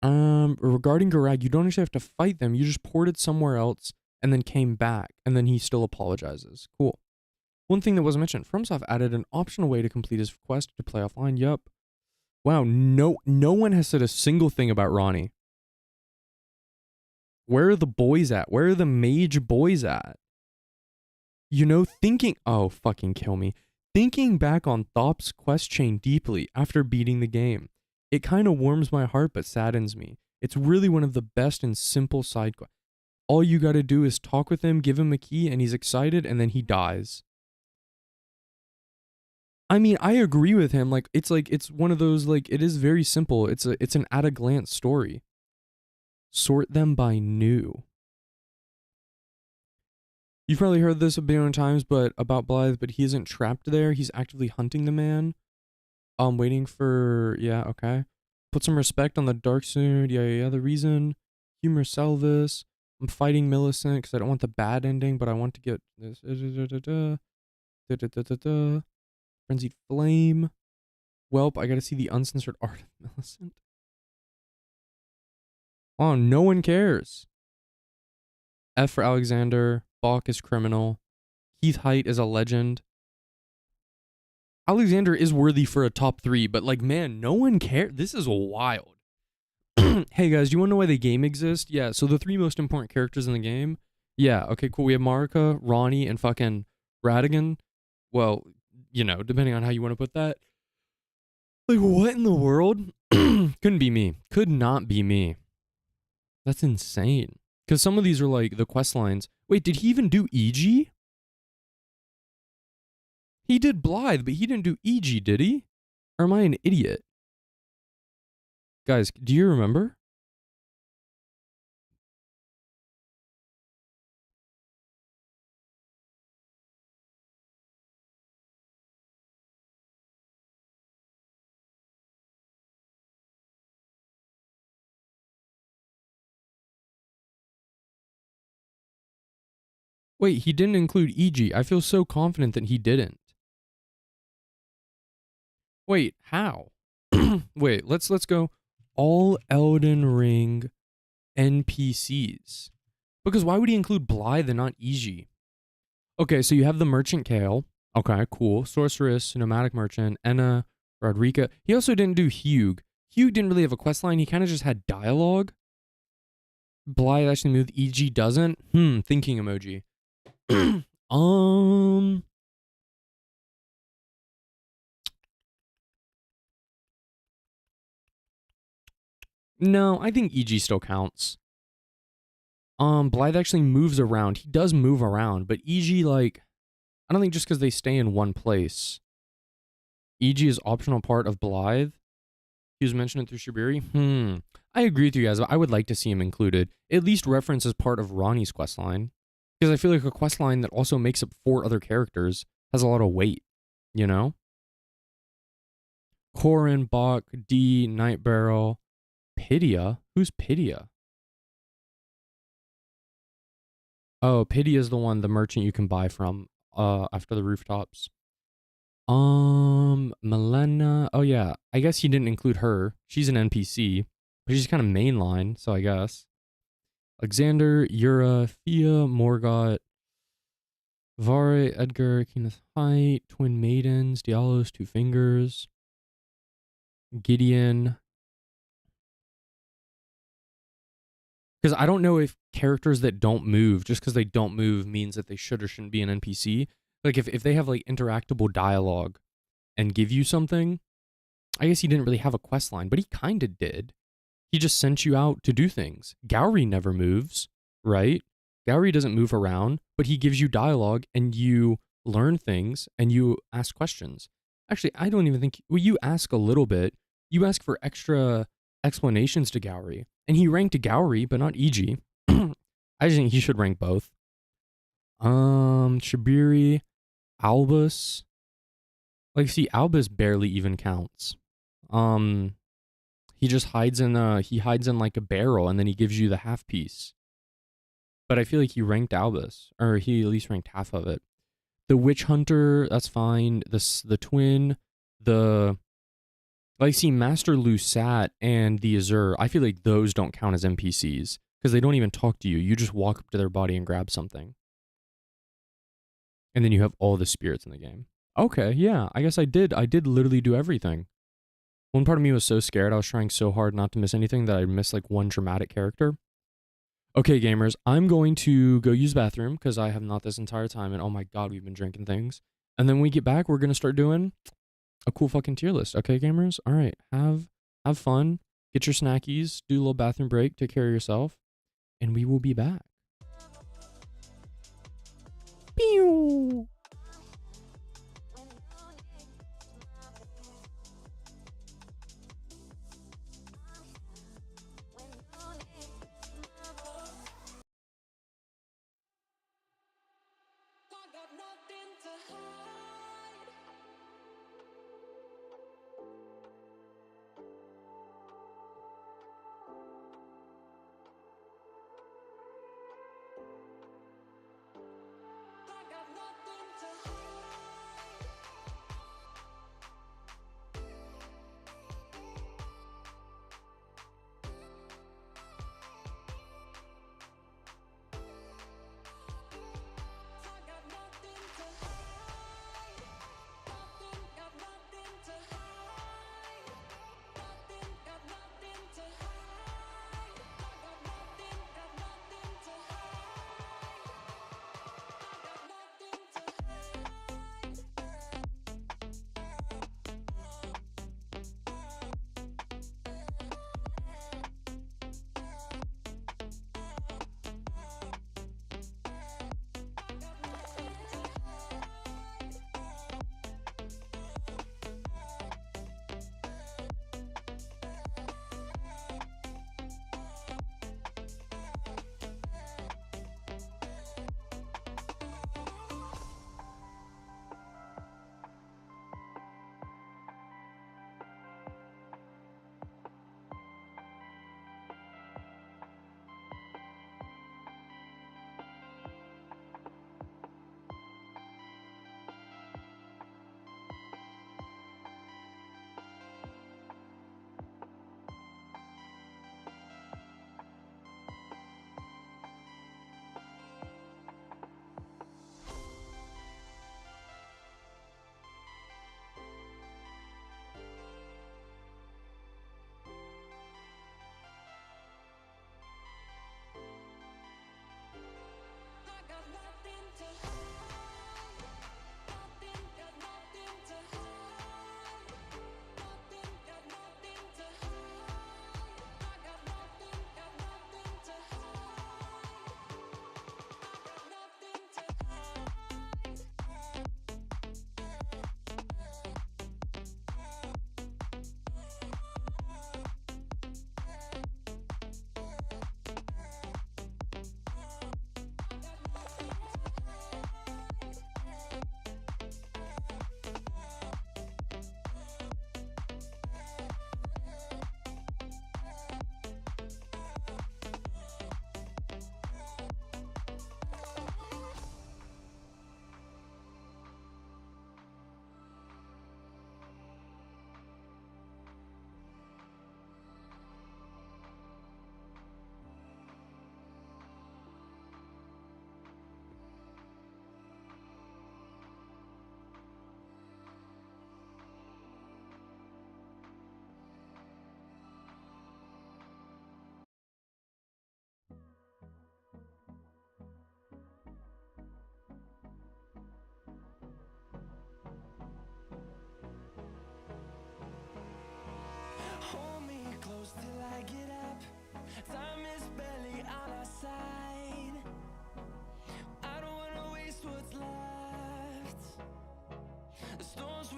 Regarding Garag, you don't actually have to fight them. You just ported somewhere else and then came back, and then he still apologizes. Cool. One thing that wasn't mentioned: FromSoft added an optional way to complete his quest to play offline. Yup. Wow. No one has said a single thing about Ronnie. Where are the boys at? Where are the mage boys at? You know, oh, fucking kill me. Thinking back on Thop's quest chain deeply after beating the game, it kind of warms my heart but saddens me. It's really one of the best and simple side quests. All you gotta do is talk with him, give him a key, and he's excited, and then he dies. I mean, I agree with him. It's one of those, like, it is very simple. It's an at-a-glance story. Sort them by new. You've probably heard this a billion times, but about Blythe, but he isn't trapped there. He's actively hunting the man. Waiting for, yeah, okay. Put some respect on the dark suit. Yeah. The reason, humor Selvis. I'm fighting Millicent because I don't want the bad ending, but I want to get this. Frenzied Flame. Welp, I gotta see the uncensored art of Millicent. Oh, no one cares. F for Alexander. Balk is criminal. Keith Height is a legend. Alexander is worthy for a top 3, but like, man, no one cares. This is wild. Hey guys, do you want to know why the game exists? Yeah, so the 3 most important characters in the game. Yeah, okay, cool. We have Marika, Ronnie, and fucking Radigan. Well, you know, depending on how you want to put that. Like, what in the world? Couldn't be me. Could not be me. That's insane. Because some of these are like the quest lines. Wait, did he even do EG? He did Blythe, but he didn't do EG, did he? Or am I an idiot? Guys, do you remember? Wait, he didn't include EG. I feel so confident that he didn't. Wait, how? Wait, let's go all Elden Ring NPCs. Because why would he include Blythe and not EG? Okay, so you have the Merchant Kale. Okay, cool. Sorceress, Nomadic Merchant, Enna, Rodrika. He also didn't do Hugh. Hugh didn't really have a questline. He kind of just had dialogue. Blythe actually moved. EG doesn't. Thinking emoji. No, I think EG still counts. Blythe actually moves around. He does move around, but EG, like, I don't think just because they stay in one place. EG is optional part of Blythe. He was mentioned through Shibiri. I agree with you guys, but I would like to see him included. At least reference as part of Ronnie's questline. Because I feel like a questline that also makes up 4 other characters has a lot of weight, you know? Corin, Bach, D, Night Barrel, Pydia? Who's Pydia? Oh, Pydia is the one, the merchant you can buy from after the rooftops. Melena. Oh yeah, I guess he didn't include her. She's an NPC, but she's kind of mainline, so I guess. Alexander, Yura, Thea, Morgott, Vare, Edgar, Kenneth Height, Twin Maidens, Diallo's 2 Fingers, Gideon. Because I don't know if characters that don't move, just because they don't move means that they should or shouldn't be an NPC. Like if they have like interactable dialogue and give you something, I guess he didn't really have a quest line, but he kind of did. He just sent you out to do things. Gowry never moves, right? Gowry doesn't move around, but he gives you dialogue and you learn things and you ask questions. Actually, I don't even think, well, you ask a little bit. You ask for extra explanations to Gowry. And he ranked Gowry, but not EG. I just think he should rank both. Shabiri, Albus. Like, see, Albus barely even counts. He just hides in like a barrel and then he gives you the half piece. But I feel like he ranked Albus, or he at least ranked half of it. The Witch Hunter, that's fine. The Twin, like, see, Master Lusat and the Azure, I feel like those don't count as NPCs because they don't even talk to you. You just walk up to their body and grab something. And then you have all the spirits in the game. Okay, yeah, I guess I did literally do everything. One part of me was so scared, I was trying so hard not to miss anything that I missed like one dramatic character. Okay, gamers, I'm going to go use the bathroom because I have not this entire time, and oh my god, we've been drinking things. And then when we get back, we're going to start doing a cool fucking tier list. Okay, gamers? All right, have fun, get your snackies, do a little bathroom break, take care of yourself, and we will be back. Pew!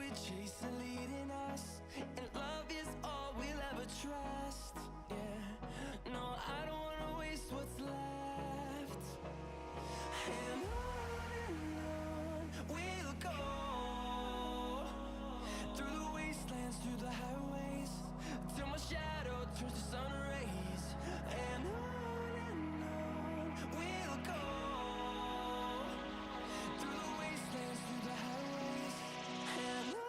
we're chasing, leading us, and love is all we'll ever trust. Yeah, no, I don't wanna waste what's left. And on we'll go, through the wastelands, through the highways, till my shadow turns to sun rays. And on we'll go, through the wastelands, through the highways, and on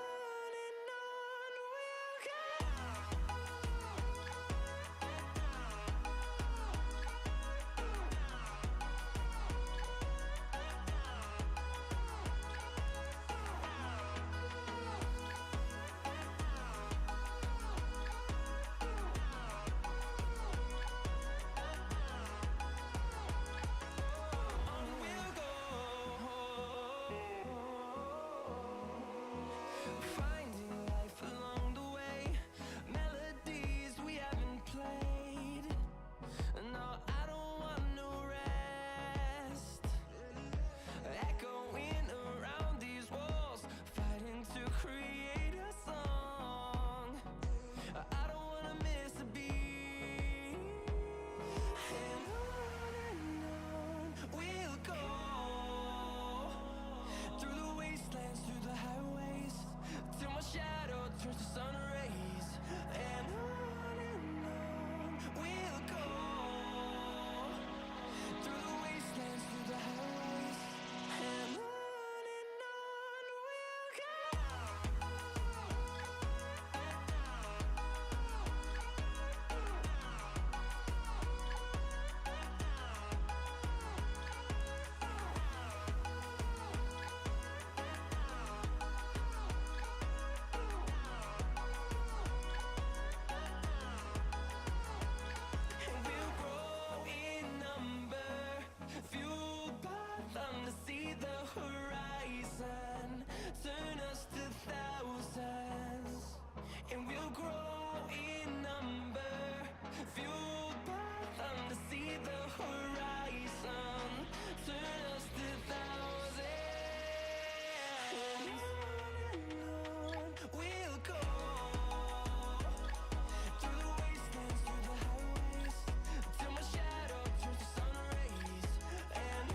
we'll go. Finding life along the way, melodies we haven't played. No, I don't want no rest. Echoing around these walls, fighting to create a song. I don't wanna miss a beat. And on we'll go, through the wastelands, through the highways, till my shadow turns to sun rays. And on we'll go, through the wastelands, through the highways, and on we'll go. And we'll grow in number, fueled by them to see the horizon, turn us to thousands. And we'll grow in number, fueled by them to see the horizon, turn us to thousands. And on we'll go, through the wastelands, through the highways, till my shadow turns to sun rays. And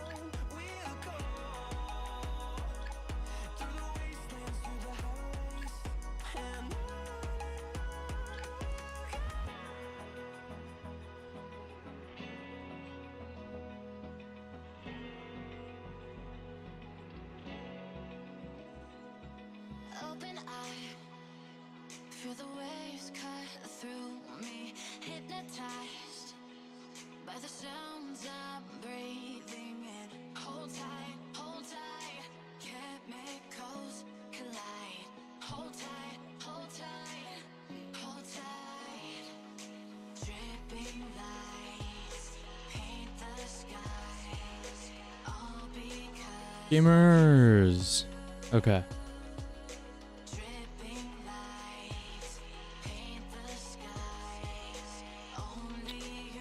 on we'll go, through the wastelands, through the highways, and on we'll go. Open eye, feel the waves cut through me, hypnotized by the sounds I'm breathing in. Hold tight, chemicals collide. Hold tight, hold tight, hold tight. Dripping lights paint the skies, all because Gamers. Okay.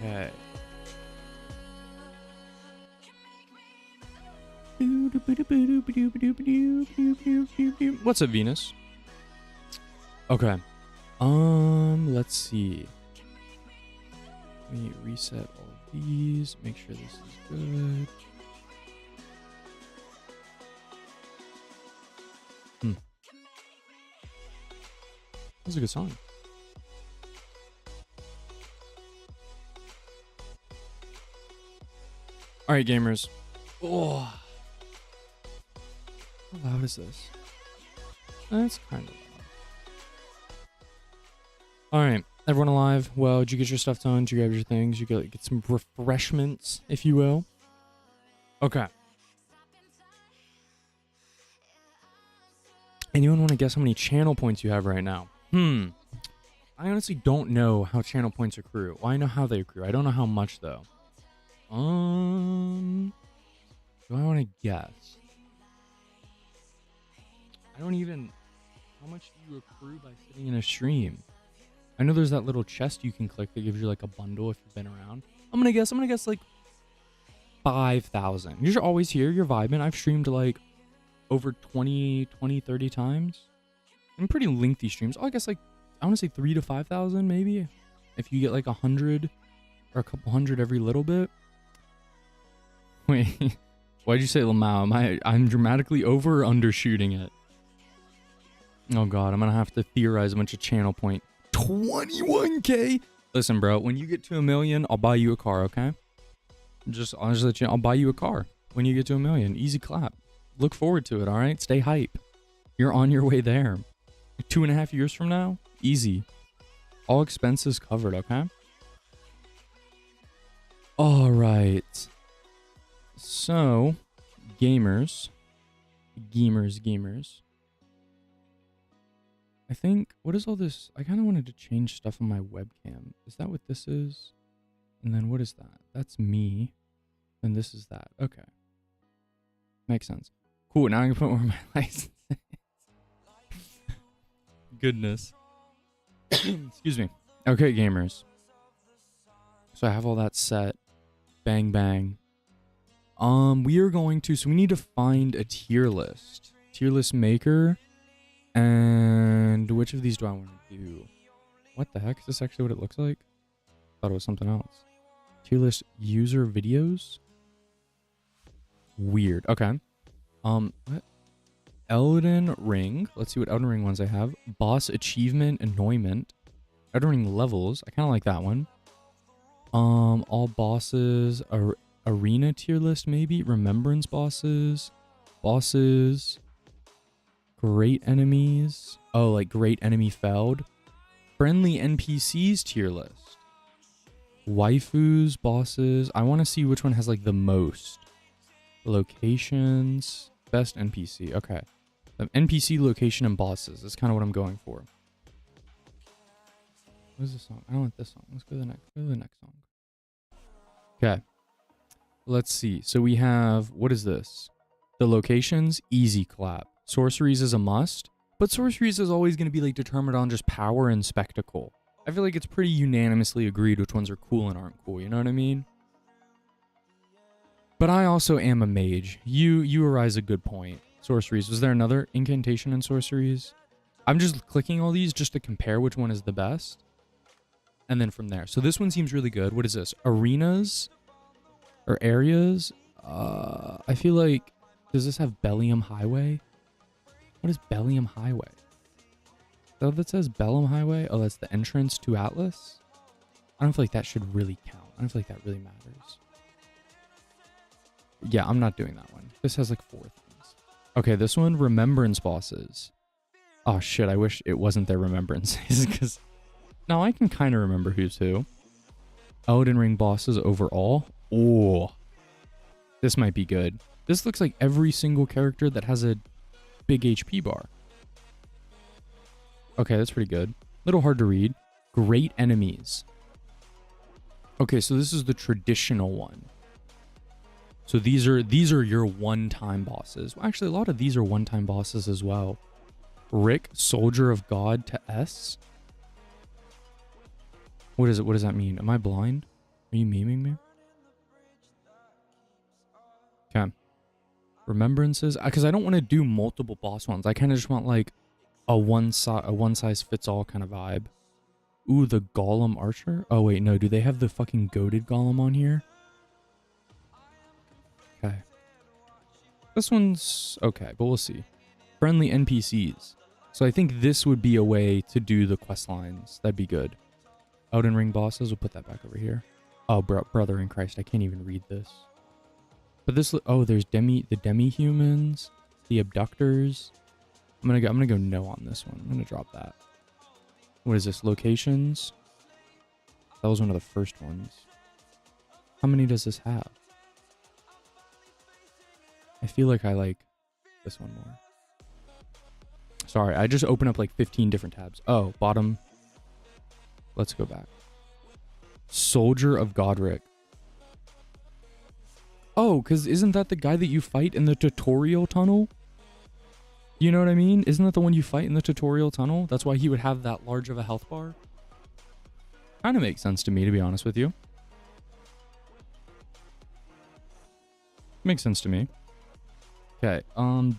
Okay. What's up, Venus? Okay. Let's see. Let me reset all of these. Make sure this is good. That's a good song. All right, gamers. Oh, how loud is this? That's kind of loud. All right, everyone alive. Well, did you get your stuff done? Did you grab your things? You get some refreshments, if you will. Okay. Anyone want to guess how many channel points you have right now? I honestly don't know how channel points accrue. Well, I know how they accrue. I don't know how much though. Do I want to guess? I don't even... How much do you accrue by sitting in a stream? I know there's that little chest you can click that gives you like a bundle if you've been around. I'm gonna guess like 5,000. You're always here. You're vibing. I've streamed like over 20, 30 times. And pretty lengthy streams. Oh, I guess like, I want to say 3,000 to 5,000 maybe. If you get like 100 or a couple hundred every little bit. Wait, why'd you say Lamau? I'm dramatically over or undershooting it? Oh God, I'm gonna have to theorize a bunch of channel point. 21K? Listen, bro, when you get to 1 million, I'll buy you a car, okay? I'll buy you a car when you get to 1 million. Easy clap. Look forward to it, all right? Stay hype. You're on your way there. 2.5 years from now, easy. All expenses covered, okay? All right. So, gamers. I think, what is all this? I kind of wanted to change stuff on my webcam. Is that what this is? And then what is that? That's me. And this is that. Okay. Makes sense. Cool, now I can put where my license is. Goodness. Excuse me. Okay, gamers. So I have all that set. Bang, bang. We are going to, so we need to find a tier list. Tier list maker. And which of these do I want to do? What the heck? Is this actually what it looks like? Thought it was something else. Tier list user videos? Weird. Okay. What? Elden Ring. Let's see what Elden Ring ones I have. Boss achievement annoyment. Elden Ring levels. I kind of like that one. All bosses. Arena tier list maybe. Remembrance bosses. Bosses. Great enemies. Oh, like great enemy felled. Friendly NPCs tier list. Waifus, bosses. I want to see which one has like the most. Locations. Best NPC. Okay. NPC location and bosses. That's kind of what I'm going for. What is this song? I don't want this song. Let's go to the next. Go to the next song. Okay. Let's see. So we have, what is this? The locations, easy clap. Sorceries is a must, but sorceries is always going to be like determined on just power and spectacle. I feel like it's pretty unanimously agreed which ones are cool and aren't cool. You know what I mean? But I also am a mage. You arise a good point. Sorceries. Was there another incantation in sorceries? I'm just clicking all these just to compare which one is the best. And then from there. So this one seems really good. What is this? Arenas? Or areas? I feel like... Does this have Bellium Highway? What is Bellium Highway? Is that what that says? Bellium Highway? Oh, that's the entrance to Atlas? I don't feel like that should really count. I don't feel like that really matters. Yeah, I'm not doing that one. This has like 4 things. Okay, this one, remembrance bosses. Oh shit, I wish it wasn't their remembrances because now I can kind of remember who's who. Elden Ring bosses overall. Oh, this might be good. This looks like every single character that has a big HP bar. Okay, that's pretty good. Little hard to read. Great enemies. Okay, so this is the traditional one. So these are your one-time bosses. Well, actually, a lot of these are one-time bosses as well. Rick, Soldier of God to S. What is it? What does that mean? Am I blind? Are you memeing me? Okay. Remembrances. Because I don't want to do multiple boss ones. I kind of just want like a one-size-fits-all kind of vibe. Ooh, the Golem Archer? Oh, wait, no. Do they have the fucking goated Golem on here? Okay. This one's okay, but we'll see. Friendly NPCs. So I think this would be a way to do the quest lines. That'd be good. Elden Ring bosses. We'll put that back over here. Oh, brother in Christ. I can't even read this. But this... Oh, there's the demi-humans. The abductors. I'm gonna go no on this one. I'm gonna drop that. What is this? Locations? That was one of the first ones. How many does this have? I feel like I like this one more. Sorry, I just opened up like 15 different tabs. Oh, bottom. Let's go back. Soldier of Godric. Oh, because isn't that the guy that you fight in the tutorial tunnel? You know what I mean? Isn't that the one you fight in the tutorial tunnel? That's why he would have that large of a health bar. Kind of makes sense to me, to be honest with you. Makes sense to me. Okay,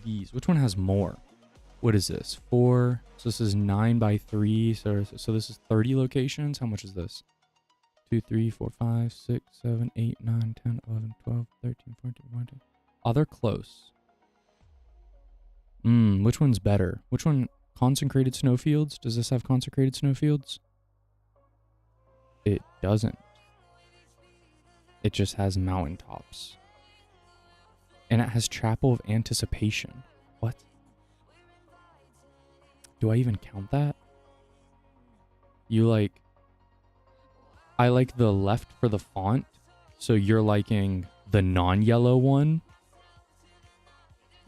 these. Which one has more? What is this? 4. So this is 9 by 3. So this is 30 locations. How much is this? 2, 3, 4, 5, 6, 7, 8, 9, 10, 11, 12, 13, 14, 15. Oh, they're close. Which one's better? Which one? Consecrated snowfields? Does this have consecrated snowfields? It doesn't. It just has mountaintops. And it has Chapel of Anticipation. What? Do I even count that? You like... I like the left for the font. So you're liking the non-yellow one?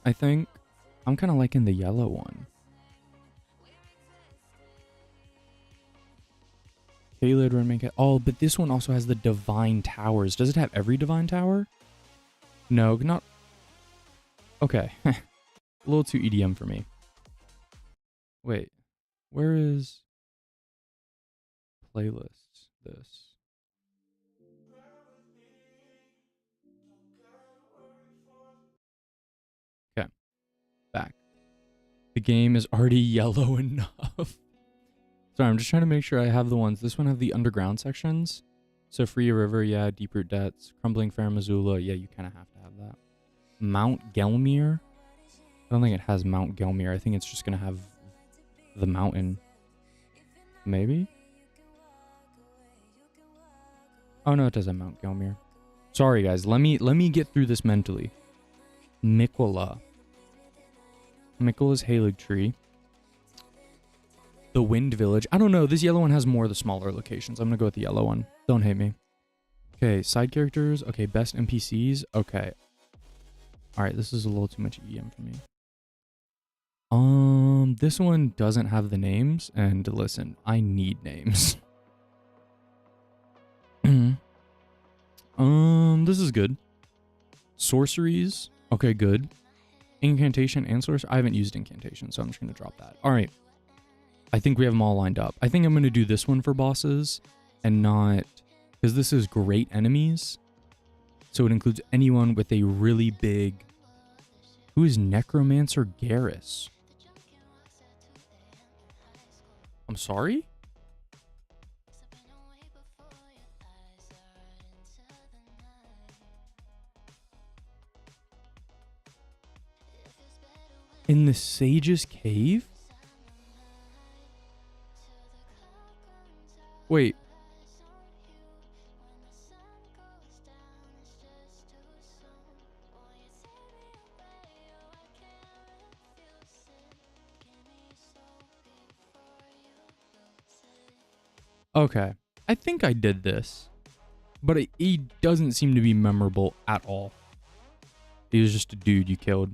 I think. I'm kind of liking the yellow one. Caelid, Runmake. Oh, but this one also has the Divine Towers. Does it have every Divine Tower? No, not... Okay. A little too EDM for me. Wait. Where is... Playlists? This. Okay. Back. The game is already yellow enough. Sorry, I'm just trying to make sure I have the ones. This one have the underground sections. So Free River, yeah. Deep Root Debts. Crumbling Fair Missoula. Yeah, you kind of have to have that. Mount Gelmir. I don't think it has Mount Gelmir. I think it's just going to have the mountain. Maybe? Oh, no, it does have Mount Gelmir. Sorry, guys. Let me get through this mentally. Mikola. Mikola's Halig Tree. The Wind Village. I don't know. This yellow one has more of the smaller locations. I'm going to go with the yellow one. Don't hate me. Okay, side characters. Okay, best NPCs. Okay. Alright, this is a little too much EM for me. This one doesn't have the names. And listen, I need names. This is good. Sorceries. Okay, good. Incantation and sorcery. I haven't used incantation, so I'm just going to drop that. Alright. I think we have them all lined up. I think I'm going to do this one for bosses and not... Because this is great enemies. So it includes anyone with a really big... Who is Necromancer Garrus? I'm sorry? In the Sage's Cave? Wait. Okay. I think I did this. But it doesn't seem to be memorable at all. He was just a dude you killed.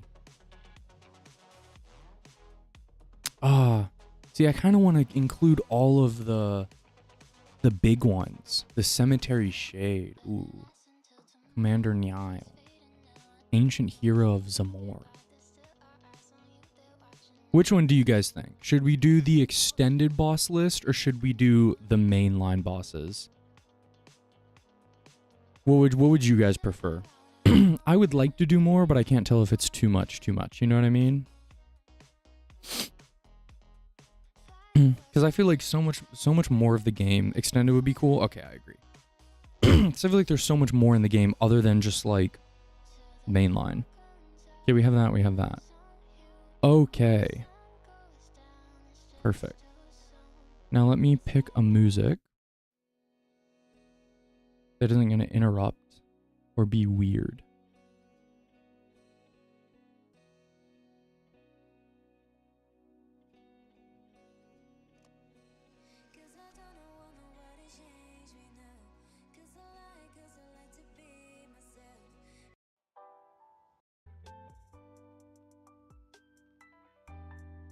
See, I kind of want to include all of the big ones. The Cemetery Shade. Ooh. Commander Nile. Ancient Hero of Zamor. Which one do you guys think? Should we do the extended boss list or should we do the mainline bosses? What would you guys prefer? I would like to do more, but I can't tell if it's too much. You know what I mean? Because I feel like so much more of the game extended would be cool. Okay, I agree. Because I feel like there's so much more in the game other than just like mainline. Okay, we have that. We have that. Okay. Perfect. Now let me pick a music that isn't going to interrupt or be weird.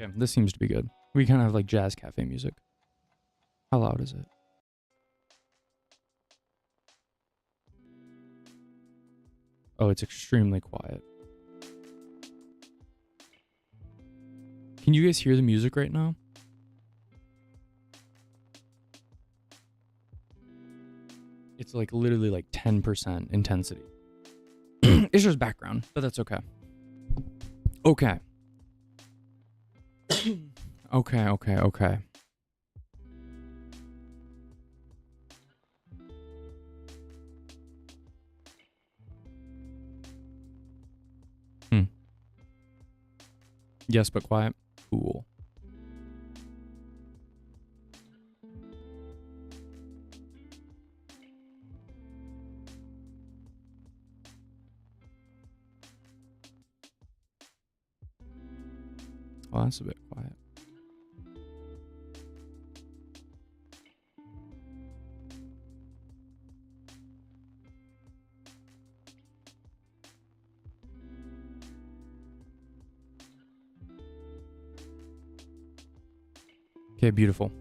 Okay, this seems to be good. We kind of have like jazz cafe music. How loud is it? Oh, it's extremely quiet. Can you guys hear the music right now? It's like literally like 10% intensity. It's just background, but that's okay. Okay. Okay. Yes, but quiet. Cool. Oh, that's a bit quiet. Okay, beautiful.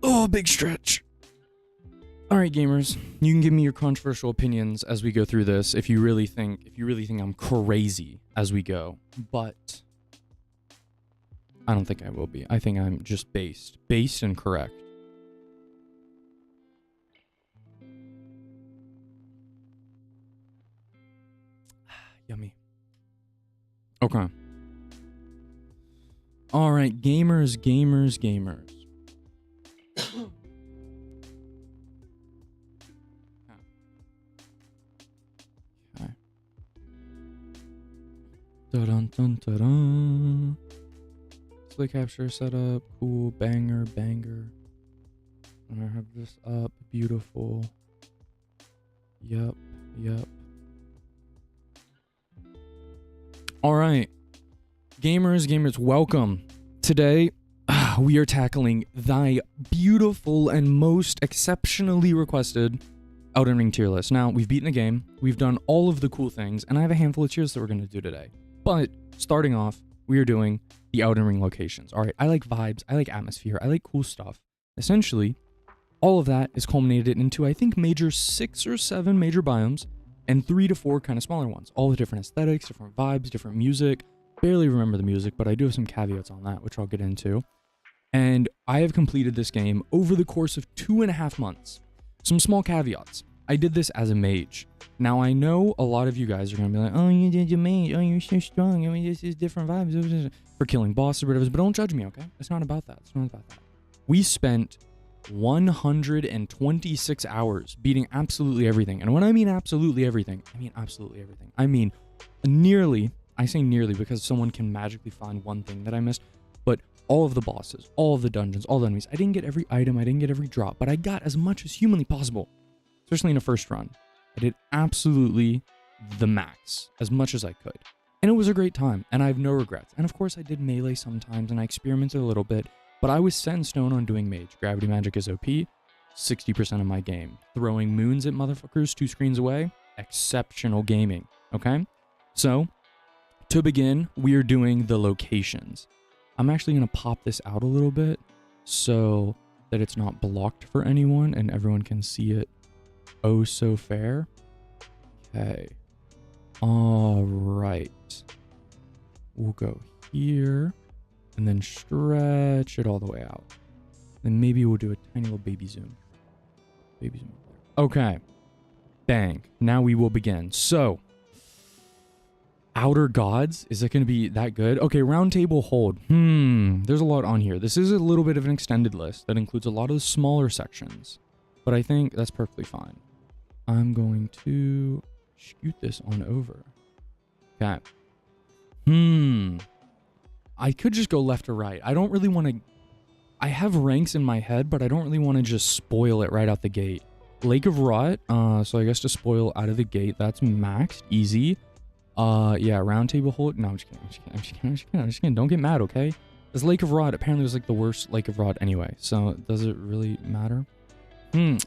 Oh, big stretch. All right, gamers, you can give me your controversial opinions as we go through this if you really think I'm crazy as we go. But I don't think I will be. I think I'm just based and correct. Yummy. Okay. All right, gamers. Okay. Dun-dun-dun-dun-dun. Display capture setup. Cool. Banger. I'm gonna have this up. Beautiful. Yup. All right. Gamers, welcome. Today, we are tackling thy beautiful and most exceptionally requested Elden Ring tier list. Now, we've beaten the game, we've done all of the cool things, and I have a handful of tiers that we're going to do today. But, starting off, we are doing the Elden Ring locations. All right, I like vibes, I like atmosphere, I like cool stuff. Essentially, all of that is culminated into, I think, 6 or 7 major biomes, and 3 to 4 kind of smaller ones. All with different aesthetics, different vibes, different music. Barely remember the music, but I do have some caveats on that, which I'll get into. And I have completed this game over the course of 2.5 months. Some small caveats. I did this as a mage. Now, I know a lot of you guys are going to be like, oh, you did your mage. Oh, you're so strong. I mean, this is different vibes. For killing bosses or whatever. But don't judge me, okay? It's not about that. We spent 126 hours beating absolutely everything. And when I mean absolutely everything, I mean absolutely everything. I mean nearly, I say nearly because someone can magically find one thing that I missed, but all of the bosses, all of the dungeons, all the enemies. I didn't get every item, I didn't get every drop, but I got as much as humanly possible, especially in a first run. I did absolutely the max, as much as I could. And it was a great time, and I have no regrets. And of course I did melee sometimes, and I experimented a little bit, but I was set in stone on doing mage. Gravity magic is OP, 60% of my game. Throwing moons at motherfuckers 2 screens away, exceptional gaming, okay? So, to begin, we are doing the locations. I'm actually going to pop this out a little bit so that it's not blocked for anyone and everyone can see it oh so fair. Okay. All right. We'll go here and then stretch it all the way out. Then maybe we'll do a tiny little baby zoom. Okay. Bang. Now we will begin. So, Outer Gods, is it going to be that good? Okay, Round Table Hold. There's a lot on here. This is a little bit of an extended list that includes a lot of the smaller sections, but I think that's perfectly fine. I'm going to scoot this on over. Okay. I could just go left or right. I don't really want to... I have ranks in my head, but I don't really want to just spoil it right out the gate. Lake of Rot, so I guess to spoil out of the gate, that's maxed, easy. Yeah, Round Table Hold. No, I'm just kidding. Don't get mad, okay? This Lake of Rot apparently was like the worst Lake of Rot anyway. So does it really matter?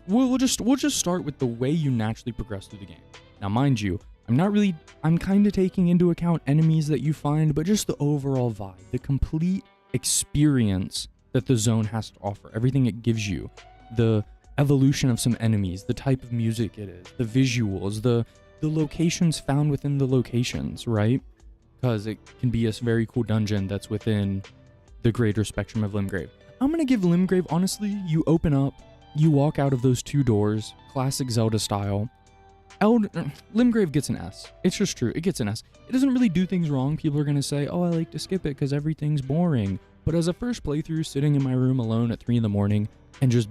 We'll just start with the way you naturally progress through the game. Now, mind you, I'm kind of taking into account enemies that you find, but just the overall vibe, the complete experience that the zone has to offer, everything it gives you, the evolution of some enemies, the type of music it is, the visuals, the locations found within the locations, right? Because it can be a very cool dungeon that's within the greater spectrum of Limgrave. I'm going to give Limgrave, honestly, you open up you walk out of those 2 doors, classic Zelda style. Limgrave gets an S. It's just true. It gets an S. It doesn't really do things wrong. People are going to say, oh, I like to skip it because everything's boring. But as a first playthrough, sitting in my room alone at 3 in the morning and just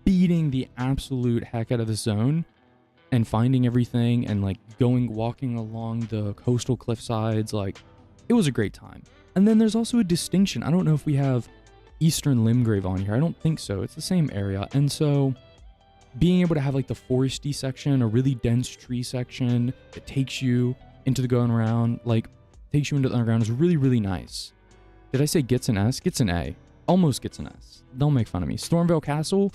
beating the absolute heck out of the zone and finding everything and like walking along the coastal cliff sides, like it was a great time. And then there's also a distinction. I don't know if we have Eastern Limgrave on here. I don't think so. It's the same area. And so being able to have like the foresty section, a really dense tree section that takes you into the going around, like takes you into the underground is really, really nice. Did I say gets an S? Gets an A. Almost gets an S. Don't make fun of me. Stormvale Castle.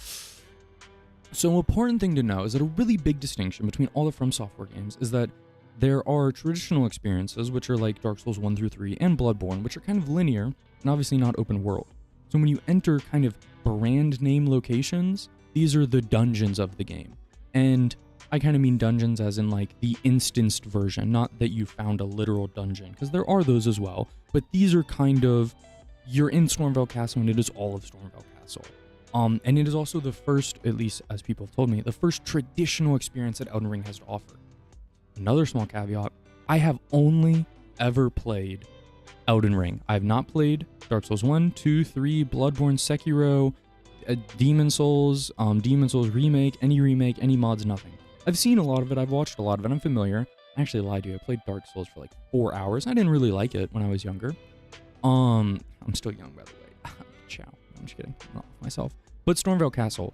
So important thing to know is that a really big distinction between all the From Software games is that there are traditional experiences, which are like Dark Souls 1 through 3 and Bloodborne, which are kind of linear and obviously not open world. So when you enter kind of brand name locations, these are the dungeons of the game. And I kind of mean dungeons as in like the instanced version, not that you found a literal dungeon, because there are those as well. But these are kind of, you're in Stormvale Castle and it is all of Stormvale Castle. And it is also the first, at least as people have told me, the first traditional experience that Elden Ring has to offer. Another small caveat, I have only ever played Elden Ring. I have not played Dark Souls 1, 2, 3, Bloodborne, Sekiro, Demon Souls remake, any mods, nothing. I've seen a lot of it, I've watched a lot of it, I'm familiar. I actually lied to you, I played Dark Souls for like 4 hours. I didn't really like it when I was younger. I'm still young, by the way. Ciao. I'm just kidding. I'm not myself. But Stormvale Castle.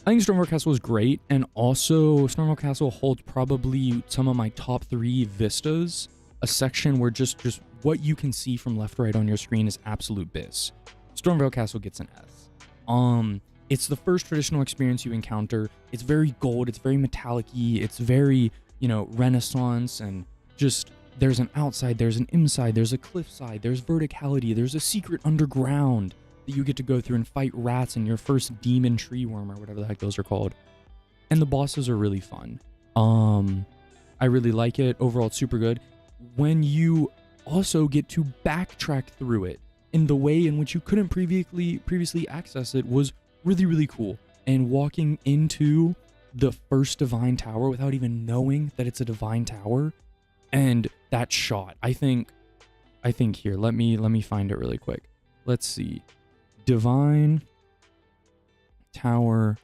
I think Stormvale Castle is great, and also Stormvale Castle holds probably some of my top 3 vistas. A section where just what you can see from left to right on your screen is absolute bliss. Stormvale Castle gets an S. It's the first traditional experience you encounter. It's very gold, it's very metallic-y, it's very, Renaissance, and just there's an outside, there's an inside, there's a cliffside, there's verticality, there's a secret underground that you get to go through and fight rats and your first demon tree worm or whatever the heck those are called. And the bosses are really fun. I really like it. Overall, it's super good. When you also get to backtrack through it in the way in which you couldn't previously access it was really, really cool. And walking into the first divine tower without even knowing that it's a divine tower, and that shot, I think here, let me find it really quick. Let's see. Divine Tower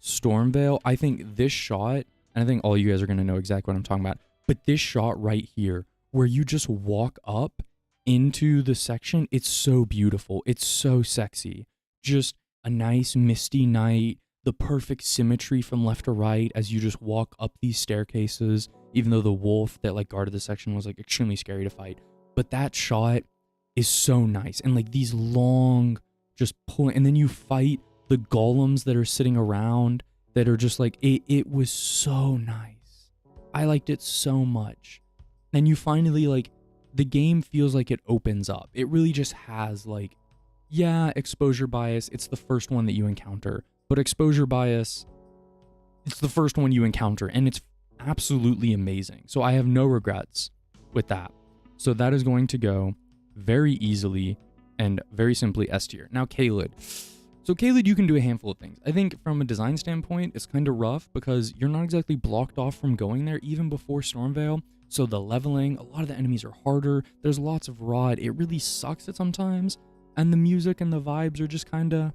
Stormvale. I think this shot, and I think all you guys are going to know exactly what I'm talking about, but this shot right here where you just walk up into the section, it's so beautiful. It's so sexy. Just a nice misty night, the perfect symmetry from left to right as you just walk up these staircases, even though the wolf that like guarded the section was like extremely scary to fight. But that shot is so nice. And like these long just pulling, and then you fight the golems that are sitting around that are just like, it was so nice. I liked it so much. And you finally, like, the game feels like it opens up. It really just has like, yeah, exposure bias, it's the first one that you encounter, but exposure bias, it's the first one you encounter, and it's absolutely amazing. So I have no regrets with that. So that is going to go very easily and very simply S tier. Now, Caelid. So Caelid, you can do a handful of things. I think from a design standpoint, it's kind of rough because you're not exactly blocked off from going there even before Stormvale. So the leveling, a lot of the enemies are harder. There's lots of rod. It really sucks at sometimes. And the music and the vibes are just kind of,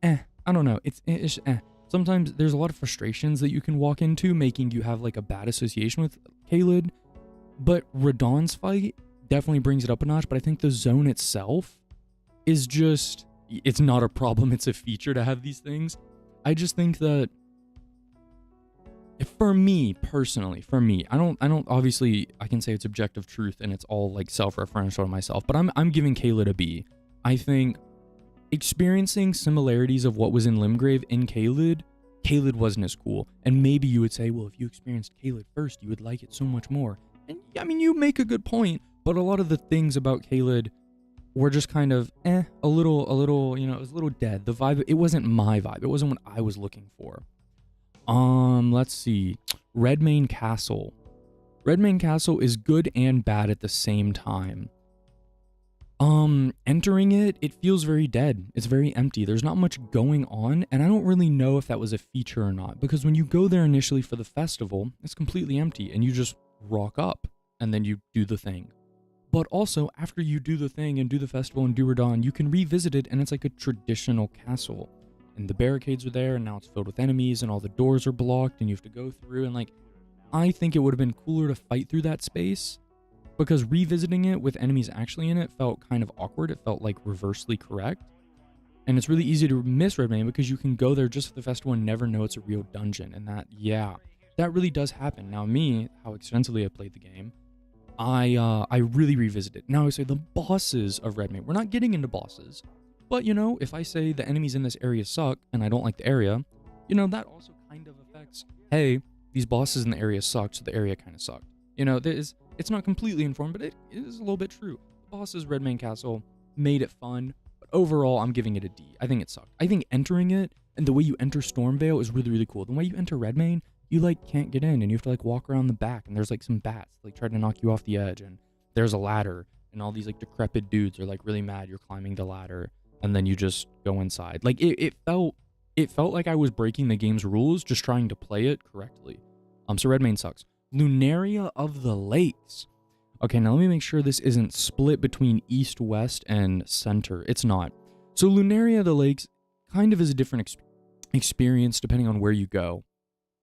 I don't know. It's just Sometimes there's a lot of frustrations that you can walk into, making you have like a bad association with Caelid. But Radahn's fight definitely brings it up a notch. But I think the zone itself is just, it's not a problem. It's a feature to have these things. I just think that for me personally, I don't obviously I can say it's objective truth and it's all like self-referential to myself, but I'm giving Caelid a B. I think experiencing similarities of what was in Limgrave in Caelid wasn't as cool. And maybe you would say, well, if you experienced Caelid first, you would like it so much more. And I mean, you make a good point, but a lot of the things about Caelid were just kind of a little, it was a little dead. The vibe, it wasn't my vibe. It wasn't what I was looking for. Let's see. Redmane Castle. Redmane Castle is good and bad at the same time. Entering it, it feels very dead. It's very empty. There's not much going on, and I don't really know if that was a feature or not, because when you go there initially for the festival, it's completely empty, and you just rock up, and then you do the thing. But also, after you do the thing and do the festival and do Radahn, you can revisit it, and it's like a traditional castle. And the barricades are there, and now it's filled with enemies, and all the doors are blocked, and you have to go through, and like, I think it would have been cooler to fight through that space, because revisiting it with enemies actually in it felt kind of awkward. It felt like reversely correct. And it's really easy to miss Redmane because you can go there just for the festival and never know it's a real dungeon. And that, yeah, that really does happen. Now me, how extensively I played the game, I really revisited. Now I say the bosses of Redmane. We're not getting into bosses. But, you know, if I say the enemies in this area suck and I don't like the area, you know, that also kind of affects, hey, these bosses in the area sucked, so the area kind of sucked. You know, it's not completely informed, but it is a little bit true. The bosses Redmane Castle made it fun, but overall, I'm giving it a D. I think it sucked. I think entering it and the way you enter Stormvale is really, really cool. The way you enter Redmane, you like can't get in and you have to like walk around the back and there's like some bats like try to knock you off the edge and there's a ladder and all these like decrepit dudes are like really mad you're climbing the ladder and then you just go inside. Like it felt like I was breaking the game's rules just trying to play it correctly. So Redmane sucks. Lunaria of the Lakes. Okay, now let me make sure this isn't split between east, west, and center. It's not. So Lunaria of the Lakes kind of is a different experience depending on where you go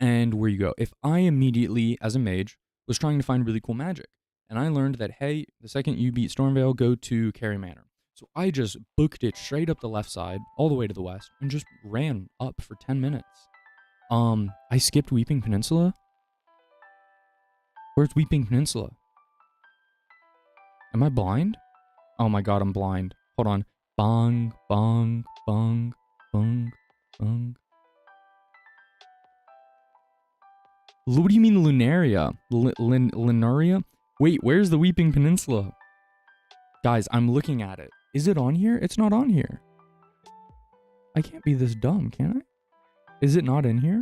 and where you go. If I immediately, as a mage, was trying to find really cool magic, and I learned that, hey, the second you beat Stormvale, go to Carey Manor. So I just booked it straight up the left side, all the way to the west, and just ran up for 10 minutes. I skipped Weeping Peninsula. Where's Weeping Peninsula? Am I blind? Oh my god, I'm blind. Hold on. Bong, bong, bong, bong, bong. What do you mean Lunaria? Lunaria? Wait, where's the Weeping Peninsula? Guys, I'm looking at it. Is it on here? It's not on here. I can't be this dumb, can I? Is it not in here?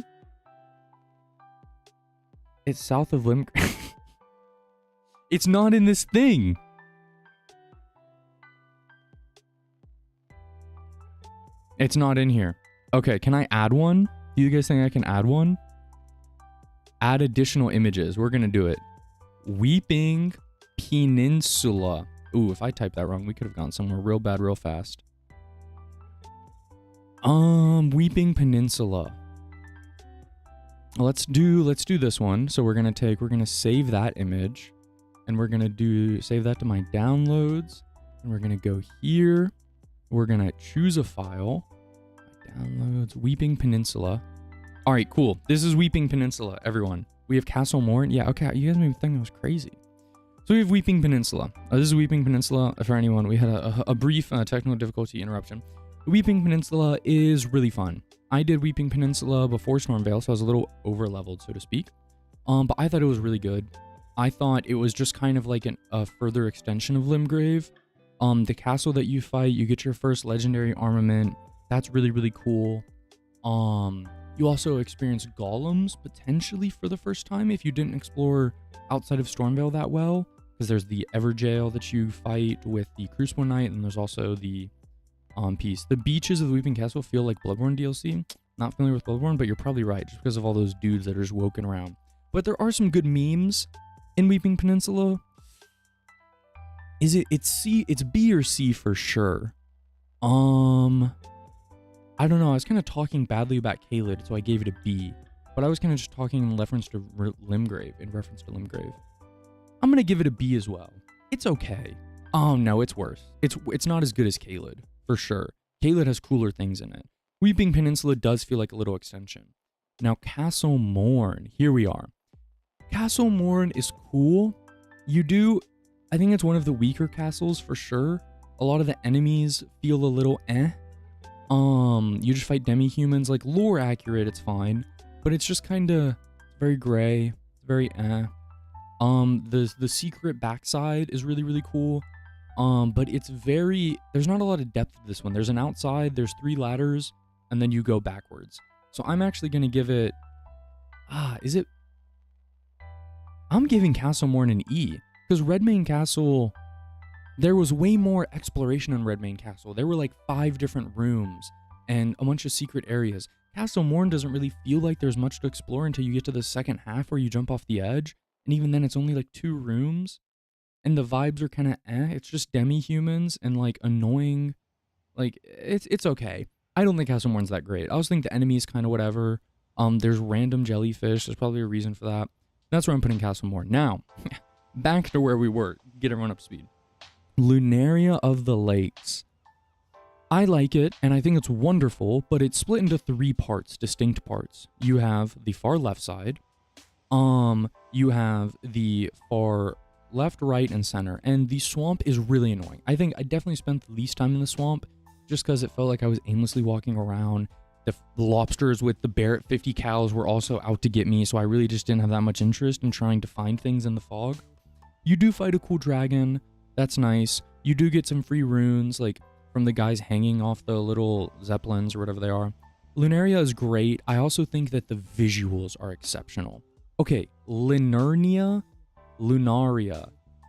It's south of Limgrave. It's not in this thing. It's not in here. Okay, can I add one? Do you guys think I can add one? Add additional images. We're gonna do it. Weeping Peninsula. Ooh, if I typed that wrong, we could have gone somewhere real bad real fast. Weeping Peninsula. Let's do this one. So we're gonna save that image and we're gonna save that to my downloads and we're gonna go here. We're gonna choose a file. Downloads, Weeping Peninsula. All right, cool. This is Weeping Peninsula, everyone. We have Castle Morn. Yeah, okay, you guys made me think it was crazy. So we have Weeping Peninsula. This is Weeping Peninsula. For anyone, we had a brief technical difficulty interruption. Weeping Peninsula is really fun. I did Weeping Peninsula before Stormvale, so I was a little over-leveled, so to speak. But I thought it was really good. I thought it was just kind of like a further extension of Limgrave. The castle that you fight, you get your first legendary armament. That's really, really cool. You also experience golems, potentially for the first time, if you didn't explore outside of Stormvale that well. Because there's the Everjail that you fight with the Crucible Knight, and there's also the piece. The beaches of the Weeping Castle feel like Bloodborne DLC. Not familiar with Bloodborne, but you're probably right, just because of all those dudes that are just woken around. But there are some good memes in Weeping Peninsula. It's C? It's B or C for sure. I don't know. I was kind of talking badly about Caelid, so I gave it a B. But I was kind of just talking in reference to Limgrave. I'm gonna give it a B as well. It's okay. Oh no, it's worse. It's not as good as Caelid, for sure. Caelid has cooler things in it. Weeping Peninsula does feel like a little extension. Now, Castle Morn. Here we are. Castle Morn is cool. I think it's one of the weaker castles for sure. A lot of the enemies feel a little eh. You just fight demi-humans, like lore accurate, it's fine. But it's just kinda very gray, very eh. The secret backside is really, really cool. But there's not a lot of depth to this one. There's an outside, there's 3 ladders, and then you go backwards. So I'm actually gonna give it, I'm giving Castle Morn an E. Because Redmane Castle, there was way more exploration in Redmane Castle. There were like 5 different rooms and a bunch of secret areas. Castle Morn doesn't really feel like there's much to explore until you get to the second half where you jump off the edge. And even then, it's only like 2 rooms. And the vibes are kind of It's just demi-humans and like annoying. Like, it's okay. I don't think Castle Morn's that great. I also think the enemy is kind of whatever. There's random jellyfish. There's probably a reason for that. That's where I'm putting Castle Morn. Now, back to where we were. Get everyone up to speed. Lunaria of the Lakes. I like it, and I think it's wonderful, but it's split into 3 parts, distinct parts. You have the far left side. You have the far left, right, and center. And the swamp is really annoying. I think I definitely spent the least time in the swamp just because it felt like I was aimlessly walking around. The lobsters with the bear at 50 cows were also out to get me, so I really just didn't have that much interest in trying to find things in the fog. You do fight a cool dragon. That's nice. You do get some free runes, like from the guys hanging off the little zeppelins or whatever they are. Lunaria is great. I also think that the visuals are exceptional. Okay, Lunaria.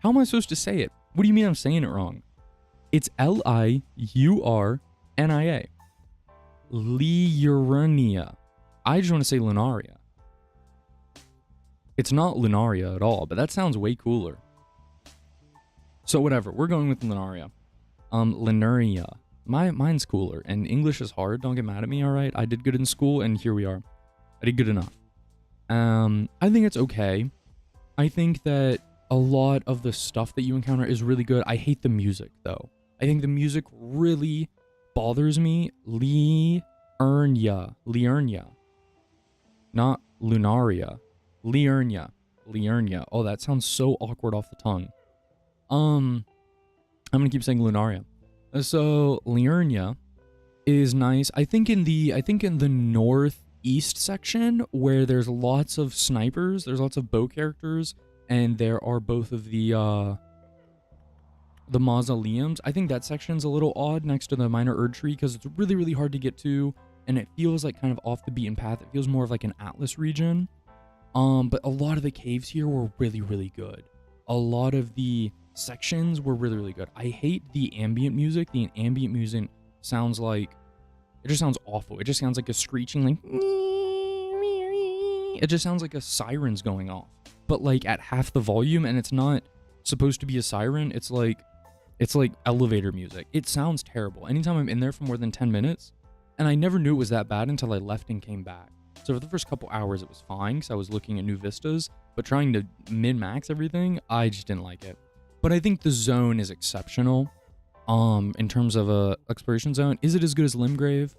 How am I supposed to say it? What do you mean I'm saying it wrong? It's Liurnia. Liurnia. I just want to say Lunaria. It's not Lunaria at all, but that sounds way cooler. So whatever, we're going with Lunaria. Lunaria. Mine's cooler, and English is hard. Don't get mad at me, all right? I did good in school, and here we are. I did good enough. I think it's okay. I think that a lot of the stuff that you encounter is really good. I hate the music, though. I think the music really bothers me. Liurnia. Not Lunaria. Liurnia. Oh, that sounds so awkward off the tongue. I'm gonna keep saying Lunaria. So Liurnia is nice. I think in the northeast section where there's lots of snipers, there's lots of bow characters, and there are both of the mausoleums. I think that section's a little odd next to the minor Erd tree because it's really, really hard to get to, and it feels like kind of off the beaten path. It feels more of like an Atlas region. But a lot of the caves here were really, really good. A lot of the sections were really, really good. I hate the ambient music. The ambient music sounds like, it just sounds awful. It just sounds like a screeching, like, it just sounds like a siren's going off, but like at half the volume, and it's not supposed to be a siren. It's like elevator music. It sounds terrible. Anytime I'm in there for more than 10 minutes, and I never knew it was that bad until I left and came back. So for the first couple hours, it was fine because I was looking at new vistas, but trying to min-max everything, I just didn't like it. But I think the zone is exceptional. In terms of a exploration zone, is it as good as Limgrave?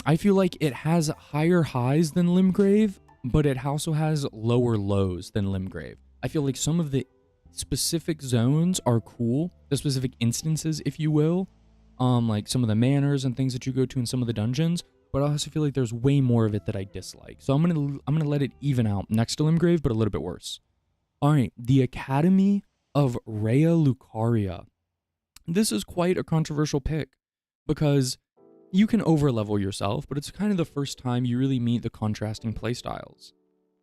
I feel like it has higher highs than Limgrave, but it also has lower lows than Limgrave. I feel like some of the specific zones are cool, the specific instances, if you will, like some of the manors and things that you go to in some of the dungeons. But I also feel like there's way more of it that I dislike. So I'm gonna let it even out next to Limgrave, but a little bit worse. All right, the Academy of Rhea Lucaria. This is quite a controversial pick because you can overlevel yourself, but it's kind of the first time you really meet the contrasting playstyles.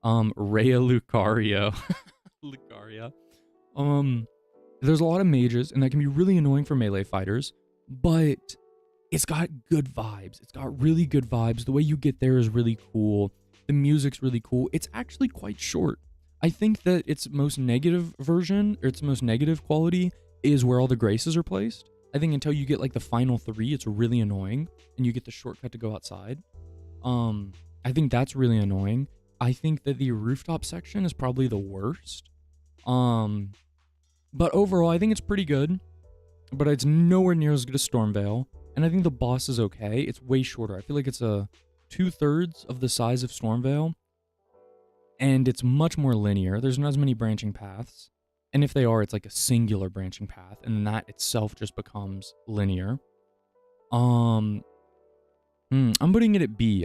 Rhea Lucaria. Lucaria. There's a lot of mages, and that can be really annoying for melee fighters, but it's got good vibes. It's got really good vibes. The way you get there is really cool. The music's really cool. It's actually quite short. I think that its most negative version, or its most negative quality, is where all the graces are placed. I think until you get like the final 3, it's really annoying, and you get the shortcut to go outside. I think that's really annoying. I think that the rooftop section is probably the worst. But overall, I think it's pretty good, but it's nowhere near as good as Stormveil. And I think the boss is okay. It's way shorter. I feel like it's a 2/3 of the size of Stormveil. And it's much more linear. There's not as many branching paths. And if they are, it's like a singular branching path. And that itself just becomes linear. I'm putting it at B.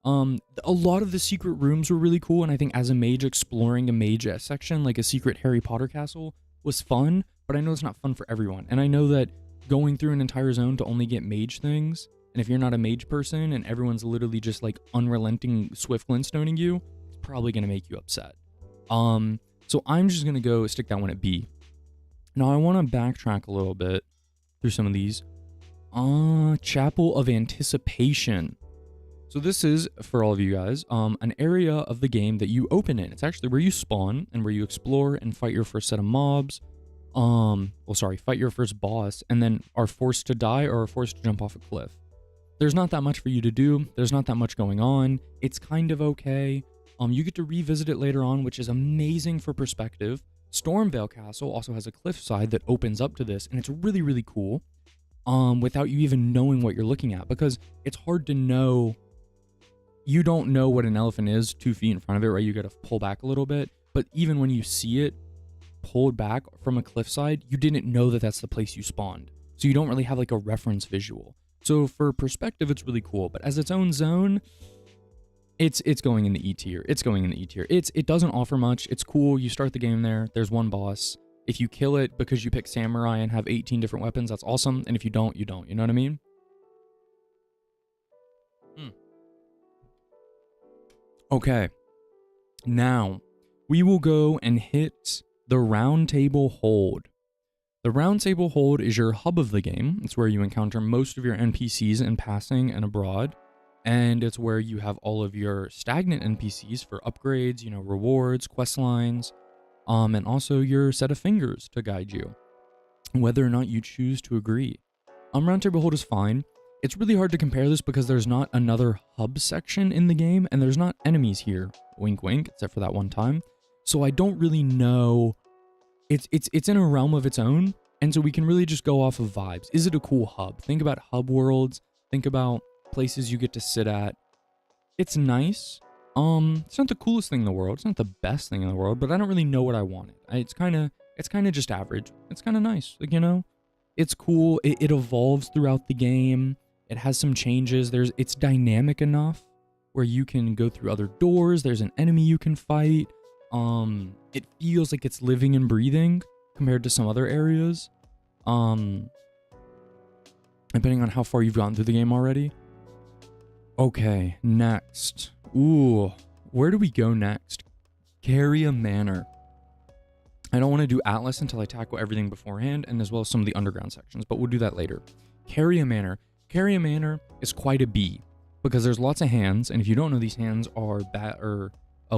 A lot of the secret rooms were really cool. And I think as a mage, exploring a mage section, like a secret Harry Potter castle, was fun. But I know it's not fun for everyone. And I know that going through an entire zone to only get mage things, and if you're not a mage person and everyone's literally just like unrelenting swift glintstoning you, it's probably going to make you upset. So I'm just going to go stick that one at B. Now I want to backtrack a little bit through some of these. Chapel of Anticipation. So this is, for all of you guys, an area of the game that you open in. It's actually where you spawn and where you explore and fight your first set of mobs. Fight your first boss and then are forced to die or are forced to jump off a cliff. There's not that much for you to do. There's not that much going on. It's kind of okay. You get to revisit it later on, which is amazing for perspective. Stormvale Castle also has a cliffside that opens up to this, and it's really, really cool. Without you even knowing what you're looking at, because it's hard to know. You don't know what an elephant is 2 feet in front of it, right? You got to pull back a little bit. But even when you see it pulled back from a cliffside, you didn't know that that's the place you spawned. So you don't really have like a reference visual. So for perspective, it's really cool. But as its own zone, it's going in the E tier. It's going in the E tier. It doesn't offer much. It's cool. You start the game there. There's one boss. If you kill it because you pick samurai and have 18 different weapons, that's awesome. And if you don't, you don't. You know what I mean? Okay. Now, we will go and hit the Round Table Hold. The Round Table Hold is your hub of the game. It's where you encounter most of your NPCs in passing and abroad. And it's where you have all of your stagnant NPCs for upgrades, you know, rewards, quest lines, and also your set of fingers to guide you, whether or not you choose to agree. Round Table Hold is fine. It's really hard to compare this because there's not another hub section in the game, and there's not enemies here, wink wink, except for that one time. So I don't really know. It's in a realm of its own, and so we can really just go off of vibes. Is it a cool hub? Think about hub worlds. Think about places you get to sit at. It's nice. It's not the coolest thing in the world. It's not the best thing in the world, but I don't really know what I wanted. It's kind of just average. It's kind of nice. Like, you know, it's cool. It evolves throughout the game. It has some changes. It's dynamic enough where you can go through other doors. There's an enemy you can fight. It feels like it's living and breathing compared to some other areas. Depending on how far you've gotten through the game already. Okay, next. Ooh, where do we go next? Caria Manor. I don't want to do Atlas until I tackle everything beforehand, and as well as some of the underground sections, but we'll do that later. Caria Manor. Caria Manor is quite a B, because there's lots of hands, and if you don't know these hands are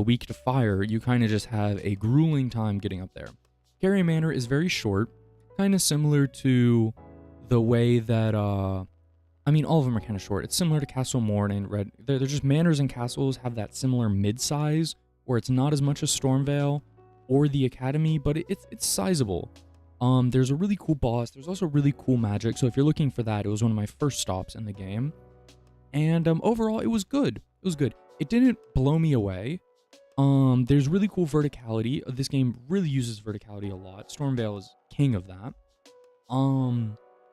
weak to fire, you kind of just have a grueling time getting up there. Caria Manor is very short, kind of similar to the way that, I mean, all of them are kind of short. It's similar to Castle Morn and Red. They're just manors and castles have that similar mid-size, where it's not as much as Stormvale or the Academy, but it's sizable. There's a really cool boss. There's also really cool magic. So if you're looking for that, it was one of my first stops in the game. And overall, it was good. It was good. It didn't blow me away. There's really cool verticality. This game really uses verticality a lot. Stormvale is king of that.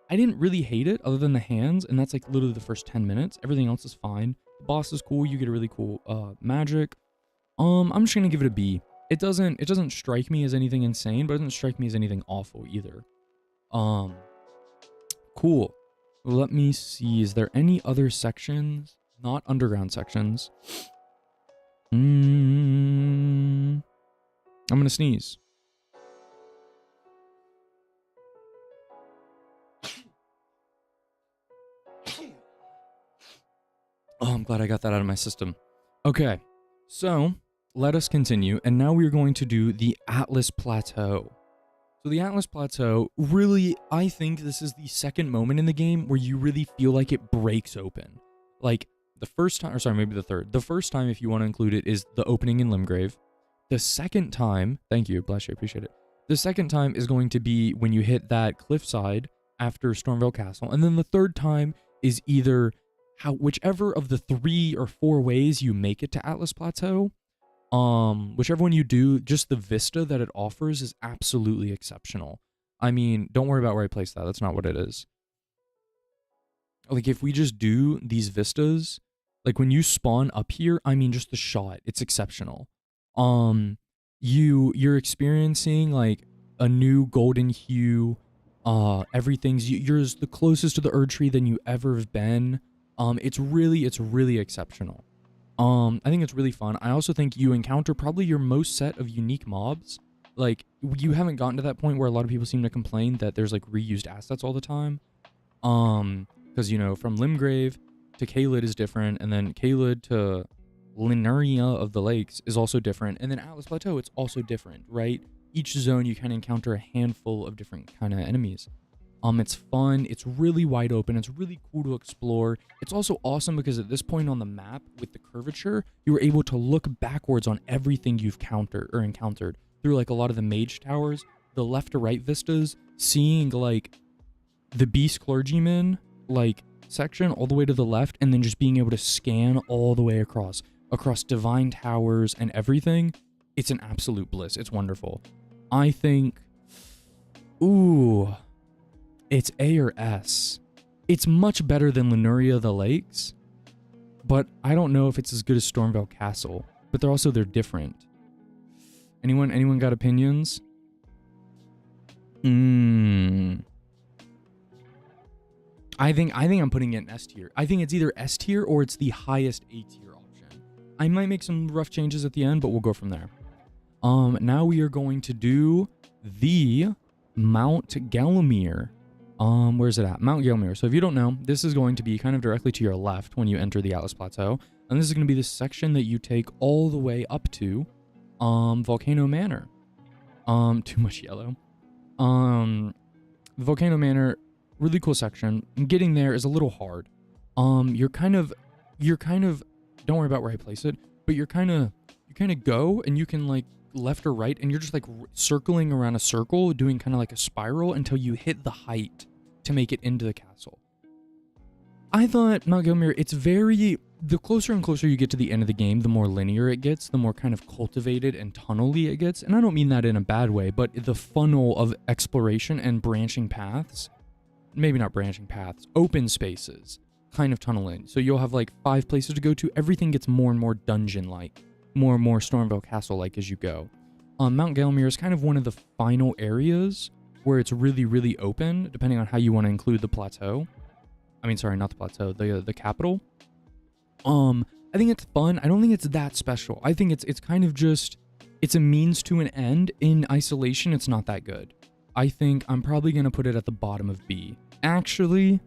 I didn't really hate it other than the hands, and that's like literally the first 10 minutes. Everything else is fine. The boss is cool. You get a really cool magic. I'm just gonna give it a B. It doesn't strike me as anything insane, but it doesn't strike me as anything awful either. Cool. Let me see. Is there any other sections? Not underground sections. I'm gonna sneeze. Oh, I'm glad I got that out of my system. Okay, so let us continue. And now we are going to do the Atlas Plateau. So the Atlas Plateau, really, I think this is the second moment in the game where you really feel like it breaks open. Like, the first time, or sorry, maybe the third. The first time, if you want to include it, is the opening in Limgrave. The second time, thank you, bless you, appreciate it. The second time is going to be when you hit that cliffside after Stormvale Castle. And then the third time is either whichever of the 3 or 4 ways you make it to Atlas Plateau, whichever one you do, just the vista that it offers is absolutely exceptional. I mean, don't worry about where I place that. That's not what it is. Like, if we just do these vistas, like when you spawn up here, I mean, just the shot, it's exceptional. You're experiencing like a new golden hue. You're the closest to the Erd Tree than you ever have been. It's really exceptional. I think it's really fun. I also think you encounter probably your most set of unique mobs Like, you haven't gotten to that point where a lot of people seem to complain that there's like reused assets all the time. Because, you know, from Limgrave to Caelid is different, and then Caelid to Lineria of the Lakes is also different, and then Atlas Plateau, it's also different, right? Each zone you kind of encounter a handful of different kind of enemies. It's fun, it's really wide open, it's really cool to explore. It's also awesome because at this point on the map, with the curvature, you were able to look backwards on everything you've encountered through like a lot of the mage towers, the left to right vistas, seeing like the beast clergyman like section all the way to the left, and then just being able to scan all the way across divine towers and everything. It's an absolute bliss. It's wonderful. I think, ooh, it's A or S. It's much better than Lineria of the Lakes, but I don't know if it's as good as Stormveil Castle. But they're different. Anyone got opinions? I think I'm putting it in S tier. I think it's either S tier or it's the highest A tier option. I might make some rough changes at the end, but we'll go from there. Now we are going to do the Mount Gelmir. Where's it at? Mount Gelmir. So if you don't know, this is going to be kind of directly to your left when you enter the Atlas Plateau. And this is going to be the section that you take all the way up to Volcano Manor. Too much yellow. Volcano Manor, really cool section. And getting there is a little hard. You're kind of, don't worry about where I place it, but you kind of go and you can like left or right, and you're just like circling around a circle, doing kind of like a spiral until you hit the height to make it into the castle. I thought Mount Gelmir, the closer and closer you get to the end of the game, the more linear it gets, the more kind of cultivated and tunnely it gets. And I don't mean that in a bad way, but the funnel of exploration and branching paths, maybe not branching paths, open spaces, kind of tunneling. So you'll have like 5 places to go to. Everything gets more and more dungeon-like, more and more Stormveil Castle-like as you go. Mount Gelmir is kind of one of the final areas where it's really, really open, depending on how you want to include the plateau. I mean, sorry, not the plateau, the capital. I think it's fun. I don't think it's that special. I think it's kind of just, it's a means to an end. In isolation, it's not that good. I think I'm probably going to put it at the bottom of B. Actually,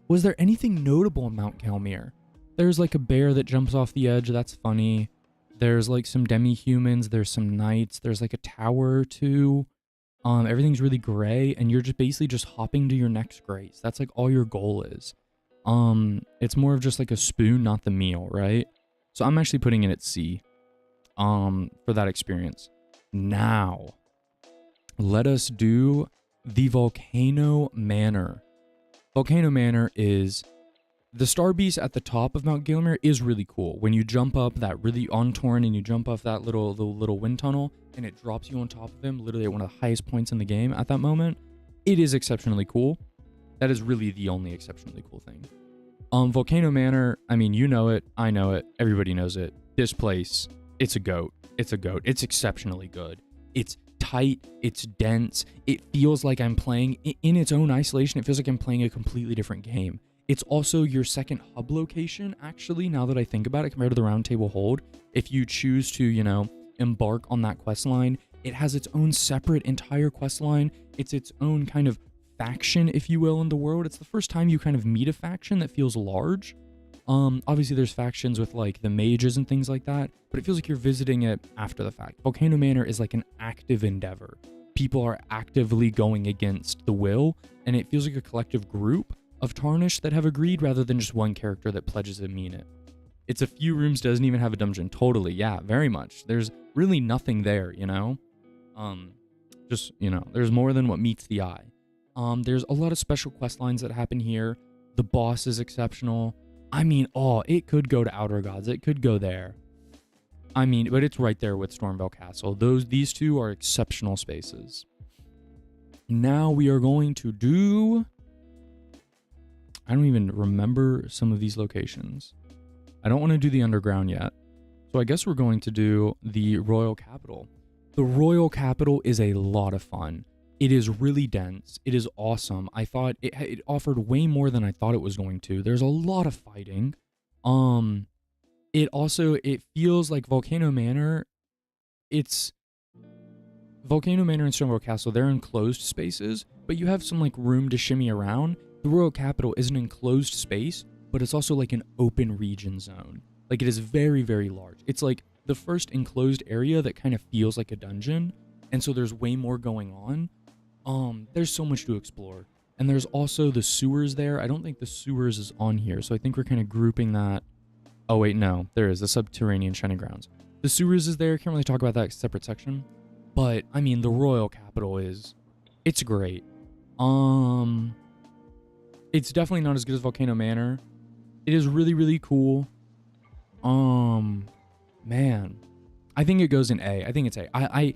was there anything notable in Mount Gelmir? There's like a bear that jumps off the edge. That's funny. There's like some demi-humans. There's some knights. There's like a tower or two. Everything's really gray, and you're just basically just hopping to your next grace. That's like all your goal is. It's more of just like a spoon, not the meal, right? So I'm actually putting it at C, for that experience. Now, let us do the Volcano Manor. Volcano Manor is the Star Beast at the top of Mount Gelmir is really cool. When you jump up that really on Torrent and you jump off that little wind tunnel and it drops you on top of him, literally at one of the highest points in the game at that moment, it is exceptionally cool. That is really the only exceptionally cool thing. Volcano Manor, I mean, you know it, I know it, everybody knows it. This place, it's a goat. It's a goat. It's exceptionally good. It's tight, it's dense. It feels like I'm playing, in its own isolation, it feels like I'm playing a completely different game. It's also your second hub location, actually, now that I think about it, compared to the Round Table Hold. If you choose to, you know, embark on that quest line, it has its own separate entire quest line. It's its own kind of faction, if you will, in the world. It's the first time you kind of meet a faction that feels large. Obviously there's factions with like the mages and things like that, but it feels like you're visiting it after the fact. Volcano Manor is like an active endeavor. People are actively going against the will, and it feels like a collective group of Tarnished that have agreed rather than just one character that pledges to mean it. It's a few rooms, doesn't even have a dungeon. Totally, yeah, very much. There's really nothing there, you know? Just, you know, there's more than what meets the eye. There's a lot of special quest lines that happen here. The boss is exceptional. I mean, it could go to Outer Gods. It could go there. I mean, but it's right there with Stormveil Castle. These two are exceptional spaces. Now we are going to do... I don't even remember some of these locations. I don't want to do the underground yet. So I guess we're going to do the Royal Capital. The Royal Capital is a lot of fun. It is really dense. It is awesome. I thought it offered way more than I thought it was going to. There's a lot of fighting. It feels like Volcano Manor. Volcano Manor and Stonewall Castle, they're enclosed spaces, but you have some like room to shimmy around. The Royal Capital is an enclosed space, but it's also like an open region zone. Like it is very, very large. It's like the first enclosed area that kind of feels like a dungeon, and so there's way more going on. There's so much to explore. And there's also the sewers there. I don't think the sewers is on here, so I think we're kind of grouping that. Oh wait, no, there is the subterranean shining grounds. The sewers is there. Can't really talk about that separate section. But I mean, the Royal Capital it's great. It's definitely not as good as Volcano Manor. It is really, really cool. Man, I think it goes in A. I think it's A.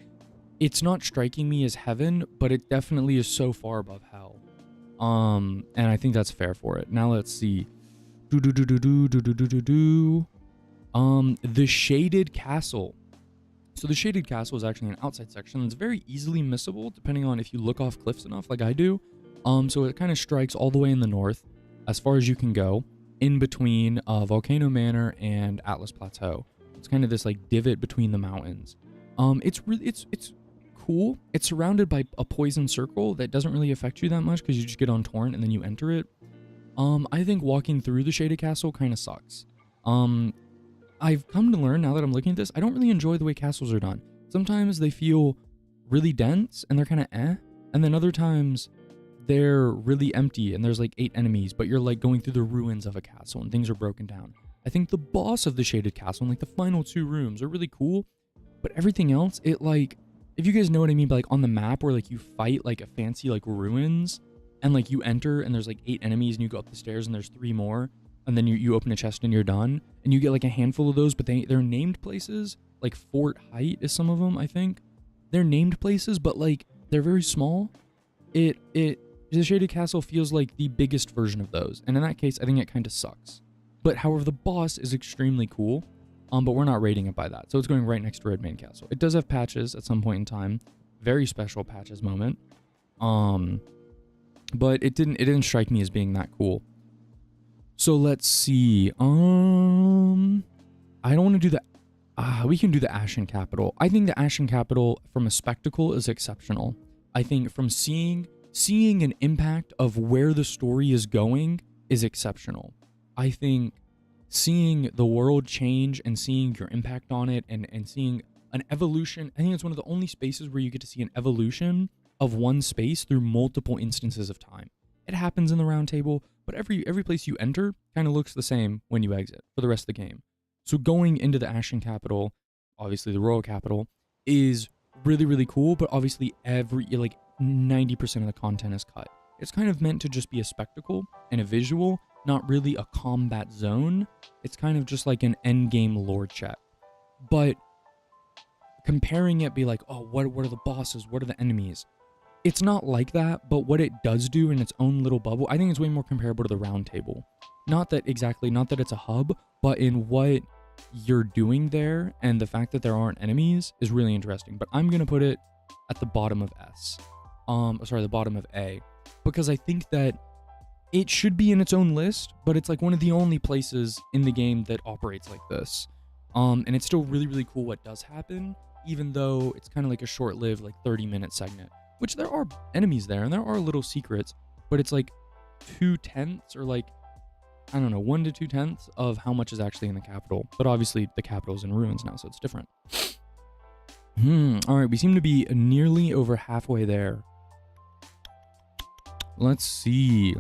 It's not striking me as heaven, but it definitely is so far above hell. And I think that's fair for it. Now let's see. The Shaded Castle. So the Shaded Castle is actually an outside section that's very easily missable, depending on if you look off cliffs enough, like I do. So it kind of strikes all the way in the north, as far as you can go, in between Volcano Manor and Atlas Plateau. It's kind of this like divot between the mountains. It's cool. It's surrounded by a poison circle that doesn't really affect you that much because you just get on torrent and then you enter it. I think walking through the Shaded Castle kind of sucks. I've come to learn now that I'm looking at this, I don't really enjoy the way castles are done. Sometimes they feel really dense and they're kind of eh, and then other times they're really empty and there's like 8 enemies, but you're like going through the ruins of a castle and things are broken down. I think the boss of the Shaded Castle and like the final 2 rooms are really cool, but everything else, it like, if you guys know what I mean, but like on the map where like you fight like a fancy like ruins and like you enter and there's like 8 enemies and you go up the stairs and there's 3 more and then you open a chest and you're done and you get like a handful of those, but they're named places, like Fort Height is some of them, I think. They're named places, but like they're very small. The Shaded Castle feels like the biggest version of those, and in that case I think it kind of sucks. But however, the boss is extremely cool. But we're not rating it by that. So it's going right next to Redmane Castle. It does have patches at some point in time. Very special patches moment. But it didn't strike me as being that cool. So let's see. I don't want to do the we can do the Ashen Capital. I think the Ashen Capital from a spectacle is exceptional. I think from seeing an impact of where the story is going is exceptional. I think seeing the world change and seeing your impact on it and seeing an evolution, I think it's one of the only spaces where you get to see an evolution of one space through multiple instances of time. It happens in the Round Table, but every place you enter kind of looks the same when you exit for the rest of the game. So going into the Ashen Capital, obviously the Royal Capital, is really, really cool, but obviously like 90% of the content is cut. It's kind of meant to just be a spectacle and a visual, not really a combat zone. It's kind of just like an endgame lore check. But comparing it, be like, oh, what are the bosses? What are the enemies? It's not like that, but what it does do in its own little bubble, I think it's way more comparable to the Round Table. Not that it's a hub, but in what you're doing there and the fact that there aren't enemies is really interesting. But I'm going to put it at the bottom of the bottom of A, because I think that it should be in its own list, but it's like one of the only places in the game that operates like this. And it's still really, really cool what does happen, even though it's kind of like a short-lived, like 30-minute segment, which there are enemies there and there are little secrets, but it's like 2/10 or like, I don't know, 1 to 2/10 of how much is actually in the capital. But obviously the capital's in ruins now, so it's different. All right, we seem to be nearly over halfway there. Let's see.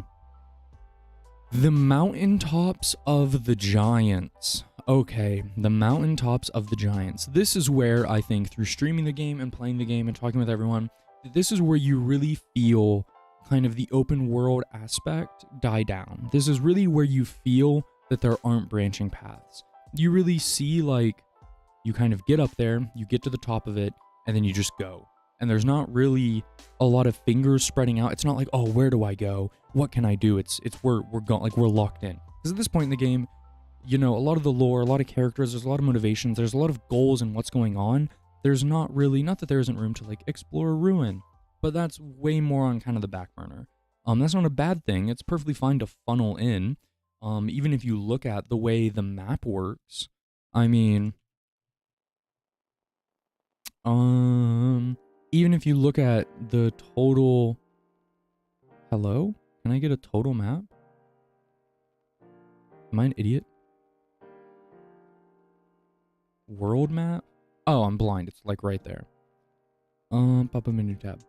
The Mountaintops of the Giants. Okay, the Mountaintops of the Giants. This is where I think through streaming the game and playing the game and talking with everyone, this is where you really feel kind of the open world aspect die down. This is really where you feel that there aren't branching paths. You really see like, you kind of get up there, you get to the top of it, and then you just go. And there's not really a lot of fingers spreading out. It's not like, oh, where do I go? What can I do? We're gone, like we're locked in. Because at this point in the game, you know, a lot of the lore, a lot of characters, there's a lot of motivations, there's a lot of goals and what's going on. There's not that there isn't room to like explore a ruin, but that's way more on kind of the back burner. That's not a bad thing. It's perfectly fine to funnel in. Even if you look at the way the map works, I mean, even if you look at the total... Hello? Can I get a total map? Am I an idiot? World map? Oh, I'm blind. It's like right there. Pop up menu tab.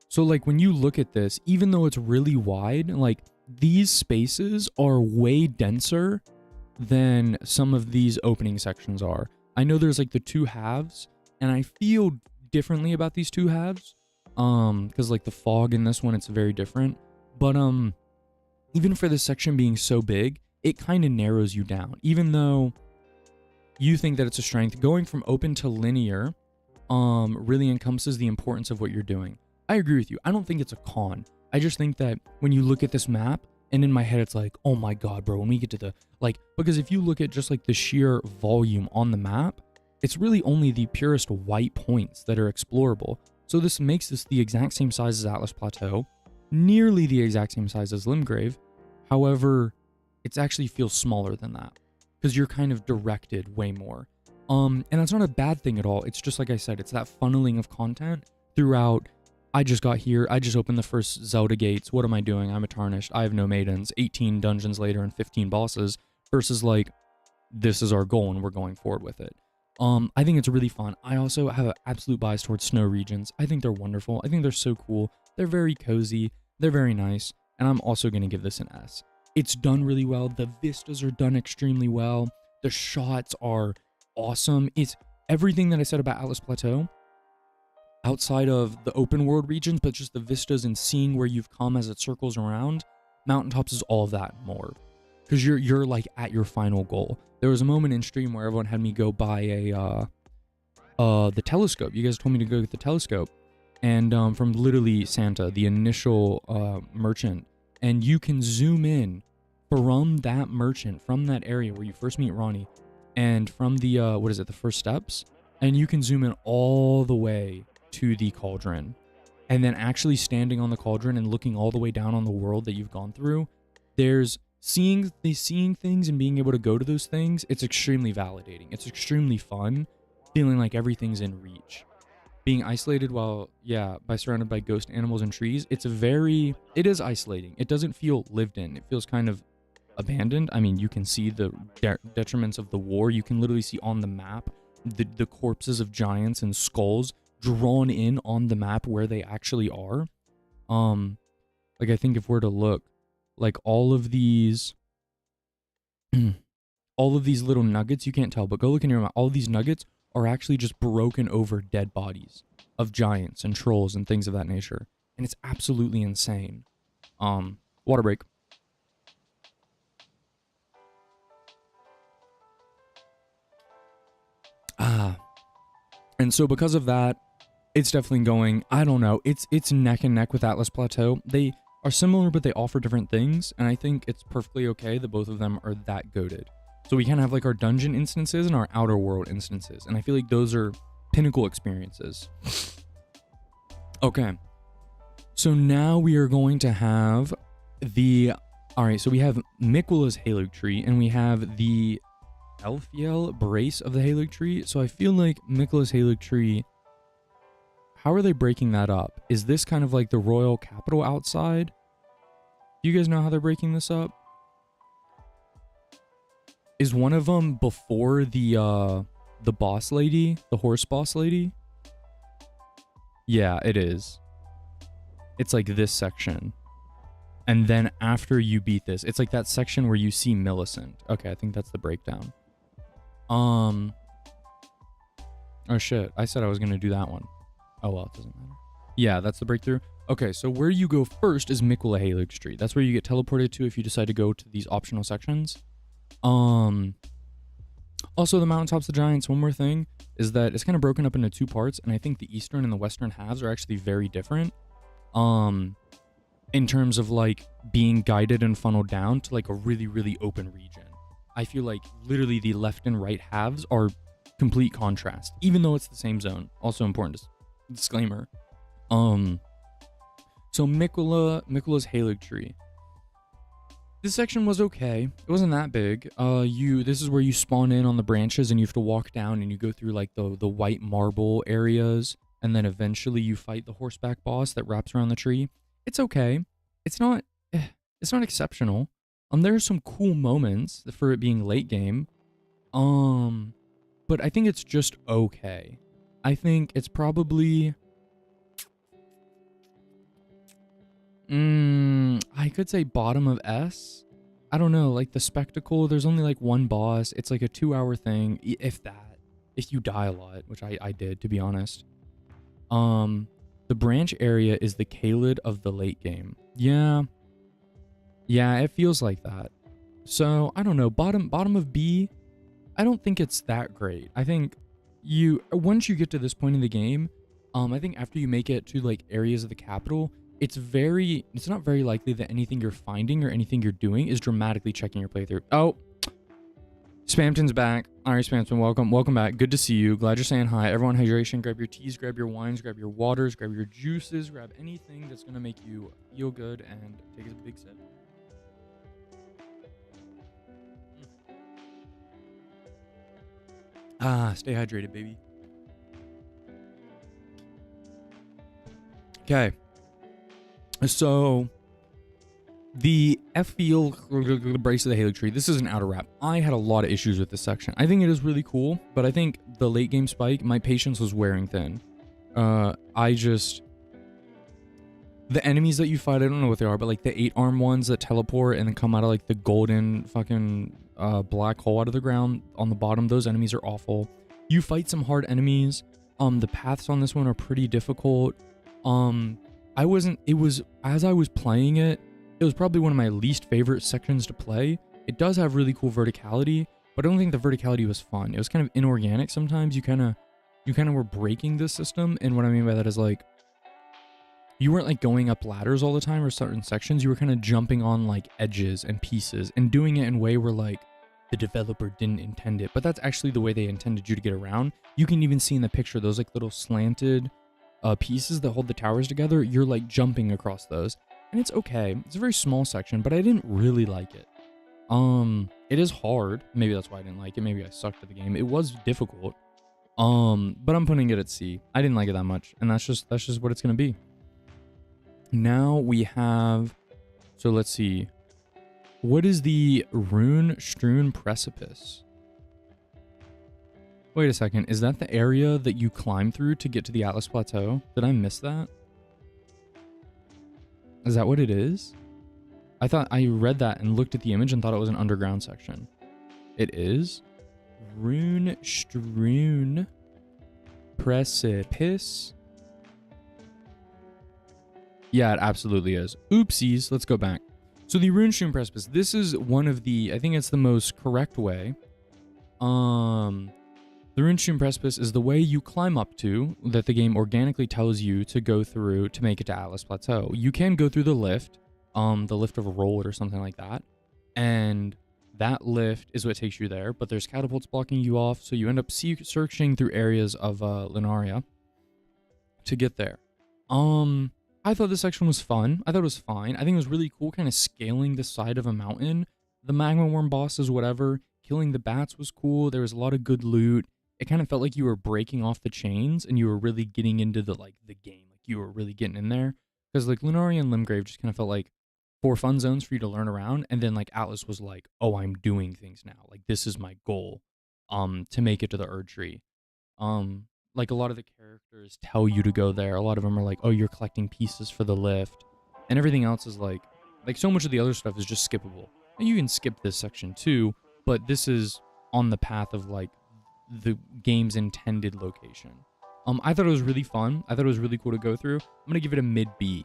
So like when you look at this, even though it's really wide, like these spaces are way denser than some of these opening sections are. I know there's like the two halves, and I feel differently about these two halves. Because like the fog in this one, it's very different. But even for this section being so big, it kind of narrows you down. Even though you think that it's a strength, going from open to linear really encompasses the importance of what you're doing. I agree with you. I don't think it's a con. I just think that when you look at this map, and in my head it's like, oh my god, bro, when we get to the, like, because if you look at just like the sheer volume on the map, it's really only the purest white points that are explorable. So this makes this the exact same size as Atlas Plateau, nearly the exact same size as Limgrave. However, it actually feels smaller than that because you're kind of directed way more. And that's not a bad thing at all. It's just like I said, it's that funneling of content throughout. I just got here. I just opened the first Zelda gates. What am I doing? I'm a tarnished. I have no maidens. 18 dungeons later and 15 bosses versus like, this is our goal and we're going forward with it. I think it's really fun. I also have an absolute bias towards snow regions. I think they're wonderful. I think they're so cool. They're very cozy. They're very nice. And I'm also going to give this an S. It's done really well. The vistas are done extremely well. The shots are awesome. It's everything that I said about Atlas Plateau outside of the open world regions, but just the vistas and seeing where you've come as it circles around. Mountaintops is all of that and more. Because you're like at your final goal. There was a moment in stream where everyone had me go buy the telescope. You guys told me to go get the telescope. And from literally Santa, the initial merchant. And you can zoom in from that merchant, from that area where you first meet Ronnie. And from the, what is it, the first steps? And you can zoom in all the way to the cauldron. And then actually standing on the cauldron and looking all the way down on the world that you've gone through. There's seeing things and being able to go to those things. It's extremely validating. It's extremely fun. Feeling like everything's in reach. Being isolated while, by surrounded by ghost animals and trees. It is isolating. It doesn't feel lived in. It feels kind of abandoned. I mean, you can see the detriments of the war. You can literally see on the map the corpses of giants and skulls drawn in on the map where they actually are. Like I think if we're to look, like all of these little nuggets, you can't tell, but go look in your map. All of these nuggets are actually just broken over dead bodies of giants and trolls and things of that nature. And it's absolutely insane. Water break. And so because of that, it's definitely going, I don't know, it's neck and neck with Atlas Plateau. They are similar, but they offer different things, and I think it's perfectly okay that both of them are that goated. So we can have like our dungeon instances and our outer world instances, and I feel like those are pinnacle experiences. Okay, so now we are going to have alright, so we have Miquella's Halig Tree, and we have the Elfiel Brace of the Halig Tree. So I feel like Miquella's Halig Tree, how are they breaking that up? Is this kind of like the royal capital outside? Do you guys know how they're breaking this up? Is one of them before the boss lady, the horse boss lady? Yeah, it is. It's like this section. And then after you beat this, it's like that section where you see Millicent. Okay, I think that's the breakdown. Oh shit, I said I was gonna do that one. Oh well, it doesn't matter. Yeah, that's the breakthrough. Okay, so where you go first is Miquella Halig Street. That's where you get teleported to if you decide to go to these optional sections. Also, the Mountaintops of the Giants, one more thing, is that it's kind of broken up into two parts, and I think the eastern and the western halves are actually very different. In terms of like being guided and funneled down to like a really, really open region. I feel like literally the left and right halves are complete contrast, even though it's the same zone. Also important disclaimer. So Miquella's Halig Tree. This section was okay. It wasn't that big. This is where you spawn in on the branches and you have to walk down and you go through like the white marble areas and then eventually you fight the horseback boss that wraps around the tree. It's okay. It's not exceptional. There are some cool moments for it being late game. But I think it's just okay. I think it's probably I could say bottom of S. I don't know, like the spectacle, there's only like one boss. It's like a 2-hour thing, if that. If you die a lot, which I did, to be honest. The branch area is the Caelid of the late game. Yeah, it feels like that. So I don't know, bottom of B. I don't think it's that great. I think once you get to this point in the game, I think after you make it to like areas of the capital, it's not very likely that anything you're finding or anything you're doing is dramatically checking your playthrough. Oh, Spamton's back. All right, Spamton, welcome back. Good to see you. Glad you're saying hi. Everyone, hydration. Grab your teas, grab your wines, grab your waters, grab your juices, grab anything that's gonna make you feel good, and take a big sip. Stay hydrated, baby. Okay. So, the F-Feel Brace of the Halo Tree. This is an outer wrap. I had a lot of issues with this section. I think it is really cool, but I think the late game spike, my patience was wearing thin. The enemies that you fight, I don't know what they are, but like the 8-arm ones that teleport and then come out of like the golden fucking black hole out of the ground on the bottom, those enemies are awful. You fight some hard enemies. The paths on this one are pretty difficult. As I was playing it, it was probably one of my least favorite sections to play. It does have really cool verticality, but I don't think the verticality was fun. It was kind of inorganic sometimes. You kind of were breaking the system, and what I mean by that is like, you weren't like going up ladders all the time or certain sections. You were kind of jumping on like edges and pieces and doing it in a way where like the developer didn't intend it, but that's actually the way they intended you to get around. You can even see in the picture those like little slanted pieces that hold the towers together. You're like jumping across those, and it's okay. It's a very small section, but I didn't really like it. It is hard. Maybe that's why I didn't like it. Maybe I sucked at the game. It was difficult. But I'm putting it at C. I didn't like it that much, and that's just what it's gonna be. Now we have, so let's see. What is the rune-strewn precipice? Wait a second, is that the area that you climb through to get to the Atlas Plateau? Did I miss that? Is that what it is? I thought I read that and looked at the image and thought it was an underground section. It is? Rune-strewn precipice? Yeah, it absolutely is. Oopsies, let's go back. So the rune-strewn precipice, this is one of the, I think it's the most correct way. The rune-strewn precipice is the way you climb up to, that the game organically tells you to go through to make it to Atlas Plateau. You can go through the lift of a roll or something like that, and that lift is what takes you there, but there's catapults blocking you off, so you end up searching through areas of Lunaria to get there. I thought this section was fun. I thought it was fine. I think it was really cool kind of scaling the side of a mountain. The magma worm bosses, whatever. Killing the bats was cool. There was a lot of good loot. It kind of felt like you were breaking off the chains and you were really getting into the game. Like you were really getting in there. Because like Lunaria and Limgrave just kind of felt like 4 fun zones for you to learn around. And then like Atlas was like, oh, I'm doing things now. Like this is my goal to make it to the Erd Tree. Like a lot of the characters tell you to go there. A lot of them are like, oh, you're collecting pieces for the lift. And everything else is like so much of the other stuff is just skippable. And you can skip this section too, but this is on the path of like the game's intended location. I thought it was really fun. I thought it was really cool to go through. I'm going to give it a mid B.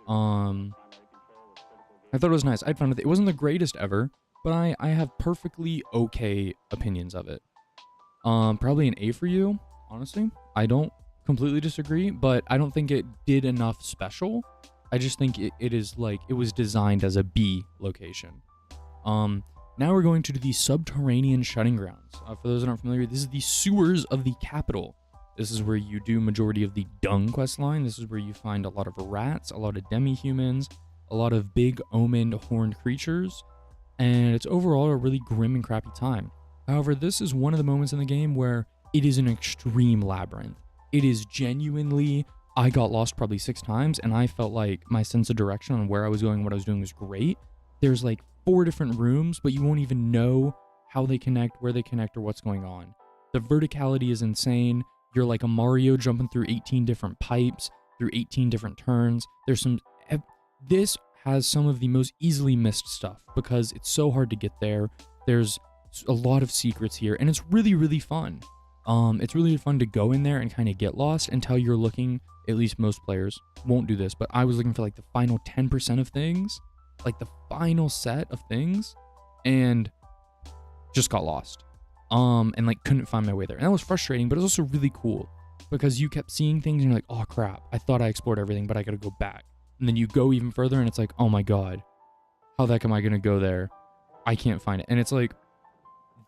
I thought it was nice. I had fun with it. It wasn't the greatest ever, but I have perfectly okay opinions of it. Probably an A for you. Honestly, I don't completely disagree, but I don't think it did enough special. I just think it is like, it was designed as a B location. Now we're going to the subterranean shutting grounds. For those that aren't familiar, this is the sewers of the capital. This is where you do majority of the dung quest line. This is where you find a lot of rats, a lot of demi-humans, a lot of big omened horned creatures, and it's overall a really grim and crappy time. However, this is one of the moments in the game where it is an extreme labyrinth. It is genuinely, I got lost probably 6 times, and I felt like my sense of direction on where I was going and what I was doing was great. There's like 4 different rooms, but you won't even know how they connect, where they connect, or what's going on. The verticality is insane. You're like a Mario jumping through 18 different pipes, through 18 different turns. This has some of the most easily missed stuff because it's so hard to get there. There's a lot of secrets here, and it's really, really fun. It's really fun to go in there and kind of get lost until you're looking, at least most players won't do this, but I was looking for like the final 10% of things, like the final set of things, and just got lost. And like couldn't find my way there. And that was frustrating, but it was also really cool because you kept seeing things and you're like, oh crap, I thought I explored everything, but I gotta go back. And then you go even further and it's like, oh my god, how the heck am I gonna go there? I can't find it. And it's like,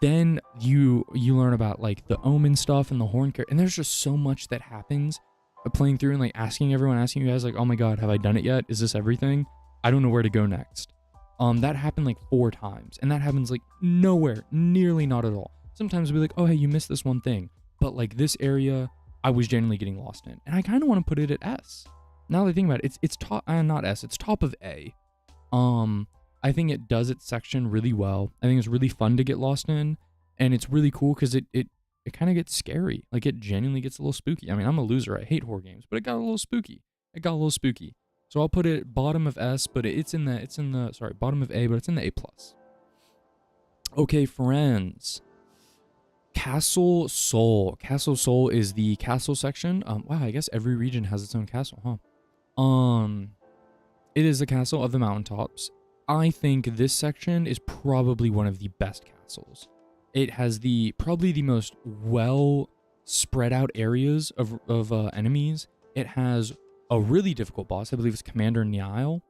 then you learn about like the omen stuff and the horn and there's just so much that happens playing through and like asking you guys like, oh my god, have I done it yet? Is this everything? I don't know where to go next. That happened like 4 times, and that happens like nowhere, nearly not at all. Sometimes we'll be like, oh hey, you missed this one thing, but like this area I was genuinely getting lost in, and I kind of want to put it at S. Now that I think about it, it's top, not S, it's top of A. I think it does its section really well. I think it's really fun to get lost in, and it's really cool because it kind of gets scary. Like it genuinely gets a little spooky. I mean, I'm a loser. I hate horror games, but it got a little spooky. So I'll put it bottom of S, but it's in the bottom of A, but it's in the A+. Okay, friends. Castle Sol. Castle Sol is the castle section. Wow, I guess every region has its own castle, huh? It is the castle of the mountaintops. I think this section is probably one of the best castles. It has probably the most well spread out areas of enemies. It has a really difficult boss. I believe it's Commander Niall.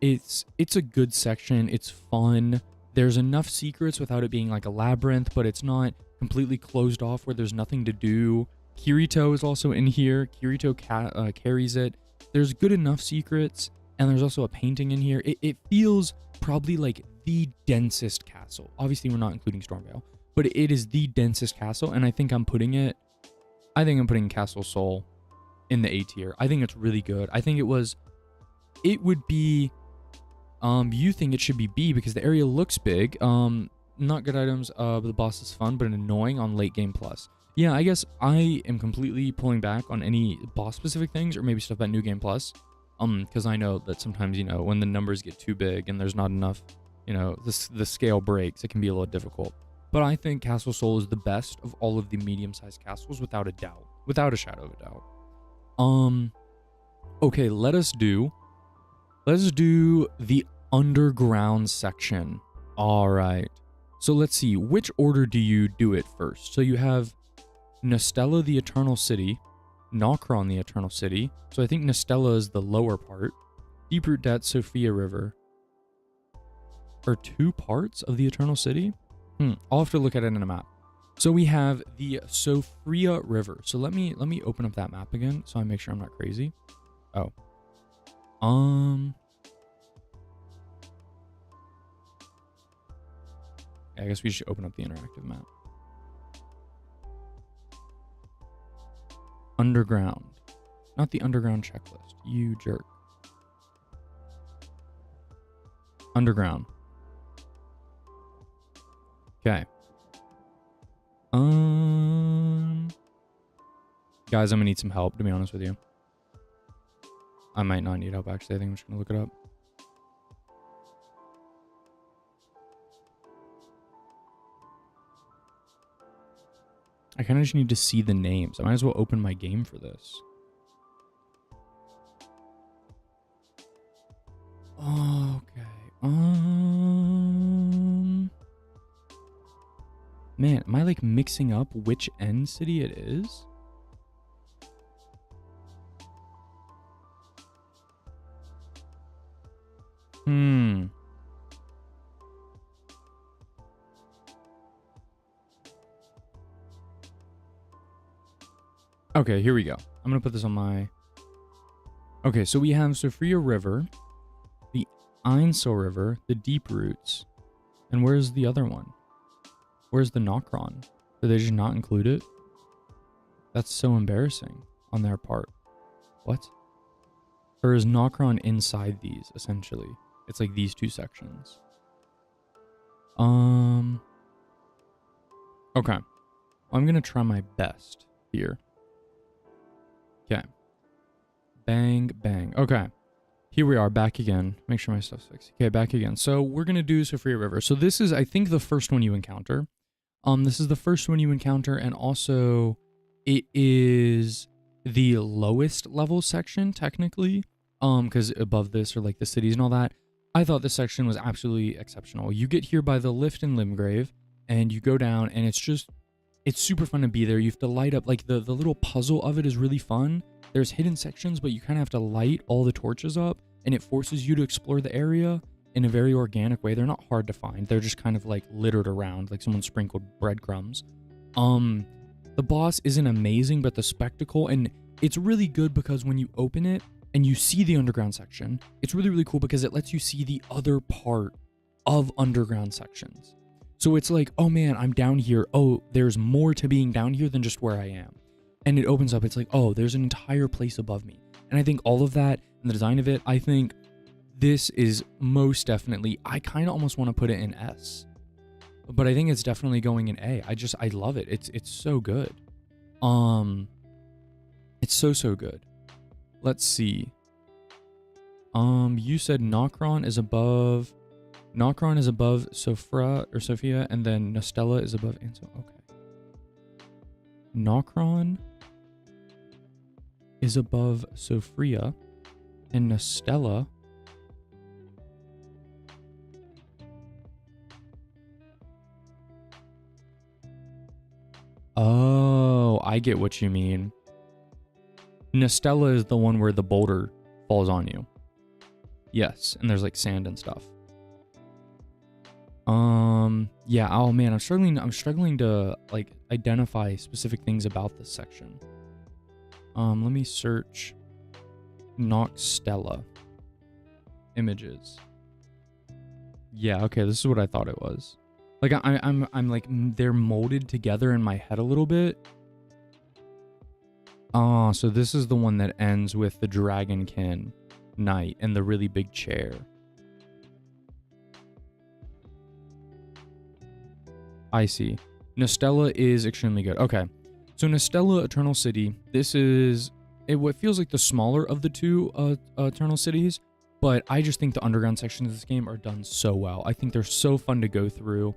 It's a good section. It's fun. There's enough secrets without it being like a labyrinth, but it's not completely closed off where there's nothing to do. Kirito is also in here. Kirito carries it. There's good enough secrets, and there's also a painting in here. It feels probably like the densest castle. Obviously, we're not including Stormvale, but it is the densest castle, and I think I'm putting Castle Sol in the A tier. I think it's really good. I think it would be, you think it should be B because the area looks big. Not good items. The boss is fun, but annoying on late game plus. Yeah, I guess I am completely pulling back on any boss specific things or maybe stuff at New Game Plus. Because I know that sometimes, when the numbers get too big and there's not enough, the scale breaks, it can be a little difficult. But I think Castle Sol is the best of all of the medium-sized castles without a doubt. Without a shadow of a doubt. Okay, let's do the underground section. All right. So let's see, which order do you do it first? So you have Nestella, the Eternal City, Nokron, the Eternal City. So I think Nestella is the lower part. Deeproot Det, Sophia River are 2 parts of the Eternal City. I'll have to look at it in a map. So we have the Sophia River. So let me open up that map again so I make sure I'm not crazy. Oh. I guess we should open up the interactive map. Underground. Not the underground checklist. You jerk. Underground. Okay. Guys, I'm gonna need some help, to be honest with you. I might not need help, actually. I think I'm just gonna look it up. I kind of just need to see the names. I might as well open my game for this. Okay. Man, am I like mixing up which end city it is? Okay, here we go. I'm gonna put this on my... Okay, so we have Sophia River, the Ainsel River, the Deep Roots, and where's the other one? Where's the Nokron? Did they just not include it? That's so embarrassing on their part. What? Or is Nokron inside these, essentially? It's like these two sections. Okay. I'm gonna try my best here. Okay. Bang, bang. Okay. Here we are, back again. Make sure my stuff's fixed. Okay, back again. So we're gonna do Sophia River. So this is, I think, the first one you encounter. This is the first one you encounter, and also it is the lowest level section, technically. Because above this are like the cities and all that. I thought this section was absolutely exceptional. You get here by the lift in Limgrave, and you go down, and it's super fun to be there. You have to light up, like the little puzzle of it is really fun. There's hidden sections, but you kind of have to light all the torches up, and it forces you to explore the area in a very organic way. They're not hard to find. They're just kind of like littered around, like someone sprinkled breadcrumbs. The boss isn't amazing, but the spectacle, and it's really good because when you open it and you see the underground section, it's really, really cool because it lets you see the other part of underground sections. So it's like, oh man, I'm down here. Oh, there's more to being down here than just where I am. And it opens up, it's like, oh, there's an entire place above me. And I think all of that and the design of it, I think this is most definitely, I kind of almost want to put it in S. But I think it's definitely going in A. I love it. It's so good. It's so good. Let's see. You said Nokron is above Sophia, and then Nostella is above Ansel. Okay. Nokron is above Sophia, and Nostella Oh, I get what you mean. Nostella is the one where the boulder falls on you. Yes, and there's like sand and stuff. Yeah, oh man, I'm struggling to like identify specific things about this section. Let me search Noxtella images. Yeah, okay, this is what I thought it was. Like I'm like they're molded together in my head a little bit. Oh, so this is the one that ends with the Dragonkin Knight and the really big chair. I see. Nostella is extremely good. Okay. So Nostella Eternal City, this is what feels like the smaller of the two Eternal Cities, but I just think the underground sections of this game are done so well. I think they're so fun to go through.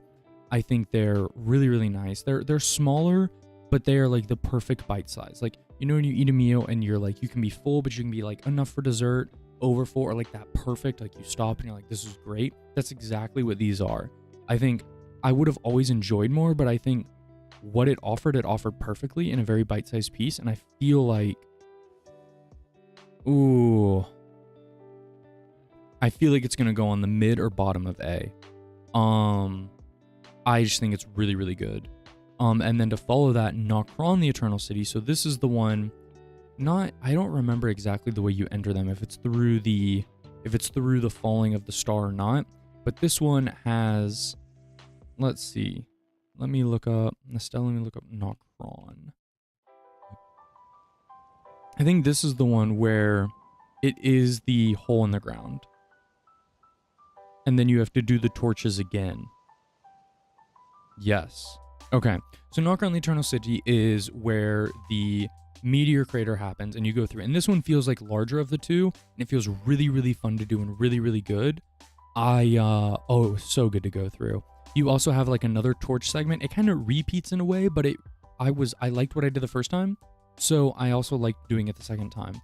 I think they're really, really nice. They're smaller, but they are like the perfect bite size. Like, you know, when you eat a meal and you're like, you can be full, but you can be like enough for dessert, over full, or like that perfect, like you stop and you're like, this is great. That's exactly what these are. I think I would have always enjoyed more, but I think what it offered perfectly in a very bite-sized piece. And I feel like, ooh, I feel like it's going to go on the mid or bottom of A. I just think it's really, really good. And then to follow that, Nokron the Eternal City. So this is the one, I don't remember exactly the way you enter them, if it's through the falling of the star or not. But this one has, let's see. Let me look up Nokron. I think this is the one where it is the hole in the ground. And then you have to do the torches again. Yes. Okay. So Nokron the Eternal City is where the meteor crater happens and you go through. And this one feels like larger of the two. And it feels really, really fun to do and really, really good. It was so good to go through. You also have like another torch segment. It kind of repeats in a way, but I liked what I did the first time. So I also liked doing it the second time.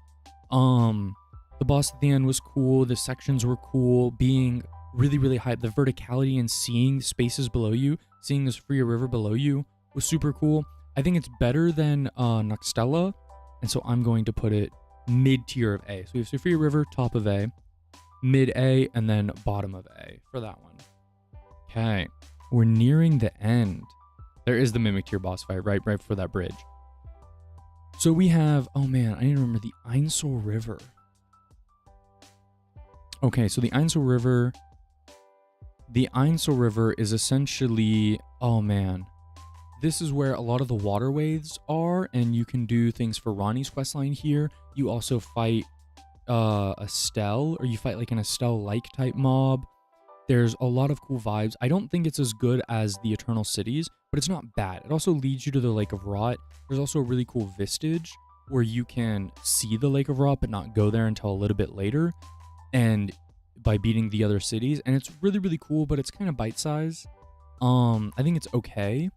The boss at the end was cool. The sections were cool. Being really, really high. The verticality and seeing spaces below you, seeing this Sophia River below you was super cool. I think it's better than Noxtella. And so I'm going to put it mid-tier of A. So we have Sophia River, top of A, mid-A, and then bottom of A for that one. Okay, we're nearing the end. There is the Mimic Tier boss fight right before that bridge. So we have, oh man, I need to remember the Ainsel River. Okay, so the Ainsel River is essentially, oh man. this is where a lot of the waterways are, and you can do things for Ronnie's questline here. You also fight Estelle, or you fight like an Estelle-like type mob. There's a lot of cool vibes. I don't think it's as good as the Eternal Cities, but it's not bad. It also leads you to the Lake of Rot. There's also a really cool Vistage where you can see the Lake of Rot but not go there until a little bit later, and by beating the other cities. And it's really, really cool, but it's kind of bite-sized. I think it's okay.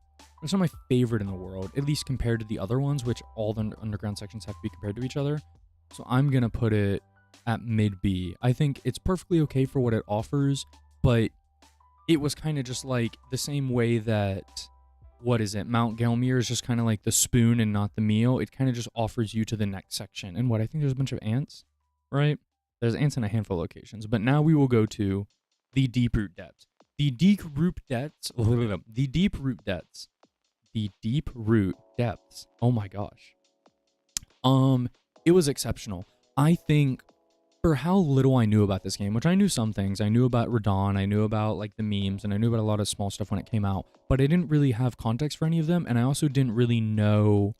It's not my favorite in the world, at least compared to the other ones, which all the underground sections have to be compared to each other. So I'm going to put it at mid-B. I think it's perfectly okay for what it offers, but it was kind of just like the same way that, what is it, Mount Gelmir is just kind of like the spoon and not the meal. It kind of just offers you to the next section. And what, I think there's a bunch of ants, right? There's ants in a handful of locations. But now we will go to the Deep Root Depths. The Deep Root Depths. The Deep Root Depths. The Deep Root Depths. Oh my gosh. It was exceptional. I think for how little I knew about this game, which I knew some things. I knew about Radon, I knew about like the memes, and I knew about a lot of small stuff when it came out, but I didn't really have context for any of them, and I also didn't really know,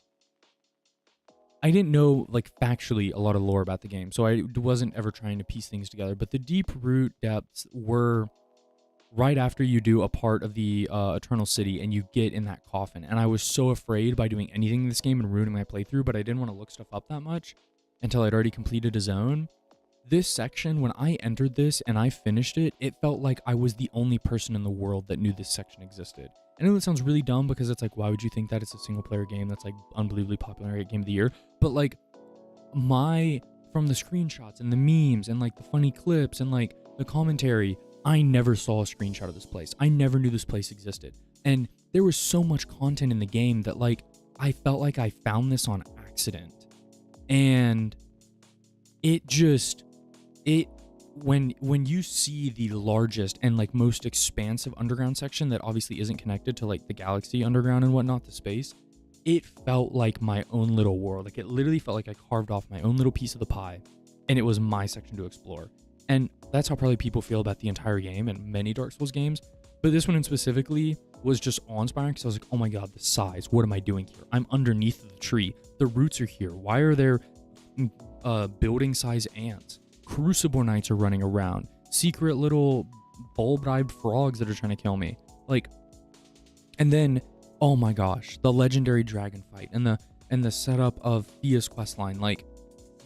I didn't know like factually a lot of lore about the game, so I wasn't ever trying to piece things together. But the Deep Root Depths were right after you do a part of the Eternal City and you get in that coffin, and I was so afraid by doing anything in this game and ruining my playthrough, but I didn't want to look stuff up that much until I'd already completed a zone. This section, when I entered this and I finished it, it felt like I was the only person in the world that knew this section existed. I know that sounds really dumb because it's like, why would you think that? It's a single player game that's like unbelievably popular game of the year. But like from the screenshots and the memes and like the funny clips and like the commentary, I never saw a screenshot of this place. I never knew this place existed. And there was so much content in the game that like, I felt like I found this on accident. And when you see the largest and like most expansive underground section that obviously isn't connected to like the galaxy underground and whatnot, the space, it felt like my own little world. Like it literally felt like I carved off my own little piece of the pie and it was my section to explore. And that's how probably people feel about the entire game and many Dark Souls games. But this one in specifically was just awe-inspiring because I was like, oh my god, the size, what am I doing here? I'm underneath the tree. The roots are here. Why are there building size ants? Crucible Knights are running around. Secret little bulb-eyed frogs that are trying to kill me. Like, and then, oh my gosh, the legendary dragon fight and the setup of Thea's questline. Like,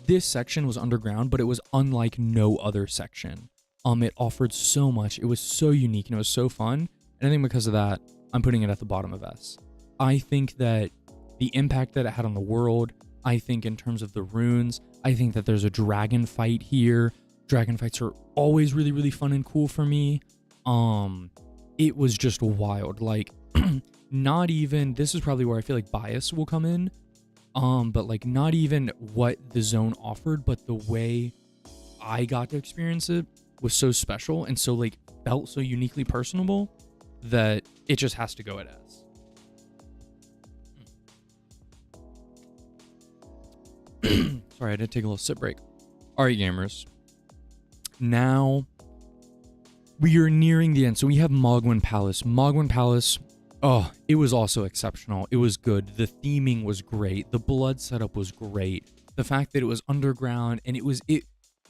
this section was underground, but it was unlike no other section. It offered so much. It was so unique and it was so fun. And I think because of that, I'm putting it at the bottom of S. I think that the impact that it had on the world, I think in terms of the runes, I think that there's a dragon fight here. Dragon fights are always really, really fun and cool for me. It was just wild. Like, not even, this is probably where I feel like bias will come in. But like not even what the zone offered, but the way I got to experience it was so special and so like felt so uniquely personable that it just has to go at S. Sorry, I did take a little sip break. All right, gamers. Now we are nearing the end. So we have Mogwin Palace. Mogwin Palace, oh, it was also exceptional. It was good. The theming was great. The blood setup was great. The fact that it was underground and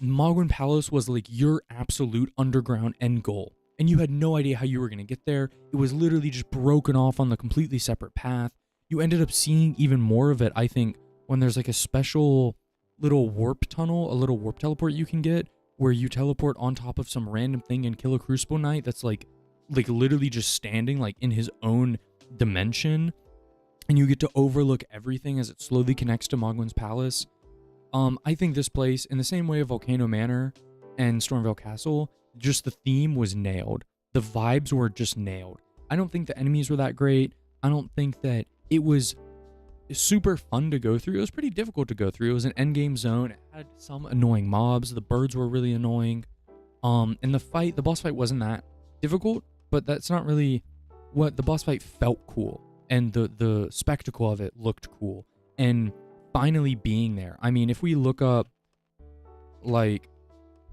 Mogwin Palace was like your absolute underground end goal. And you had no idea how you were going to get there. It was literally just broken off on the completely separate path. You ended up seeing even more of it, I think, when there's like a special little warp tunnel, a little warp teleport you can get where you teleport on top of some random thing and kill a Crucible Knight that's like literally just standing like in his own dimension, and you get to overlook everything as it slowly connects to Mogwin's Palace. I think this place, in the same way of Volcano Manor and Stormvale Castle, just the theme was nailed. The vibes were just nailed. I don't think the enemies were that great. I don't think that it was super fun to go through. It was pretty difficult to go through. It was an endgame zone. It had some annoying mobs. The birds were really annoying. And the boss fight wasn't that difficult, but that's not really what the boss fight felt cool. And the spectacle of it looked cool. And finally being there. I mean, if we look up, like,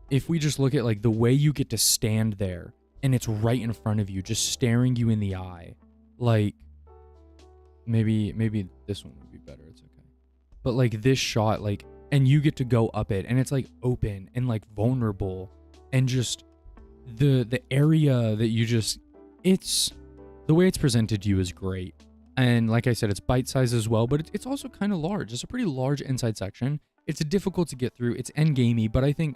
if we just look at like the way you get to stand there and it's right in front of you, just staring you in the eye, like, maybe this one would be better. It's okay. But like this shot, like, and you get to go up it, and it's like open and like vulnerable, and just the area that you just, it's the way it's presented to you is great. And like I said, it's bite size as well, but it's also kind of large. It's a pretty large inside section. It's difficult to get through. It's end gamey, but I think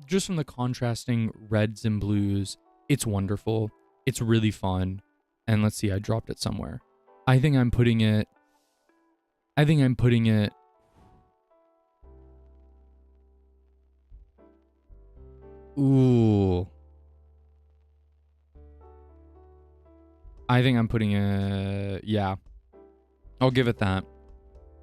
just from the contrasting reds and blues, it's wonderful. It's really fun. And let's see, I dropped it somewhere. I think I'm putting it. Ooh. I think I'm putting it, yeah. I'll give it that.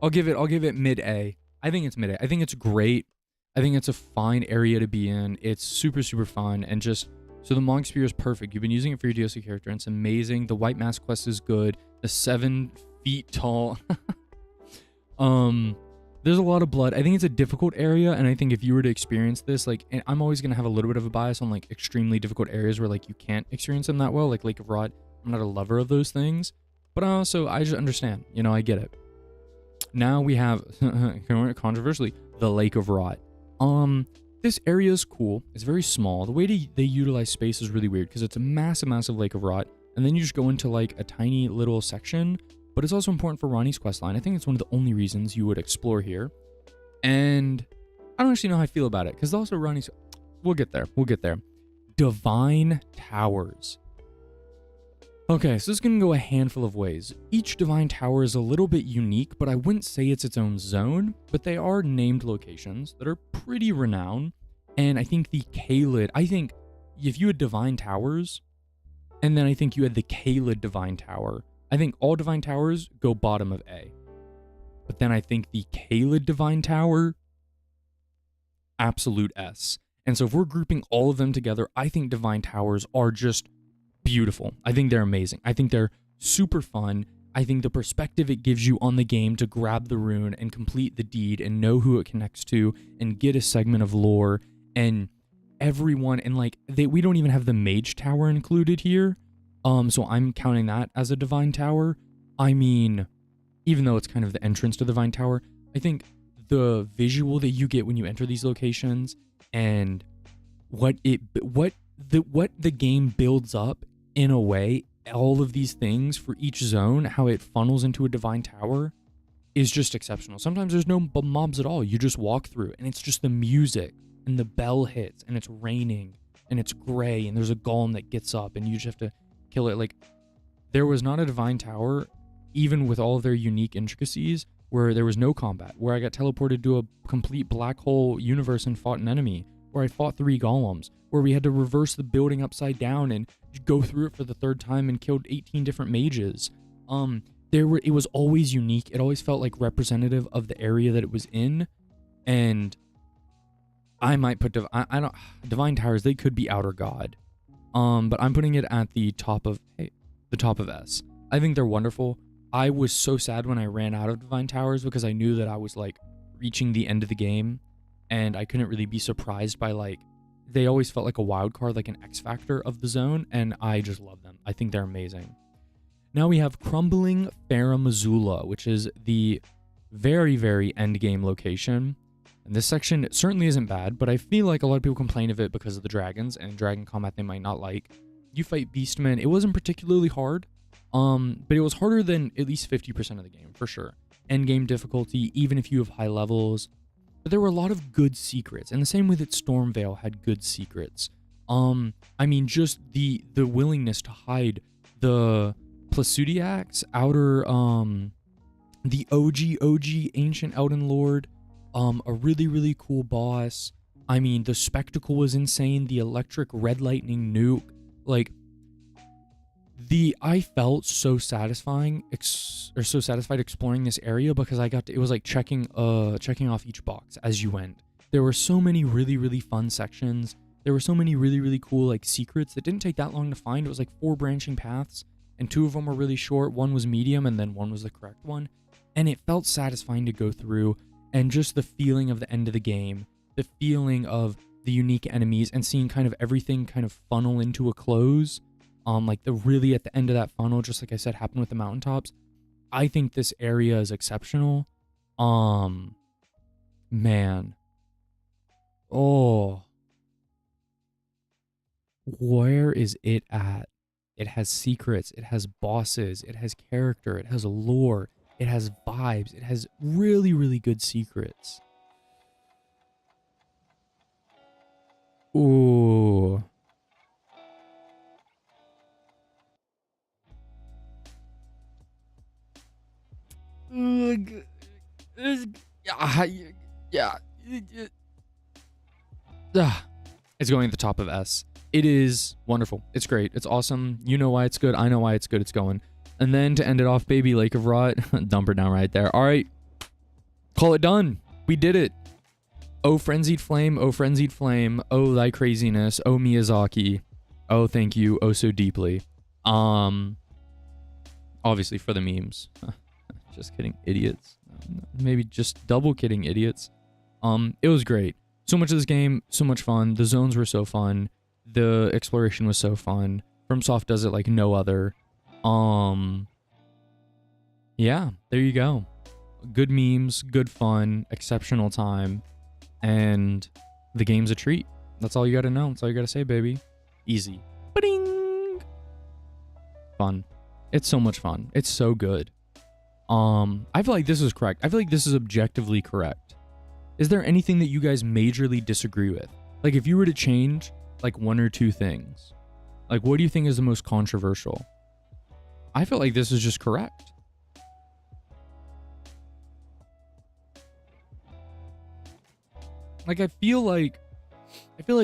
I'll give it mid-A. I think it's mid-A. I think it's great. I think it's a fine area to be in. It's super, super fun. And just, so the Monk Spear is perfect. You've been using it for your DLC character, and it's amazing. The White Mask quest is good. The 7 feet tall. There's a lot of blood. I think it's a difficult area, and I think if you were to experience this, like, and I'm always going to have a little bit of a bias on, like, extremely difficult areas where, like, you can't experience them that well, like Lake of Rot. I'm not a lover of those things, but I just understand, you know, I get it. Now we have, controversially, the Lake of Rot. This area is cool. It's very small. The way they utilize space is really weird because it's a massive, massive Lake of Rot, and then you just go into, like, a tiny little section, but it's also important for Ranni's questline. I think it's one of the only reasons you would explore here, and I don't actually know how I feel about it, because also Ranni's, we'll get there. Divine Towers. Okay, so this is going to go a handful of ways. Each Divine Tower is a little bit unique, but I wouldn't say it's its own zone, but they are named locations that are pretty renowned. And I think the Caelid, I think if you had Divine Towers, and then I think you had the Caelid Divine Tower, I think all Divine Towers go bottom of A. But then I think the Caelid Divine Tower, absolute S. And so if we're grouping all of them together, I think Divine Towers are just beautiful. I think they're amazing. I think they're super fun. I think the perspective it gives you on the game to grab the rune and complete the deed and know who it connects to and get a segment of lore and everyone, and like we don't even have the Mage Tower included here. So I'm counting that as a Divine Tower. I mean, even though it's kind of the entrance to the Divine Tower, I think the visual that you get when you enter these locations and what the game builds up in a way, all of these things for each zone, how it funnels into a Divine Tower is just exceptional. Sometimes there's no mobs at all. You just walk through and it's just the music and the bell hits and it's raining and it's gray and there's a golem that gets up and you just have to kill it. Like, there was not a Divine Tower, even with all of their unique intricacies, where there was no combat, where I got teleported to a complete black hole universe and fought an enemy, where I fought 3 golems, where we had to reverse the building upside down and go through it for the 3rd time and killed 18 different mages. It was always unique. It always felt like representative of the area that it was in, and I might put Divine Towers. They could be Outer God, but I'm putting it at the top of S. I think they're wonderful. I was so sad when I ran out of Divine Towers because I knew that I was like reaching the end of the game, and I couldn't really be surprised by, like, they always felt like a wild card, like an X factor of the zone, and I just love them. I think they're amazing. Now we have Crumbling Farum Azula, which is the very, very end game location. And this section certainly isn't bad, but I feel like a lot of people complain of it because of the dragons and dragon combat they might not like. You fight Beastmen. It wasn't particularly hard, but it was harder than at least 50% of the game, for sure. End game difficulty, even if you have high levels. But there were a lot of good secrets, and the same way that Stormveil had good secrets. I mean, just the willingness to hide the Plasudiacs, the OG Ancient Elden Lord, a really, really cool boss. I mean, the spectacle was insane. The electric red lightning nuke, like, I felt so satisfied exploring this area because it was like checking off each box as you went. There were so many really, really fun sections. There were so many really, really cool, like, secrets that didn't take that long to find. It was like 4 branching paths, and 2 of them were really short. One was medium, and then one was the correct one. And it felt satisfying to go through, and just the feeling of the end of the game, the feeling of the unique enemies, and seeing kind of everything kind of funnel into a close. Like, really at the end of that funnel, just like I said, happened with the mountaintops. I think this area is exceptional. Man. Oh. Where is it at? It has secrets, it has bosses, it has character, it has lore, it has vibes, it has really, really good secrets. Ooh. Yeah. It's going at the top of S. It is wonderful. It's great. It's awesome. You know why it's good. I know why it's good. It's going. And then to end it off, baby, Lake of Rot. Dump her down right there. All right. Call it done. We did it. Oh, frenzied flame. Oh, frenzied flame. Oh, thy craziness. Oh, Miyazaki. Oh, thank you. Oh, so deeply. Obviously for the memes. Just kidding, idiots. Maybe just double kidding, idiots. It was great. So much of this game, so much fun. The zones were so fun. The exploration was so fun. FromSoft does it like no other. Yeah, there you go. Good memes, good fun, exceptional time, and the game's a treat. That's all you gotta know. That's all you gotta say, baby. Easy. Ba-ding! Fun. It's so much fun. It's so good. I feel like this is correct. I feel like this is objectively correct. Is there anything that you guys majorly disagree with? Like, if you were to change, like, one or two things, like, what do you think is the most controversial? I feel like this is just correct. Like, I feel like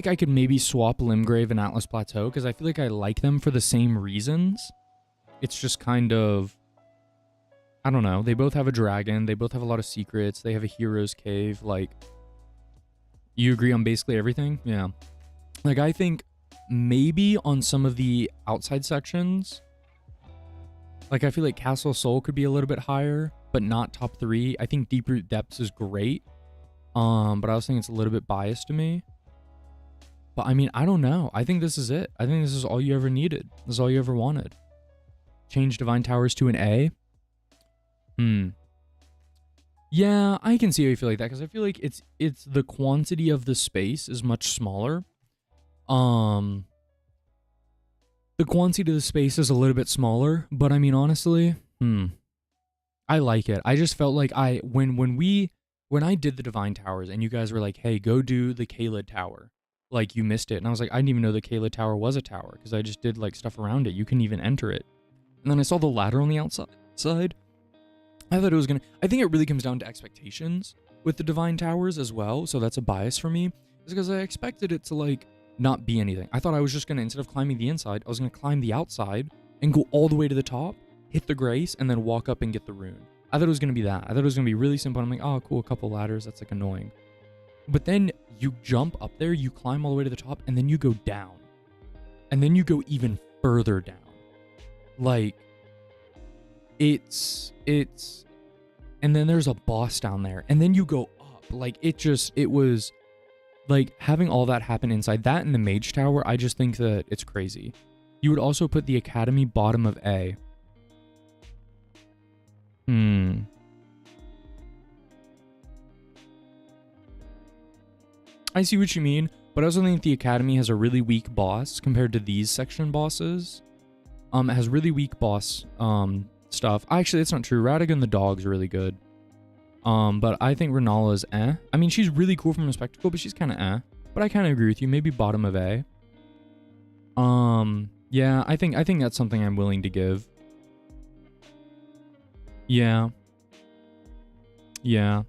I could maybe swap Limgrave and Atlas Plateau, because I feel like I like them for the same reasons. It's just kind of, I don't know. They both have a dragon. They both have a lot of secrets. They have a hero's cave. Like, you agree on basically everything? Yeah. Like, I think maybe on some of the outside sections, like, I feel like Castle Soul could be a little bit higher, but not top 3. I think Deep Root Depths is great. But I also think it's a little bit biased to me. But I mean, I don't know. I think this is it. I think this is all you ever needed. This is all you ever wanted. Change Divine Towers to an A. Yeah, I can see how you feel like that, because I feel like it's the quantity of the space is much smaller. The quantity of the space is a little bit smaller, but I mean, honestly, I like it. I just felt like when I did the Divine Towers and you guys were like, hey, go do the Kaled Tower, like, you missed it. And I was like, I didn't even know the Kaled Tower was a tower, because I just did like stuff around it. You couldn't even enter it. And then I saw the ladder on the outside. I thought it was I think it really comes down to expectations with the Divine Towers as well. So that's a bias for me. It's because I expected it to, like, not be anything. I thought I was just going to, instead of climbing the inside, I was going to climb the outside and go all the way to the top, hit the grace, and then walk up and get the rune. I thought it was going to be that. I thought it was going to be really simple. I'm like, oh, cool, a couple ladders. That's, like, annoying. But then you jump up there, you climb all the way to the top, and then you go down. And then you go even further down. Like, and then there's a boss down there, and then you go up. Like, it was like having all that happen inside that and the Mage Tower. I just think that it's crazy. You would also put the Academy bottom of A. I see what you mean, but I also think the Academy has a really weak boss compared to these section bosses. It has really weak boss stuff. Actually, that's not true. Radigan the dog's really good. But I think Renala's eh. I mean, she's really cool from a spectacle, but she's kind of eh. But I kind of agree with you. Maybe bottom of A. Yeah, I think that's something I'm willing to give. Yeah. Yeah.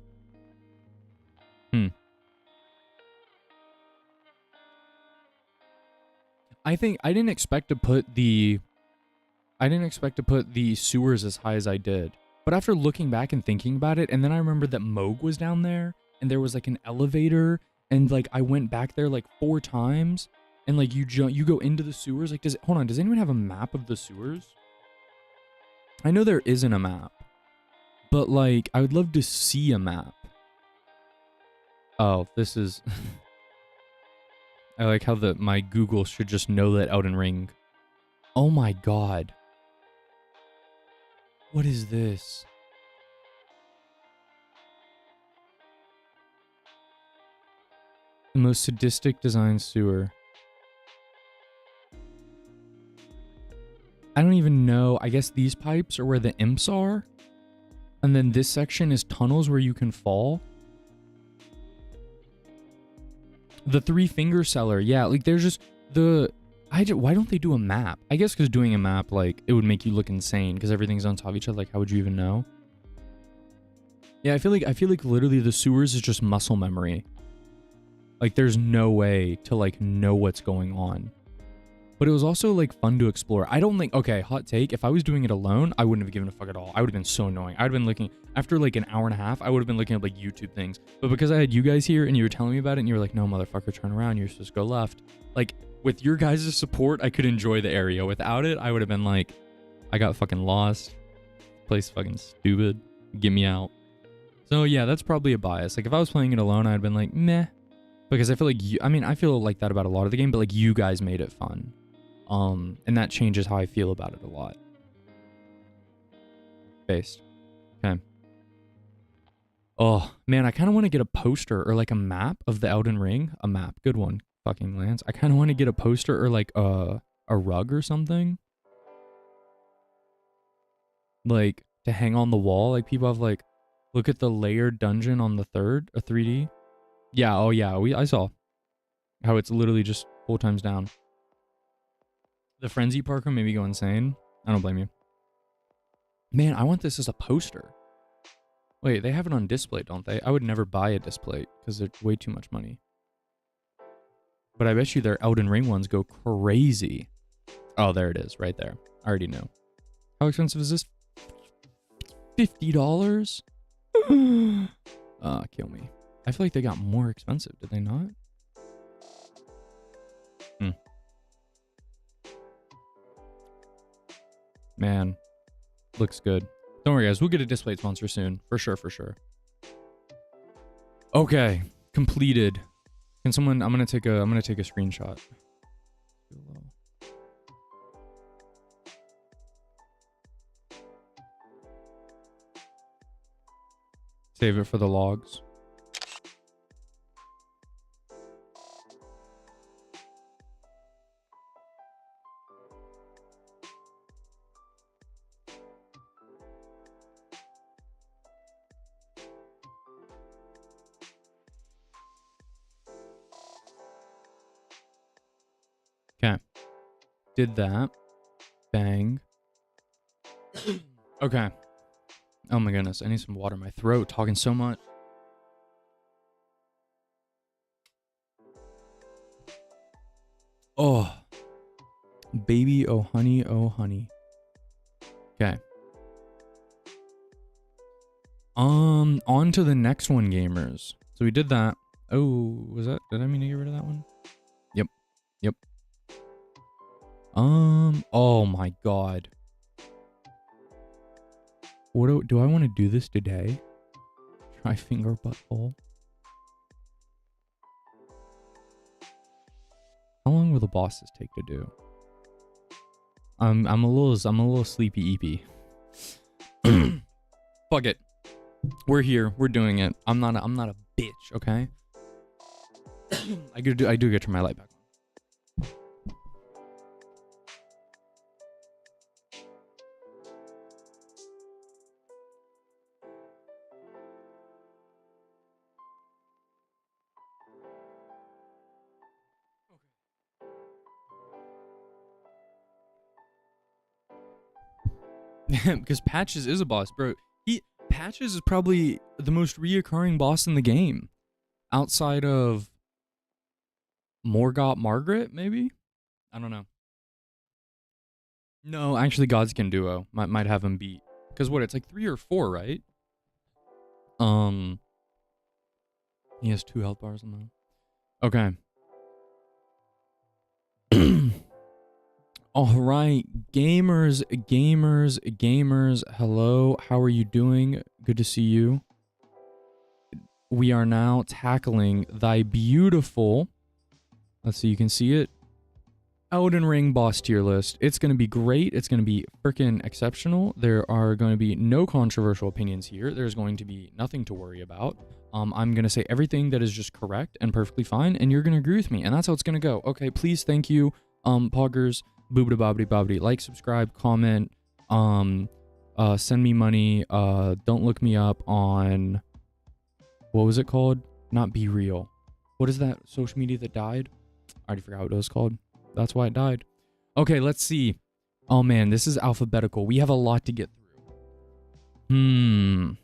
I think I didn't expect to put the sewers as high as I did. But after looking back and thinking about it, and then I remembered that Moog was down there, and there was like an elevator, and like I went back there like 4 times, and like you go into the sewers. Like, does anyone have a map of the sewers? I know there isn't a map, but like I would love to see a map. Oh, this is I like how my Google should just know that Elden Ring. Oh my god. What is this? The most sadistic design sewer. I don't even know. I guess these pipes are where the imps are. And then this section is tunnels where you can fall. The three finger cellar. Yeah, like there's just the... why don't they do a map? I guess because doing a map, like, it would make you look insane because everything's on top of each other. Like, how would you even know? Yeah, I feel like literally the sewers is just muscle memory. Like, there's no way to, like, know what's going on. But it was also, like, fun to explore. I don't think... Okay, hot take. If I was doing it alone, I wouldn't have given a fuck at all. I would have been so annoying. I would have been looking... After, like, an hour and a half, I would have been looking at, like, YouTube things. But because I had you guys here and you were telling me about it and you were like, no, motherfucker, turn around. You're supposed to go left. Like, with your guys' support, I could enjoy the area. Without it, I would have been like, I got fucking lost. Place fucking stupid. Get me out. So, yeah, that's probably a bias. Like, if I was playing it alone, I'd have been like, meh. Because I feel like you, I mean, I feel like that about a lot of the game, but like you guys made it fun. And that changes how I feel about it a lot. Based. Okay. Oh, man, I kind of want to get a poster or like a map of the Elden Ring. A map. Good one. Fucking Lance. I kind of want to get a poster or like a rug or something. Like to hang on the wall. Like people have like, look at the layered dungeon on the third, a 3D. Yeah, oh yeah, I saw how it's literally just 4 times down. The Frenzy Parker made me go insane. I don't blame you. Man, I want this as a poster. Wait, they have it on display, don't they? I would never buy a display because they're way too much money. But I bet you their Elden Ring ones go crazy. Oh, there it is, right there. I already know. How expensive is this? $50? Kill me. I feel like they got more expensive, did they not? Man, looks good. Don't worry, guys. We'll get a display sponsor soon. For sure, for sure. Okay, completed. Can someone... I'm gonna take a screenshot. Save it for the logs. Okay. Did that. Bang. Okay. Oh my goodness. I need some water in my throat. Talking so much. Oh. Baby, oh honey, oh honey. Okay. On to the next one, gamers. So we did that. Oh, was that... Did I mean to get rid of that one? Yep. Yep. Oh my god. What do I want to do this today? Try finger butthole. How long will the bosses take to do? I'm a little sleepy eepy. Fuck it. We're here. We're doing it. I'm not a bitch, okay? I do get to turn my light back on. Because Patches is a boss, bro. Patches is probably the most reoccurring boss in the game. Outside of Morgott Margaret, maybe? I don't know. No, actually Godskin Duo might have him beat. Because what, it's like 3 or 4, right? He has 2 health bars on them. Okay. All right, gamers, hello, how are you doing? Good to see you. We are now tackling thy beautiful, let's see, you can see it. Elden Ring boss tier list. It's going to be great. It's going to be freaking exceptional. There are going to be no controversial opinions here. There's going to be nothing to worry about. I'm going to say everything that is just correct and perfectly fine, and you're going to agree with me, and that's how it's going to go. Okay, please, thank you, poggers, boobity bobbity bobbity. Like, subscribe, comment, send me money. Don't look me up on, what was it called? Not Be Real. What is that social media that died? I already forgot what it was called. That's why it died. Okay, let's see. Oh man, this is alphabetical. We have a lot to get through.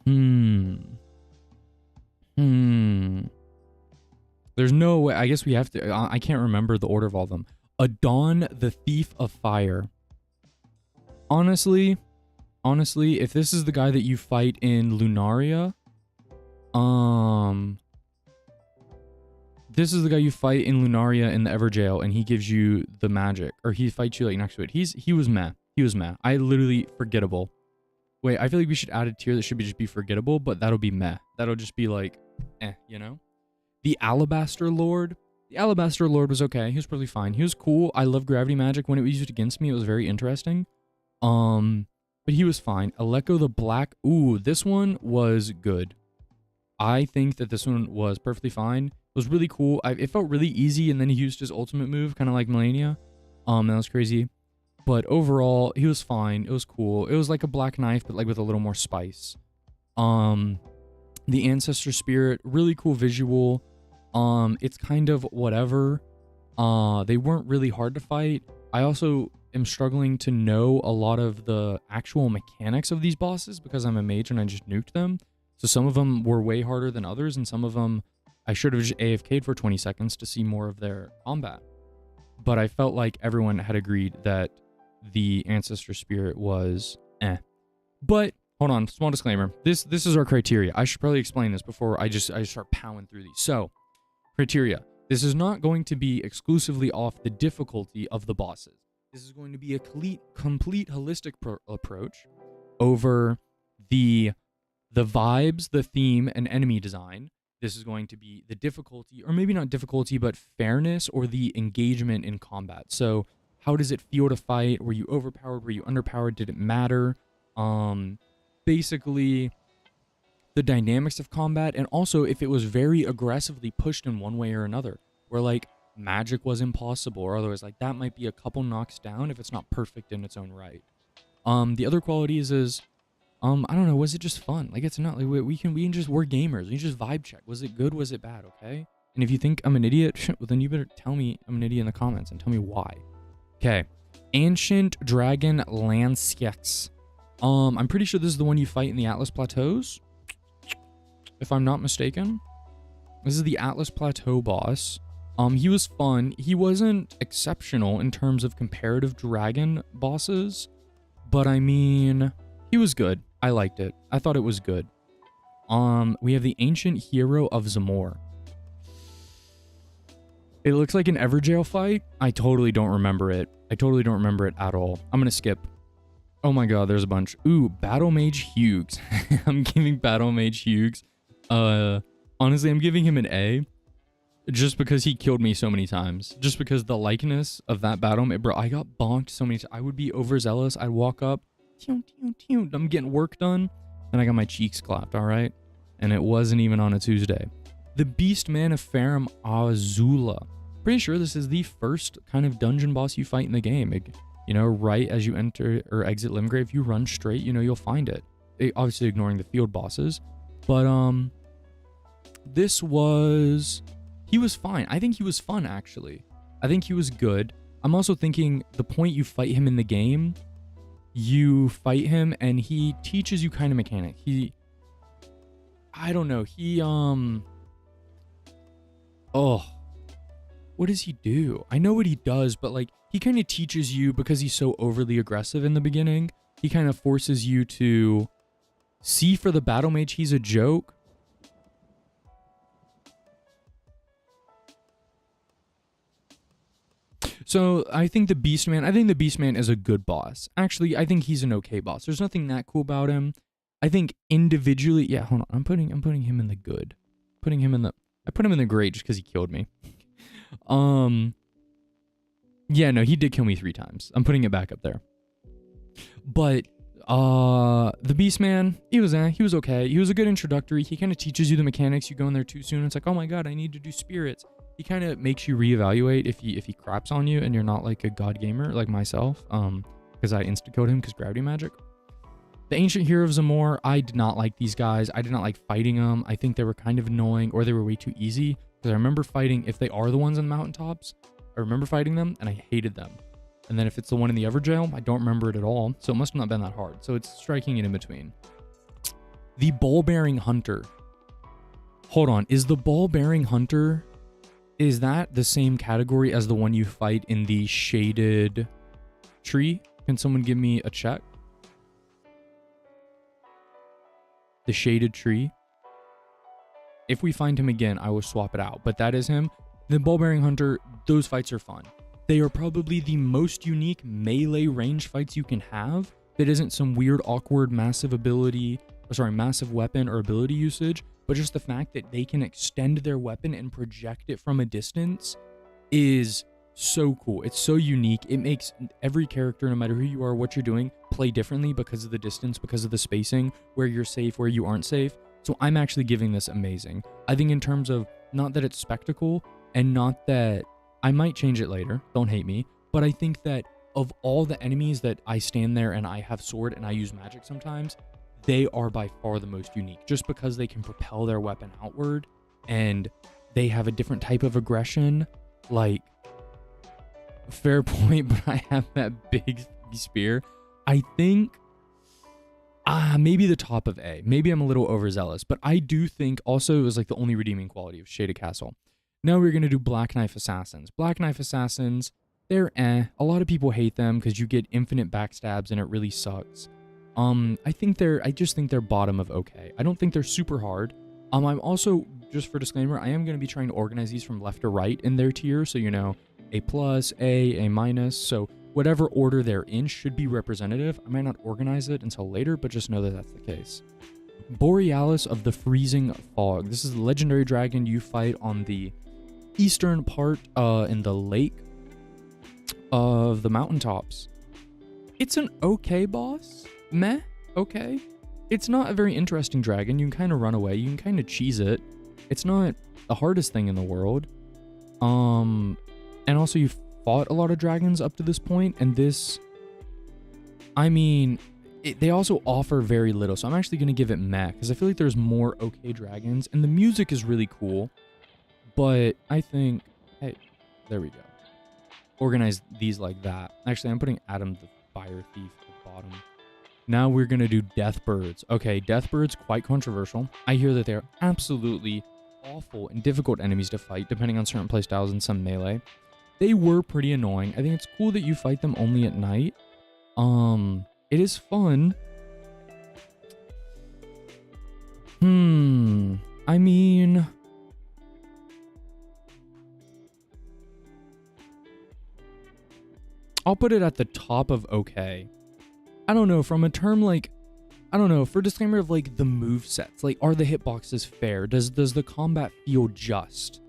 There's no way. I guess we have to. I can't remember the order of all of them. Adon, the Thief of Fire. Honestly, if this is the guy that you fight in Lunaria, this is the guy you fight in Lunaria in the Everjail, and he gives you the magic, or he fights you like next to it. He was meh. He was meh. I literally forgettable. Wait, I feel like we should add a tier that should be just be forgettable, but that'll be meh. That'll just be like, you know? The Alabaster Lord. The Alabaster Lord was okay. He was probably fine. He was cool. I love gravity magic. When it was used against me, it was very interesting. But he was fine. Aleko the Black. Ooh, this one was good. I think that this one was perfectly fine. It was really cool. It felt really easy, and then he used his ultimate move, kind of like Melania. That was crazy. But overall, he was fine. It was cool. It was like a black knife, but like with a little more spice. The Ancestor Spirit, really cool visual. It's kind of whatever. They weren't really hard to fight. I also am struggling to know a lot of the actual mechanics of these bosses because I'm a mage and I just nuked them. So some of them were way harder than others, and some of them I should have just AFK'd for 20 seconds to see more of their combat. But I felt like everyone had agreed that the Ancestor Spirit was But hold on, small disclaimer. This is our criteria. I should probably explain this before I start powering through these. So, criteria. This is not going to be exclusively off the difficulty of the bosses. This is going to be a complete holistic approach over the vibes, the theme, and enemy design. This is going to be the difficulty, or maybe not difficulty, but fairness or the engagement in combat. So, how does it feel to fight? Were you overpowered? Were you underpowered? Did it matter? Basically, the dynamics of combat, and also if it was very aggressively pushed in one way or another, where like magic was impossible, or otherwise like that might be a couple knocks down if it's not perfect in its own right. The other qualities is, I don't know, was it just fun? Like, it's not like we're gamers. We can just vibe check. Was it good? Was it bad? Okay. And if you think I'm an idiot, well, then you better tell me I'm an idiot in the comments and tell me why. Okay. Ancient Dragon Lancerris. I'm pretty sure this is the one you fight in the Atlas Plateaus, if I'm not mistaken. This is the Atlas Plateau boss. He was fun. He wasn't exceptional in terms of comparative dragon bosses, but I mean, he was good. I liked it. I thought it was good. We have the Ancient Hero of Zamor. It looks like an Everjail fight. I totally don't remember it. I totally don't remember it at all. I'm gonna skip. Oh my god, there's a bunch. Ooh, Battle Mage Hughes. I'm giving Battle Mage Hughes. Honestly, I'm giving him an A. Just because he killed me so many times. Just because the likeness of that Battle Mage. Bro, I got bonked so many times. I would be overzealous. I'd walk up. I'm getting work done. And I got my cheeks clapped, alright? And it wasn't even on a Tuesday. The Beastman of Farum Azula. Pretty sure this is the first kind of dungeon boss you fight in the game. You know, right as you enter or exit Limgrave, if you run straight, you know, you'll find it. Obviously ignoring the field bosses. But, he was fine. I think he was fun, actually. I think he was good. I'm also thinking the point you fight him in the game, you fight him and he teaches you kind of mechanic. I don't know. What does he do? I know what he does, but like, he kind of teaches you because he's so overly aggressive in the beginning. He kind of forces you to see for the Battle Mage he's a joke. So I think the Beastman is a good boss. Actually, I think he's an okay boss. There's nothing that cool about him. I think individually, yeah, hold on. I'm putting him in the good. I put him in the great just because he killed me. Yeah, no, he did kill me 3 times. I'm putting it back up there. But the Beastman, he was okay. He was a good introductory. He kind of teaches you the mechanics. You go in there too soon, it's like, oh my god, I need to do spirits. He kind of makes you reevaluate if he craps on you and you're not like a god gamer like myself. Because I insta-killed him because gravity magic. The Ancient Hero of Zamor, I did not like these guys. I did not like fighting them. I think they were kind of annoying, or they were way too easy. Because I remember fighting, if they are the ones on the mountaintops, I remember fighting them and I hated them. And then if it's the one in the Everjail, I don't remember it at all. So it must have not been that hard. So it's striking it in between. The Ball-Bearing Hunter. Hold on. Is the Ball-Bearing Hunter, is that the same category as the one you fight in the shaded tree? Can someone give me a check? The shaded tree. If we find him again, I will swap it out. But that is him. The Ball-Bearing Hunter, those fights are fun. They are probably the most unique melee range fights you can have. That isn't some weird, awkward, massive weapon or ability usage, but just the fact that they can extend their weapon and project it from a distance is so cool. It's so unique. It makes every character, no matter who you are, what you're doing, play differently because of the distance, because of the spacing, where you're safe, where you aren't safe. So I'm actually giving this amazing. I think in terms of, not that it's spectacle, and not that, I might change it later, don't hate me, but I think that of all the enemies that I stand there and I have sword and I use magic sometimes, they are by far the most unique, just because they can propel their weapon outward and they have a different type of aggression. Like, fair point, but I have that big spear. I think maybe the top of A. Maybe I'm a little overzealous, but I do think also it was like the only redeeming quality of Shaded Castle. Now we're going to do Black Knife Assassins. Black Knife Assassins, they're A lot of people hate them because you get infinite backstabs and it really sucks. I just think they're bottom of okay. I don't think they're super hard. I'm also, just for disclaimer, I am going to be trying to organize these from left to right in their tier. So, you know, A+, A-. So whatever order they're in should be representative. I might not organize it until later, but just know that that's the case. Borealis of the Freezing Fog. This is the legendary dragon you fight on the eastern part in the lake of the mountaintops. It's an okay boss. Meh. Okay. It's not a very interesting dragon. You can kind of run away. You can kind of cheese it. It's not the hardest thing in the world. And also you've fought a lot of dragons up to this point, and this, I mean, they also offer very little, so I'm actually going to give it meh, because I feel like there's more okay dragons, and the music is really cool, but I think, hey, there we go. Organize these like that. Actually, I'm putting Adam the Fire Thief at the bottom. Now we're going to do Deathbirds. Okay, Deathbirds, quite controversial. I hear that they're absolutely awful and difficult enemies to fight, depending on certain playstyles and some melee. They were pretty annoying. I think it's cool that you fight them only at night. It is fun. I mean, I'll put it at the top of okay. I don't know, from a term like, I don't know, for disclaimer of like the move sets, like are the hitboxes fair? Does the combat feel just?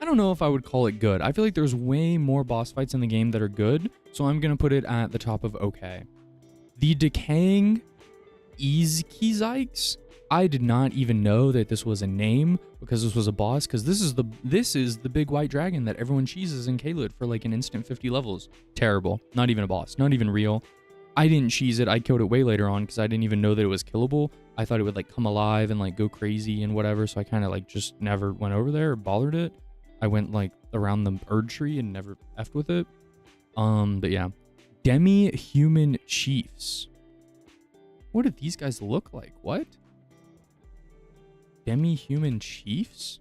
I don't know if I would call it good. I feel like there's way more boss fights in the game that are good, so I'm gonna put it at the top of okay. The Decaying Izkizikes. I did not even know that this was a name because this was a boss, because this is the big white dragon that everyone cheeses in Caelid for like an instant 50 levels. Terrible. Not even a boss. Not even real. I didn't cheese it. I killed it way later on because I didn't even know that it was killable. I thought it would like come alive and like go crazy and whatever, so I kind of like just never went over there or bothered it. I went like around the Erd tree and never effed with it. But yeah. Demi-Human Chiefs. What do these guys look like? What? Demi-Human Chiefs?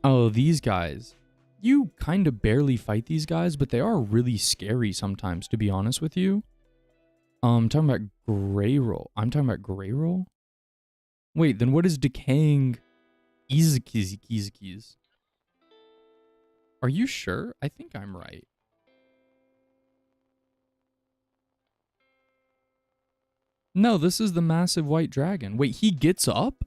Oh, these guys. You kind of barely fight these guys, but they are really scary sometimes, to be honest with you. I'm talking about Grey Roll. I'm talking about Grey Roll? Wait, then what is Decaying Izkizikis? Are you sure? I think I'm right. No, this is the massive white dragon. Wait, he gets up?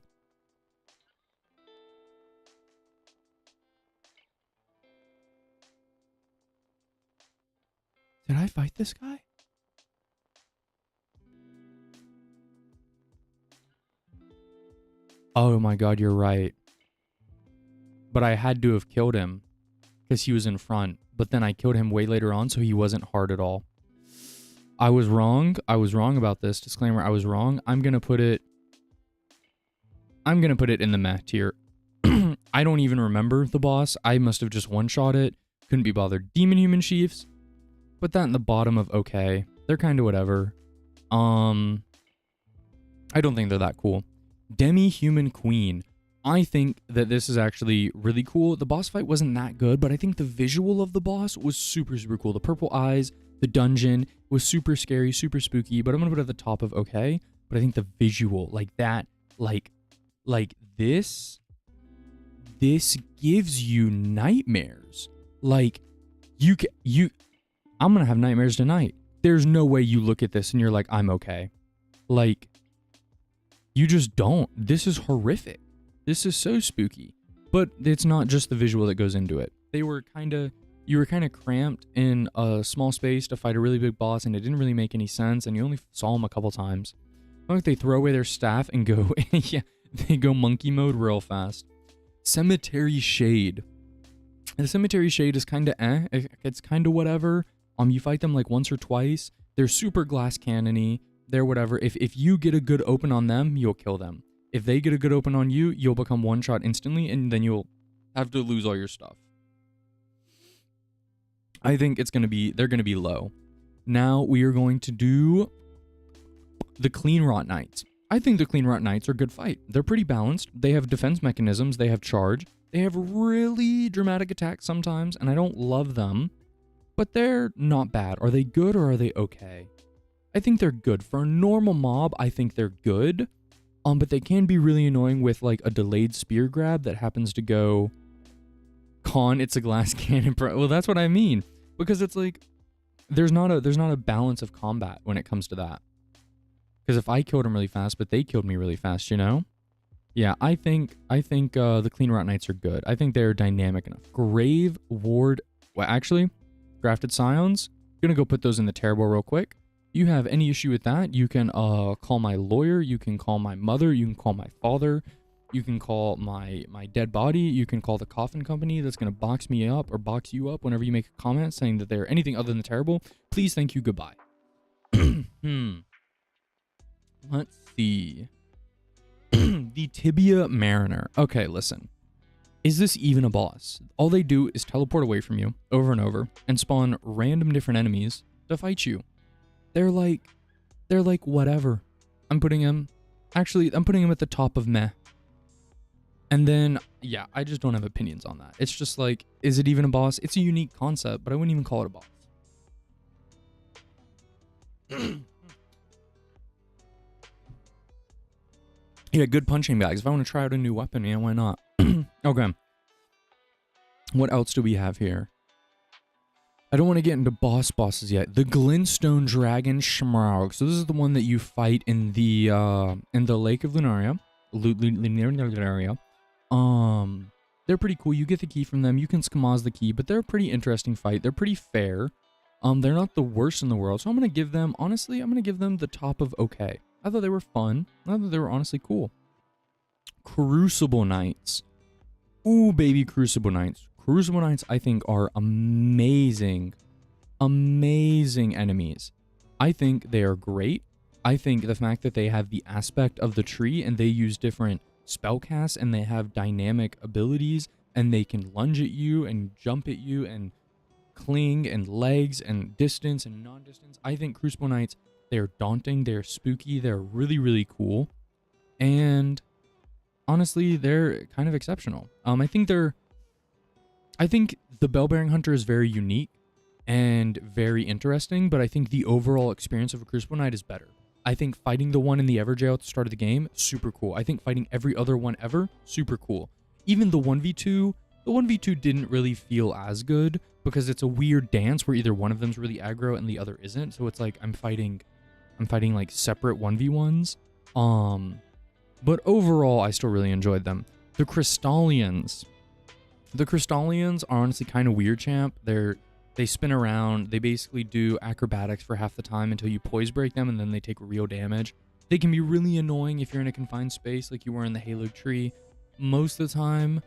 Did I fight this guy? Oh my god, you're right. But I had to have killed him because he was in front. But then I killed him way later on, so he wasn't hard at all. I was wrong. I was wrong about this. Disclaimer, I was wrong. I'm going to put it in the meh tier. I don't even remember the boss. I must have just one-shot it. Couldn't be bothered. Demon Human Chiefs. Put that in the bottom of okay. They're kind of whatever. I don't think they're that cool. Demi-Human Queen. I think that this is actually really cool. The boss fight wasn't that good, but I think the visual of the boss was super, super cool. The purple eyes, the dungeon was super scary, super spooky, but I'm going to put it at the top of okay. But I think the visual, like that, like this gives you nightmares. Like, I'm going to have nightmares tonight. There's no way you look at this and you're like, I'm okay. Like, you just don't. This is horrific. This is so spooky. But it's not just the visual that goes into it. You were kind of cramped in a small space to fight a really big boss, and it didn't really make any sense, and you only saw him a couple times. Like they throw away their staff and go, yeah, they go monkey mode real fast. Cemetery Shade. The Cemetery Shade is kind of it's kind of whatever. You fight them like once or twice. They're super glass cannony. They're whatever. If you get a good open on them, you'll kill them. If they get a good open on you, you'll become one shot instantly, and then you'll have to lose all your stuff. I think they're gonna be low. Now we are going to do the Clean Rot Knights. I think the Clean Rot Knights are a good fight. They're pretty balanced. They have defense mechanisms. They have charge. They have really dramatic attacks sometimes, and I don't love them, but they're not bad. Are they good or are they okay? I think they're good. For a normal mob, I think they're good. But they can be really annoying with like a delayed spear grab that happens to go it's a glass cannon. Well, that's what I mean, because it's like there's not a balance of combat when it comes to that. Because if I killed him really fast, but they killed me really fast, you know? Yeah, I think the Clean Rot Knights are good. I think they're dynamic enough. Grave Ward. Well, actually, Grafted Scions. Gonna go put those in the terrible real quick. You have any issue with that, you can call my lawyer, you can call my mother, you can call my father, you can call my dead body, you can call the coffin company that's going to box me up or box you up whenever you make a comment saying that they're anything other than terrible. Please, thank you, goodbye. Let's see. The Tibia Mariner. Okay, listen. Is this even a boss? All they do is teleport away from you over and over and spawn random different enemies to fight you. They're like whatever. I'm putting him at the top of meh. And then, yeah, I just don't have opinions on that. It's just like, is it even a boss? It's a unique concept, but I wouldn't even call it a boss. Yeah, good punching bags. If I want to try out a new weapon, yeah, why not? Okay. What else do we have here? I don't want to get into bosses yet. The Glintstone Dragon Schmarg. So this is the one that you fight in the Lake of Lunaria. Lunaria. They're pretty cool. You get the key from them. You can schmaz the key, but they're a pretty interesting fight. They're pretty fair. They're not the worst in the world. So I'm going to give them, honestly, I'm going to give them the top of okay. I thought they were fun. I thought they were honestly cool. Crucible Knights. Ooh, baby, Crucible Knights. Crucible Knights, I think, are amazing. Amazing enemies. I think they are great. I think the fact that they have the aspect of the tree and they use different spellcasts and they have dynamic abilities and they can lunge at you and jump at you and cling and legs and distance and non-distance. I think Crucible Knights, they're daunting, they're spooky, they're really, really cool. And honestly, they're kind of exceptional. I think the Bell-Bearing Hunter is very unique and very interesting, but I think the overall experience of a Crucible Knight is better. I think fighting the one in the Everjail at the start of the game, super cool. I think fighting every other one ever, super cool. Even the 1v2 didn't really feel as good because it's a weird dance where either one of them's really aggro and the other isn't. So it's like I'm fighting I'm fighting like separate 1v1s. But overall, I still really enjoyed them. The Crystallians. The Crystallians are honestly kind of weird, champ. They spin around. They basically do acrobatics for half the time until you poise break them, and then they take real damage. They can be really annoying if you're in a confined space like you were in the Halo tree. Most of the time,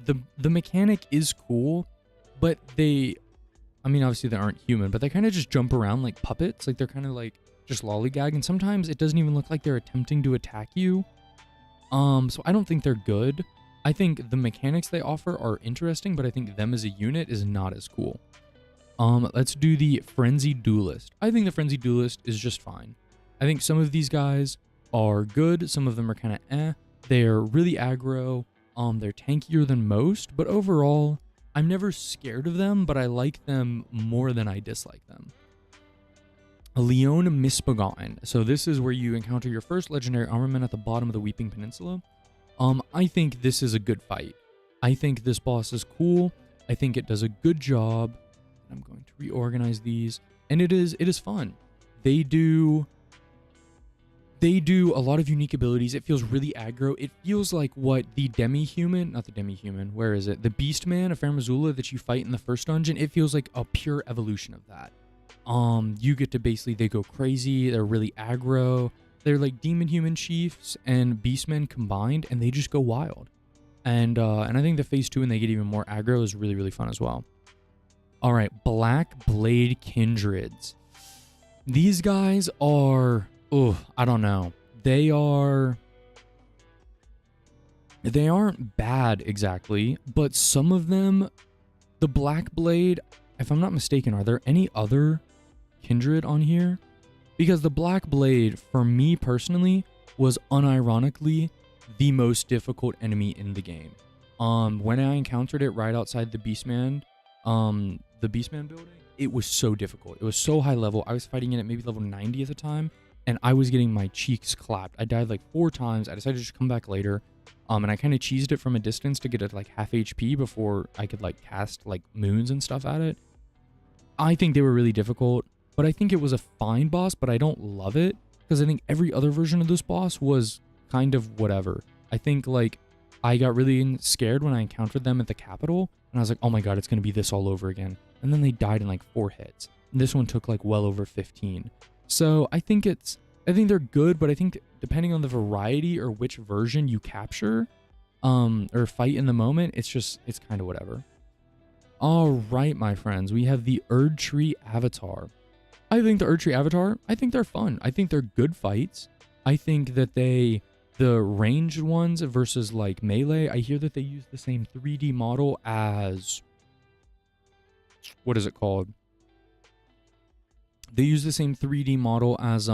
the mechanic is cool, but I mean, obviously they aren't human, but they kind of just jump around like puppets. Like they're kind of like just lollygag, and sometimes it doesn't even look like they're attempting to attack you. So I don't think they're good. I think the mechanics they offer are interesting, but I think them as a unit is not as cool. Let's do the Frenzied Duelist. I think the Frenzied Duelist is just fine. I think some of these guys are good. Some of them are kind of eh. They're really aggro. They're tankier than most, but overall, I'm never scared of them, but I like them more than I dislike them. Leon Misbegotten. So this is where you encounter your first legendary armament at the bottom of the Weeping Peninsula. I think this is a good fight. I think this boss is cool. I think it does a good job. I'm going to reorganize these, and it is fun. They do a lot of unique abilities. It feels really aggro. It feels like what the demi-human, not the demi-human, where is it? The Beastman of Faramazula that you fight in the first dungeon. It feels like a pure evolution of that. You get to basically, they go crazy. They're really aggro. They're like demon-human chiefs and beastmen combined, and they just go wild. And I think the phase 2 when they get even more aggro is really, really fun as well. All right, Black Blade Kindreds. These guys are, I don't know. They aren't bad exactly, but some of them, the Black Blade, if I'm not mistaken, are there any other Kindred on here? Because the Black Blade, for me personally, was unironically the most difficult enemy in the game. When I encountered it right outside the Beastman building, it was so difficult. It was so high level. I was fighting it at maybe level 90 at the time, and I was getting my cheeks clapped. I died like 4 times. I decided to just come back later. And I kind of cheesed it from a distance to get it like half HP before I could like cast like moons and stuff at it. I think they were really difficult, but I think it was a fine boss, but I don't love it because I think every other version of this boss was kind of whatever. I think like I got really scared when I encountered them at the capital, and I was like, oh my god, it's going to be this all over again. And then they died in like 4 hits. And this one took like well over 15. So I think they're good, but I think depending on the variety or which version you capture, or fight in the moment, it's kind of whatever. All right, my friends, we have the Erdtree Avatar. I think the Erdtree Avatar, I think they're fun. I think they're good fights. I think that the ranged ones versus like melee, I hear that they use the same 3D model as, what is it called? They use the same 3D model as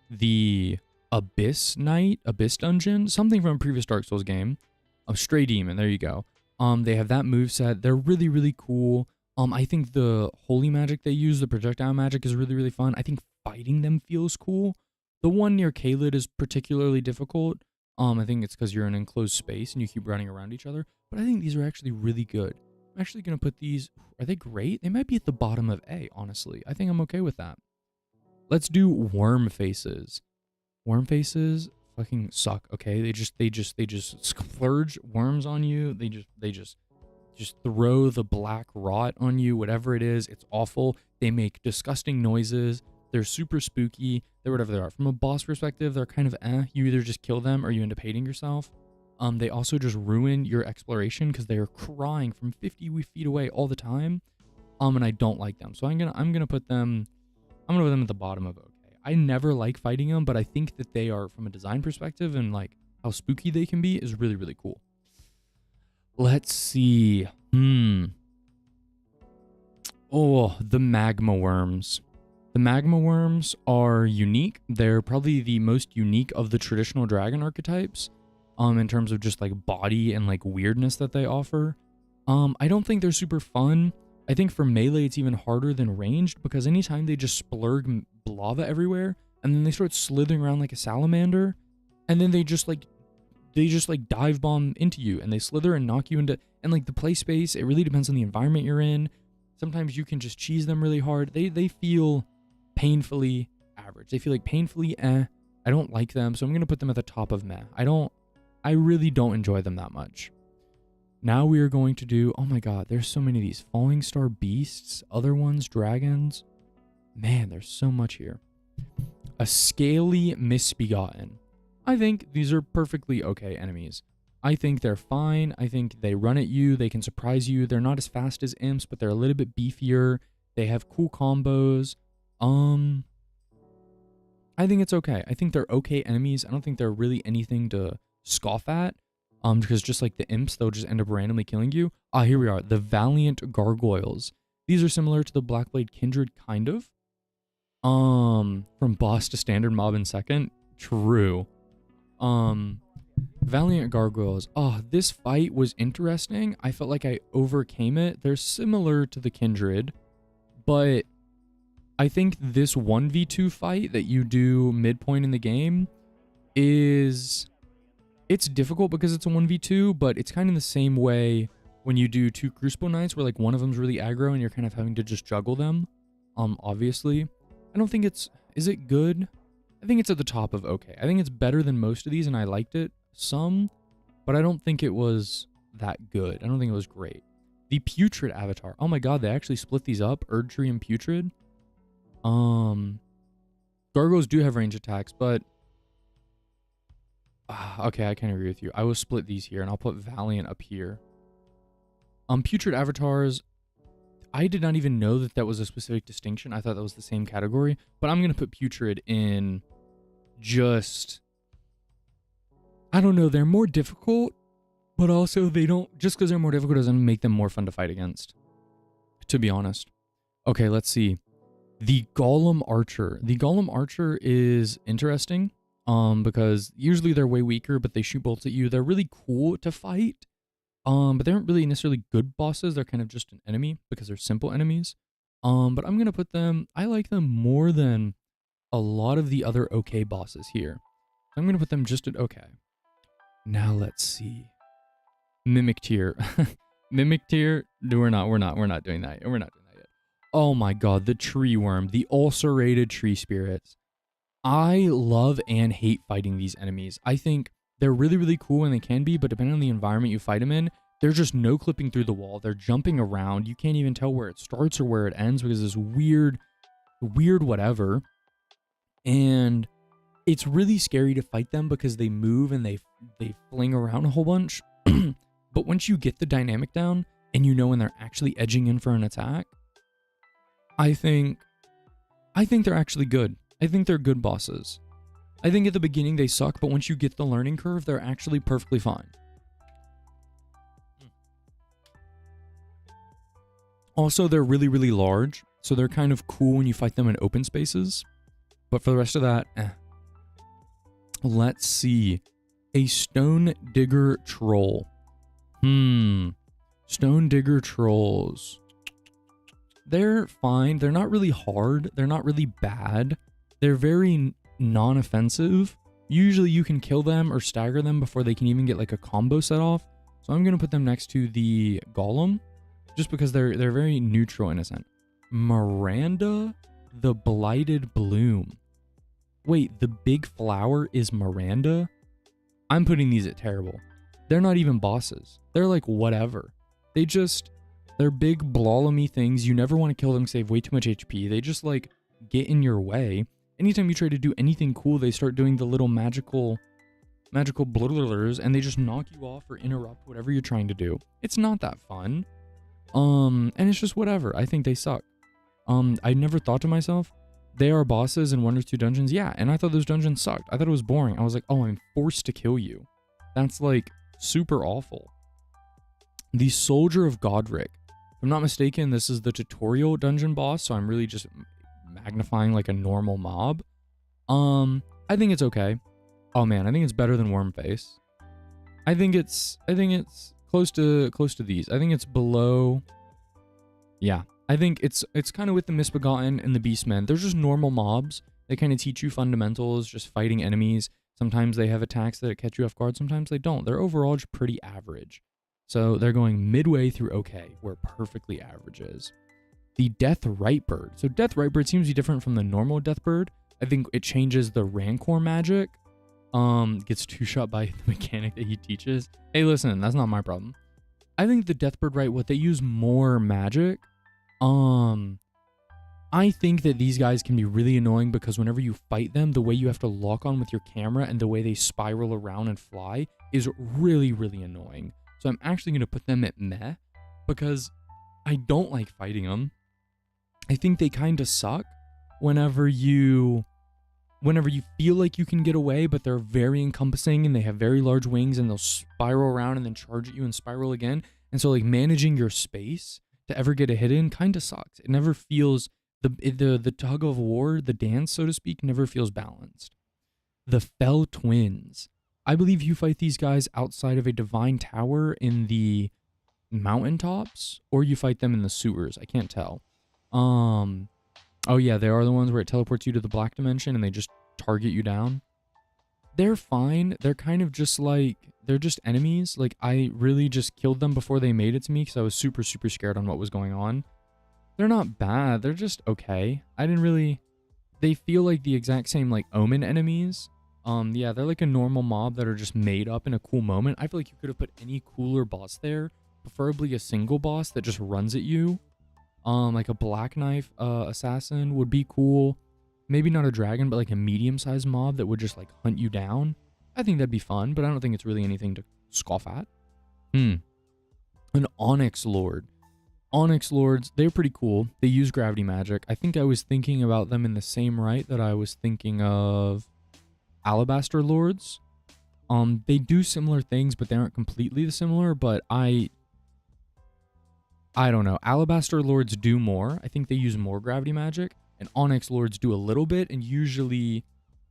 the Abyss Dungeon, something from a previous Dark Souls game. Stray Demon, there you go. They have that moveset. They're really, really cool. I think the holy magic they use, the projectile magic, is really, really fun. I think fighting them feels cool. The one near Kaled is particularly difficult. I think it's because you're in an enclosed space and you keep running around each other. But I think these are actually really good. I'm actually going to put these... Are they great? They might be at the bottom of A, honestly. I think I'm okay with that. Let's do Worm Faces. Worm Faces fucking suck, okay? They just splurge worms on you. They just throw the black rot on you, whatever it is. It's awful. They make disgusting noises. They're super spooky. They're whatever they are. From a boss perspective, they're kind of You either just kill them or you end up hating yourself. They also just ruin your exploration because they are crying from 50 feet away all the time. And I don't like them. So I'm gonna put them at the bottom of okay. I never like fighting them, but I think that they are, from a design perspective and like how spooky they can be, is really, really cool. Let's see. Oh, the magma worms. The magma worms are unique. They're probably the most unique of the traditional dragon archetypes, in terms of just like body and like weirdness that they offer. I don't think they're super fun. I think for melee it's even harder than ranged, because anytime they just splurg lava everywhere and then they start slithering around like a salamander, and then they just like dive bomb into you and they slither and knock you into, and like the play space, it really depends on the environment you're in. Sometimes you can just cheese them really hard. They feel painfully average. They feel like painfully I don't like them, so I'm going to put them at the top of meh. I really don't enjoy them that much. Now we are going to do, oh my god, there's so many of these. Falling Star Beasts, other ones, dragons. Man, there's so much here. A Scaly Misbegotten. I think these are perfectly okay enemies. I think they're fine. I think they run at you. They can surprise you. They're not as fast as imps, but they're a little bit beefier. They have cool combos. I think it's okay. I think they're okay enemies. I don't think they're really anything to scoff at. Because just like the imps, they'll just end up randomly killing you. Ah, here we are. The Valiant Gargoyles. These are similar to the Blackblade Kindred, kind of. From boss to standard mob in second. True. Valiant Gargoyles. Oh, this fight was interesting. I felt like I overcame it. They're similar to the Kindred, but I think this 1v2 fight that you do midpoint in the game it's difficult because it's a 1v2, but it's kind of the same way when you do 2 Crucible Knights where like one of them's really aggro and you're kind of having to just juggle them. Obviously. I don't think is it good? I think it's at the top of okay. I think it's better than most of these and I liked it some, but I don't think it was that good. I don't think it was great. The Putrid Avatar. Oh my god, they actually split these up, Erdtree and Putrid. Gargoyles do have range attacks, but okay, I can agree with you. I will split these here, and I'll put Valiant up here. Putrid Avatars, I did not even know that that was a specific distinction. I thought that was the same category, but I'm going to put Putrid in just... I don't know, they're more difficult, but also they don't... Just because they're more difficult doesn't make them more fun to fight against, to be honest. Okay, let's see. The Golem Archer. The Golem Archer is interesting. Because usually they're way weaker, but they shoot bolts at you. They're really cool to fight. But they aren't really necessarily good bosses. They're kind of just an enemy because they're simple enemies. But I'm going to put them, I like them more than a lot of the other okay bosses here. So I'm going to put them just at okay. Now let's see. Mimic Tier. Mimic Tier, we're not doing that. We're not doing that yet. Oh my god, the Tree Worm, the ulcerated tree spirits. I love and hate fighting these enemies. I think they're really, really cool when they can be, but depending on the environment you fight them in, they're just no clipping through the wall. They're jumping around. You can't even tell where it starts or where it ends because this weird whatever. And it's really scary to fight them because they move and they fling around a whole bunch. But once you get the dynamic down and you know when they're actually edging in for an attack, I think they're actually good. I think they're good bosses. I think at the beginning they suck, but once you get the learning curve, they're actually perfectly fine. Also, they're really, really large, so they're kind of cool when you fight them in open spaces. But for the rest of that, Let's see. A Stone Digger Troll. Stone Digger Trolls. They're fine. They're not really hard. They're not really bad. They're very non-offensive. Usually you can kill them or stagger them before they can even get like a combo set off. So I'm going to put them next to the Golem just because they're very neutral in a sense. Miranda the Blighted Bloom. Wait, the big flower is Miranda? I'm putting these at terrible. They're not even bosses. They're like whatever. They're big blolomy things. You never want to kill them, save way too much HP. They just like get in your way. Anytime you try to do anything cool, they start doing the little magical blurblers and they just knock you off or interrupt whatever you're trying to do. It's not that fun. And it's just whatever. I think they suck. I never thought to myself, they are bosses in 1 or 2 dungeons. Yeah, and I thought those dungeons sucked. I thought it was boring. I was like, oh, I'm forced to kill you. That's like super awful. The Soldier of Godric. If I'm not mistaken, this is the tutorial dungeon boss, so I'm really just magnifying like a normal mob. I think it's okay. Oh man, I think it's better than Wormface. I think it's close to these. I think it's below. Yeah, I think it's kind of with the Misbegotten and the Beastmen. They're just normal mobs. They kind of teach you fundamentals, just fighting enemies. Sometimes they have attacks that catch you off guard. Sometimes they don't. They're overall just pretty average. So they're going midway through okay, where perfectly average is. The Death Rightbird. So Death Rightbird seems to be different from the normal Deathbird. I think it changes the Rancor magic. Gets two-shot by the mechanic that he teaches. Hey, listen, that's not my problem. I think the Deathbird Rite, what they use more magic. I think that these guys can be really annoying because whenever you fight them, the way you have to lock on with your camera and the way they spiral around and fly is really, really annoying. So I'm actually going to put them at meh because I don't like fighting them. I think they kind of suck whenever you feel like you can get away, but they're very encompassing and they have very large wings and they'll spiral around and then charge at you and spiral again. And so like managing your space to ever get a hit in kind of sucks. It never feels, the tug of war, the dance, so to speak, never feels balanced. The Fell Twins. I believe you fight these guys outside of a divine tower in the mountaintops, or you fight them in the sewers. I can't tell. Oh yeah, they are the ones where it teleports you to the black dimension and they just target you down. They're fine. They're kind of just like, they're just enemies. Like, I really just killed them before they made it to me because I was super, super scared on what was going on. They're not bad. They're just okay. They feel like the exact same, like, Omen enemies. Yeah, they're like a normal mob that are just made up in a cool moment. I feel like you could have put any cooler boss there. Preferably a single boss that just runs at you. Like a Black Knife assassin would be cool. Maybe not a dragon, but like a medium-sized mob that would just like hunt you down. I think that'd be fun, but I don't think it's really anything to scoff at. An Onyx Lord. Onyx Lords, they're pretty cool. They use gravity magic. I think I was thinking about them in the same right that I was thinking of Alabaster Lords. They do similar things, but they aren't completely similar, but I don't know. Alabaster Lords do more. I think they use more gravity magic. And Onyx Lords do a little bit, and usually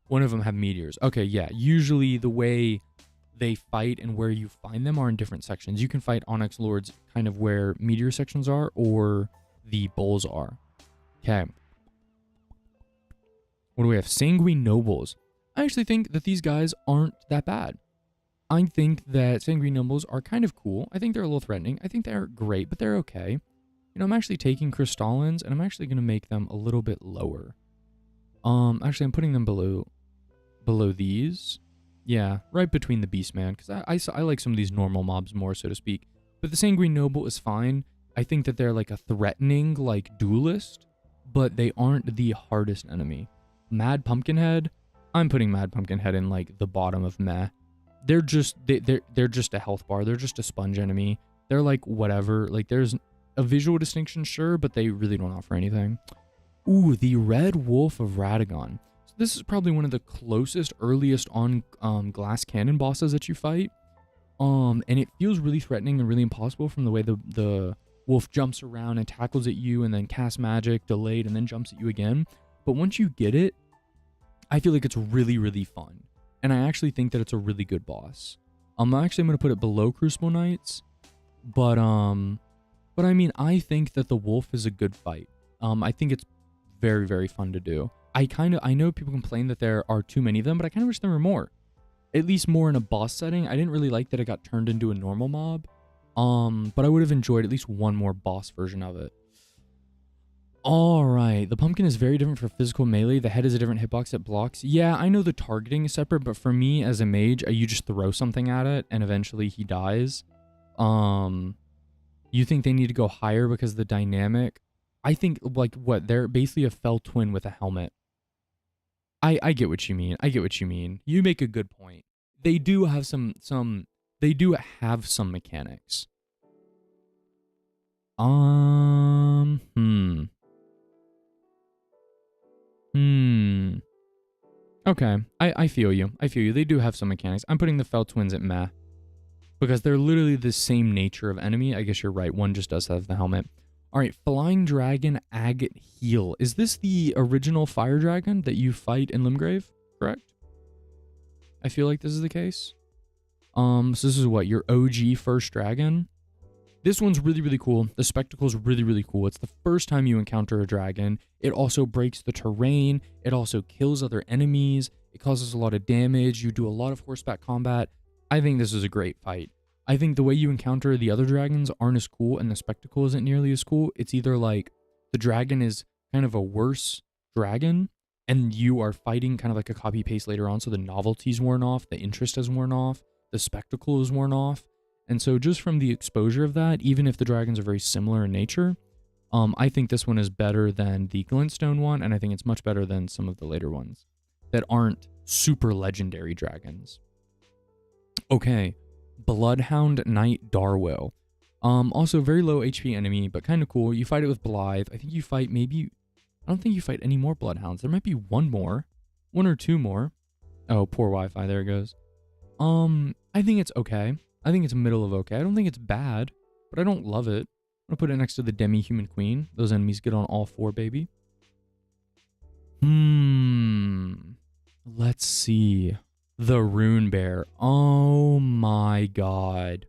one of them have meteors. Okay, yeah. Usually the way they fight and where you find them are in different sections. You can fight Onyx Lords kind of where meteor sections are or the bowls are. Okay. What do we have? Sanguine Nobles. I actually think that these guys aren't that bad. I think that Sanguine Nobles are kind of cool. I think they're a little threatening. I think they're great, but they're okay. You know, I'm actually taking Crystallins, and I'm actually going to make them a little bit lower. Actually, I'm putting them below these. Yeah, right between the Beastman, because I like some of these normal mobs more, so to speak. But the Sanguine Noble is fine. I think that they're like a threatening, like, duelist, but they aren't the hardest enemy. Mad Pumpkinhead, I'm putting Mad Pumpkinhead in, like, the bottom of meh. They're just a health bar. They're just a sponge enemy. They're like whatever. Like there's a visual distinction, sure, but they really don't offer anything. Ooh, the Red Wolf of Radagon. So this is probably one of the closest, earliest on glass cannon bosses that you fight. And it feels really threatening and really impossible from the way the wolf jumps around and tackles at you and then casts magic, delayed, and then jumps at you again. But once you get it, I feel like it's really, really fun. And I actually think that it's a really good boss. I'm going to put it below Crucible Knights. But I mean, I think that the wolf is a good fight. I think it's very, very fun to do. I know people complain that there are too many of them, but I kind of wish there were more. At least more in a boss setting. I didn't really like that it got turned into a normal mob. But I would have enjoyed at least one more boss version of it. Alright, the pumpkin is very different for physical melee. The head is a different hitbox that blocks. Yeah, I know the targeting is separate, but for me as a mage, you just throw something at it and eventually he dies. You think they need to go higher because of the dynamic? I think, like, what? They're basically a fell twin with a helmet. I get what you mean. I get what you mean. You make a good point. They do have they do have some mechanics. Okay, I feel you. I feel you. They do have some mechanics. I'm putting the Fell Twins at meh. Because they're literally the same nature of enemy. I guess you're right. One just does have the helmet. Alright, Flying Dragon Agate Heel. Is this the original fire dragon that you fight in Limgrave? Correct? I feel like this is the case. So this is what? Your OG first dragon? This one's really, really cool. The spectacle's really, really cool. It's the first time you encounter a dragon. It also breaks the terrain. It also kills other enemies. It causes a lot of damage. You do a lot of horseback combat. I think this is a great fight. I think the way you encounter the other dragons aren't as cool and the spectacle isn't nearly as cool. It's either like the dragon is kind of a worse dragon and you are fighting kind of like a copy paste later on, so the novelty's worn off, the interest has worn off, the spectacle is worn off. And so just from the exposure of that, even if the dragons are very similar in nature, I think this one is better than the Glintstone one, and I think it's much better than some of the later ones that aren't super legendary dragons. Okay, Bloodhound Knight Darwill. Also very low HP enemy, but kind of cool. You fight it with Blythe. I think you fight maybe... I don't think you fight any more Bloodhounds. There might be one more. One or two more. Oh, poor Wi-Fi. There it goes. I think it's okay. I think it's middle of okay. I don't think it's bad, but I don't love it. I'm gonna put it next to the Demi-Human Queen. Those enemies get on all four, baby. Let's see. The Rune Bear. Oh my god.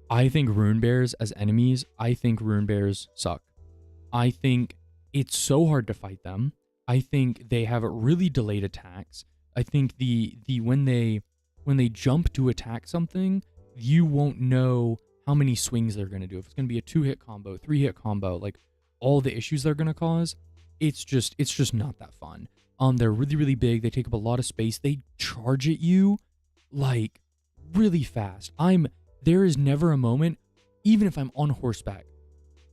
I think Rune Bears as enemies, I think Rune Bears suck. I think it's so hard to fight them. I think they have really delayed attacks. I think when they jump to attack something, you won't know how many swings they're going to do. If it's going to be a 2-hit combo, 3-hit combo, like all the issues they're going to cause, it's just not that fun. They're really, really big. They take up a lot of space. They charge at you like really fast. There is never a moment, even if I'm on horseback,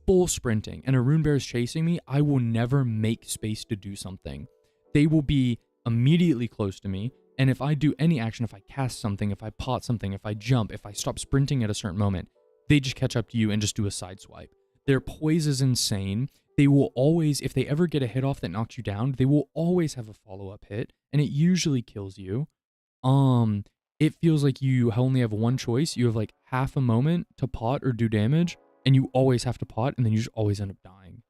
full sprinting, and a Rune Bear is chasing me, I will never make space to do something. They will be immediately close to me, and if I do any action, if I cast something, if I pot something, if I jump, if I stop sprinting at a certain moment, they just catch up to you and just do a side swipe. Their poise is insane. They will always, if they ever get a hit off that knocks you down, they will always have a follow-up hit, and it usually kills you. It feels like you only have one choice. You have like half a moment to pot or do damage, and you always have to pot, and then you just always end up dying.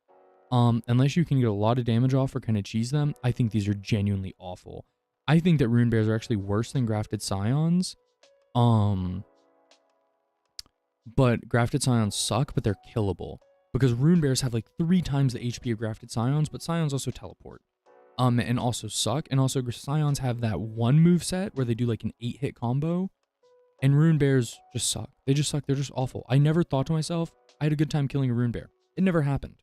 Unless you can get a lot of damage off or kind of cheese them, I think these are genuinely awful. I think that Rune Bears are actually worse than Grafted Scions. But Grafted Scions suck, but they're killable. Because Rune Bears have like 3 times the HP of Grafted Scions, but Scions also teleport. And also suck. And also Scions have that one move set where they do like an 8-hit combo. And Rune Bears just suck. They just suck. They're just awful. I never thought to myself, I had a good time killing a Rune Bear. It never happened.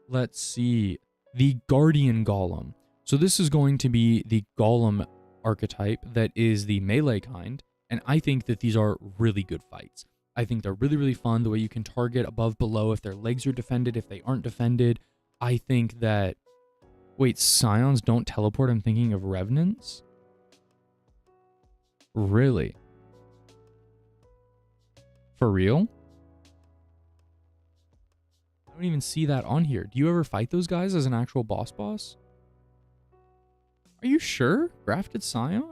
Let's see. The Guardian Golem. So this is going to be the Golem archetype that is the melee kind. And I think that these are really good fights. I think they're really, really fun. The way you can target above, below, if their legs are defended, if they aren't defended. I think that... Wait, Scions don't teleport? I'm thinking of Revenants? Really? For real? I don't even see that on here. Do you ever fight those guys as an actual boss? Are you sure? Grafted Scion?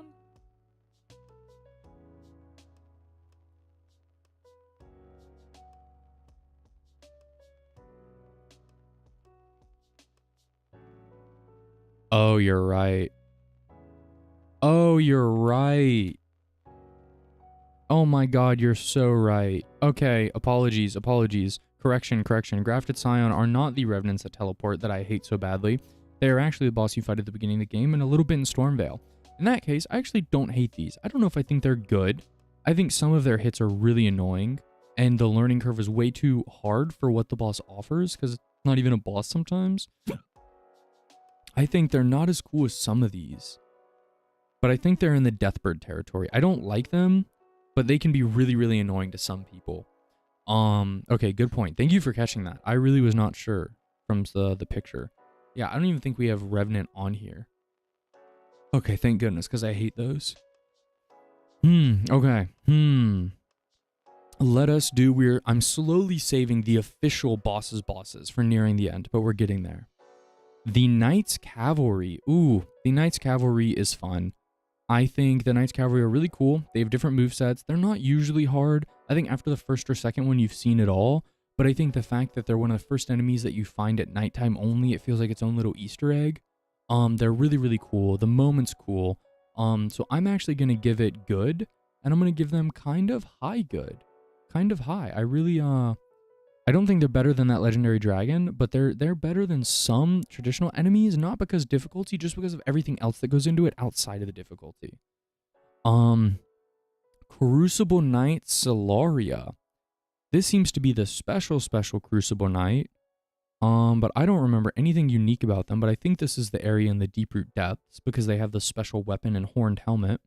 Oh, you're right. Oh, you're right. Oh my god, you're so right. Okay, apologies. Correction. Grafted Scion are not the Revenants that teleport that I hate so badly. They are actually the boss you fight at the beginning of the game and a little bit in Stormveil. In that case, I actually don't hate these. I don't know if I think they're good. I think some of their hits are really annoying, and the learning curve is way too hard for what the boss offers, because it's not even a boss sometimes. I think they're not as cool as some of these, but I think they're in the Deathbird territory. I don't like them, but they can be really, really annoying to some people. Okay, good point. Thank you for catching that. I really was not sure from the picture. Yeah, I don't even think we have Revenant on here. Okay, thank goodness, because I hate those. Okay. Let us do... I'm slowly saving the official bosses for nearing the end, but we're getting there. The Knights Cavalry. Ooh, the Knights Cavalry is fun. I think the Knights Cavalry are really cool. They have different movesets. They're not usually hard. I think after the first or second one, you've seen it all. But I think the fact that they're one of the first enemies that you find at nighttime only, it feels like its own little Easter egg. They're really, really cool. The moment's cool. So I'm actually going to give it good. And I'm going to give them kind of high good. Kind of high. I really, I don't think they're better than that legendary dragon, but they're better than some traditional enemies, not because difficulty, just because of everything else that goes into it outside of the difficulty. Crucible Knight Solaria. This seems to be the special Crucible Knight. But I don't remember anything unique about them, but I think this is the area in the Deeproot Depths because they have the special weapon and horned helmet.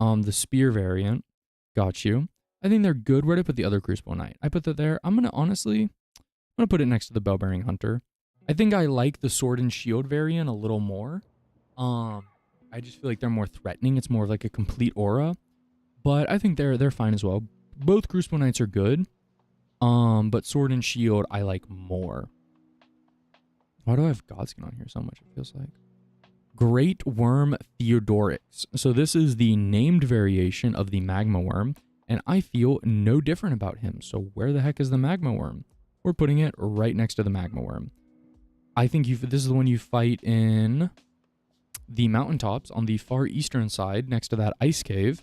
The spear variant. Got you. I think they're good. Where'd I put the other Crucible Knight? I put that there. I'm gonna put it next to the Bell-Bearing Hunter. I think I like the Sword and Shield variant a little more. I just feel like they're more threatening. It's more of like a complete aura. But I think they're fine as well. Both Crucible Knights are good. But Sword and Shield I like more. Why do I have Godskin on here so much, it feels like? Great Worm Theodorix. So this is the named variation of the Magma Worm, and I feel no different about him. So where the heck is the Magma Worm? We're putting it right next to the Magma Worm. I think this is the one you fight in the mountaintops on the far eastern side next to that ice cave.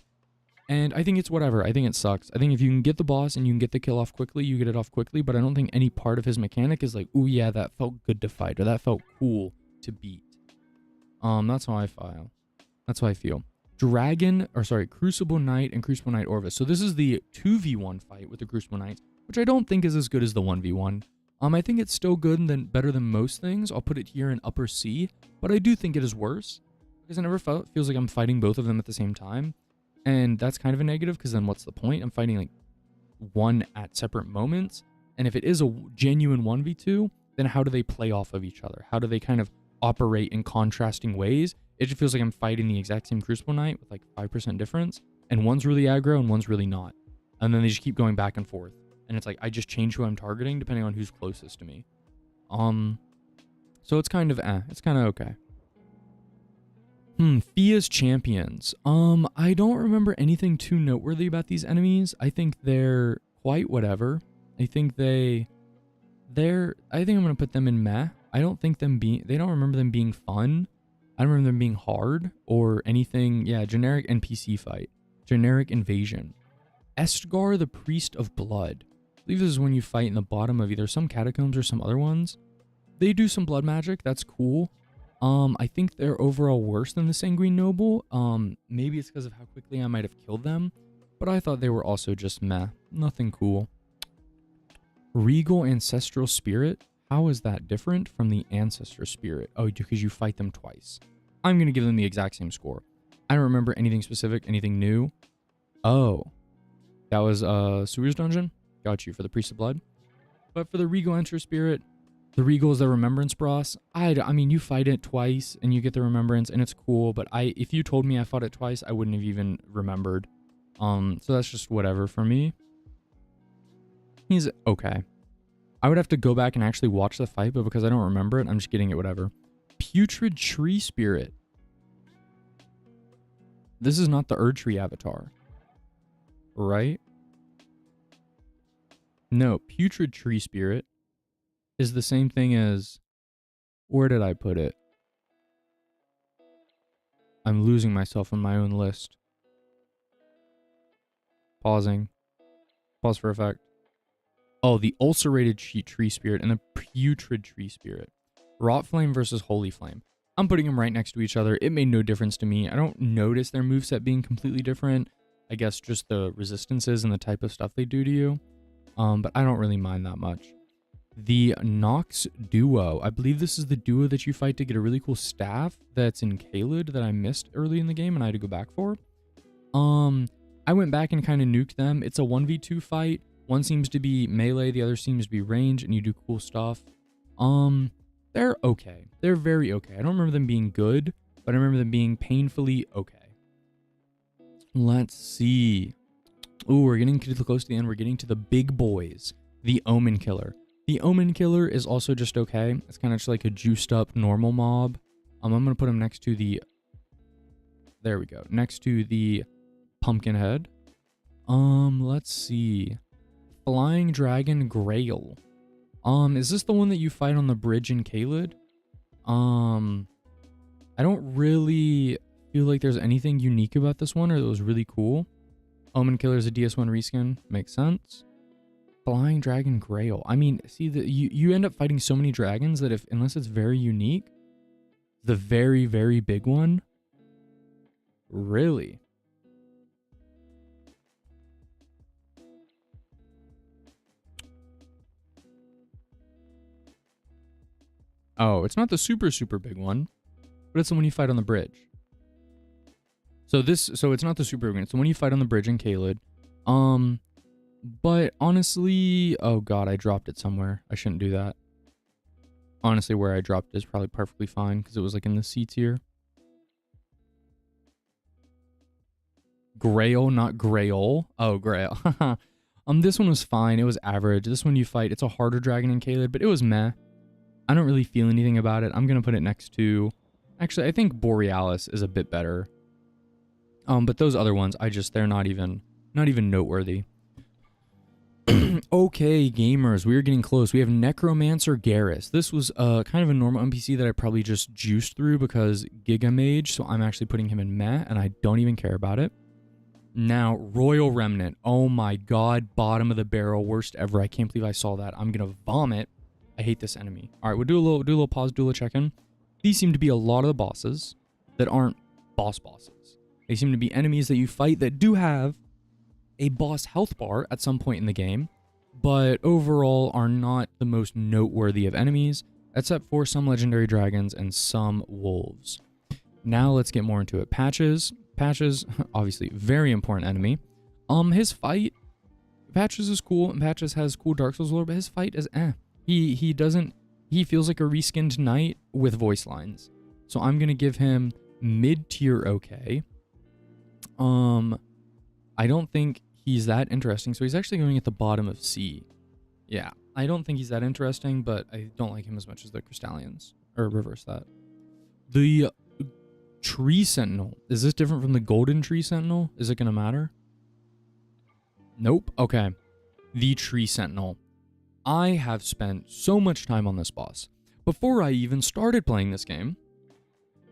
And I think it's whatever. I think it sucks. I think if you can get the boss and you can get the kill off quickly, you get it off quickly. But I don't think any part of his mechanic is like, ooh, yeah, that felt good to fight, or that felt cool to beat. That's how I feel. That's how I feel. Crucible Knight and Crucible Knight Orvis. So this is the 2v1 fight with the Crucible Knights, which I don't think is as good as the 1v1. I think it's still good and better than most things. I'll put it here in upper C, but I do think it is worse because I never feels like I'm fighting both of them at the same time. And that's kind of a negative because then what's the point? I'm fighting like one at separate moments. And if it is a genuine 1v2, then how do they play off of each other? How do they kind of operate in contrasting ways? It just feels like I'm fighting the exact same Crucible Knight with like 5% difference. And one's really aggro and one's really not. And then they just keep going back and forth. And it's like, I just change who I'm targeting depending on who's closest to me. So it's kind of, it's kind of okay. Fia's champions. I don't remember anything too noteworthy about these enemies. I think they're quite whatever. I think I think I'm going to put them in meh. I don't think they don't remember them being fun. I don't remember them being hard or anything. Yeah, generic NPC fight. Generic invasion. Estgar, the Priest of Blood. I believe this is when you fight in the bottom of either some catacombs or some other ones. They do some blood magic. That's cool. I think they're overall worse than the Sanguine Noble. Maybe it's because of how quickly I might have killed them, but I thought they were also just meh. Nothing cool. Regal Ancestral Spirit. How is that different from the Ancestor Spirit? Oh, because you fight them twice. I'm going to give them the exact same score. I don't remember anything specific, anything new. Oh, that was Sewer's Dungeon. Got you for the Priest of Blood. But for the Regal Ancestor Spirit, the Regal is the Remembrance Boss. I mean, you fight it twice and you get the Remembrance and it's cool, but if you told me I fought it twice, I wouldn't have even remembered. So that's just whatever for me. He's okay. I would have to go back and actually watch the fight, but because I don't remember it, I'm just getting it whatever. Putrid Tree Spirit. This is not the Erdtree avatar. Right? No, Putrid Tree Spirit is the same thing as... Where did I put it? I'm losing myself in my own list. Pausing. Pause for effect. Oh, the Ulcerated Tree Spirit and the Putrid Tree Spirit. Rot Flame versus Holy Flame. I'm putting them right next to each other. It made no difference to me. I don't notice their moveset being completely different. I guess just the resistances and the type of stuff they do to you. But I don't really mind that much. The Nox Duo. I believe this is the duo that you fight to get a really cool staff that's in Caelid that I missed early in the game and I had to go back for. I went back and kind of nuked them. It's a 1v2 fight. One seems to be melee, the other seems to be range, and you do cool stuff. They're okay. They're very okay. I don't remember them being good, but I remember them being painfully okay. Let's see. Ooh, we're getting close to the end. We're getting to the big boys. The Omen Killer. The Omen Killer is also just okay. It's kind of just like a juiced up normal mob. I'm going to put him next to the... There we go. Next to the Pumpkinhead. Let's see. Flying Dragon Grail. Is this the one that you fight on the bridge in Caelid? I don't really feel like there's anything unique about this one or that was really cool. Omen Killer is a DS1 reskin. Makes sense. Flying Dragon Grail. I mean, see, you end up fighting so many dragons that unless it's very unique, the very, very big one, really? Oh, it's not the super, super big one, but it's the one you fight on the bridge. So it's not the super big one. It's the one you fight on the bridge in Caelid. But honestly, oh god, I dropped it somewhere. I shouldn't do that. Honestly, where I dropped it is probably perfectly fine because it was like in the C tier. Grail, not Grail. Oh, Grail. This one was fine. It was average. This one you fight, it's a harder dragon in Caelid, but it was meh. I don't really feel anything about it. I'm gonna put it next to, actually, I think Borealis is a bit better. But those other ones, they're not even noteworthy. Okay, gamers, we are getting close. We have Necromancer Garrus. This was kind of a normal NPC that I probably just juiced through because Giga Mage, so I'm actually putting him in meh, and I don't even care about it. Now, Royal Remnant. Oh my god, bottom of the barrel, worst ever. I can't believe I saw that. I'm gonna vomit. I hate this enemy. All right, we'll do a little pause, do a little check-in. These seem to be a lot of the bosses that aren't bosses. They seem to be enemies that you fight that do have a boss health bar at some point in the game, but overall are not the most noteworthy of enemies, except for some legendary dragons and some wolves. Now let's get more into it. Patches. Patches, obviously, very important enemy. His fight, Patches is cool, and Patches has cool Dark Souls lore, but his fight is eh. He feels like a reskinned knight with voice lines. So I'm gonna give him mid-tier okay. I don't think he's that interesting, so he's actually going at the bottom of C. Yeah, I don't think he's that interesting, but I don't like him as much as the Crystallians. Or reverse that. The Tree Sentinel. Is this different from the Golden Tree Sentinel? Is it going to matter? Nope. Okay. The Tree Sentinel. I have spent so much time on this boss. Before I even started playing this game,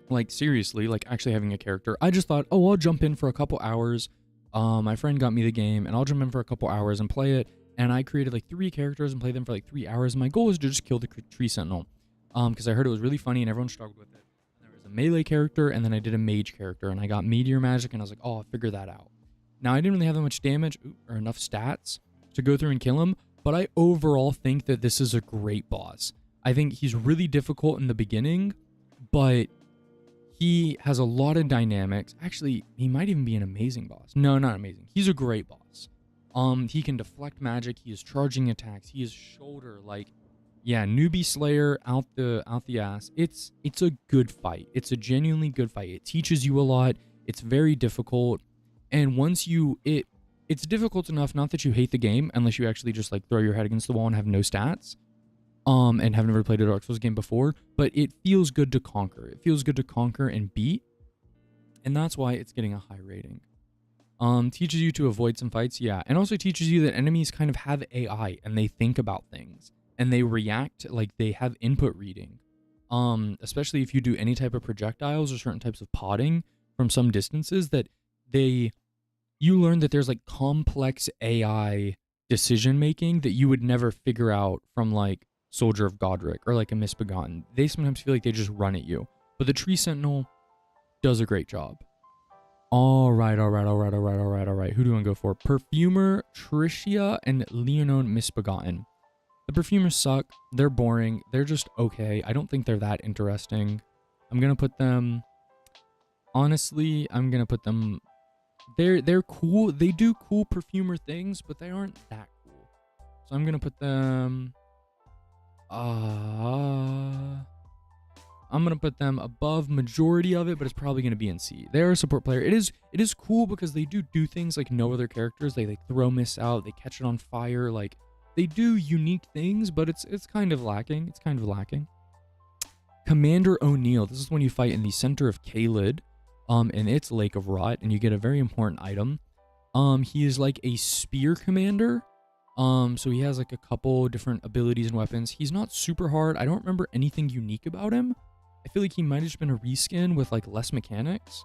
like seriously, like actually having a character, I just thought, oh, I'll jump in for a couple hours. My friend got me the game, and I'll jump in for a couple hours and play it. And I created like 3 characters and played them for like 3 hours. My goal was to just kill the Tree Sentinel, because I heard it was really funny and everyone struggled with it. And there was a melee character, and then I did a mage character, and I got meteor magic, and I was like, oh, I'll figure that out. Now I didn't really have that much damage or enough stats to go through and kill him, but I overall think that this is a great boss. I think he's really difficult in the beginning, but he has a lot of dynamics. Actually, he might even be an amazing boss. No, not amazing. He's a great boss. He can deflect magic. He is charging attacks. He is shoulder. Like, yeah, newbie slayer out the ass. It's a good fight. It's a genuinely good fight. It teaches you a lot. It's very difficult. And once it's difficult enough, not that you hate the game, unless you actually just like throw your head against the wall and have no stats. And have never played a Dark Souls game before, but it feels good to conquer. It feels good to conquer and beat, and that's why it's getting a high rating. Teaches you to avoid some fights, yeah, and also teaches you that enemies kind of have AI, and they think about things, and they react, like they have input reading. Especially if you do any type of projectiles or certain types of potting from some distances, that you learn that there's like complex AI decision-making that you would never figure out from like Soldier of Godric or like a Misbegotten. They sometimes feel like they just run at you, but the Tree Sentinel does a great job. All right. Who do I go for? Perfumer, Tricia, and Leonone Misbegotten. The Perfumers suck. They're boring. They're just okay. I don't think they're that interesting. I'm gonna put them. Honestly, I'm gonna put them. They're cool. They do cool perfumer things, but they aren't that cool. So I'm gonna put them. I'm gonna put them above majority of it, but it's probably gonna be in C. They're a support player. It is cool because they do things like no other characters. They like throw mists out, they catch it on fire, like they do unique things, but it's kind of lacking. It's kind of lacking. Commander O'Neill. This is when you fight in the center of Caelid, in its Lake of Rot, and you get a very important item. He is like a spear commander. So he has like a couple different abilities and weapons. He's not super hard. I don't remember anything unique about him. I feel like he might have just been a reskin with like less mechanics.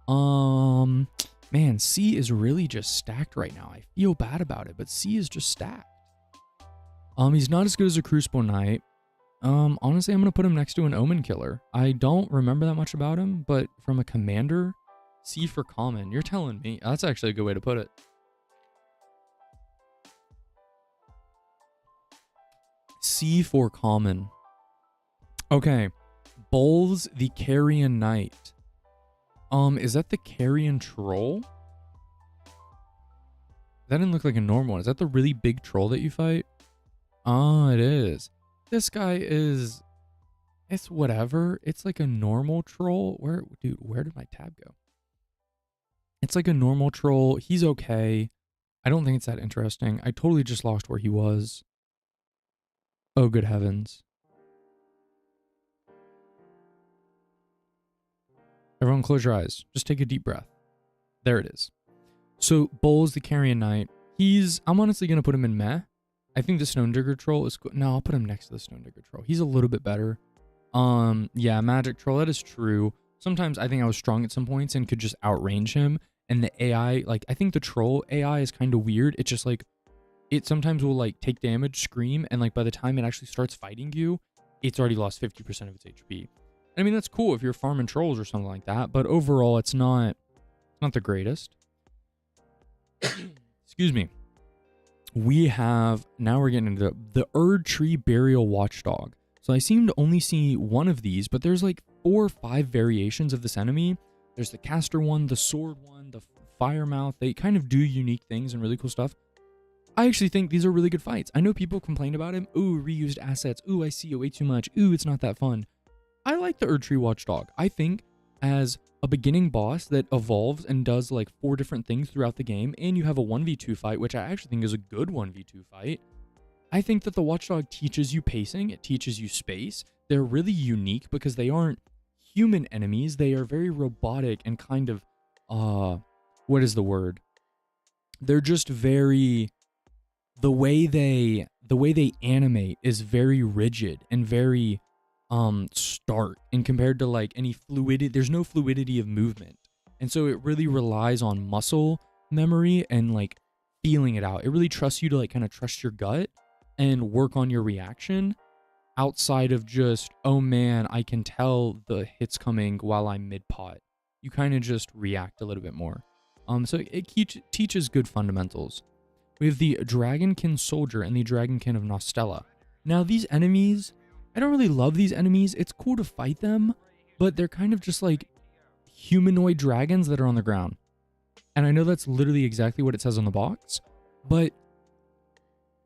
Man, C is really just stacked right now. I feel bad about it, but C is just stacked. He's not as good as a Crucible Knight. Honestly, I'm gonna put him next to an Omen Killer. I don't remember that much about him, but from a commander, C for common. You're telling me. That's actually a good way to put it. C for common. Okay. Bowls the Carrion Knight. Is that the Carrion Troll? That didn't look like a normal one. Is that the really big troll that you fight? Oh, it is. This guy is... It's whatever. It's like a normal troll. Dude, where did my tab go? It's like a normal troll. He's okay. I don't think it's that interesting. I totally just lost where he was. Oh, good heavens. Everyone close your eyes. Just take a deep breath. There it is. So, Bowls the Carrion Knight. I'm honestly going to put him in meh. I think the Stone Digger Troll is cool. No, I'll put him next to the Stone Digger Troll. He's a little bit better. Yeah, Magic Troll, that is true. Sometimes I think I was strong at some points and could just outrange him. And the AI, like, I think the Troll AI is kind of weird. It's just like, it sometimes will, like, take damage, scream, and, like, by the time it actually starts fighting you, it's already lost 50% of its HP. I mean, that's cool if you're farming trolls or something like that, but overall, it's not the greatest. Excuse me. Now we're getting into the Erd Tree Burial Watchdog. So I seem to only see one of these, but there's like 4 or 5 variations of this enemy. There's the caster one, the sword one, the fire mouth. They kind of do unique things and really cool stuff. I actually think these are really good fights. I know people complain about him. Ooh, reused assets. Ooh, I see it way too much. Ooh, it's not that fun. I like the Erd Tree Watchdog. I think as a beginning boss that evolves and does like 4 different things throughout the game, and you have a 1v2 fight, which I actually think is a good 1v2 fight. I think that the Watchdog teaches you pacing, it teaches you space. They're really unique because they aren't human enemies. They are very robotic and kind of, what is the word? They're just very, the way they animate is very rigid and very stark, and compared to like any fluidity, there's no fluidity of movement, and so it really relies on muscle memory and like feeling it out. It really trusts you to like kind of trust your gut and work on your reaction outside of just, oh man, I can tell the hit's coming while I'm mid-pot. You kind of just react a little bit more. So it teaches good fundamentals. We have the Dragonkin Soldier and the Dragonkin of Nostella. Now these enemies, I don't really love these enemies. It's cool to fight them, but they're kind of just like humanoid dragons that are on the ground. And I know that's literally exactly what it says on the box, but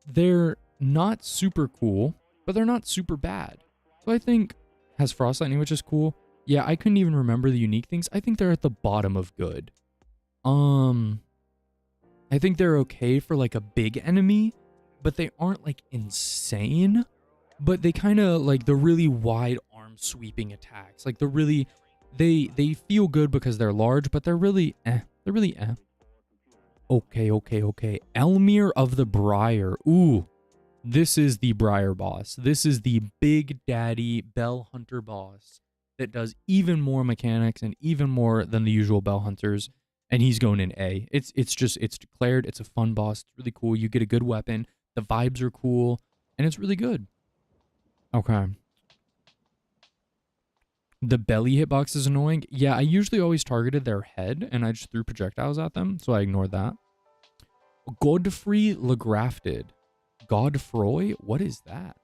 they're not super cool, but they're not super bad. So I think has Frost Lightning, which is cool. Yeah, I couldn't even remember the unique things. I think they're at the bottom of good. I think they're okay for like a big enemy, but they aren't like insane. But they kind of like the really wide arm sweeping attacks. Like the really, they feel good because they're large, but they're really eh. They're really eh. Okay. Elmir of the Briar. Ooh, this is the Briar boss. This is the big daddy Bell Hunter boss that does even more mechanics and even more than the usual Bell Hunters. And he's going in A. It's declared. It's a fun boss. It's really cool. You get a good weapon. The vibes are cool, and it's really good. Okay. The belly hitbox is annoying. Yeah, I usually always targeted their head, and I just threw projectiles at them, so I ignored that. Godfrey Legrafted. Godfroy? What is that?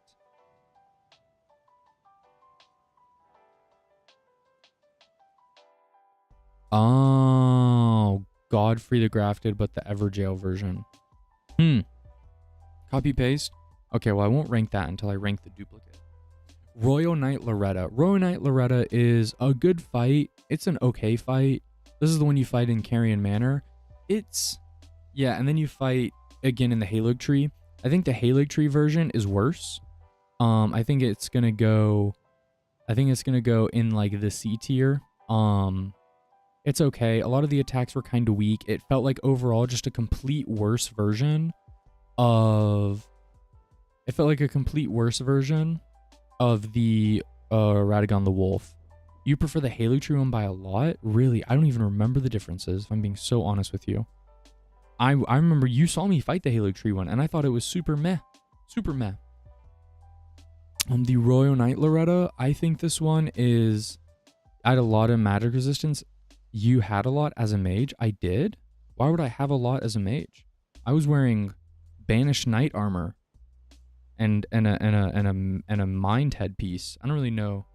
Oh, Godfrey the Grafted, but the Everjail version. Copy paste. Okay, well, I won't rank that until I rank the duplicate. Royal Knight Loretta. Royal Knight Loretta is a good fight. It's an okay fight. This is the one you fight in Carrion Manor. Yeah, and then you fight again in the Halig Tree. I think the Halig Tree version is worse. I think it's gonna go in like the C tier. It's okay. A lot of the attacks were kind of weak. It felt like overall just a complete worse version of... It felt like a complete worse version of the Radagon the Wolf. You prefer the Halig Tree one by a lot? Really? I don't even remember the differences, if I'm being so honest with you. I remember you saw me fight the Halig Tree one, and I thought it was super meh. Super meh. The Royal Knight Loretta, I think this one is... I had a lot of magic resistance. You had a lot as a mage? I did? Why would I have a lot as a mage? I was wearing Banished Knight armor. and a mind headpiece. I don't really know.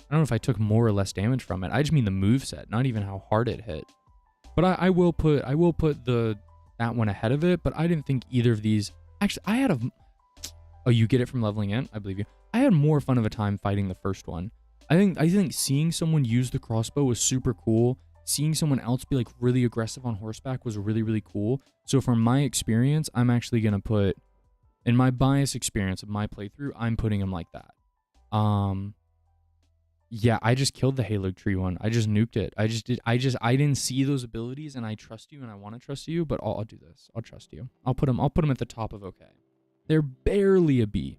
I don't know if I took more or less damage from it. I just mean the moveset, not even how hard it hit. But I will put that one ahead of it, but I didn't think either of these. Actually, I had a oh, you get it from leveling in? I believe you. I had more fun of a time fighting the first one. I think seeing someone use the crossbow was super cool. Seeing someone else be like really aggressive on horseback was really, really cool. So from my experience, I'm actually going to put, in my bias experience of my playthrough, I'm putting him like that. Yeah, I just killed the Halo tree one. I just nuked it. I didn't see those abilities, and I trust you and I want to trust you, but I'll do this. I'll trust you. I'll put them at the top of okay. They're barely a B.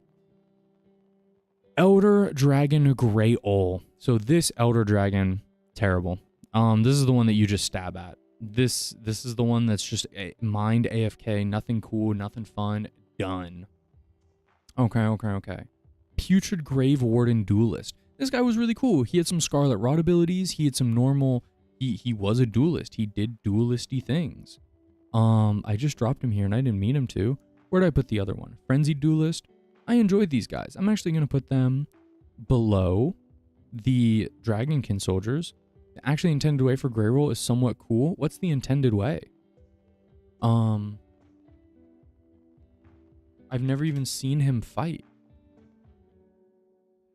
Elder Dragon Grey Owl. So this Elder Dragon, terrible. This is the one that you just stab at. This is the one that's just mind AFK, nothing cool, nothing fun, done. Okay. Putrid Grave Warden Duelist. This guy was really cool. He had some Scarlet Rot abilities. He had some normal. He was a duelist. He did duelisty things. I just dropped him here and I didn't mean him to. Where'd I put the other one? Frenzied Duelist. I enjoyed these guys. I'm actually gonna put them below the Dragonkin soldiers. The actually intended way for Grey Roll is somewhat cool. What's the intended way? I've never even seen him fight.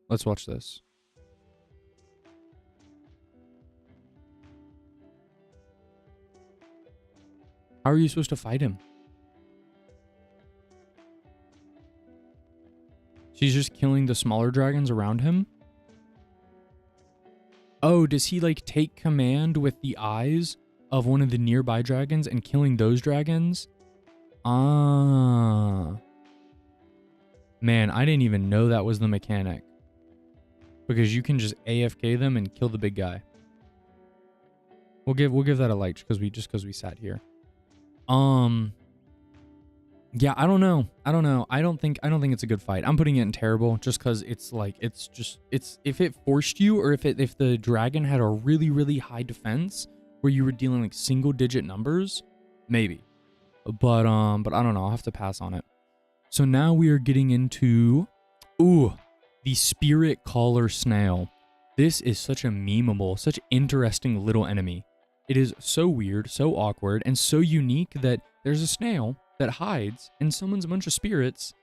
Let's watch this. How are you supposed to fight him? She's just killing the smaller dragons around him? Oh, does he like take command with the eyes of one of the nearby dragons and killing those dragons? Ah. Man, I didn't even know that was the mechanic. Because you can just AFK them and kill the big guy. We'll give that a like because we sat here. Yeah, I don't know. I don't think it's a good fight. I'm putting it in terrible just because it's like it's if it forced you or if the dragon had a really, really high defense where you were dealing like single digit numbers, maybe. But I don't know. I'll have to pass on it. So now we are getting into the Spirit Caller Snail. This is such a memeable, such interesting little enemy. It is so weird, so awkward, and so unique that there's a snail that hides and summons a bunch of spirits,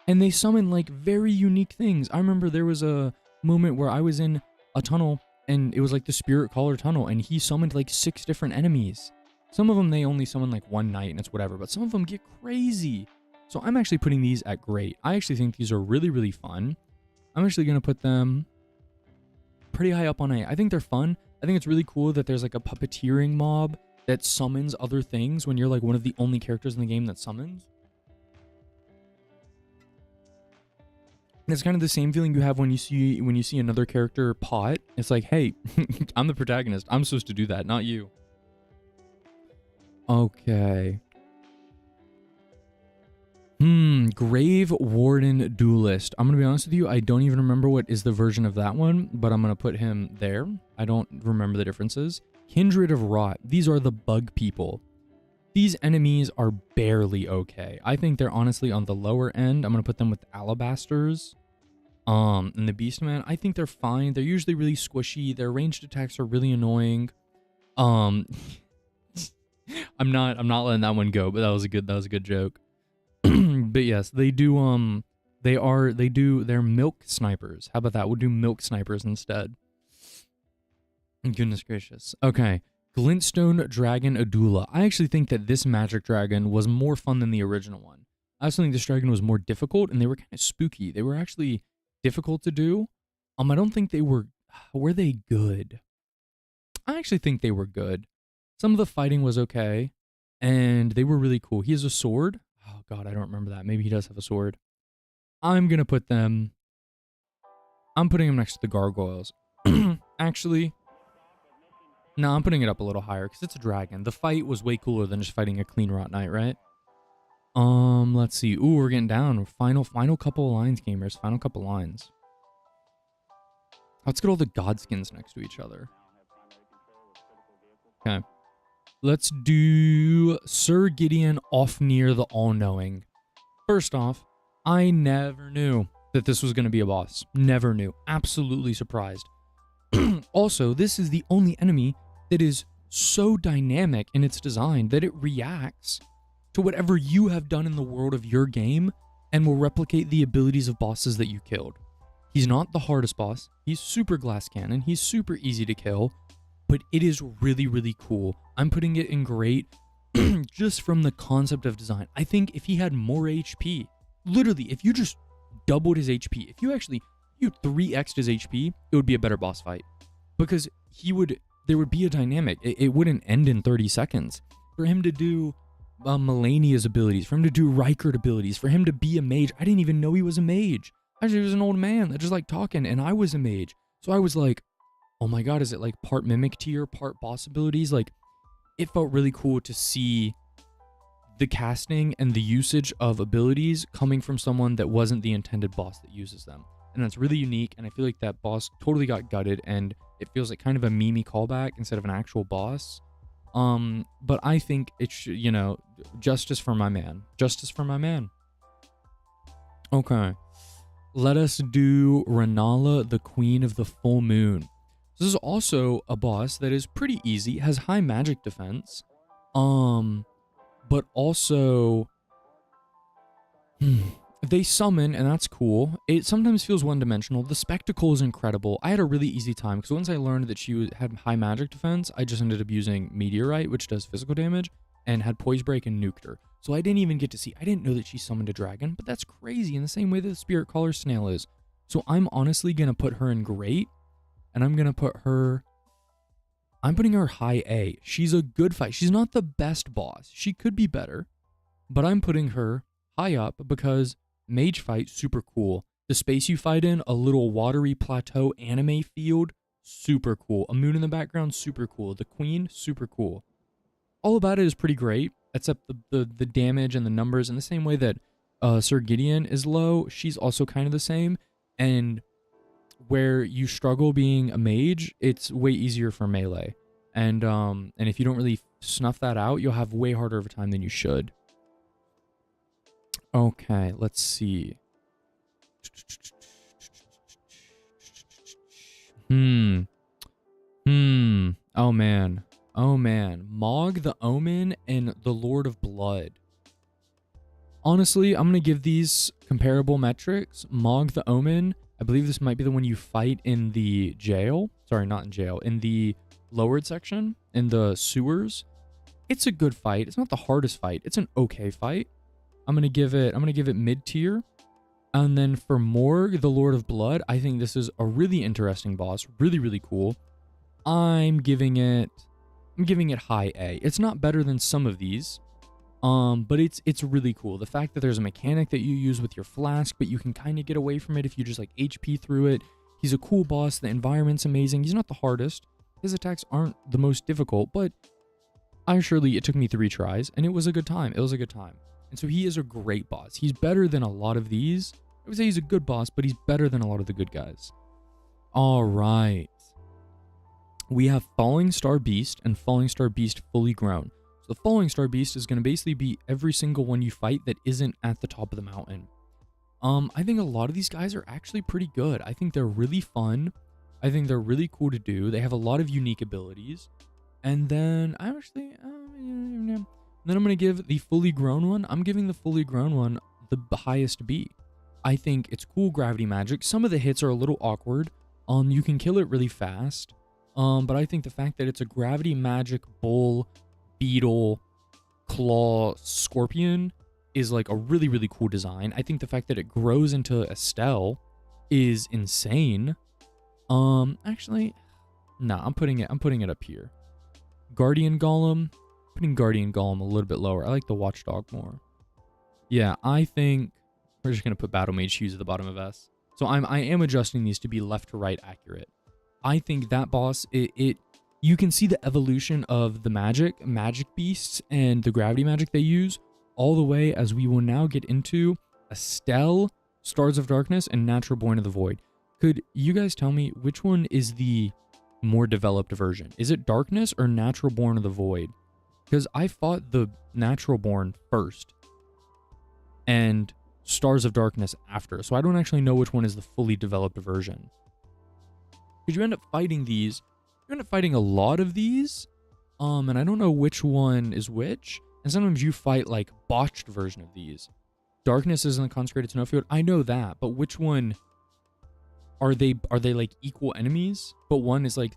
and they summon like very unique things. I remember there was a moment where I was in a tunnel and it was like the Spirit Caller tunnel, and he summoned like 6 different enemies. Some of them they only summon like one night and it's whatever, but some of them get crazy. So I'm actually putting these at great. I actually think these are really, really fun. I'm actually going to put them pretty high up on A. I think they're fun. I think it's really cool that there's like a puppeteering mob that summons other things when you're like one of the only characters in the game that summons. And it's kind of the same feeling you have when you see another character pot. It's like, hey, I'm the protagonist. I'm supposed to do that, not you. Okay. Grave Warden Duelist. I'm going to be honest with you. I don't even remember what is the version of that one, but I'm going to put him there. I don't remember the differences. Kindred of Rot. These are the bug people. These enemies are barely okay. I think they're honestly on the lower end. I'm going to put them with Alabasters. And the Beastman. I think they're fine. They're usually really squishy. Their ranged attacks are really annoying. I'm not letting that one go, but that was a good joke. But yes, they're milk snipers. How about that? We'll do milk snipers instead. Goodness gracious. Okay. Glintstone Dragon Adula. I actually think that this magic dragon was more fun than the original one. I also think this dragon was more difficult and they were kind of spooky. They were actually difficult to do. I don't think they were they good? I actually think they were good. Some of the fighting was okay and they were really cool. He has a sword. Oh god, I don't remember that. Maybe he does have a sword. I'm putting him next to the gargoyles. Actually, no, I'm putting it up a little higher because it's a dragon. The fight was way cooler than just fighting a clean rot knight, right? Let's see. Ooh, we're getting down. Final couple of lines, gamers. Final couple lines. Let's get all the godskins next to each other. Okay. Let's do Sir Gideon Ofnir the All-Knowing. First off, I never knew that this was going to be a boss. Never knew. Absolutely surprised. Also, this is the only enemy that is so dynamic in its design that it reacts to whatever you have done in the world of your game and will replicate the abilities of bosses that you killed. He's not the hardest boss. He's super glass cannon. He's super easy to kill, but it is really, really cool. I'm putting it in great just from the concept of design. I think if he had more HP, literally, if you just doubled his HP, if you 3x'd his HP, it would be a better boss fight, because there would be a dynamic. It wouldn't end in 30 seconds. For him to do Melania's abilities, for him to do Rykard abilities, for him to be a mage. I didn't even know he was a mage. Actually, he was an old man that just liked talking, and I was a mage. So I was like, oh my god, is it like part mimic tier, part boss abilities? Like, it felt really cool to see the casting and the usage of abilities coming from someone that wasn't the intended boss that uses them. And that's really unique, and I feel like that boss totally got gutted, and it feels like kind of a meme callback instead of an actual boss. But I think it should, you know, justice for my man. Justice for my man. Okay. Let us do Renala, the Queen of the Full Moon. This is also a boss that is pretty easy, has high magic defense, but also they summon, and that's cool. It sometimes feels one-dimensional. The spectacle is incredible. I had a really easy time, because once I learned that she had high magic defense, I just ended up using Meteorite, which does physical damage, and had Poise Break and nuked her. So I didn't even get to see, I didn't know that she summoned a dragon, but that's crazy, in the same way that the Spirit Caller Snail is. So I'm honestly going to put her in great, and I'm putting her high A. She's a good fight. She's not the best boss. She could be better, but I'm putting her high up because mage fight, super cool. The space you fight in, a little watery plateau anime field, super cool. A moon in the background, super cool. The queen, super cool. All about it is pretty great, except the damage and the numbers. In the same way that Sir Gideon is low, she's also kind of the same. And where you struggle being a mage, it's way easier for melee. And if you don't really snuff that out, you'll have way harder of a time than you should. Okay, let's see. Oh man. Oh man. Mog the Omen and the Lord of Blood. Honestly, I'm going to give these comparable metrics. Mog the Omen, I believe this might be the one you fight in the jail. Sorry, not in jail. In the lowered section, in the sewers. It's a good fight. It's not the hardest fight. It's an okay fight. I'm going to give it mid-tier. And then for Morg, the Lord of Blood, I think this is a really interesting boss. Really, really cool. I'm giving it high A. It's not better than some of these. But it's really cool. The fact that there's a mechanic that you use with your flask, but you can kind of get away from it if you just like HP through it. He's a cool boss. The environment's amazing. He's not the hardest. His attacks aren't the most difficult, but it took me 3 tries, and it was a good time. It was a good time. And so he is a great boss. He's better than a lot of these. I would say he's a good boss, but he's better than a lot of the good guys. All right. We have Falling Star Beast and Falling Star Beast Fully Grown. So the Falling Star Beast is going to basically be every single one you fight that isn't at the top of the mountain. I think a lot of these guys are actually pretty good. I think they're really fun. I think they're really cool to do. They have a lot of unique abilities. And then I'm going to give the Fully Grown one. I'm giving the Fully Grown one the highest B. I think it's cool gravity magic. Some of the hits are a little awkward. You can kill it really fast. But I think the fact that it's a gravity magic bull, beetle, claw, scorpion is like a really, really cool design. I think the fact that it grows into Estelle is insane. Actually, no, I'm putting it up here. Guardian Golem, putting Guardian Golem a little bit lower. I like the Watchdog more. Yeah, I think we're just gonna put Battle Mage Hughes at the bottom of S. So I am adjusting these to be left to right accurate. I think that boss, you can see the evolution of the magic beasts and the gravity magic they use, all the way as we will now get into Estelle, Stars of Darkness, and Natural Born of the Void. Could you guys tell me which one is the more developed version? Is it Darkness or Natural Born of the Void? Because I fought the Natural Born first, and Stars of Darkness after. So I don't actually know which one is the fully developed version. Because you end up fighting these. You end up fighting a lot of these. And I don't know which one is which. And sometimes you fight like botched version of these. Darkness is in the Consecrated Snowfield. I know that, but which one are they? Are they like equal enemies? But one is like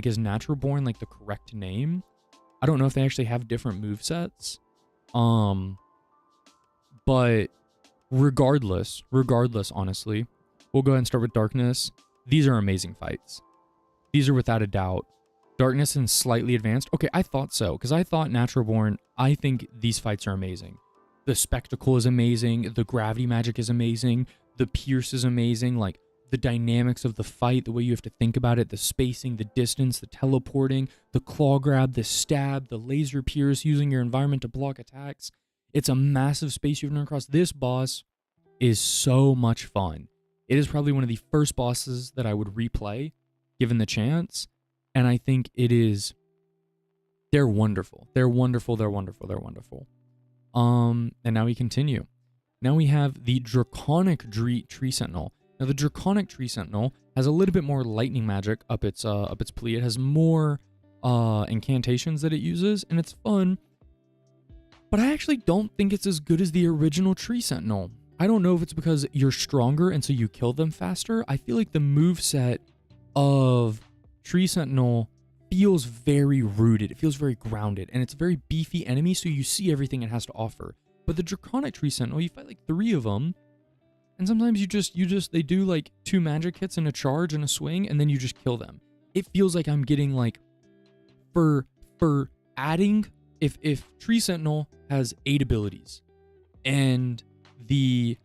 is Natural Born like the correct name? I don't know if they actually have different movesets. But regardless, honestly, we'll go ahead and start with Darkness. These are amazing fights. These are without a doubt. Darkness and slightly advanced. Okay, I thought so, because I thought Natural Born, I think these fights are amazing. The spectacle is amazing. The gravity magic is amazing. The pierce is amazing. Like, the dynamics of the fight, the way you have to think about it, the spacing, the distance, the teleporting, the claw grab, the stab, the laser pierce, using your environment to block attacks. It's a massive space you've run across. This boss is so much fun. It is probably one of the first bosses that I would replay, given the chance. And I think it is... They're wonderful. They're wonderful. They're wonderful. They're wonderful. And now we continue. Now we have the Draconic Tree Sentinel. Now the Draconic Tree Sentinel has a little bit more lightning magic up its plea. It has more incantations that it uses, and it's fun. But I actually don't think it's as good as the original Tree Sentinel. I don't know if it's because you're stronger and so you kill them faster. I feel like the moveset of Tree Sentinel feels very rooted. It feels very grounded, and it's a very beefy enemy, so you see everything it has to offer. But the Draconic Tree Sentinel, you fight like 3 of them, and sometimes they do like 2 magic hits and a charge and a swing, and then you just kill them. It feels like I'm getting like, for adding, if Tree Sentinel has 8 abilities, and the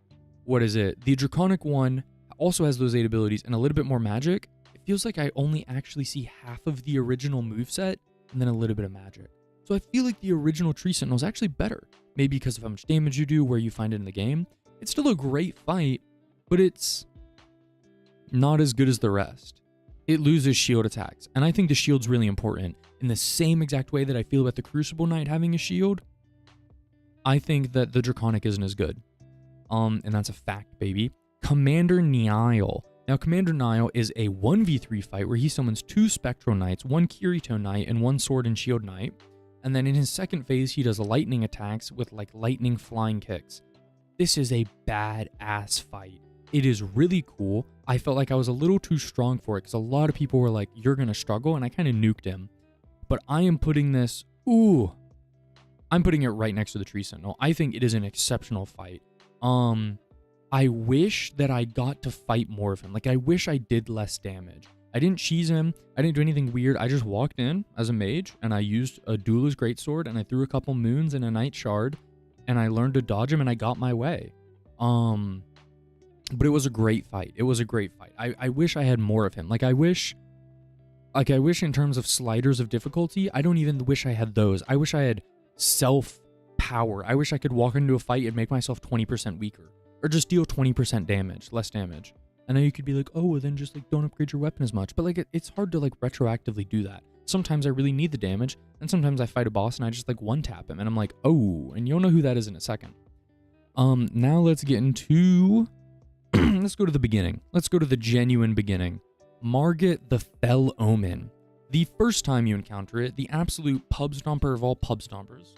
Draconic one also has those 8 abilities and a little bit more magic, it feels like I only actually see half of the original moveset and then a little bit of magic. So I feel like the original Tree Sentinel is actually better. Maybe because of how much damage you do, where you find it in the game. It's still a great fight, but it's not as good as the rest. It loses shield attacks, and I think the shield's really important. In the same exact way that I feel about the Crucible Knight having a shield, I think that the Draconic isn't as good. And that's a fact, baby. Commander Niall. Now, Commander Niall is a 1v3 fight where he summons 2 Spectral Knights, 1 Kirito Knight, and 1 Sword and Shield Knight. And then in his second phase, he does lightning attacks with like lightning flying kicks. This is a badass fight. It is really cool. I felt like I was a little too strong for it because a lot of people were like, you're going to struggle, and I kind of nuked him. But I am putting this, I'm putting it right next to the Tree Sentinel. I think it is an exceptional fight. I wish that I got to fight more of him. Like, I wish I did less damage. I didn't cheese him. I didn't do anything weird. I just walked in as a mage, and I used a Duelist Greatsword, and I threw a couple moons and a Night Shard, and I learned to dodge him, and I got my way. But it was a great fight. It was a great fight. I wish I had more of him. I wish in terms of sliders of difficulty, I don't even wish I had those. I wish I had self-power. I wish I could walk into a fight and make myself 20% weaker. Or just deal 20% damage, less damage. I know you could be like, oh, well then just don't upgrade your weapon as much. But it's hard to retroactively do that. Sometimes I really need the damage, and sometimes I fight a boss and I just one tap him, and I'm like, oh, and you'll know who that is in a second. Now let's get into let's go to the beginning. Let's go to the genuine beginning. Margit the Fell Omen. The first time you encounter it, the absolute pub stomper of all pub stompers.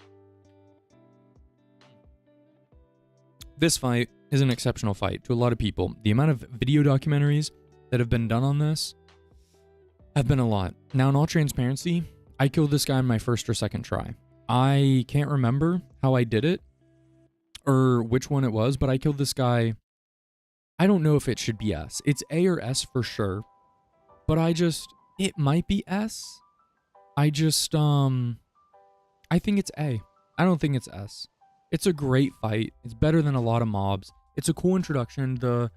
This fight is an exceptional fight to a lot of people. The amount of video documentaries that have been done on this have been a lot. Now, in all transparency, I killed this guy on my first or second try. I can't remember how I did it or which one it was, but I killed this guy. I don't know if it should be S. It's A or S for sure, but it might be S. I think it's A. I don't think it's S. It's a great fight. It's better than a lot of mobs. It's a cool introduction. The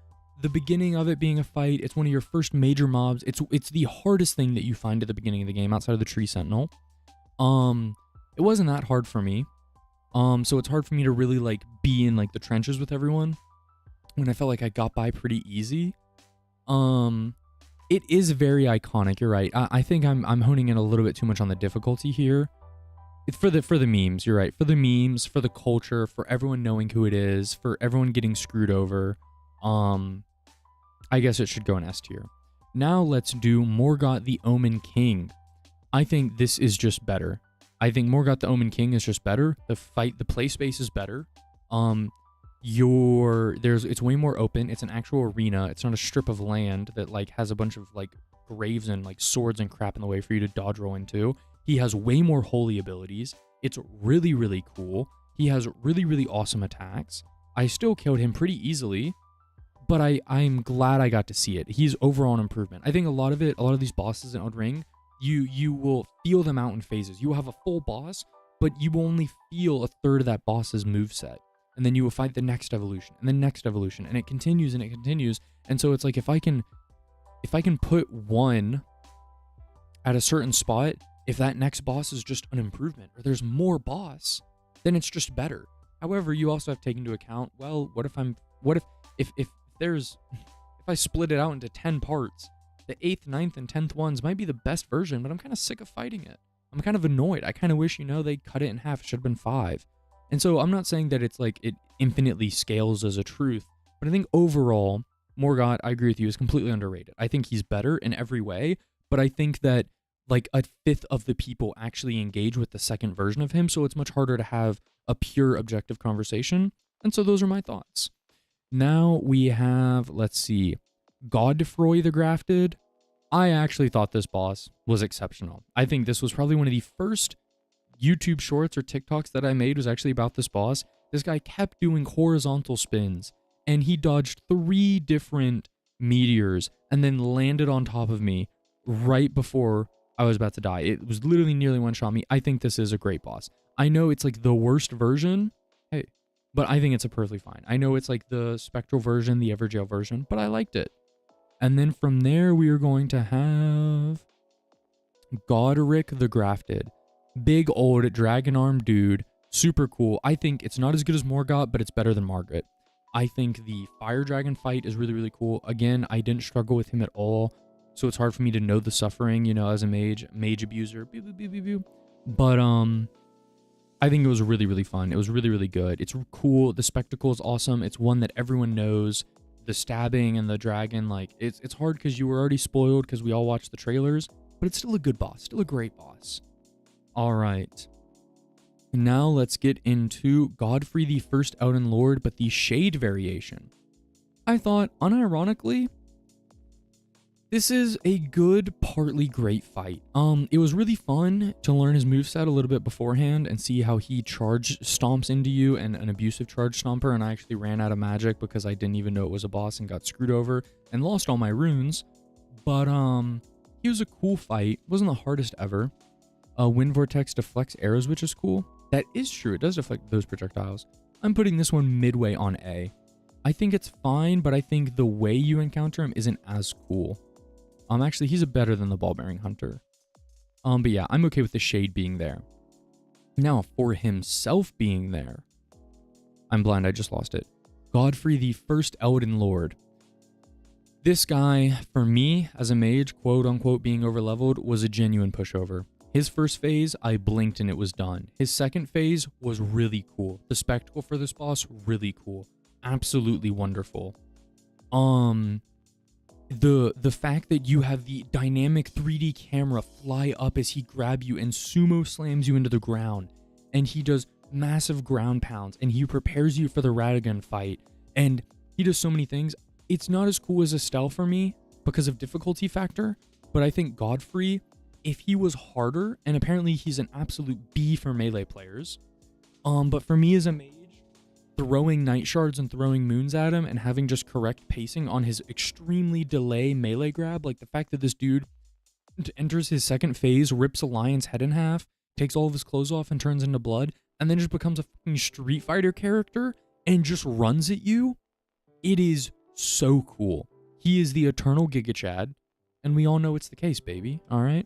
beginning of it being a fight, it's one of your first major mobs. It's the hardest thing that you find at the beginning of the game outside of the Tree Sentinel. It wasn't that hard for me. So it's hard for me to really be in the trenches with everyone when I felt like I got by pretty easy. It is very iconic. You're right. I think I'm honing in a little bit too much on the difficulty here. for the memes, you're right. For the memes, for the culture, for everyone knowing who it is, for everyone getting screwed over. I guess it should go in S tier. Now let's do Morgoth the Omen King. I think this is just better. I think Morgoth the Omen King is just better. The play space is better. It's way more open. It's an actual arena. It's not a strip of land that like has a bunch of like graves and like swords and crap in the way for you to dodge roll into. He has way more holy abilities. It's really, really cool. He has really, really awesome attacks. I still killed him pretty easily, but I'm glad I got to see it. He's overall an improvement. I think a lot of these bosses in Elden Ring, you will feel them out in phases. You will have a full boss, but you will only feel a third of that boss's moveset. And then you will fight the next evolution and the next evolution, and it continues and it continues. And so it's like if I can put one at a certain spot, if that next boss is just an improvement or there's more boss, then it's just better. However, you also have to take into account, well, what if I split it out into 10 parts, the 8th, 9th, and 10th ones might be the best version, but I'm kind of sick of fighting it. I'm kind of annoyed. I kind of wish, they cut it in half. It should have been 5. And so I'm not saying that it's like it infinitely scales as a truth, but I think overall, Morgoth, I agree with you, is completely underrated. I think he's better in every way, but I think that like a fifth of the people actually engage with the second version of him, so it's much harder to have a pure objective conversation. And so those are my thoughts. Now we have, let's see, Godfrey the Grafted. I actually thought this boss was exceptional. I think this was probably one of the first YouTube shorts or TikToks that I made was actually about this boss. This guy kept doing horizontal spins, and he dodged 3 different meteors and then landed on top of me right before I was about to die. It was literally nearly one-shot me. I think this is a great boss. I know it's like the worst version, but I think it's a perfectly fine. I know it's like the Spectral version, the Everjail version, but I liked it. And then from there, we are going to have Godric the Grafted. Big old dragon arm dude. Super cool. I think it's not as good as Morgoth, but it's better than Margaret. I think the fire dragon fight is really, really cool. Again, I didn't struggle with him at all, so it's hard for me to know the suffering, as a mage abuser. But I think it was really, really fun. It was really, really good. It's cool. The spectacle is awesome. It's one that everyone knows. The stabbing and the dragon, like, it's hard because you were already spoiled because we all watched the trailers, but it's still a good boss. Still a great boss. All right. Now let's get into Godfrey the First Elden Lord, but the Shade variation. I thought, unironically, this is a good, partly great fight. It was really fun to learn his moveset a little bit beforehand and see how he charge stomps into you and an abusive charge stomper, and I actually ran out of magic because I didn't even know it was a boss and got screwed over and lost all my runes. But he was a cool fight. Wasn't the hardest ever. Wind Vortex deflects arrows, which is cool. That is true. It does deflect those projectiles. I'm putting this one midway on A. I think it's fine, but I think the way you encounter him isn't as cool. Actually, he's better than the Ball-Bearing Hunter. But yeah, I'm okay with the Shade being there. Now, for himself being there, I'm blind, I just lost it. Godfrey the First Elden Lord. This guy, for me, as a mage, quote-unquote being overleveled, was a genuine pushover. His first phase, I blinked and it was done. His second phase was really cool. The spectacle for this boss, really cool. Absolutely wonderful. The fact that you have the dynamic 3D camera fly up as he grabs you and sumo slams you into the ground, and he does massive ground pounds, and he prepares you for the Radagon fight, and he does so many things. It's not as cool as Estelle for me because of difficulty factor, but I think Godfrey, if he was harder, and apparently he's an absolute B for melee players, but for me as a mage, throwing Night Shards and throwing Moons at him and having just correct pacing on his extremely delay melee grab, like the fact that this dude enters his second phase, rips a lion's head in half, takes all of his clothes off and turns into blood, and then just becomes a fucking Street Fighter character and just runs at you, it is so cool. He is the eternal Giga Chad, and we all know it's the case, baby, alright?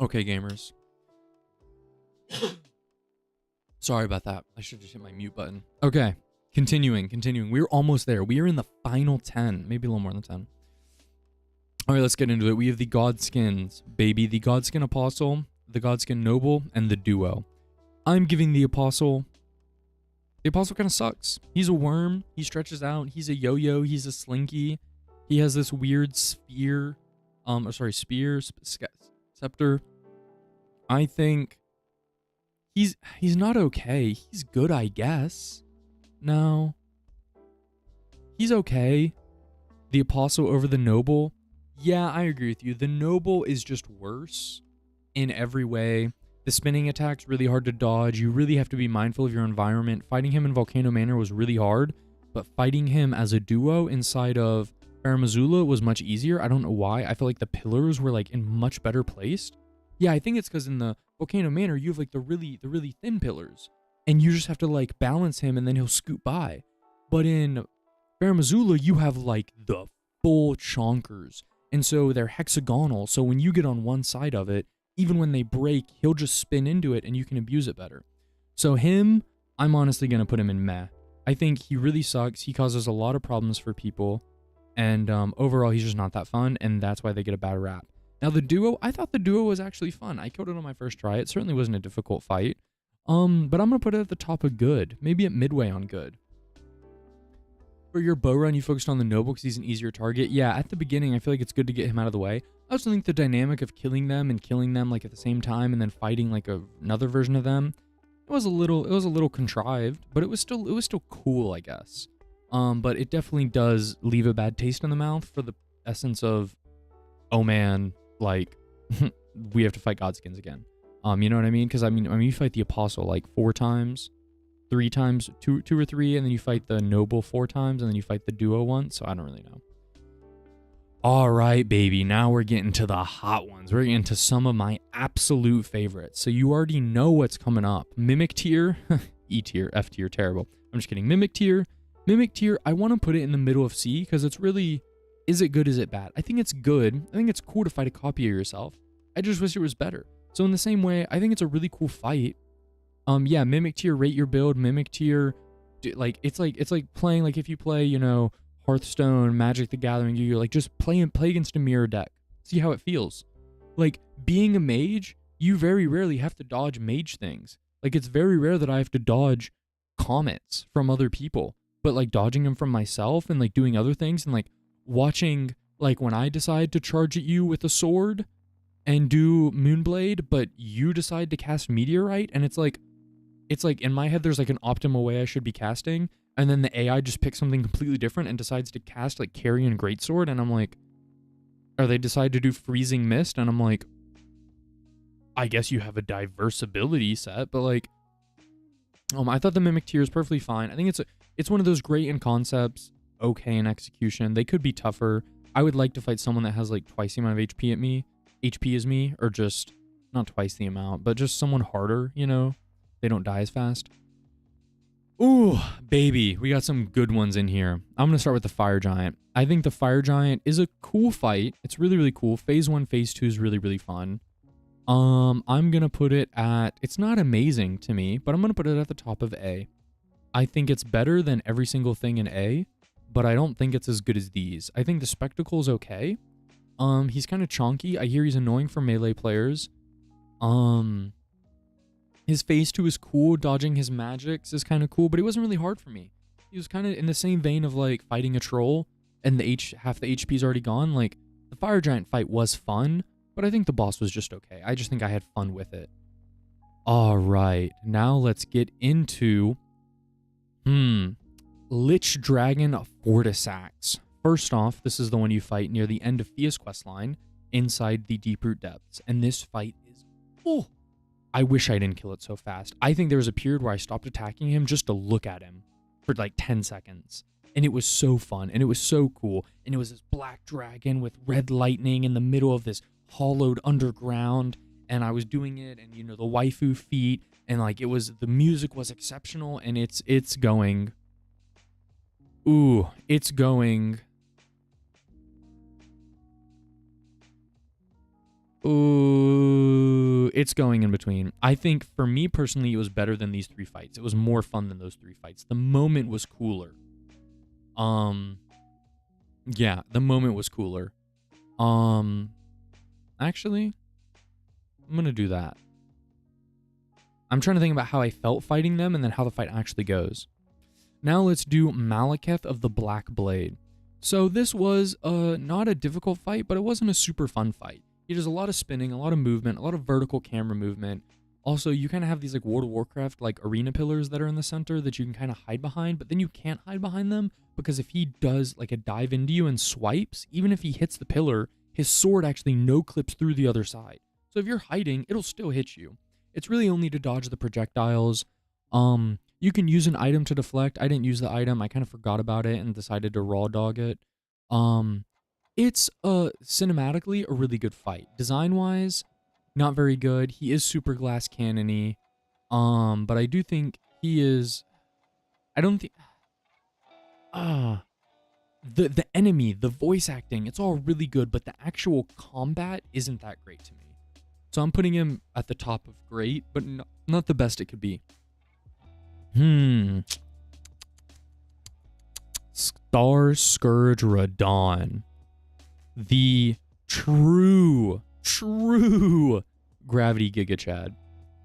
Okay, gamers. Sorry about that. I should just hit my mute button. Okay. Continuing. We're almost there. We are in the final 10, maybe a little more than 10. All right, let's get into it. We have the Godskins, baby. The Godskin Apostle, the Godskin Noble, and the Duo. I'm giving the Apostle. The Apostle kind of sucks. He's a worm. He stretches out. He's a yo-yo. He's a slinky. He has this weird spear. Scepter. I think he's not okay. He's good, I guess. No. He's okay. The Apostle over the Noble. Yeah, I agree with you. The Noble is just worse in every way. The spinning attack's really hard to dodge. You really have to be mindful of your environment. Fighting him in Volcano Manor was really hard, but fighting him as a duo inside of Farum Azula was much easier. I don't know why. I feel like the pillars were like in much better placed. Yeah, I think it's because in the Volcano Manor, you have like the really thin pillars, and you just have to like balance him and then he'll scoot by. But in Farum Azula, you have like the full chonkers. And so they're hexagonal. So when you get on one side of it, even when they break, he'll just spin into it and you can abuse it better. So him, I'm honestly going to put him in meh. I think he really sucks. He causes a lot of problems for people. And overall, he's just not that fun. And that's why they get a bad rap. Now the Duo, I thought the Duo was actually fun. I killed it on my first try. It certainly wasn't a difficult fight. But I'm going to put it at the top of good. Maybe at midway on good. For your bow run, you focused on the Noble because he's an easier target. Yeah, at the beginning, I feel like it's good to get him out of the way. I also think the dynamic of killing them like at the same time and then fighting like another version of them, it was a little contrived, but it was still cool, I guess. But it definitely does leave a bad taste in the mouth for the essence of, oh man, like we have to fight Godskins again. You know what I mean? Because I mean you fight the Apostle like 4 times. 3 times, two or three, and then you fight the Noble 4 times, and then you fight the Duo once, so I don't really know. All right, baby, now we're getting to the hot ones. We're getting to some of my absolute favorites. So you already know what's coming up. Mimic Tier, E Tier, F Tier, terrible. I'm just kidding. Mimic Tier, I want to put it in the middle of C, because it's really, is it good, is it bad? I think it's good. I think it's cool to fight a copy of yourself. I just wish it was better. So in the same way, I think it's a really cool fight. Yeah, Mimic Tier, rate your build. Mimic Tier, like it's like playing, like if you play, you know, Hearthstone, Magic the Gathering, you're like just play against a mirror deck. See how it feels. Like being a mage, you very rarely have to dodge mage things. Like it's very rare that I have to dodge comments from other people, but like dodging them from myself and like doing other things and like watching, like when I decide to charge at you with a sword and do Moonblade, but you decide to cast Meteorite, and it's like in my head there's like an optimal way I should be casting, and then the AI just picks something completely different and decides to cast like Carrion Greatsword, and I'm like, or they decide to do Freezing Mist, and I'm like, I guess you have a diverse ability set, but like, I thought the Mimic Tier is perfectly fine. I think it's one of those great in concepts, okay in execution. They could be tougher. I would like to fight someone that has like twice the amount of HP as me, or just not twice the amount, but just someone harder, you know? They don't die as fast. Ooh, baby, we got some good ones in here. I'm going to start with the Fire Giant. I think the Fire Giant is a cool fight. It's really, really cool. Phase 1, Phase 2 is really, really fun. I'm going to put it at, it's not amazing to me, but I'm going to put it at the top of A. I think it's better than every single thing in A, but I don't think it's as good as these. I think the Spectacle is okay. He's kind of chonky. I hear he's annoying for melee players. His Phase 2 is cool. Dodging his magics is kind of cool, but it wasn't really hard for me. He was kind of in the same vein of like fighting a troll and half the HP is already gone. Like the Fire Giant fight was fun, but I think the boss was just okay. I just think I had fun with it. All right, now let's get into Lich Dragon Fortisax. First off, this is the one you fight near the end of Fia's questline inside the Deeproot Depths, and this fight is I wish I didn't kill it so fast. I think there was a period where I stopped attacking him just to look at him for like 10 seconds. And it was so fun, and it was so cool. And it was this black dragon with red lightning in the middle of this hollowed underground. And I was doing it, and you know, the waifu feet, and like the music was exceptional, and it's going. Ooh, it's going. Ooh, it's going in between. I think for me personally, it was better than these 3 fights. It was more fun than those 3 fights. The moment was cooler. Yeah, the moment was cooler. Actually, I'm gonna do that. I'm trying to think about how I felt fighting them and then how the fight actually goes. Now let's do Malekith of the Black Blade. So this was not a difficult fight, but it wasn't a super fun fight. He does a lot of spinning, a lot of movement, a lot of vertical camera movement. Also, you kind of have these like World of Warcraft like arena pillars that are in the center that you can kind of hide behind, but then you can't hide behind them because if he does like a dive into you and swipes, even if he hits the pillar, his sword actually no clips through the other side. So if you're hiding, it'll still hit you. It's really only to dodge the projectiles. You can use an item to deflect. I didn't use the item. I kind of forgot about it and decided to raw dog it. It's cinematically a really good fight. Design-wise, not very good. He is super glass cannon-y. But I do think he is... I don't think... The enemy, the voice acting, it's all really good, but the actual combat isn't that great to me. So I'm putting him at the top of great, but not the best it could be. Star Scourge Radon. The true Gravity Giga Chad.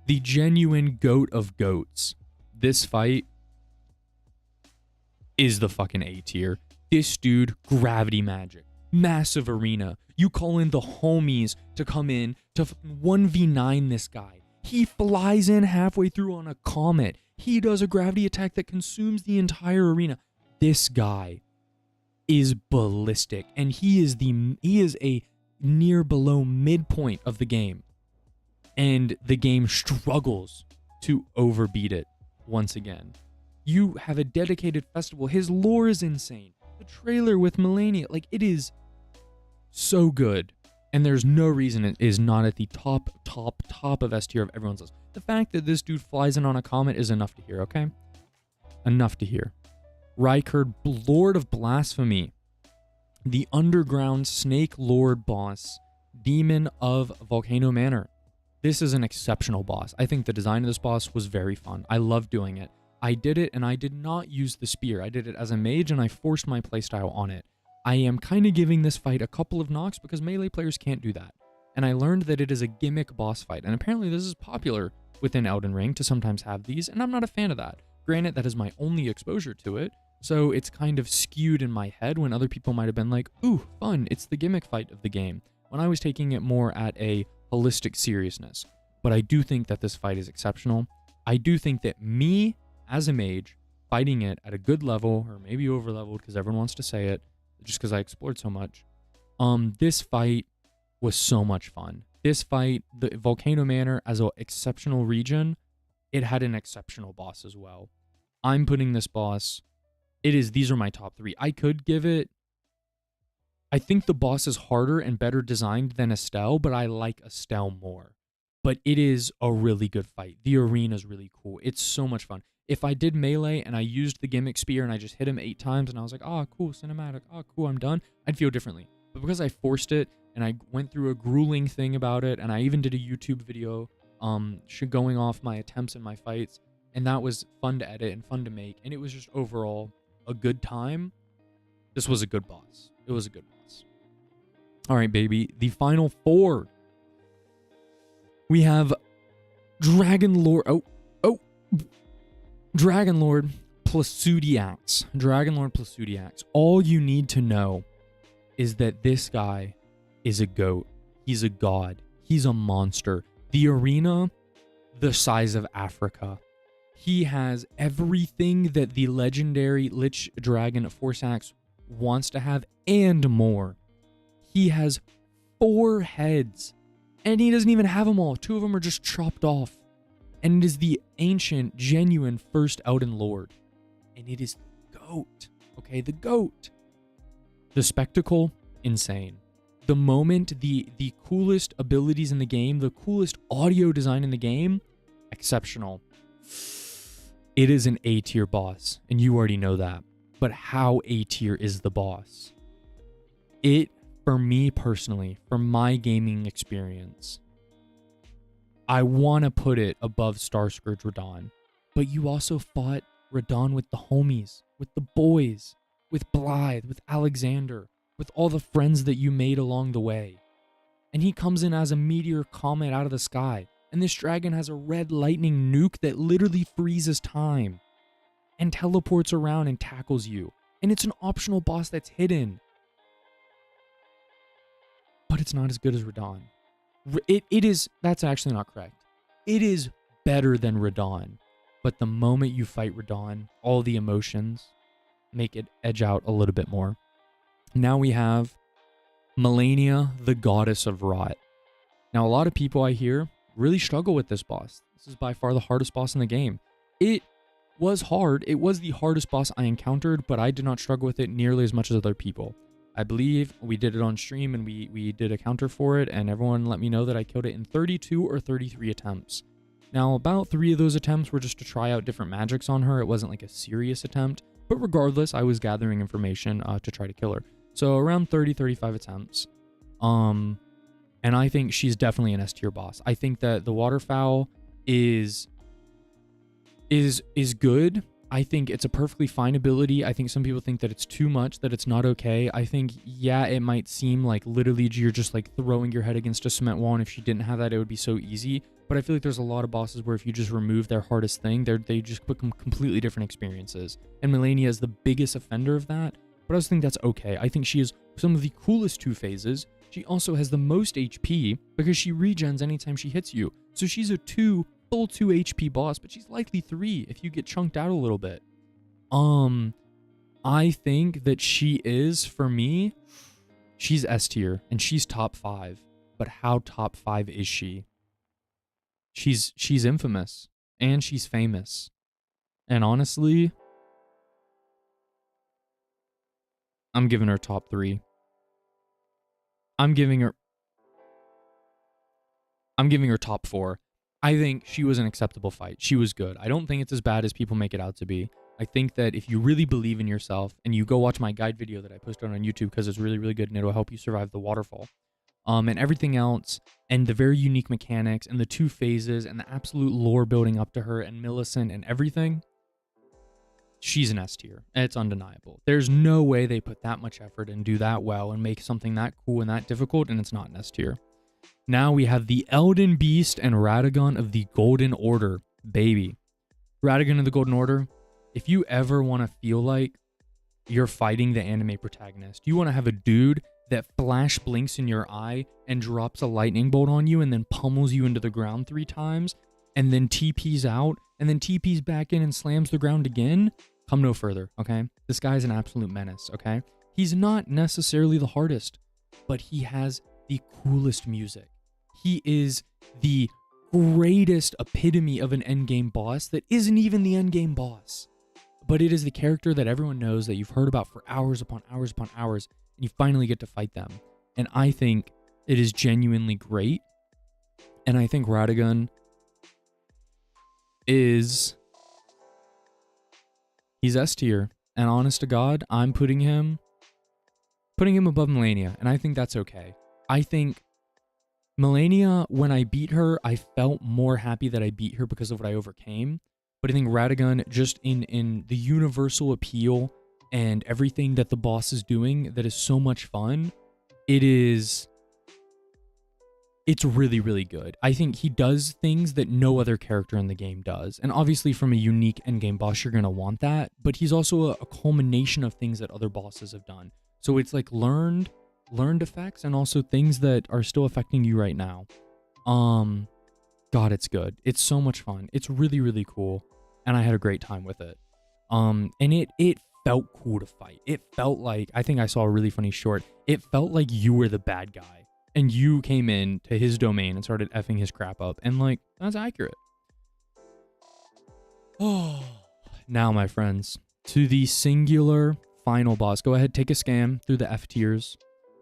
The genuine goat of goats. This fight is the fucking A tier. This dude, gravity magic. Massive arena. You call in the homies to come in to 1v9 this guy. He flies in halfway through on a comet. He does a gravity attack that consumes the entire arena. This guy is ballistic, and he is a near below midpoint of the game. And the game struggles to overbeat it once again. You have a dedicated festival. His lore is insane. The trailer with Melania, like, it is so good. And there's no reason it is not at the top of S tier of everyone's list. The fact that this dude flies in on a comet is enough to hear, okay? Enough to hear. Rykard, Lord of Blasphemy. The underground Snake Lord boss. Demon of Volcano Manor. This is an exceptional boss. I think the design of this boss was very fun. I love doing it. I did it and I did not use the spear. I did it as a mage and I forced my playstyle on it. I am kind of giving this fight a couple of knocks because melee players can't do that. And I learned that it is a gimmick boss fight. And apparently this is popular within Elden Ring to sometimes have these, and I'm not a fan of that. Granted, that is my only exposure to it, so it's kind of skewed in my head when other people might have been like, ooh, fun, it's the gimmick fight of the game, when I was taking it more at a holistic seriousness. But I do think that this fight is exceptional. I do think that me, as a mage, fighting it at a good level, or maybe over-leveled because everyone wants to say it, just because I explored so much, this fight was so much fun. This fight, the Volcano Manor as an exceptional region, it had an exceptional boss as well. I'm putting this boss, these are my top 3. I could give it, I think the boss is harder and better designed than Estelle, but I like Estelle more. But it is a really good fight. The arena is really cool. It's so much fun. If I did melee and I used the gimmick spear and I just hit him 8 times and I was like, oh, cool, cinematic, oh, cool, I'm done, I'd feel differently. But because I forced it and I went through a grueling thing about it, and I even did a YouTube video going off my attempts in my fights, and that was fun to edit and fun to make, and it was just overall a good time. This was a good boss. It was a good boss. All right, baby. The final 4. We have Dragon Lord. Dragon Lord Plasudiax. Dragon Lord Plasudiax. All you need to know is that this guy is a goat. He's a god. He's a monster. The arena, the size of Africa. He has everything that the legendary Lich Dragon Force Axe wants to have and more. He has 4 heads, and he doesn't even have them all. 2 of them are just chopped off. And it is the ancient, genuine first Elden Lord. And it is the goat. Okay, the goat. The spectacle, insane. The moment, the coolest abilities in the game, the coolest audio design in the game, exceptional. It is an A tier boss, and you already know that. But how A tier is the boss? It, for me personally, from my gaming experience, I want to put it above Starscourge Radahn. But you also fought Radahn with the homies, with the boys, with Blythe, with Alexander, with all the friends that you made along the way. And he comes in as a meteor comet out of the sky. And this dragon has a red lightning nuke that literally freezes time and teleports around and tackles you. And it's an optional boss that's hidden. But it's not as good as Radahn. It is, that's actually not correct. It is better than Radahn. But the moment you fight Radahn, all the emotions make it edge out a little bit more. Now we have Melania, the goddess of rot. Now, a lot of people I hear really struggle with this boss. This is by far the hardest boss in the game. It was hard. It was the hardest boss I encountered, but I did not struggle with it nearly as much as other people. I believe we did it on stream and we did a counter for it, and everyone let me know that I killed it in 32 or 33 attempts. Now, about 3 of those attempts were just to try out different magics on her. It wasn't like a serious attempt, but regardless, I was gathering information to try to kill her. So around 30, 35 attempts. And I think she's definitely an S tier boss. I think that the waterfowl is good. I think it's a perfectly fine ability. I think some people think that it's too much, that it's not okay. I think, yeah, it might seem like literally you're just like throwing your head against a cement wall, and if she didn't have that, it would be so easy. But I feel like there's a lot of bosses where if you just remove their hardest thing, they just become completely different experiences. And Melania is the biggest offender of that. But I also think that's okay. I think she has some of the coolest 2 phases. She also has the most HP because she regens anytime she hits you. So she's a full 2 HP boss, but she's likely 3 if you get chunked out a little bit. I think that she is, for me, she's S tier and she's top 5. But how top 5 is she? She's infamous and she's famous. And honestly, I'm giving her top 3. I'm giving her top 4. I think she was an acceptable fight. She was good. I don't think it's as bad as people make it out to be. I think that if you really believe in yourself and you go watch my guide video that I posted on YouTube because it's really, really good and it'll help you survive the waterfall, and everything else, and the very unique mechanics and the 2 phases and the absolute lore building up to her and Millicent and everything, she's an S tier. It's undeniable. There's no way they put that much effort and do that well and make something that cool and that difficult, and it's not an S tier. Now we have the Elden Beast and Radagon of the Golden Order. Baby. Radagon of the Golden Order, if you ever want to feel like you're fighting the anime protagonist, you want to have a dude that flash blinks in your eye and drops a lightning bolt on you and then pummels you into the ground 3 times and then TPs out and then TPs back in and slams the ground again, come no further, okay? This guy's an absolute menace, okay? He's not necessarily the hardest, but he has the coolest music. He is the greatest epitome of an endgame boss that isn't even the endgame boss. But it is the character that everyone knows, that you've heard about for hours upon hours upon hours, and you finally get to fight them. And I think it is genuinely great. And I think Radagon he's S tier. And honest to God, I'm putting him above Melania, and I think that's okay. I think Melania, when I beat her, I felt more happy that I beat her because of what I overcame. But I think Radagon, just in the universal appeal and everything that the boss is doing that is so much fun, it's really, really good. I think he does things that no other character in the game does. And obviously from a unique endgame boss, you're going to want that. But he's also a culmination of things that other bosses have done. So it's like learned effects and also things that are still affecting you right now. God, it's good. It's so much fun. It's really, really cool. And I had a great time with it. And it felt cool to fight. It felt like, I think I saw a really funny short. It felt like you were the bad guy and you came in to his domain and started effing his crap up. And like, that's accurate. Oh, now my friends, to the singular final boss. Go ahead, take a scan through the F tiers.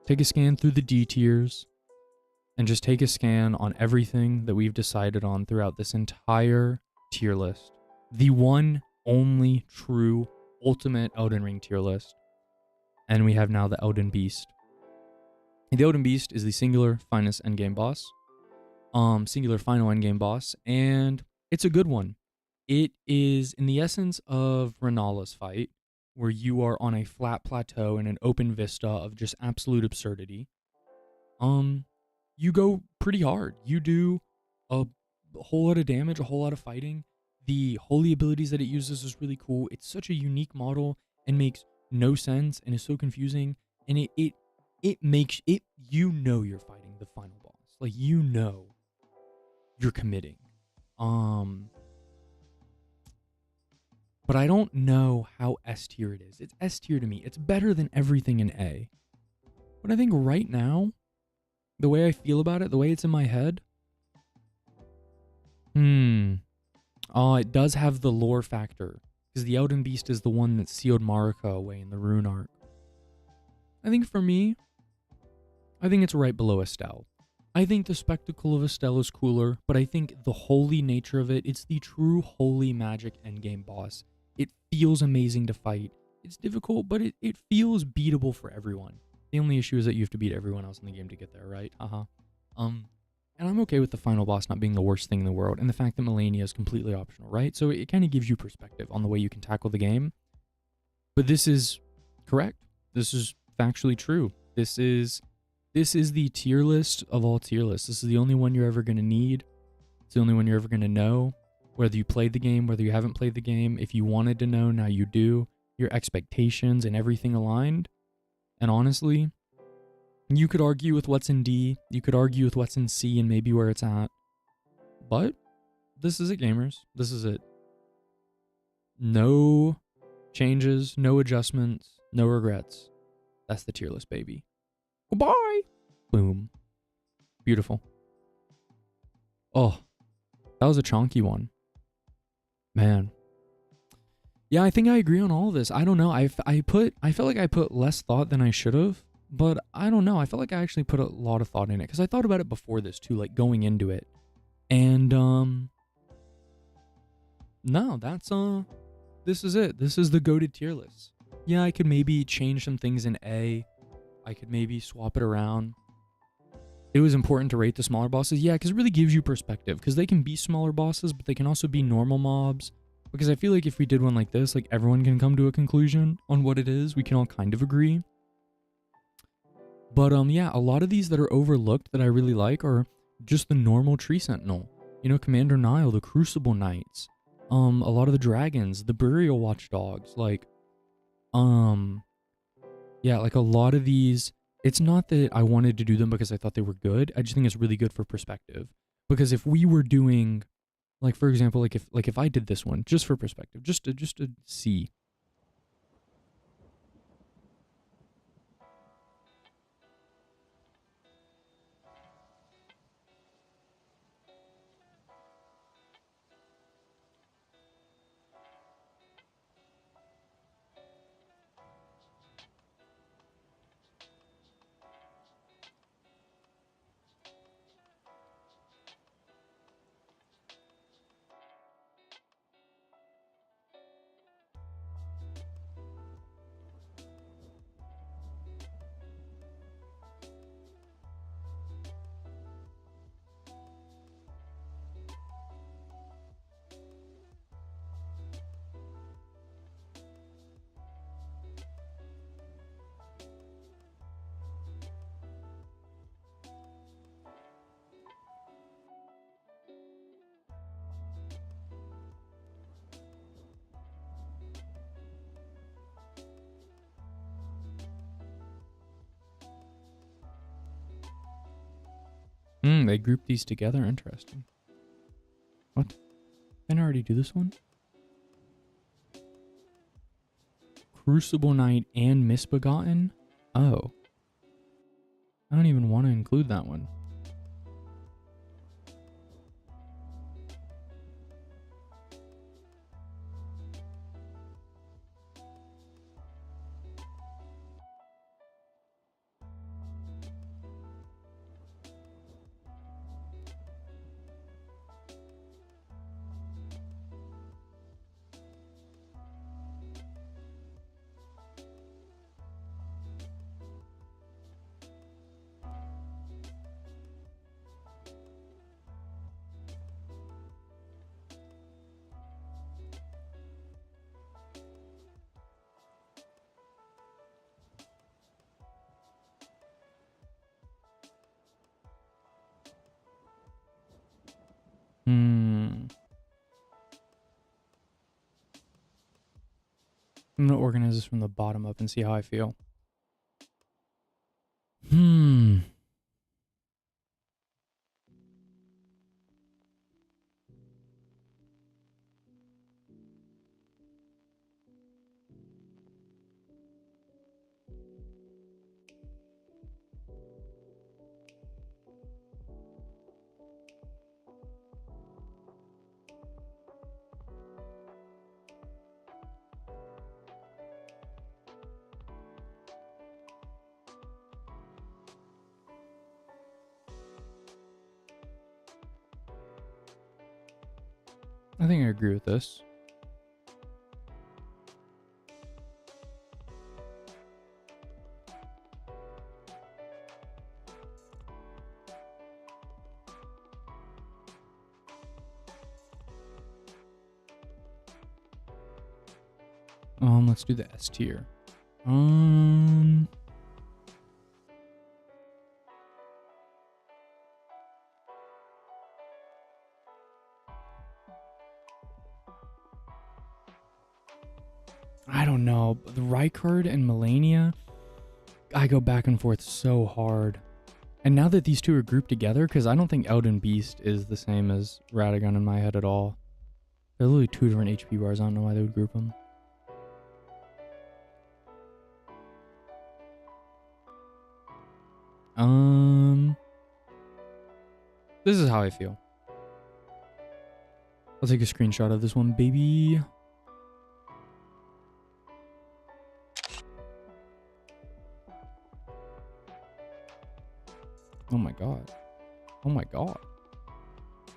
Take a scan through the D tiers. And just take a scan on everything that we've decided on throughout this entire tier list. The one, only, true, ultimate Elden Ring tier list. And we have now the Elden Beast. The Elden Beast is the singular finest endgame boss. singular final endgame boss, and it's a good one. It is in the essence of Renala's fight, where you are on a flat plateau in an open vista of just absolute absurdity. You go pretty hard. You do a whole lot of damage, a whole lot of fighting. The holy abilities that it uses is really cool. It's such a unique model and makes no sense and is so confusing. And it makes it, you know, you're fighting the final boss. Like, you know you're committing. But I don't know how S tier it is. It's S tier to me. It's better than everything in A. But I think right now, the way I feel about it, the way it's in my head, it does have the lore factor, because the Elden Beast is the one that sealed Marika away in the Rune arc. I think for me, I think it's right below Estelle. I think the spectacle of Estelle is cooler, but I think the holy nature of it, it's the true holy magic endgame boss. It feels amazing to fight. It's difficult, but it feels beatable for everyone. The only issue is that you have to beat everyone else in the game to get there, right? And I'm okay with the final boss not being the worst thing in the world, and the fact that Melania is completely optional, right? So it kind of gives you perspective on the way you can tackle the game. But this is correct. This is factually true. This is the tier list of all tier lists. This is the only one you're ever going to need. It's the only one you're ever going to know. Whether you played the game, whether you haven't played the game, if you wanted to know, now you do. Your expectations and everything aligned. And honestly, you could argue with what's in D. You could argue with what's in C and maybe where it's at. But this is it, gamers. This is it. No changes, no adjustments, no regrets. That's the tier list, baby. Goodbye. Boom. Beautiful. Oh, that was a chonky one. Man. Yeah, I think I agree on all of this. I don't know. I felt like I put less thought than I should have, but I don't know. I felt like I actually put a lot of thought in it, because I thought about it before this too, like going into it. And no, that's this is it. This is the goated tier list. Yeah, I could maybe change some things in A. I could maybe swap it around. It was important to rate the smaller bosses. Yeah, because it really gives you perspective, because they can be smaller bosses, but they can also be normal mobs. Because I feel like if we did one like this, like everyone can come to a conclusion on what it is. We can all kind of agree. But yeah, a lot of these that are overlooked that I really like are just the normal Tree Sentinel. You know, Commander Nile, the Crucible Knights. A lot of the dragons, the Burial Watchdogs, like, yeah, like a lot of these, it's not that I wanted to do them because I thought they were good. I just think it's really good for perspective. Because if we were doing, like, for example, like if I did this one just for perspective, just to see. They grouped these together. Interesting. What? Didn't I already do this one? Crucible Knight and Misbegotten? Oh. I don't even want to include that one. I'm gonna organize this from the bottom up and see how I feel. I think I agree with this. Let's do the S tier. I don't know. The Rykard and Melania, I go back and forth so hard. And now that these two are grouped together, because I don't think Elden Beast is the same as Radagon in my head at all. They're literally two different HP bars. I don't know why they would group them. This is how I feel. I'll take a screenshot of this one, baby. Oh my god. Oh my god.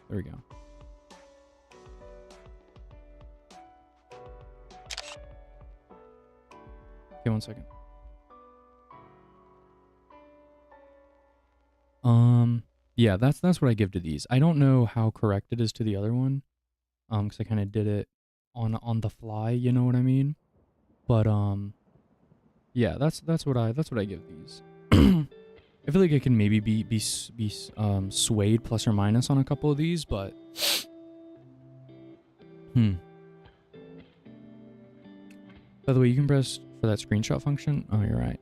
There we go. Okay, 1 second. Yeah, that's what I give to these. I don't know how correct it is to the other one. Because I kind of did it on the fly, you know what I mean? But yeah, that's what I give these. I feel like I can maybe be swayed plus or minus on a couple of these, but By the way, you can press for that screenshot function. Oh, you're right.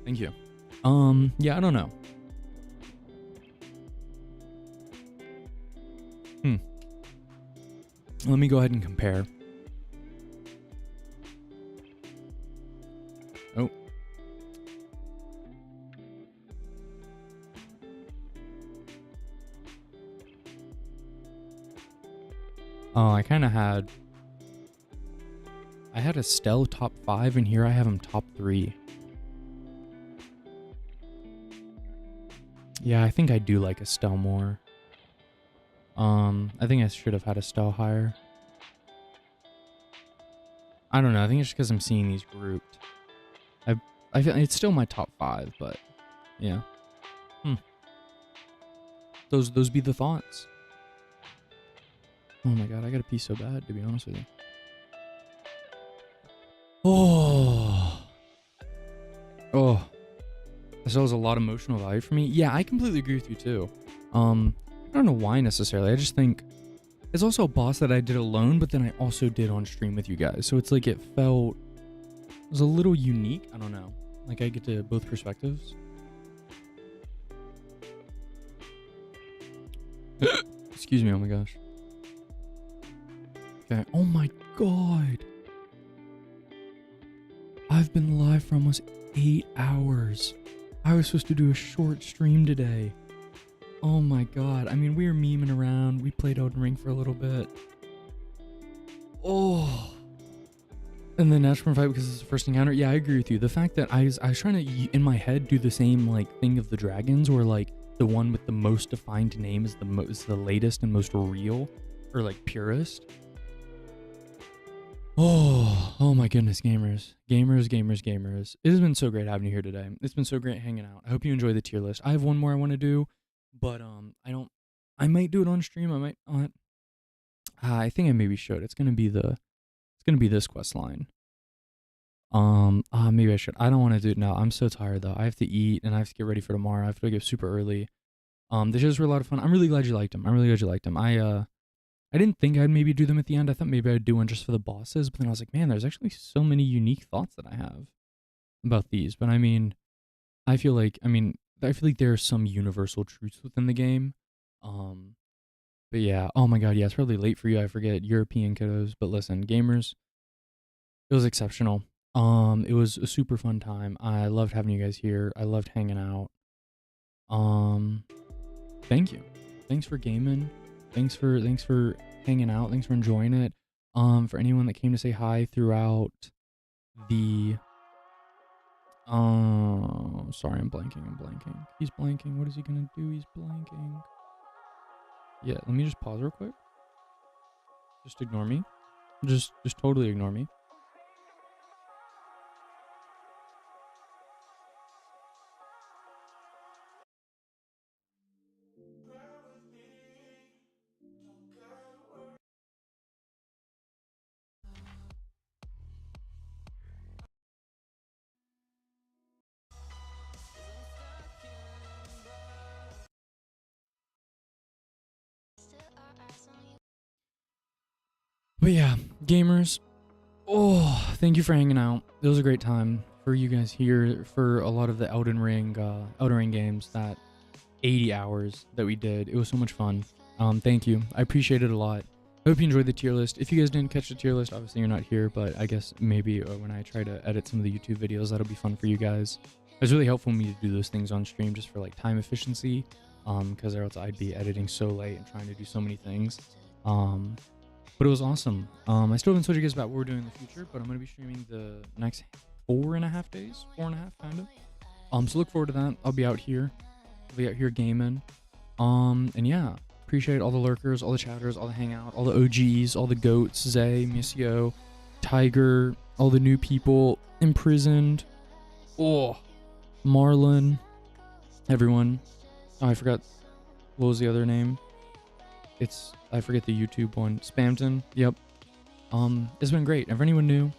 Thank you. Yeah, I don't know. Let me go ahead and compare. Oh. Oh, I kind of had... I had Estelle top 5, and here I have him top 3. Yeah, I think I do like Estelle more. I think I should have had Estelle higher. I don't know. I think it's just because I'm seeing these grouped. I feel it's still my top 5, but yeah. Those be the thoughts. Oh my god, I gotta pee so bad, to be honest with you. Oh. This was a lot of emotional value for me. Yeah, I completely agree with you too. I don't know why necessarily. I just think it's also a boss that I did alone, but then I also did on stream with you guys. So it's like it was a little unique. I don't know. Like I get to both perspectives. Excuse me. Oh my gosh. Okay. Oh my god. I've been live for almost 8 hours. I was supposed to do a short stream today. Oh my god. I mean, we were memeing around. We played Elden Ring for a little bit. Oh. And then Natural fight because it's the first encounter. Yeah, I agree with you. The fact that I was trying to, in my head, do the same like thing of the dragons, where like the one with the most defined name is the latest and most real, or like purest. Oh my goodness, gamers. It has been so great having you here today. It's been so great hanging out. I hope you enjoy the tier list. I have one more I want to do, but I might do it on stream. I might not. I think I maybe should. It's gonna be this quest line. Maybe I should. I don't want to do it now. I'm so tired though. I have to eat and I have to get ready for tomorrow. I have to wake up super early. The shows were a lot of fun. I'm really glad you liked them. I'm really glad you liked them. I didn't think I'd maybe do them at the end. I thought maybe I'd do one just for the bosses, but then I was like, man, there's actually so many unique thoughts that I have about these. But I mean, I feel like there are some universal truths within the game. But yeah, oh my god, yeah, it's probably late for you. I forget, European kiddos. But listen, gamers, it was exceptional. It was a super fun time. I loved having you guys here. I loved hanging out. Thank you. Thanks for gaming. Thanks for hanging out. Thanks for enjoying it. For anyone that came to say hi throughout the sorry, I'm blanking. He's blanking. What is he gonna do? He's blanking. Yeah, let me just pause real quick. Just ignore me. Just totally ignore me. But yeah, gamers, oh, thank you for hanging out. It was a great time for you guys here for a lot of the Elden Ring games, that 80 hours that we did. It was so much fun. Thank you. I appreciate it a lot. I hope you enjoyed the tier list. If you guys didn't catch the tier list, obviously you're not here, but I guess maybe when I try to edit some of the YouTube videos, that'll be fun for you guys. It's really helpful for me to do those things on stream just for like time efficiency, because else I'd be editing so late and trying to do so many things. But it was awesome. I still haven't told you guys about what we're doing in the future, but I'm going to be streaming the next 4.5 days, 4.5 kind of. So look forward to that. I'll be out here. I'll be out here gaming. And yeah, appreciate all the lurkers, all the chatters, all the hangout, all the OGs, all the goats, Zay, Missio, Tiger, all the new people, Imprisoned, Marlon, everyone. Oh, I forgot. What was the other name? I forget the YouTube one. Spamton. Yep. It's been great. If anyone new,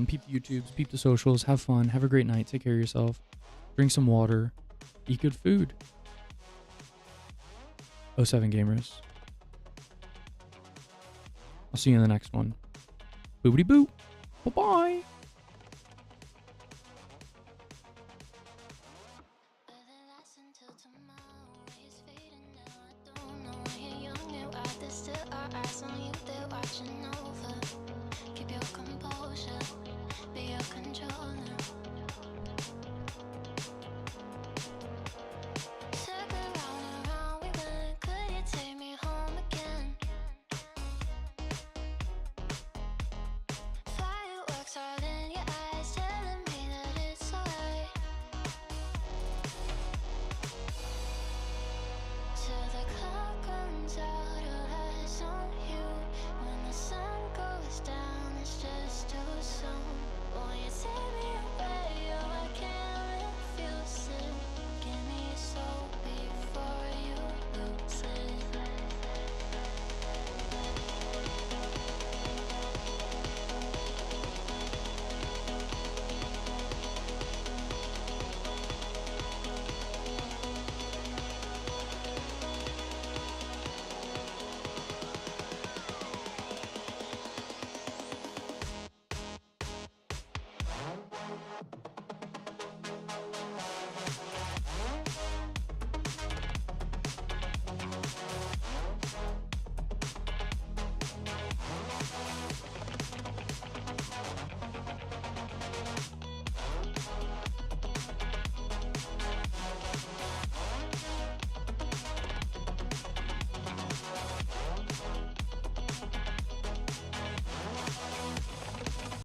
peep the YouTubes, peep the socials, have fun, have a great night, take care of yourself, drink some water, eat good food. 07 gamers. I'll see you in the next one. Boobity boo. Bye-bye. Until tomorrow.